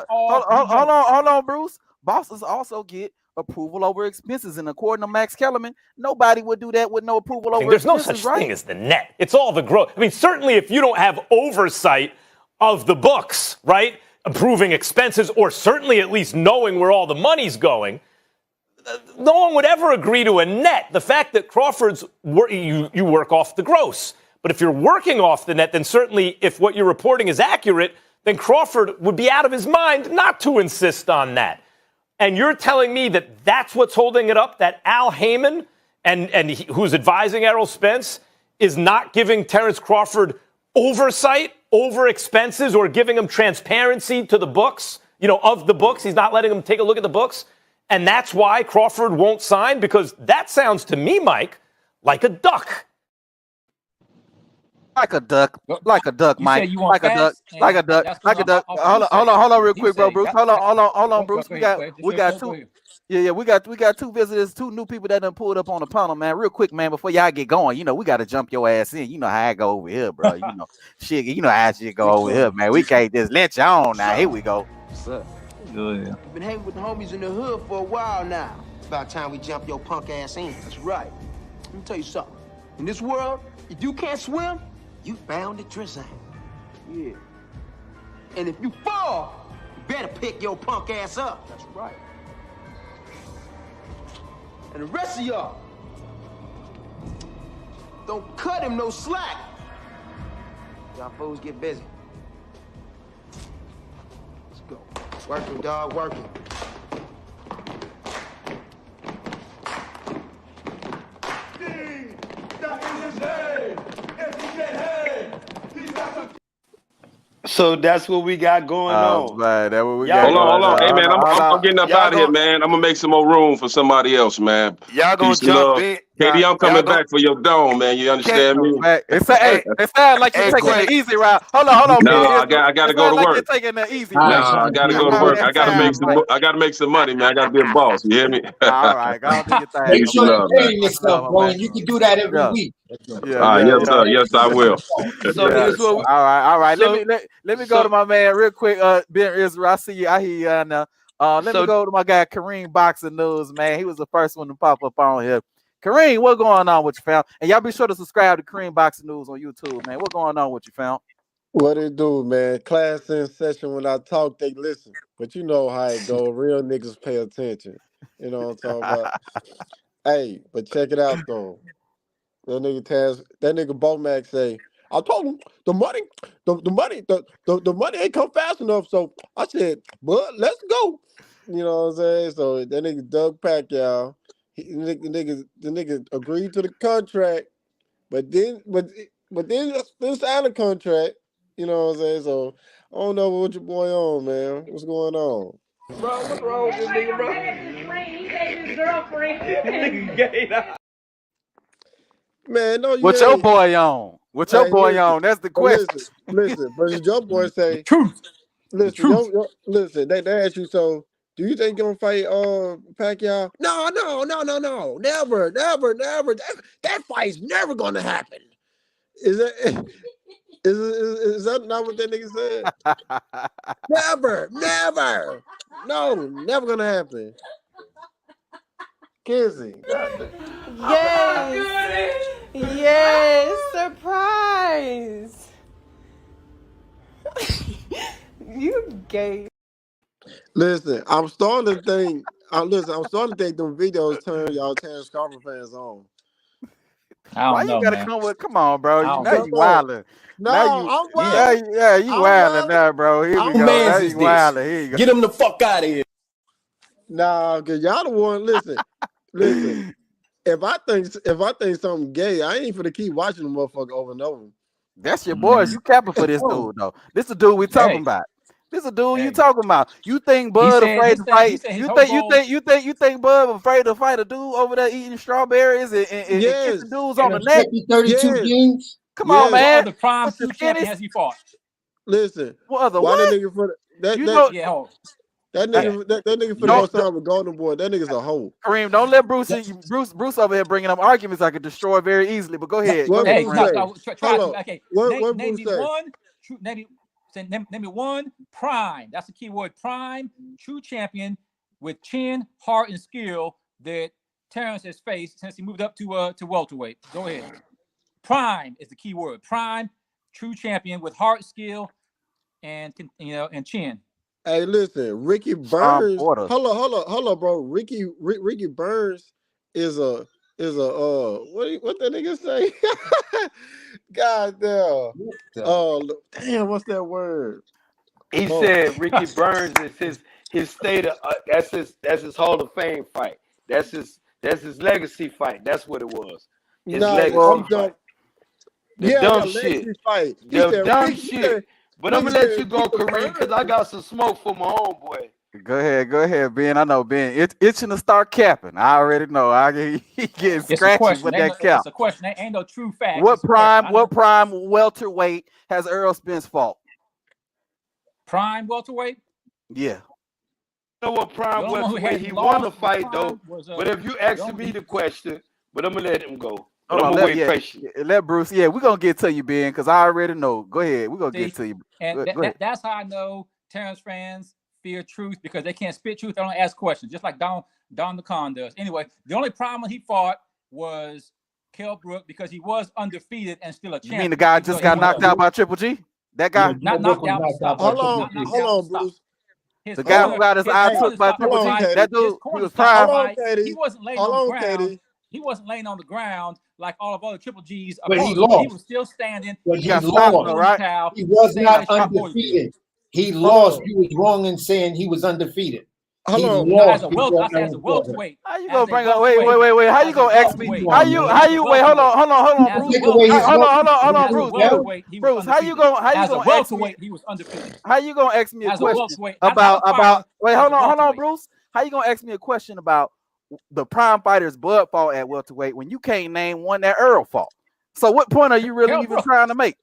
Hold on, Bruce. Bosses also get approval over expenses, and according to Max Kellerman, nobody would do that with no approval over expenses. There's no such thing as the net. It's all the growth. I mean, certainly if you don't have oversight of the books, right, approving expenses, or certainly at least knowing where all the money's going, no one would ever agree to a net. The fact that Crawford's you work off the gross. But if you're working off the net, then certainly if what you're reporting is accurate, then Crawford would be out of his mind not to insist on that. And you're telling me that that's what's holding it up, that Al Heyman, who's advising Errol Spence, is not giving Terence Crawford oversight over expenses or giving him transparency to the books, of the books. He's not letting him take a look at the books. And that's why Crawford won't sign, because that sounds to me, Mike, like a duck. Like a duck, Mike. Like a duck. Hold on, real quick, bro, Bruce. Hold on, Bruce. We got two. We got two visitors, two new people that done pulled up on the panel, man. Real quick, man, before y'all get going, we got to jump your ass in. You know how I go over here, bro. Shit, how shit go over here, man. We can't just let you on now. Here we go. What's up? Good. You've been hanging with the homies in the hood for a while now. It's about time we jump your punk ass in. That's right. Let me tell you something. In this world, if you can't swim, you bound to drizzle. Yeah. And if you fall, you better pick your punk ass up. That's right. And the rest of y'all, don't cut him no slack. Y'all fools get busy. Let's go. Working, dog, working. So that's what we got going on. Man, that's what we got. Hold on. Hey, man, I'm getting up out of here, man. I'm going to make some more room for somebody else, man. Y'all going to jump in. KD, I'm coming back for your dome, man. You understand me? It sounds like you're taking the easy route. Hold on. No, I got to go to work. You're taking the easy route. No, I got to go to work. I got to make some money, man. I got to be a boss. You hear me? All right. Go on, do your thing. Make sure you're paying yourself, bro, and you can do that every week. Yes, sir. Yes, I will. All right. Let me go to my man real quick. Ben Israel, I see you. I hear you now. Let me go to my guy Kareem Boxing News, man. He was the first one to pop up on here. Kareem, what going on with you, fam? And y'all be sure to subscribe to Kareem Boxing News on YouTube, man. What going on with you, fam? What it do, man? Class in session. When I talk, they listen. But you know how it go. Real niggas pay attention. You know what I'm talking about? Hey, but check it out, though. That nigga Bomac say, I told him the money ain't come fast enough. So I said, but let's go. You know what I'm saying? So that nigga Doug Pacquiao, the nigga agreed to the contract, but then signed a contract. You know what I'm saying? So I don't know what your boy on, man. What's going on? Bro, what's wrong with this nigga, bro? He said his girlfriend. Nigga gay now. Man, no, you What's your boy on? What your boy on? That's the question. Listen. But your boy say, truth. Listen, listen. They ask you, so do you think you're gonna fight Pacquiao? No, never. That fight's never gonna happen. Is that is that not what that nigga said? Never. No, never gonna happen. Kenzie. Yes, surprise. You gay. Listen, I'm starting to think them videos turn y'all Terence Crawford fans on. Why you gotta come with? Come on, bro. Now you wilding. No, I'm wilding. Yeah, you wilding now, bro. Here we go. Now you wilding. Here you go. Get him the fuck out of here. Nah, cause y'all the one. Listen. If I think something gay, I ain't finna keep watching the motherfucker over and over. That's your boys. You capping for this dude though. This the dude we talking about. This a dude you talking about. You think Bud afraid to fight? You think Bud afraid to fight a dude over there eating strawberries and kissing dudes on the neck? 32 jeans. Come on, man. What other prime true champion has he fought? Listen. What other why what? that nigga for that nigga for the time with Golden Boy? That nigga's a hoe. Kareem, don't let Bruce over here bringing up arguments I could destroy very easily. But go ahead. Name me one prime. That's the key word. Prime, true champion with chin, heart, and skill that Terence has faced since he moved up to welterweight. Go ahead. Prime is the key word. Prime, true champion with heart, skill, and chin. Hey, listen, Ricky Burns. Hold on, bro. Ricky Burns is a what that nigga say? God damn. Damn, what's that word? He said Ricky Burns is his state of that's his Hall of Fame fight. That's his legacy fight. That's what it was. His legacy fight. The dumb shit. Fight. The dumb shit. But I'm gonna let you go, Kareem, because I got some smoke for my homeboy. Go ahead, Ben. I know Ben. It's itching to start capping. I already know. He getting scratchy with that cap. It's a question. Ain't no true fact. What prime welterweight has Errol Spence fought? Prime welterweight? Yeah. You know what prime welterweight he won the fight though. But if you ask me the question, but I'm gonna let him go. I'm gonna wait patient. Let Bruce. Yeah, we're gonna get to you, Ben, because I already know. Go ahead. We're gonna get to you. And that's how I know Terence fans fear truth, because they can't spit truth. They don't ask questions, just like Don the Con does. Anyway, the only problem he fought was Kell Brook, because he was undefeated and still a champion. You mean the guy just got knocked out by Triple G? That guy? Not knocked out. Hold on, Bruce. The guy who got his eye took by Triple G. That dude, he was prime. He wasn't laying on the ground. He wasn't laying on the ground like all of other Triple G's. But he lost. He was still standing. But he lost. Right? He was not undefeated. He lost. You was wrong in saying he was undefeated. Hold on. As a welterweight. How you gonna bring up? Wait. How you gonna ask me? How you wait? Hold on, Bruce. Hold on, Bruce. Bruce, how you gonna ask me? He was undefeated. How you gonna ask me a question about? Wait, hold on, Bruce. How you gonna ask me a question about the prime fighters Bud fought at welterweight when you can't name one that Earl fought? So what point are you really even trying to make?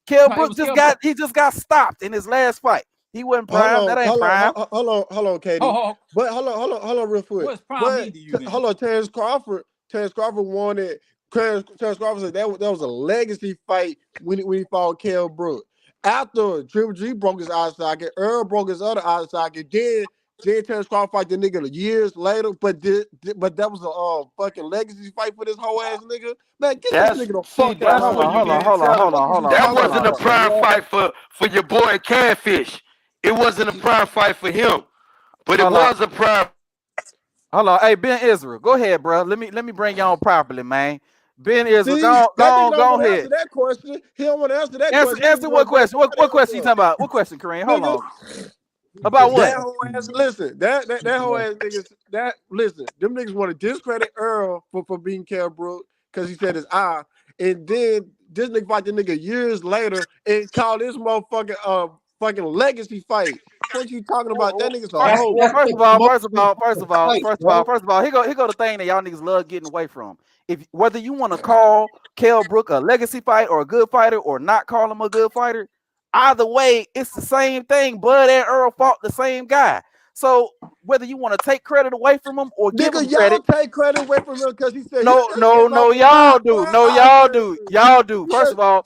Kell Brook just got stopped in his last fight. He wasn't prime. That ain't prime. Hold on, Katie. But hold on, real quick. What's prime mean to you? Hold on, Terence Crawford won it. Terence Crawford said that was a legacy fight when he fought Kell Brook. After Triple G broke his eye socket, Earl broke his other eye socket. Then Terence Crawford fight the nigga years later, but that was a fucking legacy fight for this whole ass nigga. Man, get this nigga the fuck out. Hold on. That wasn't a prime fight for your boy Catfish. It wasn't a prime fight for him, but it was a prime. Hold on, hey Ben Israel, go ahead, bro. Let me bring you on properly, man. Ben Israel, go ahead. Answer that question. He don't want to answer that question. Answer what question? What question you talking about? What question, Kareem? Hold on. About what? That whole ass, listen, that whole ass niggas. Listen, them niggas want to discredit Earl for being Kell Brook because he said his eye, and then this nigga fight the nigga years later and call this motherfucking fucking legacy fight. What you talking about? That nigga's a hoe. First of all, here go the thing that y'all niggas love getting away from. if whether you want to call Kell Brook a legacy fight or a good fighter or not call him a good fighter, either way, it's the same thing. Bud and Earl fought the same guy. So whether you want to take credit away from him or give him Nigga, y'all credit, take credit away from him because he said no, he just no, came no, off a y'all do. 9 No, eye y'all do. operation. Y'all do. First of all,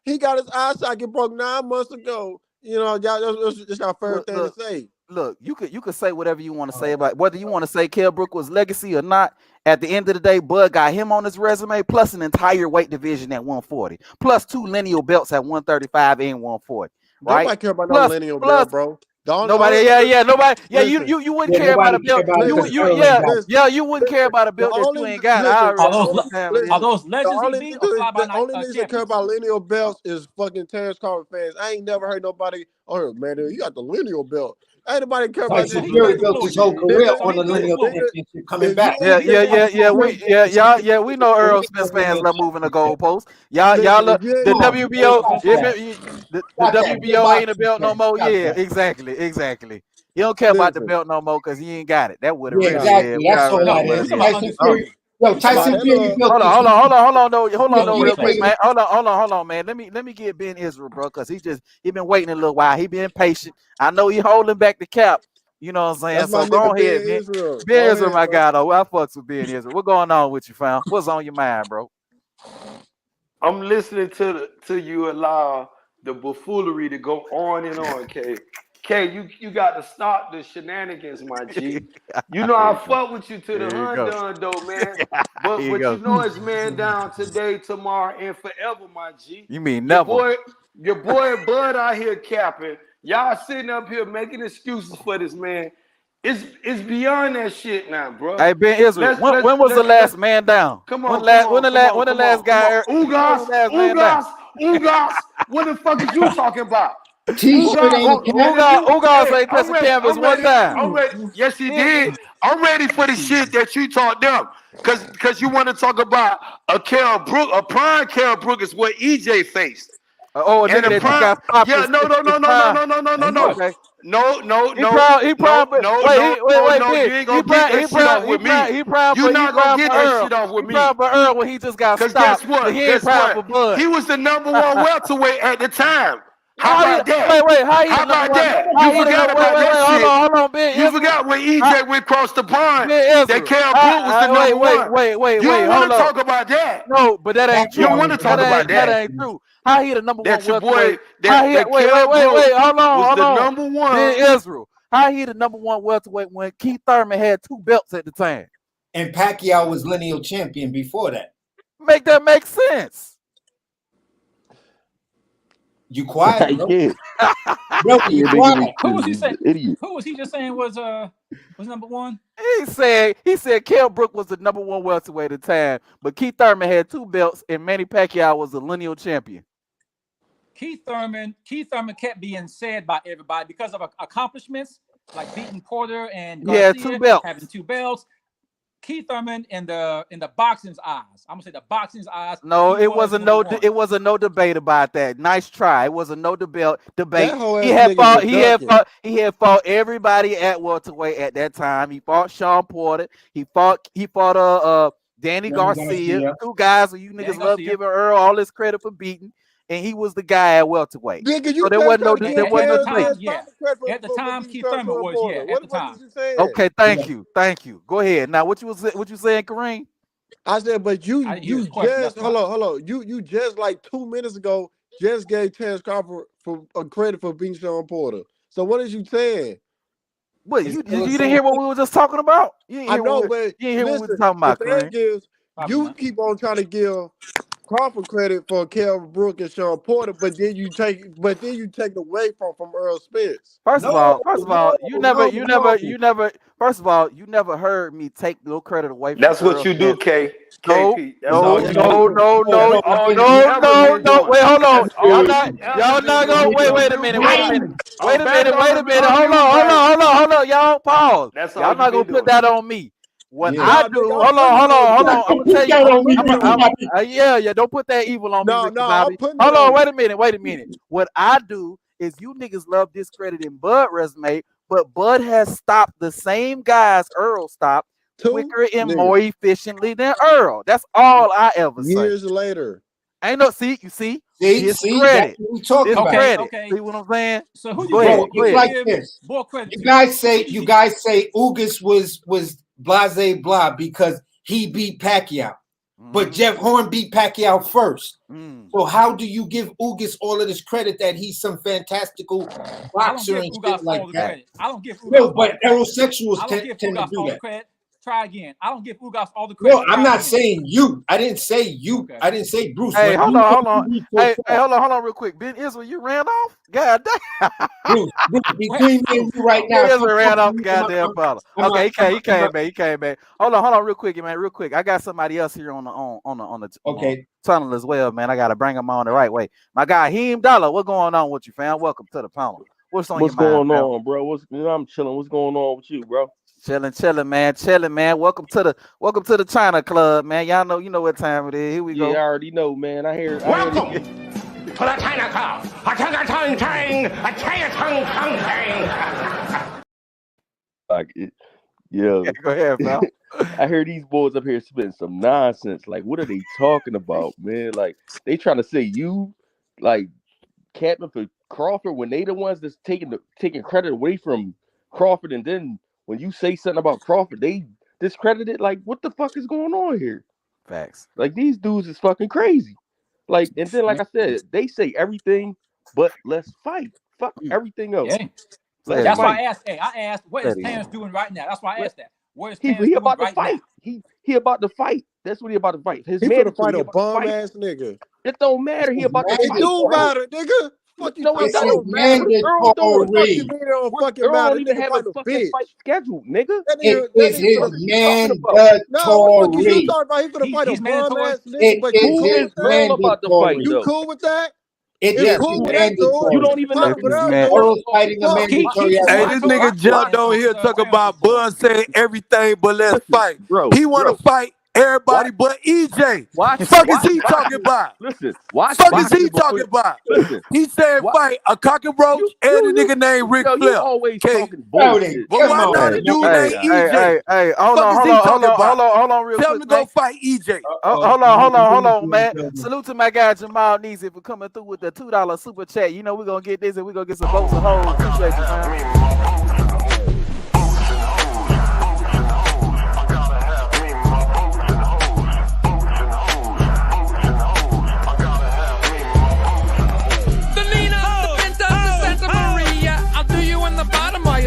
He got his eye socket broke 9 months ago. You know, y'all, that's our first thing to say. Look, you could say whatever you want to say about whether you want to say Kell Brook was legacy or not. At the end of the day, Bud got him on his resume, plus an entire weight division at 140, plus 2 lineal belts at 135 and 140. Right? Nobody care about no Plus, lineal plus belt, bro. nobody, nobody. Yeah, you wouldn't care about a belt. You wouldn't care about a belt that you ain't got. I already know what time it is. Are those The legends, only EB, or fly-by-night niggas that care champions? about lineal belts is fucking Terence Crawford fans. I ain't never heard nobody. Oh man, dude, you got the lineal belt. Ain't nobody care about that. Fury built his whole career on the lineal championship coming back. We know Errol Spence fans love moving the goalposts. Y'all look the WBO. The WBO ain't a belt no more. Yeah, exactly. You don't care about the belt no more because you ain't got it. That would have really is. We That's already all know that what is. it is. Tyson Fury. Yo, Tyson Fury built Hold this. on, real quick, man. Hold on, man. Let me get Ben Israel, bro, because he been waiting a little while. He been patient. I know he holding back the cap. You know what I'm saying? That's my So go nigga ahead, Ben man. Israel. Ben Go Israel, ahead, my bro. guy, though. I fucks with Ben Israel. What's going on with you, fam? What's on your mind, bro? I'm listening to you allow the buffoonery to go on and on, K. K, you got to stop the shenanigans, my G. You know I fuck with you to the done though, man. But Here you go. you know it's man down today, tomorrow, and forever, my G. You mean never? Your boy Bud out here capping. Y'all sitting up here making excuses for this man. It's beyond that shit now, bro. Hey, Ben Israel, when was the last man down? Come on, When the last guy? Ugas. What the fuck is you talking about? T-shirt ain't Ugas ain't touched the canvas one time. I'm ready. Yes, he did. I'm ready for the shit that you taught them. Cause you want to talk about a Kell Brook, a prime Kell Brook is what EJ faced. Oh, a nigga that just got stopped. Yeah, no. Okay. No. He prime. Wait, Ben. You ain't gonna get that shit off with me. You're not gonna get that shit off with me. He prime for Earl when he just got stopped. Guess what? But he ain't prime for Bud. He was the number one welterweight at the time. How about that? How about that? You forgot about that shit. Hold on, Ben. You forgot when EJ went across the pond. That Kell Brook was the number one. You don't want to talk about that. No, but that ain't true. You don't want to talk about that. That ain't true. How he the number one welterweight? Wait. Hold on. The number one. Ben Israel. How he the number one welterweight when Keith Thurman had 2 belts at the time? And Pacquiao was lineal champion before that. Make that make sense. You quiet, bro. Bro, you quiet. Who was he saying? Who was he just saying was number one? He said Kell Brook was the number one welterweight at the time, but Keith Thurman had 2 belts, and Manny Pacquiao was the lineal champion. Keith Thurman kept being said by everybody because of accomplishments like beating Porter and Garcia, 2 belts. having 2 belts. Keith Thurman in the boxing's eyes. I'm gonna say the boxing's eyes. No, it wasn't no debate about that. Nice try. It wasn't no debate. He had fought everybody at welterweight at that time. He fought Sean Porter. He fought Danny Garcia. 2 guys who you niggas love giving Earl all this credit for beating. And he was the guy at welterweight. So there wasn't no debate. At the time, Keith Thurman was at the time. Okay, thank you. Go ahead. Now, what you saying, Kareem? I said, but you just hold on. You just like 2 minutes ago just gave Terence Crawford for credit for beating Sean Porter. So what is you saying? What you didn't hear what we were just talking about? I know, but you didn't hear what we were talking about, the thing is, you keep on trying to give Crawford credit for Kell Brook and Sean Porter, but then you take away from Errol Spence. First of all, you never heard me take no credit away from That's Errol what you Spence. do, K. No. Wait, hold on. Y'all not gonna wait a minute. Hold on. Y'all pause. Y'all not gonna put that on me. What I do, hold on. I'm gonna tell you. Don't put that evil on me. Hold on, wait a minute. What I do is you niggas love discrediting Bud resume, but Bud has stopped the same guys Earl stopped quicker and more efficiently than Errol. That's all I ever say. Years later. Ain't no see his See, credit. that's what we talking about. Credit. Okay. See what I'm saying? So who Go you ahead. It's like this. more credit? You guys say Ugas was blase blah because he beat Pacquiao, but Jeff Horn beat Pacquiao first. So how do you give Ugas all of this credit that he's some fantastical boxer and shit like that? I don't give Ugas no, but heterosexuals tend to do that. Credit. Try again. I don't give Ugas all the credit. No, I'm not saying you. I didn't say you. Okay. I didn't say Bruce. Hey, hold on. Hey, hold on real quick. Ben Israel, you ran off? God damn. Bruce, between me and you right now. Israel ran off the goddamn bottle. Okay, he came back. Hold on real quick, man. Real quick. I got somebody else here on the tunnel as well, man. I gotta bring him on the right way. My guy Heem Dollar, what's going on with you, fam? Welcome to the panel. What's on your mind? What's going on, bro? I'm chilling. What's going on with you, bro? Chilling, man. Welcome to the China Club, man. Y'all know, you know what time it is. Here we go. Yeah, I already know, man. Welcome to the China Club. Yeah. Go ahead, pal. I hear these boys up here spitting some nonsense. Like, what are they talking about, man? Like, they trying to say you, like, capping for Crawford when they the ones that's taking credit away from Crawford, and then when you say something about Crawford, they discredit it. Like, what the fuck is going on here? Facts. Like, these dudes is fucking crazy. Like, and then, like I said, they say everything, but let's fight. Fuck everything else. Yeah. That's why I asked. Hey, I asked, what is Terence doing right now? That's why I asked that. What is Terence doing about to right fight? now? He about to fight. That's what he about to fight. He finna fight a bum ass nigga. It don't matter. He about to fight. It do matter, nigga. Fuck you. No, it don't matter. What the fuck you mean it don't fucking matter? Don't even have a fucking fight scheduled, nigga. It is his mandatory. No, what the fuck is you talking about? He finna fight a bum ass nigga. But you cool with that? About the fight, you cool with that? It's cool with that. that. You don't even know. Errol's fighting a mandatory. Hey, this nigga jumped on here talking about Bud saying everything but let's fight. He want to fight everybody but EJ. Fuck is he talking about? Listen, watch. Fuck is he talking about? Listen, he said fight a cockroach and a nigga named Rick Flair. Always talking bullshit. But why not a dude named EJ? Hey, hold on, real quick. Tell him to go fight EJ. Hold on, man. Salute to my guy Jamal Neezy for coming through with the $2 super chat. You know we're gonna get this and we're gonna get some votes and hoes. Appreciate you, man.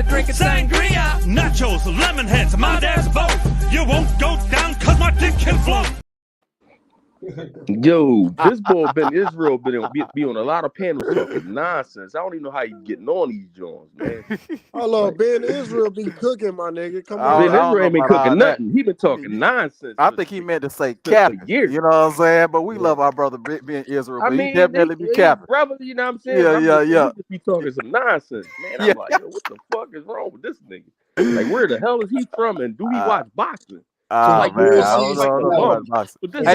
Drinking sangria, nachos, lemon heads, my dad's boat. You won't go down cause my dick can float. Yo, this boy Ben Israel be on a lot of panels talking nonsense. I don't even know how you getting on these joints, man. Hold on, Ben Israel be cooking, my nigga. Come on. Ben Israel ain't been cooking nothing. He been talking nonsense. I think he meant to say capping. You know what I'm saying? But we love our brother Ben Israel. But he definitely be capping. Brother, you know what I'm saying? Yeah. He just be talking some nonsense, man. I'm like, yo, what the fuck is wrong with this nigga? Like, where the hell is he from? And do he watch boxing? Man, hey,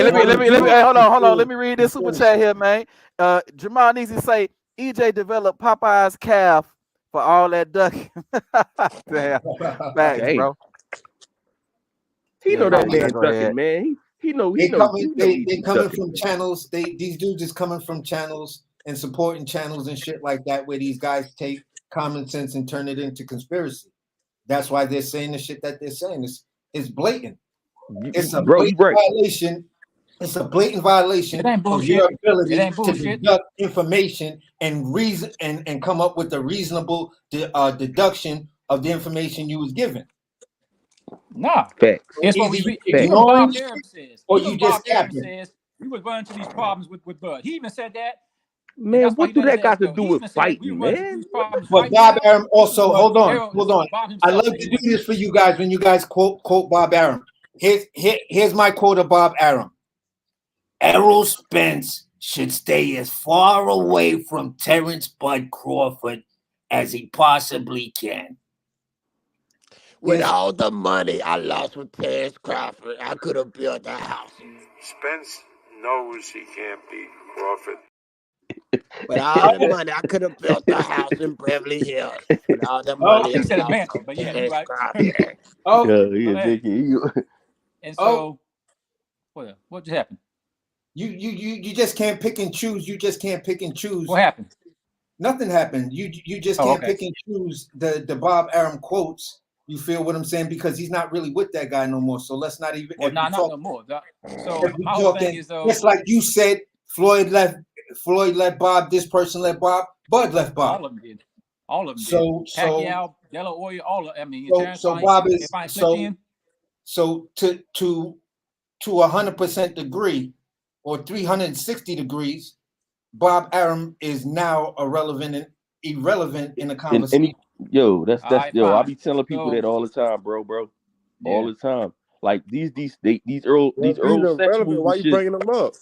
let me hold on. Let me read this super chat here, man. Jamal Neezy say EJ developed Popeye's calf for all that ducking. Damn, facts, bro. He know that man ducking, man. He know. They coming from channels. These dudes is coming from channels and supporting channels and shit like that, where these guys take common sense and turn it into conspiracy. That's why they're saying the shit that they're saying. It's blatant. It's a blatant violation. It's a blatant violation of your ability to deduct information and reason and come up with a reasonable deduction of the information you was given. Nah, facts. It's what Bob Arum says. Or you just says we would run into these problems with Bud. He even said that. Man, what do that got to do with fighting, man? But Bob Arum also, hold on. I love to do this for you guys when you guys quote Bob Arum. Here's my quote of Bob Arum. Errol Spence should stay as far away from Terence Bud Crawford as he possibly can. With all the money I lost with Terence Crawford, I could have built a house. Spence knows he can't beat Crawford. With all the money, I could have built a house in Beverly Hills. With all the money, He said a I mansion, lost but to yeah, you're Terrence right. Crawford. And so, what just happened? You just can't pick and choose. You just can't pick and choose. What happened? Nothing happened. You just can't pick and choose the Bob Arum quotes. You feel what I'm saying? Because he's not really with that guy no more. So let's not even. Well, not no more. So my whole thing is though, just like you said, Floyd let Bob. This person let Bob. Bud left Bob. All of them did. All of them so, did. Pacquiao, De La Hoya, all of. I mean, so Bob is so to 100% degree or 360 degrees, Bob Arum is now irrelevant in the conversation. That's I be telling people that all the time, bro. All the time. Like these Errol Spence moves. Why you bringing them up?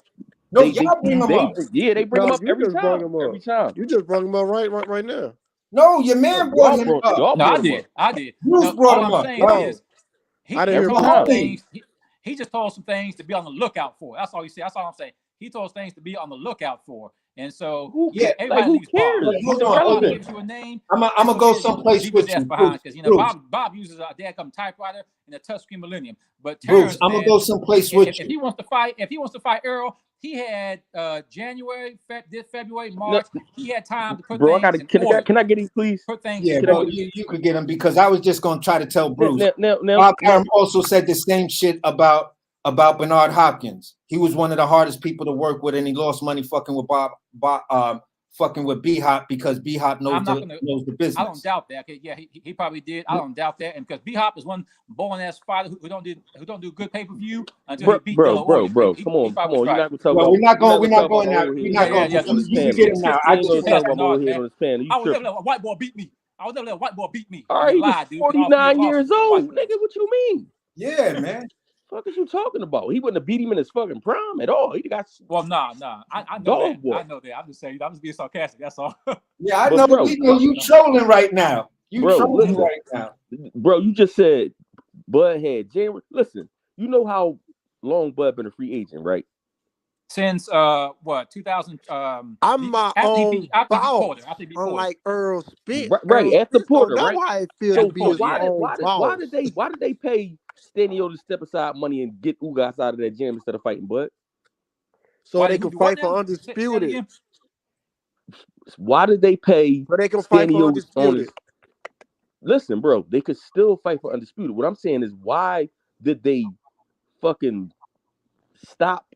No, y'all bring them up. Yeah, they bring them up every time. Every time. You just brought them up right now. No, your man brought him up. No, I did. Bruce brought him up. He just told some things to be on the lookout for. That's all he said. That's all I'm saying. He told us things to be on the lookout for. And so, everybody leaves Bob. Gives you a name. I'm gonna go someplace with you, because Bob uses a dadgum typewriter and a touchscreen Millennium. But Terrence, I'm gonna go someplace with you. If he wants to fight Errol, he had January, February, March. He had time to put things in order. Can I get him, please? Put things. Yeah, bro, you could get him because I was just gonna try to tell Bruce. Bob Arum also said the same shit about Bernard Hopkins. He was one of the hardest people to work with, and he lost money fucking with fucking with B-Hop because B-Hop knows the business. I don't doubt that. Okay, yeah, he probably did. I don't doubt that, and because B-Hop is one born ass fighter who don't do good pay-per-view until he beat bro. Come on. You're not gonna talk about. We're not going now. We're not going. You get him now. I just talk about over here on this panel. I would never let a white boy beat me. All right, he's 49 years old, nigga. What you mean? Yeah, man. What is you talking about? He wouldn't have beat him in his fucking prime at all. He got nah. I know that. I know that. I'm just saying. I'm just being sarcastic. That's all. Yeah, I know. Bro, you trolling right now. Trolling right now, bro. You just said Bud had January. Listen, you know how long Bud been a free agent, right? Since 2000. I'm my own boss. Unlike Errol Spence. Right after Porter, right? That's how it feels to be his own boss. Why did they pay Stanio to step aside money and get Ugas out of that gym instead of fighting Bud? So they can fight for undisputed. Why did they pay? So they can fight for undisputed. Listen, bro, they could still fight for undisputed. What I'm saying is, why did they fucking stop?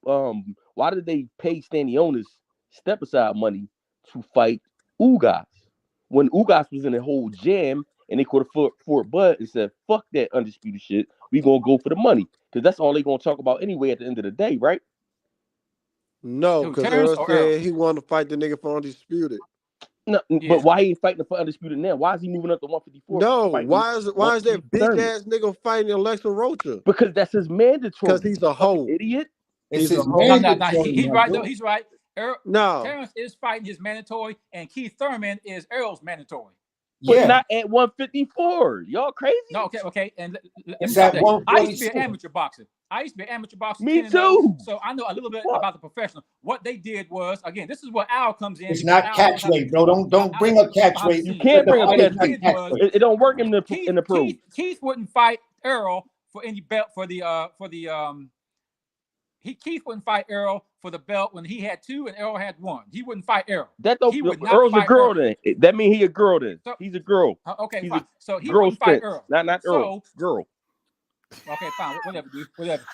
Why did they pay Stanionis step aside money to fight Ugas when Ugas was in a whole jam? And they could have fought Bud and said, fuck that undisputed shit. We gonna go for the money. Because that's all they gonna talk about anyway at the end of the day, right? No, because Errol said he wanted to fight the nigga for undisputed. No, but why he ain't fighting for undisputed now? Why is he moving up to 154? No, why is that big ass nigga fighting Alexa Rocha? Because that's his mandatory. Because he's a hoe. Idiot. He's right though. He's right. No, Terrence is fighting his mandatory, and Keith Thurman is Errol's mandatory. But not at 154. Y'all crazy? No, okay. And I used to be an amateur boxer. Me too. So I know a little bit about the professional. What they did was, again, this is where Al comes in. It's not catch weight, bro. Don't bring up catch weight. You can't bring up catch weight. It don't work in the pro. Keith wouldn't fight Errol for any belt Keith wouldn't fight Errol for the belt when he had 2 and Errol had 1. He wouldn't fight Errol. Errol's a girl then. That means he a girl then. So, he's a girl. Okay, fine. So he wouldn't fight Errol. Not Errol. Girl. Okay, fine. Whatever, dude. Whatever.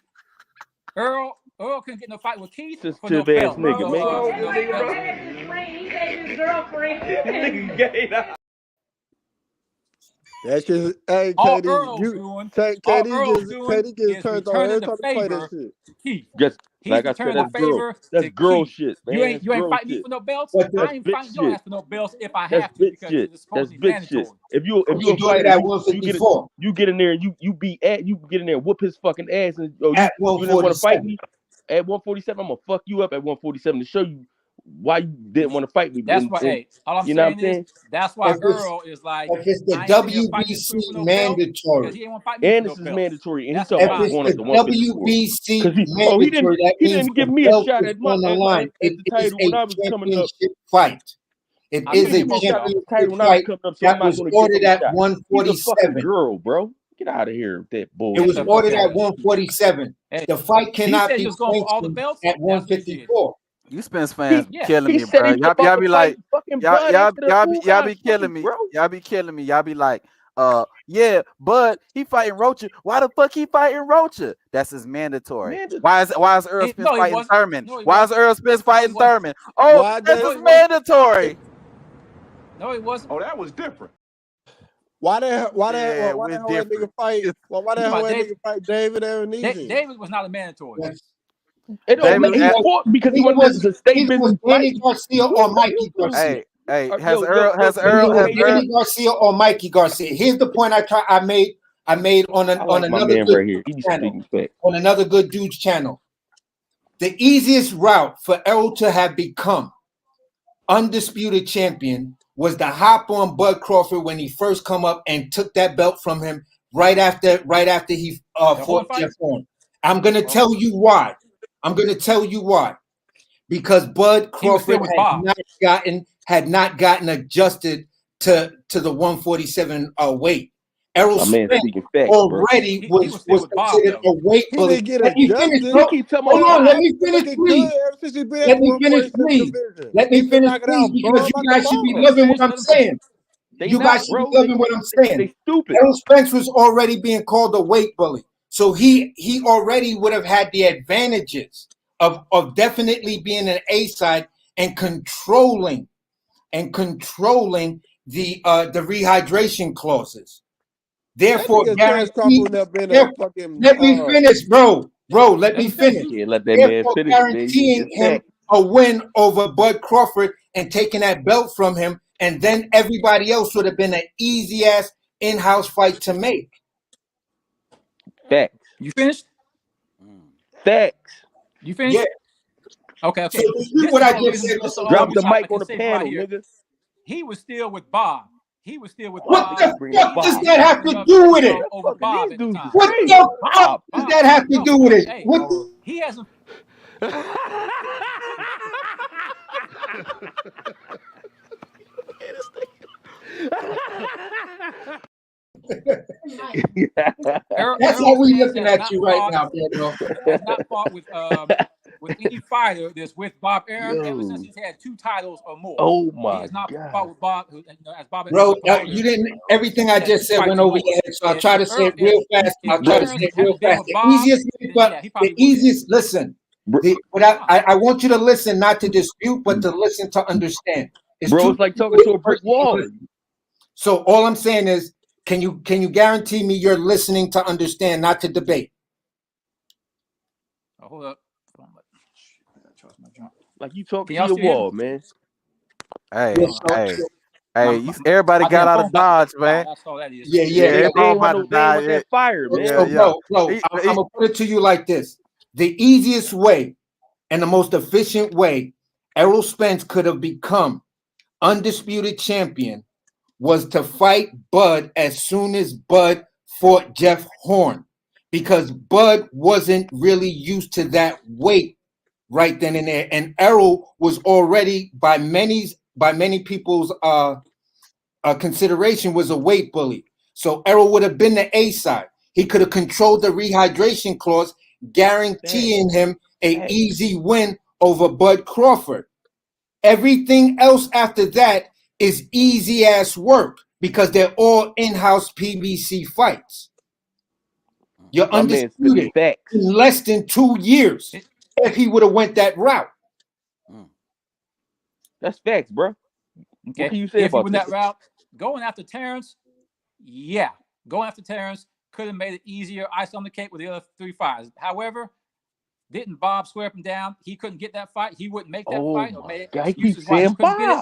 Earl couldn't get no fight with Keith for no belt. Nigga, that's just, hey, KD gets turned on every time to play that shit. Keith. Just like I said, that's girl shit, man. You ain't fighting me for no belts. I ain't fighting your ass for no belts if I have to because it's supposed to be mandatory. If you fight, you get in there and you get in there and whoop his fucking ass and you didn't want to fight me at 147. I'm gonna fuck you up at 147 to show you why you didn't want to fight me. That's why. Hey, all I'm you know saying what I'm saying? that's why Earl is like, if it's the I ain't finna fight this WBC dude for no belt mandatory, because he ain't want to fight me And for this no is belt. mandatory, and That's he talking if about it's going the up to 154. WBC Because he mandatory, that means didn't give the me a belt shot is at my on the line. at the It is title a when I was coming up. championship fight. It I He is didn't a give me a shot at the championship title when I was fight coming up, so that I'm not was going to give ordered him a at shot. He's a fucking 147. girl, bro. Get out of here with that bullshit. It was the fuck ordered out at of here. 147. Hey, The fight he cannot said be he was going for all the sanctioned belts. at That's what he did. 154. You Spence fans be Yeah. killing He me, said bro. he was about Y'all to be fight like, fucking Bud after the y'all guys be killing fight, me. bro. Y'all be killing me. Y'all be like, yeah, but he fighting Rocha. Why the fuck he fighting Rocha? That's his mandatory. Why is Errol Spence No, he fighting wasn't. Thurman? No, he Why is wasn't. Errol Spence fighting wasn't. Thurman? Oh, Why that's that? his mandatory. No, he wasn't. Oh, that was different. Why that? Why that? Yeah, Why we're that whole that different. nigga fight? Why that You whole about that David? nigga fight David Aronese? David was not a mandatory. Yes. It don't David, matter. He fought because he wanted to stay Either business was Danny fight. Garcia or Mikey Garcia. hey, Yo, has yo, Errol Either was okay, Danny Garcia or Mikey Garcia. Here's the point I made on I like my another man good right here. He be channel. speaking facts. On another good dude's channel. The easiest route for Errol to have become undisputed champion was to hop on Bud Crawford when he first come up and took that belt from him right after he fought Jeff Horn. I'm gonna tell you why. Because Bud Crawford had not gotten adjusted to the 147 weight. Errol My man Spence speaking facts, already bro. was considered a weight He bully. didn't get Let me finish, adjusted. bro. Keep talking Hold about on, Bud let me been finish, looking please. good ever since he been at Let the me finish, 147 please. division. Let He me been finish, knocking please, out because bums you like a guys should be bum. loving what I'm saying. They You not, guys should be bro. loving what I'm saying. They stupid. Errol Spence was already being called a weight bully. So he already would have had the advantages of definitely being an A side and controlling the rehydration clauses. Therefore, That nigga Terence Crawford guaranteed. would have been a fucking. Let me finish, bro. Let me finish. Yeah, let that man Therefore, finish, man. guaranteeing him a win over Bud Crawford and taking that belt from him, and then everybody else would have been an easy ass in-house fight to make. Facts. You finished? Facts. You finished? Yeah. Okay. So what I just said. Drop the I mic on can the say from right panel, here. nigga. He was still with Bob. What the fuck does that have to do with it? Over Bob at the time. What the fuck does that have to do with it? Hey, What? he hasn't. That's how we looking at you right now, bro. Has not fought with any fighter that's with Bob Arum ever since he's had 2 titles or more. Oh my He has not God. fought with Bob, as Bob. Bro, you didn't. Everything I just said went over your head, so I'll try to say it real fast. The easiest. Listen. I want you to listen, not to dispute, but to listen to understand. Bro, it's like talking to a brick wall. So all I'm saying is, can you guarantee me you're listening to understand, not to debate? Oh, hold up. Like you talking to your wall, man. Hey, everybody got out of Dodge, man. Yeah. They ain't want that fire, man. Bro, I'm gonna put it to you like this: the easiest way and the most efficient way Errol Spence could have become undisputed champion was to fight Bud as soon as Bud fought Jeff Horn, because Bud wasn't really used to that weight right then and there, and Errol was already by many people's consideration was a weight bully. So Errol would have been the A side. He could have controlled the rehydration clause, guaranteeing him an easy win over Bud Crawford. Everything else after that is easy ass work because they're all in-house PBC fights. You're undisputed in less than 2 years if he would have went that route. That's facts, bro. Okay. What can you say if he about went this? that route, going after Terence, could have made it easier. Ice on the cake with the other 3 fights. However, didn't Bob swear up and down he couldn't get that fight? He wouldn't make that fight, or made excuses why he couldn't get it.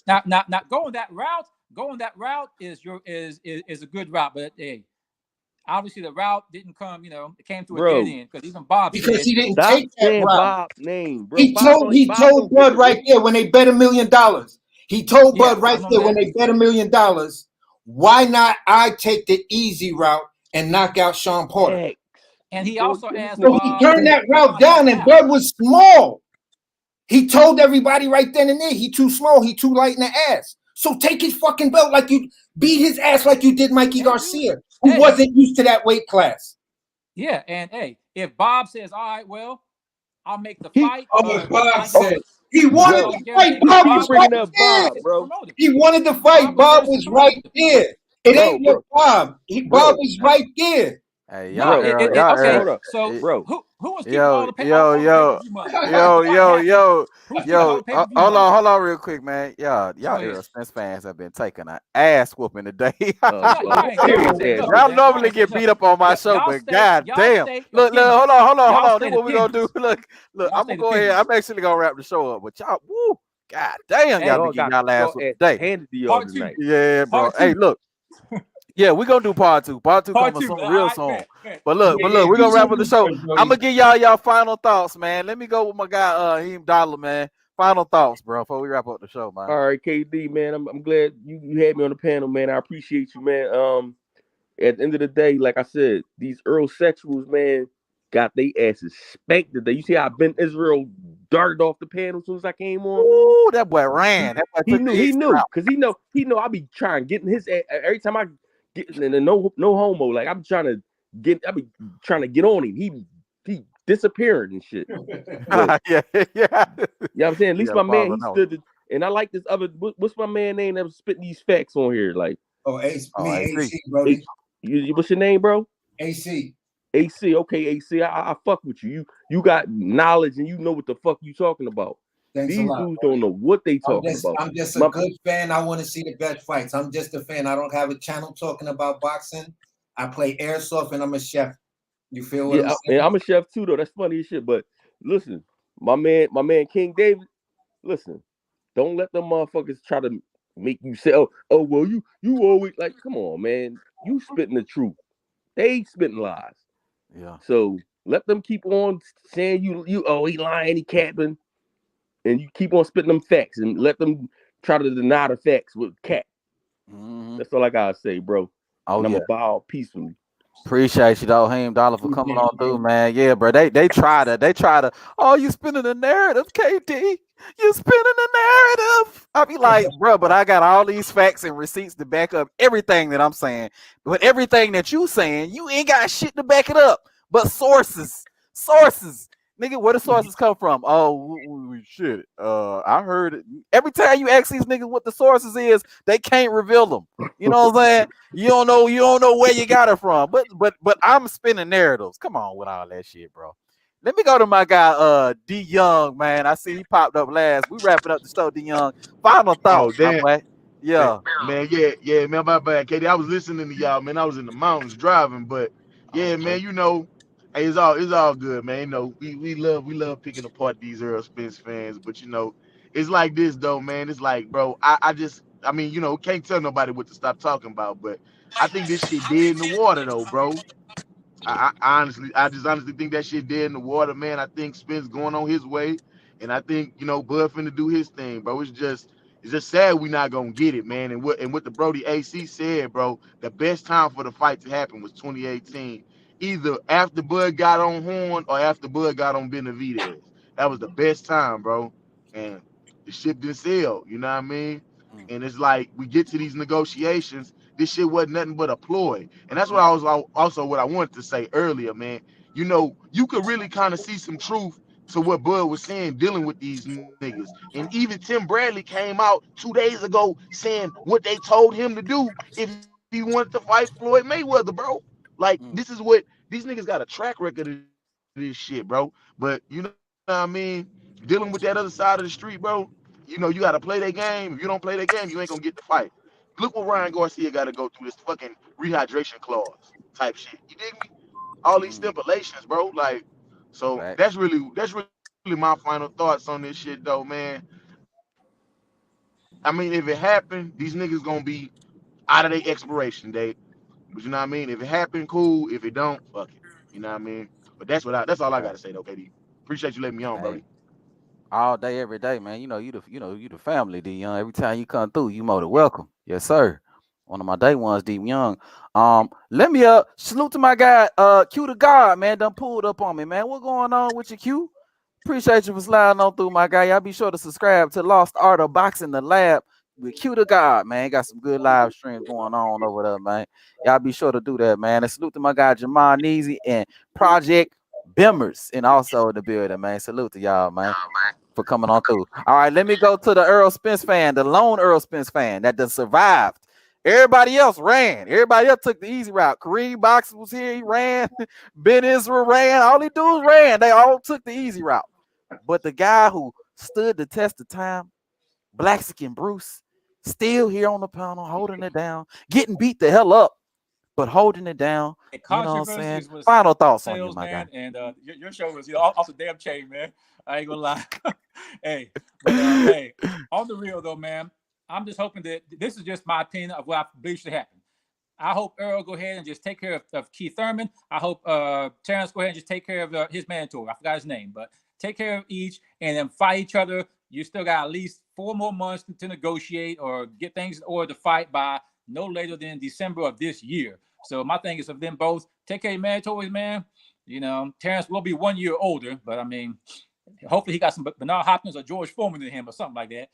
Not going that route. Going that route is a good route, but hey, obviously the route didn't come. It came to a Bro. dead end because even Bob Because said he didn't Stop take that saying route. Bob's name, bro. He Bob told don't get Bud the right ring. there when they bet $1 million. He told Yeah, Bud right I know there when that. they bet $1 million. Why not I take the easy route and knock out Sean Porter? Heck. And he also asked So he Bob turned that to route contact down, and Al. Bud was small. He told everybody right then and there, he too small, he too light in the ass. So take his fucking belt like you beat his ass like you did Mikey Garcia, who wasn't used to that weight class. Yeah, and hey, if Bob says, all right, well, I'll make the fight. Bob said he wanted Bro, to fight. you Bob keep was bringing right up there. Bob, bro. He wanted to fight. Bob was right there. It Bro, ain't your Bob. Bob was right there. Hey, No, okay. hold up, So bro. who was keeping all the Yo, pay-per-view money? Who's keeping all the pay-per-view hold money? on, real quick, man. Y'all Errol Spence fans have been taking an ass whooping today. Y'all normally get beat up on my show, but god damn. Look, hold on. This what we gonna do. Look, I'm gonna go ahead. I'm actually gonna wrap the show up, but y'all, woo, god damn, y'all be getting y'all ass whooped today. Handed to y'all tonight. Yeah, bro. Hey, look. Yeah, we're gonna do part two. Part two coming soon, real soon. But look, we're gonna wrap up the show. I'm gonna give y'all final thoughts, man. Let me go with my guy Heem Dollar, man. Final thoughts, bro, before we wrap up the show, man. All right, KD, man. I'm glad you had me on the panel, man. I appreciate you, man. At the end of the day, like I said, these Earl sexuals, man, got they asses spanked today. You see how Ben Israel darted off the panel as soon as I came on? Ooh, that boy ran. That boy he knew, because he know I be trying getting his ass every time I get in no homo. Like I be trying to get on him. He disappearing and shit. But, yeah. You know what I'm saying? At least my man, he no. stood. And I like this other. What's my man name that was spitting these facts on here? Like, AC, Brody. What's your name, bro? AC. AC. Okay, AC. I fuck with you. You got knowledge and you know what the fuck you talking about. Thanks These a lot, dudes don't know what they talking about. I'm just a good fan. I want to see the best fights. I'm just a fan. I don't have a channel talking about boxing. I play airsoft and I'm a chef. You feel what I'm saying? I'm a chef too, though. That's funny as shit. But listen, my man King David, listen, don't let them motherfuckers try to make you say, oh well, you always like, come on, man. You spitting the truth. They spitting lies. Yeah. So let them keep on saying he lying, he capping, and you keep on spitting them facts and let them try to deny the facts with cap. Mm-hmm. That's all I gotta say, bro. And I'm gonna bow peacefully. Appreciate you though, Heem Dollar, for coming on through, man. Yeah, bro. They try to. Oh, you spinning the narrative, KD. You spinning the narrative. I'll be like, bro, but I got all these facts and receipts to back up everything that I'm saying. But everything that you saying, you ain't got shit to back it up. But sources. Nigga, where the sources come from? Oh, shit. I heard it. Every time you ask these niggas what the sources is, they can't reveal them. You know what I'm saying? You don't know where you got it from. But I'm spinning narratives. Come on with all that shit, bro. Let me go to my guy, D Young, man. I see he popped up last. We wrapping up the show, D Young. Final thoughts, my boy. Yeah. Man, man, my bad, Katie. I was listening to y'all, man. I was in the mountains driving, but yeah, man, hey, it's all good, man. We love picking apart these Errol Spence fans, but it's like this though, man. It's like, bro, I mean, can't tell nobody what to stop talking about, but I think this shit dead in the water though, bro. I just honestly think that shit dead in the water, man. I think Spence going on his way, and I think Bud finna do his thing, bro. It's just sad we not gonna get it, man. And what the Brody AC said, bro, the best time for the fight to happen was 2018, either after Bud got on Horn or after Bud got on Benavidez. That was the best time, bro. And the ship didn't sail, you know what I mean? And it's like we get to these negotiations. This shit wasn't nothing but a ploy. And that's what I was also what I wanted to say earlier, man. You could really kind of see some truth to what Bud was saying dealing with these niggas. And even Tim Bradley came out 2 days ago saying what they told him to do if he wanted to fight Floyd Mayweather, bro. Like, this is what these niggas got a track record of this shit, bro. But you know what I mean? Dealing with that other side of the street, bro. You got to play their game. If you don't play their game, you ain't gonna get the fight. Look what Ryan Garcia got to go through, this fucking rehydration clause type shit. You dig me? All these stipulations, bro. Like, so that's really my final thoughts on this shit, though, man. I mean, if it happened, these niggas gonna be out of their expiration date. But you know what I mean? If it happened, cool. If it don't, fuck it. You know what I mean? But that's all I gotta say though, KD. Appreciate you letting me on, Hey, Brody. all day, every day, man. You the family, D Young. Every time you come through, you more than welcome. Yes, sir. One of my day ones, D Young. Let me salute to my guy, Q the God, man. Done pulled up on me, man. What going on with you, Q? Appreciate you for sliding on through, my guy. Y'all be sure to subscribe to Lost Art of Boxing the Lab with Q the God, man. Got some good live streams going on over there, man. Y'all be sure to do that, man. And salute to my guy Jamal Neasy and Project Bimmers, and also in the building, man. Salute to y'all, man, for coming on through. All right, let me go to the Errol Spence fan, the lone Errol Spence fan that done survived. Everybody else ran. Everybody else took the easy route. Kareem Boxer was here. He ran. Ben Israel ran. All he dudes ran. They all took the easy route. But the guy who stood the test of time, Blaxican Bruce, still here on the panel, holding it down, getting beat the hell up, but holding it down. You know what I'm saying? Controversies was Final thoughts on you, sales, my guy. man, and your show was off the damn chain, man. I ain't gonna lie. Hey, but hey, on the real though, man, I'm just hoping that this is just my opinion of what I believe should happen. I hope Errol go ahead and just take care of Keith Thurman. I hope Terence go ahead and just take care of his mentor. I forgot his name, but take care of each and then fight each other. You still got at least 4 more months to negotiate or get things in order to fight by no later than December of this year. So my thing is of them both, take care of your mandatories, man. You know, Terence will be 1 year older, but I mean, hopefully he got some Bernard Hopkins or George Foreman in him or something like that.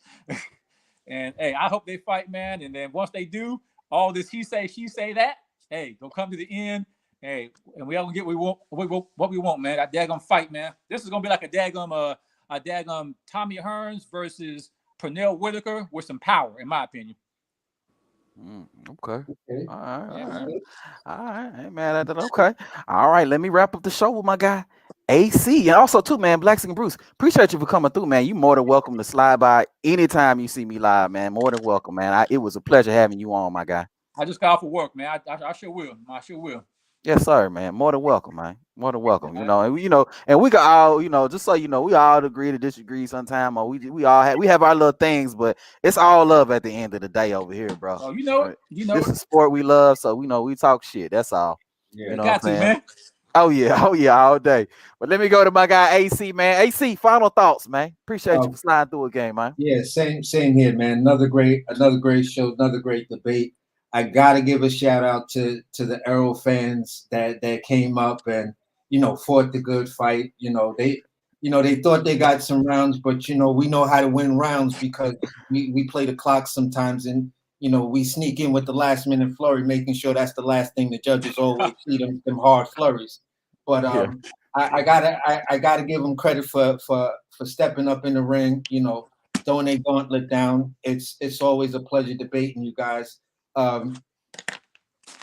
And hey, I hope they fight, man. And then once they do, all this he say, she say that, hey, don't come to the end. Hey, and we all gonna get what we want, man. That daggum fight, man. This is gonna be like a daggum Tommy Hearns versus Pernell Whitaker with some power, in my opinion. Okay. All right. I ain't mad at that. Okay. All right. Let me wrap up the show with my guy AC, and also too, man, Blaxican Bruce. Appreciate you for coming through, man. You more than welcome to slide by anytime you see me live, man. More than welcome, man. It was a pleasure having you on, my guy. I just got off of work, man. I sure will. I sure will. Yes, sir, man. More than welcome, man. More than welcome. And we got all, just so you know, we all agree to disagree sometime, or we have our little things, but it's all love at the end of the day over here, bro. Oh, you know it. This is sport we love, so we talk shit. That's all. Yeah, you know got what I'm to, saying? man. Oh yeah, all day. But let me go to my guy AC, man. AC, final thoughts, man. Appreciate you for sliding through a game, man. Yeah, same here, man. Another great show, another great debate. I gotta give a shout out to the Errol fans that came up and fought the good fight. They thought they got some rounds, but we know how to win rounds because we play the clock sometimes, and we sneak in with the last minute flurry, making sure that's the last thing the judges always see them hard flurries. But I gotta give them credit for stepping up in the ring, throwing their gauntlet down. It's always a pleasure debating you guys.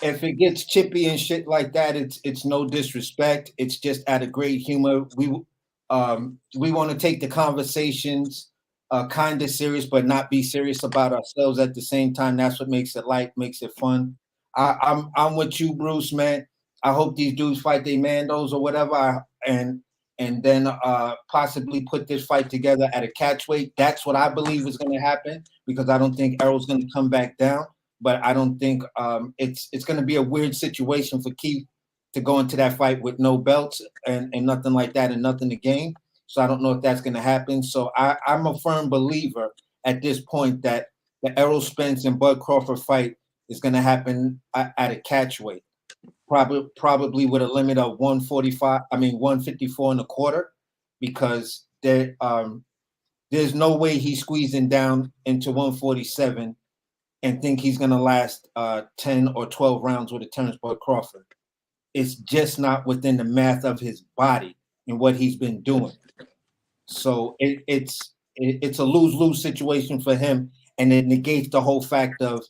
If it gets chippy and shit like that, it's no disrespect. It's just out of great humor. We want to take the conversations kind of serious, but not be serious about ourselves at the same time. That's what makes it light, makes it fun. I'm with you, Bruce, man. I hope these dudes fight their Mandos or whatever, and then possibly put this fight together at a catchweight. That's what I believe is going to happen because I don't think Errol's going to come back down. But I don't think it's going to be a weird situation for Keith to go into that fight with no belts and nothing like that and nothing to gain. So I don't know if that's going to happen. So I'm a firm believer at this point that the Errol Spence and Bud Crawford fight is going to happen at a catchweight, probably with a limit of 154 and a quarter, because there's no way he's squeezing down into 147 and think he's going to last 10 or 12 rounds with a Terence Bud Crawford. It's just not within the math of his body and what he's been doing. So it's a lose-lose situation for him, and it negates the whole fact of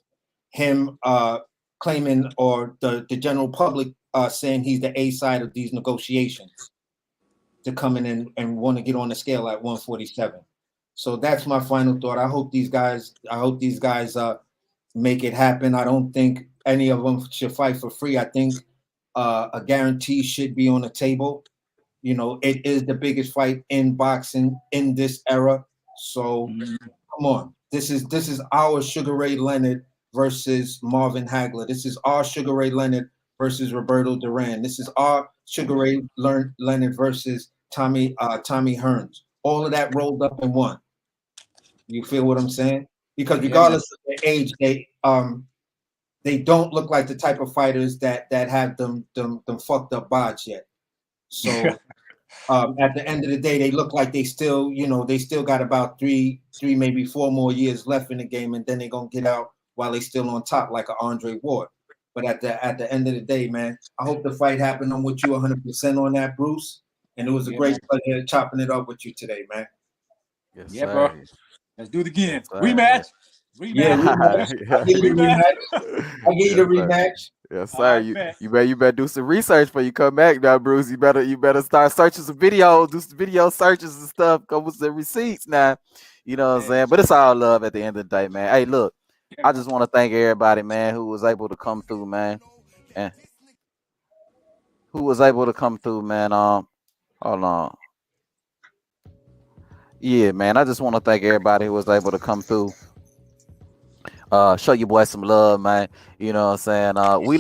him claiming, or the general public saying he's the A side of these negotiations to come in and want to get on the scale at 147. So that's my final thought. I hope these guys make it happen. I don't think any of them should fight for free. I think a guarantee should be on the table. It is the biggest fight in boxing in this era. So come on, this is our Sugar Ray Leonard versus Marvin Hagler. This is R. Sugar Ray Leonard versus Roberto Duran. This is R. Sugar Ray Leonard versus Tommy Hearns. All of that rolled up in one. You feel what I'm saying? Because regardless of their age, they don't look like the type of fighters that have them fucked up bods yet. So at the end of the day, they look like they still got about three, maybe 4 more years left in the game, and then they're gonna get out while they still on top like an Andre Ward. But at the end of the day, man, I hope the fight happened. I'm with you 100% on that, Bruce. And it was a great pleasure chopping it up with you today, man. Yes, yeah, sir. bro. Let's do it again. Yes, sir. Rematch. Yeah, rematch. I give you the rematch. I give you the rematch. Yes, sir. You better do some research before you come back now, Bruce. You better start searching some videos, do some video searches and stuff, come with some receipts now. You know what I'm saying? But it's all love at the end of the day, man. Hey, look, I just want to thank everybody, man, who was able to come through, man. And who was able to come through, man. Hold on. Yeah, man. I just want to thank everybody who was able to come through. Show your boy some love, man. You know what I'm saying? We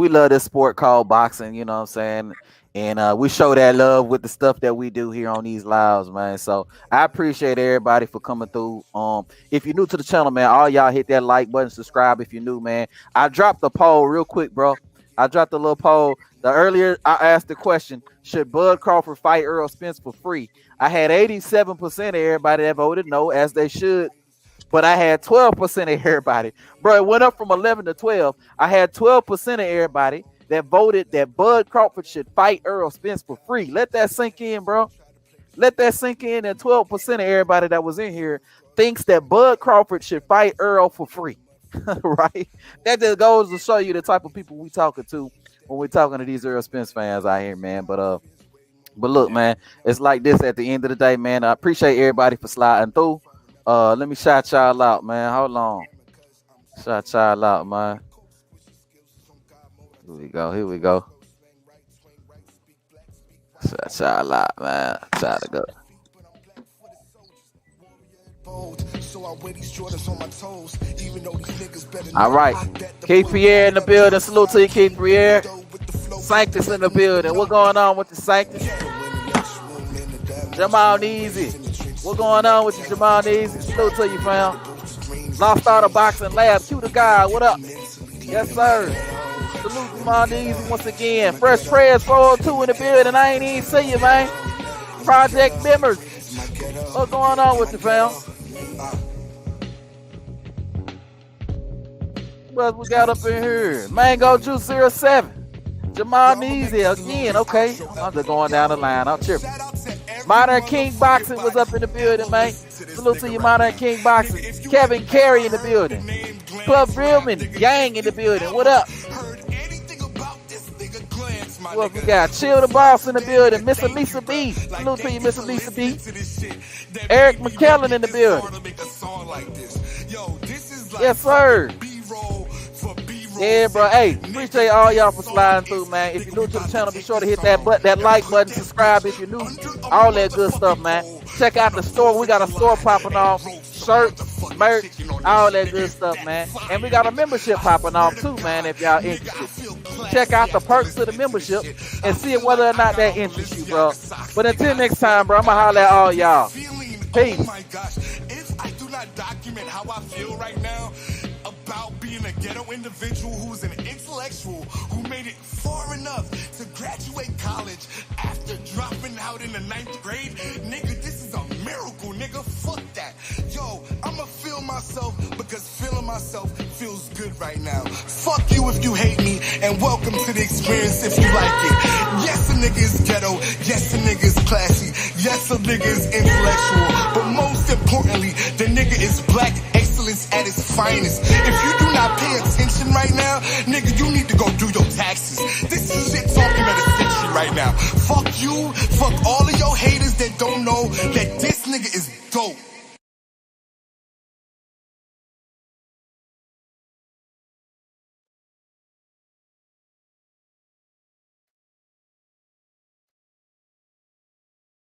love this sport called boxing, you know what I'm saying? And we show that love with the stuff that we do here on these lives, man. So I appreciate everybody for coming through. If you're new to the channel, man, all y'all hit that like button, subscribe if you're new, man. I dropped the poll real quick, bro. I dropped a little poll. The earlier I asked the question, should Bud Crawford fight Errol Spence for free? I had 87% of everybody that voted no, as they should. But I had 12% of everybody. Bro, it went up from 11 to 12. I had 12% of everybody that voted that Bud Crawford should fight Errol Spence for free. Let that sink in, bro. Let that sink in. And 12% of everybody that was in here thinks that Bud Crawford should fight Errol for free. Right? That just goes to show you the type of people we talking to when we're talking to these Errol Spence fans out here, man. But look, man, it's like this at the end of the day, man. I appreciate everybody for sliding through. Let me shout y'all out, man. Hold on. Shout y'all out, man. Here we go. Shout y'all out, man. Shout to go. All right. Keith Pierre in the building. Salute to you, Keith Pierre. Sanctus in the building. What going on with the Sanctus? Jamal Neezy. What going on with you, Jamal Neezy? Salute to you, fam. Lost Starter Boxing Lab. Cue the guy. What up? Yes, sir. Salute Jamal Neezy once again. Fresh Prayers 402 in the building. I ain't even see you, man. Project members. What's going on with you, fam? What we got up in here? Mango Juice 07. Jamal Neezy again. Okay. I'm just going down the line. I'm tripping. Modern King Boxing was up in the building, man. Salute to you, Modern King Boxing. Kevin Carey in the building. Club Realman Gang in the building. What up? What we got? Chill the Boss in the building. Miss Lisa B. Salute to you, Miss Lisa B. Eric McKellen in the building. Yes, sir. Yeah, bro. Hey, appreciate all y'all for sliding through, man. If you're new to the channel, be sure to hit that like button, subscribe if you're new. All that good stuff, man. Check out the store. We got a store popping off. Shirts, merch, all that good stuff, man. And we got a membership popping off too, man, if y'all interested. Check out the perks of the membership and see whether or not that interests you, bro. But until next time, bro, I'm going to holler at all y'all. Peace. Oh my gosh, if I do not document how I feel right now about being a ghetto individual who's an intellectual who made it far enough to graduate college after dropping out in the 9th grade, nigga, this is a miracle, nigga. Fuck that. Yo, I'ma feel myself because feeling myself feels good right now. Fuck you if you hate me, and welcome to the experience if you like it. Yes, a nigga is ghetto. Yes, a nigga is classy. Yes, a nigga is intellectual. But most importantly, the nigga is black excellence at its finest. If you do not pay attention right now, nigga, you need to go do your taxes. This is shit talking of the century right now. Fuck you. Fuck all of your haters that don't know that this nigga is dope.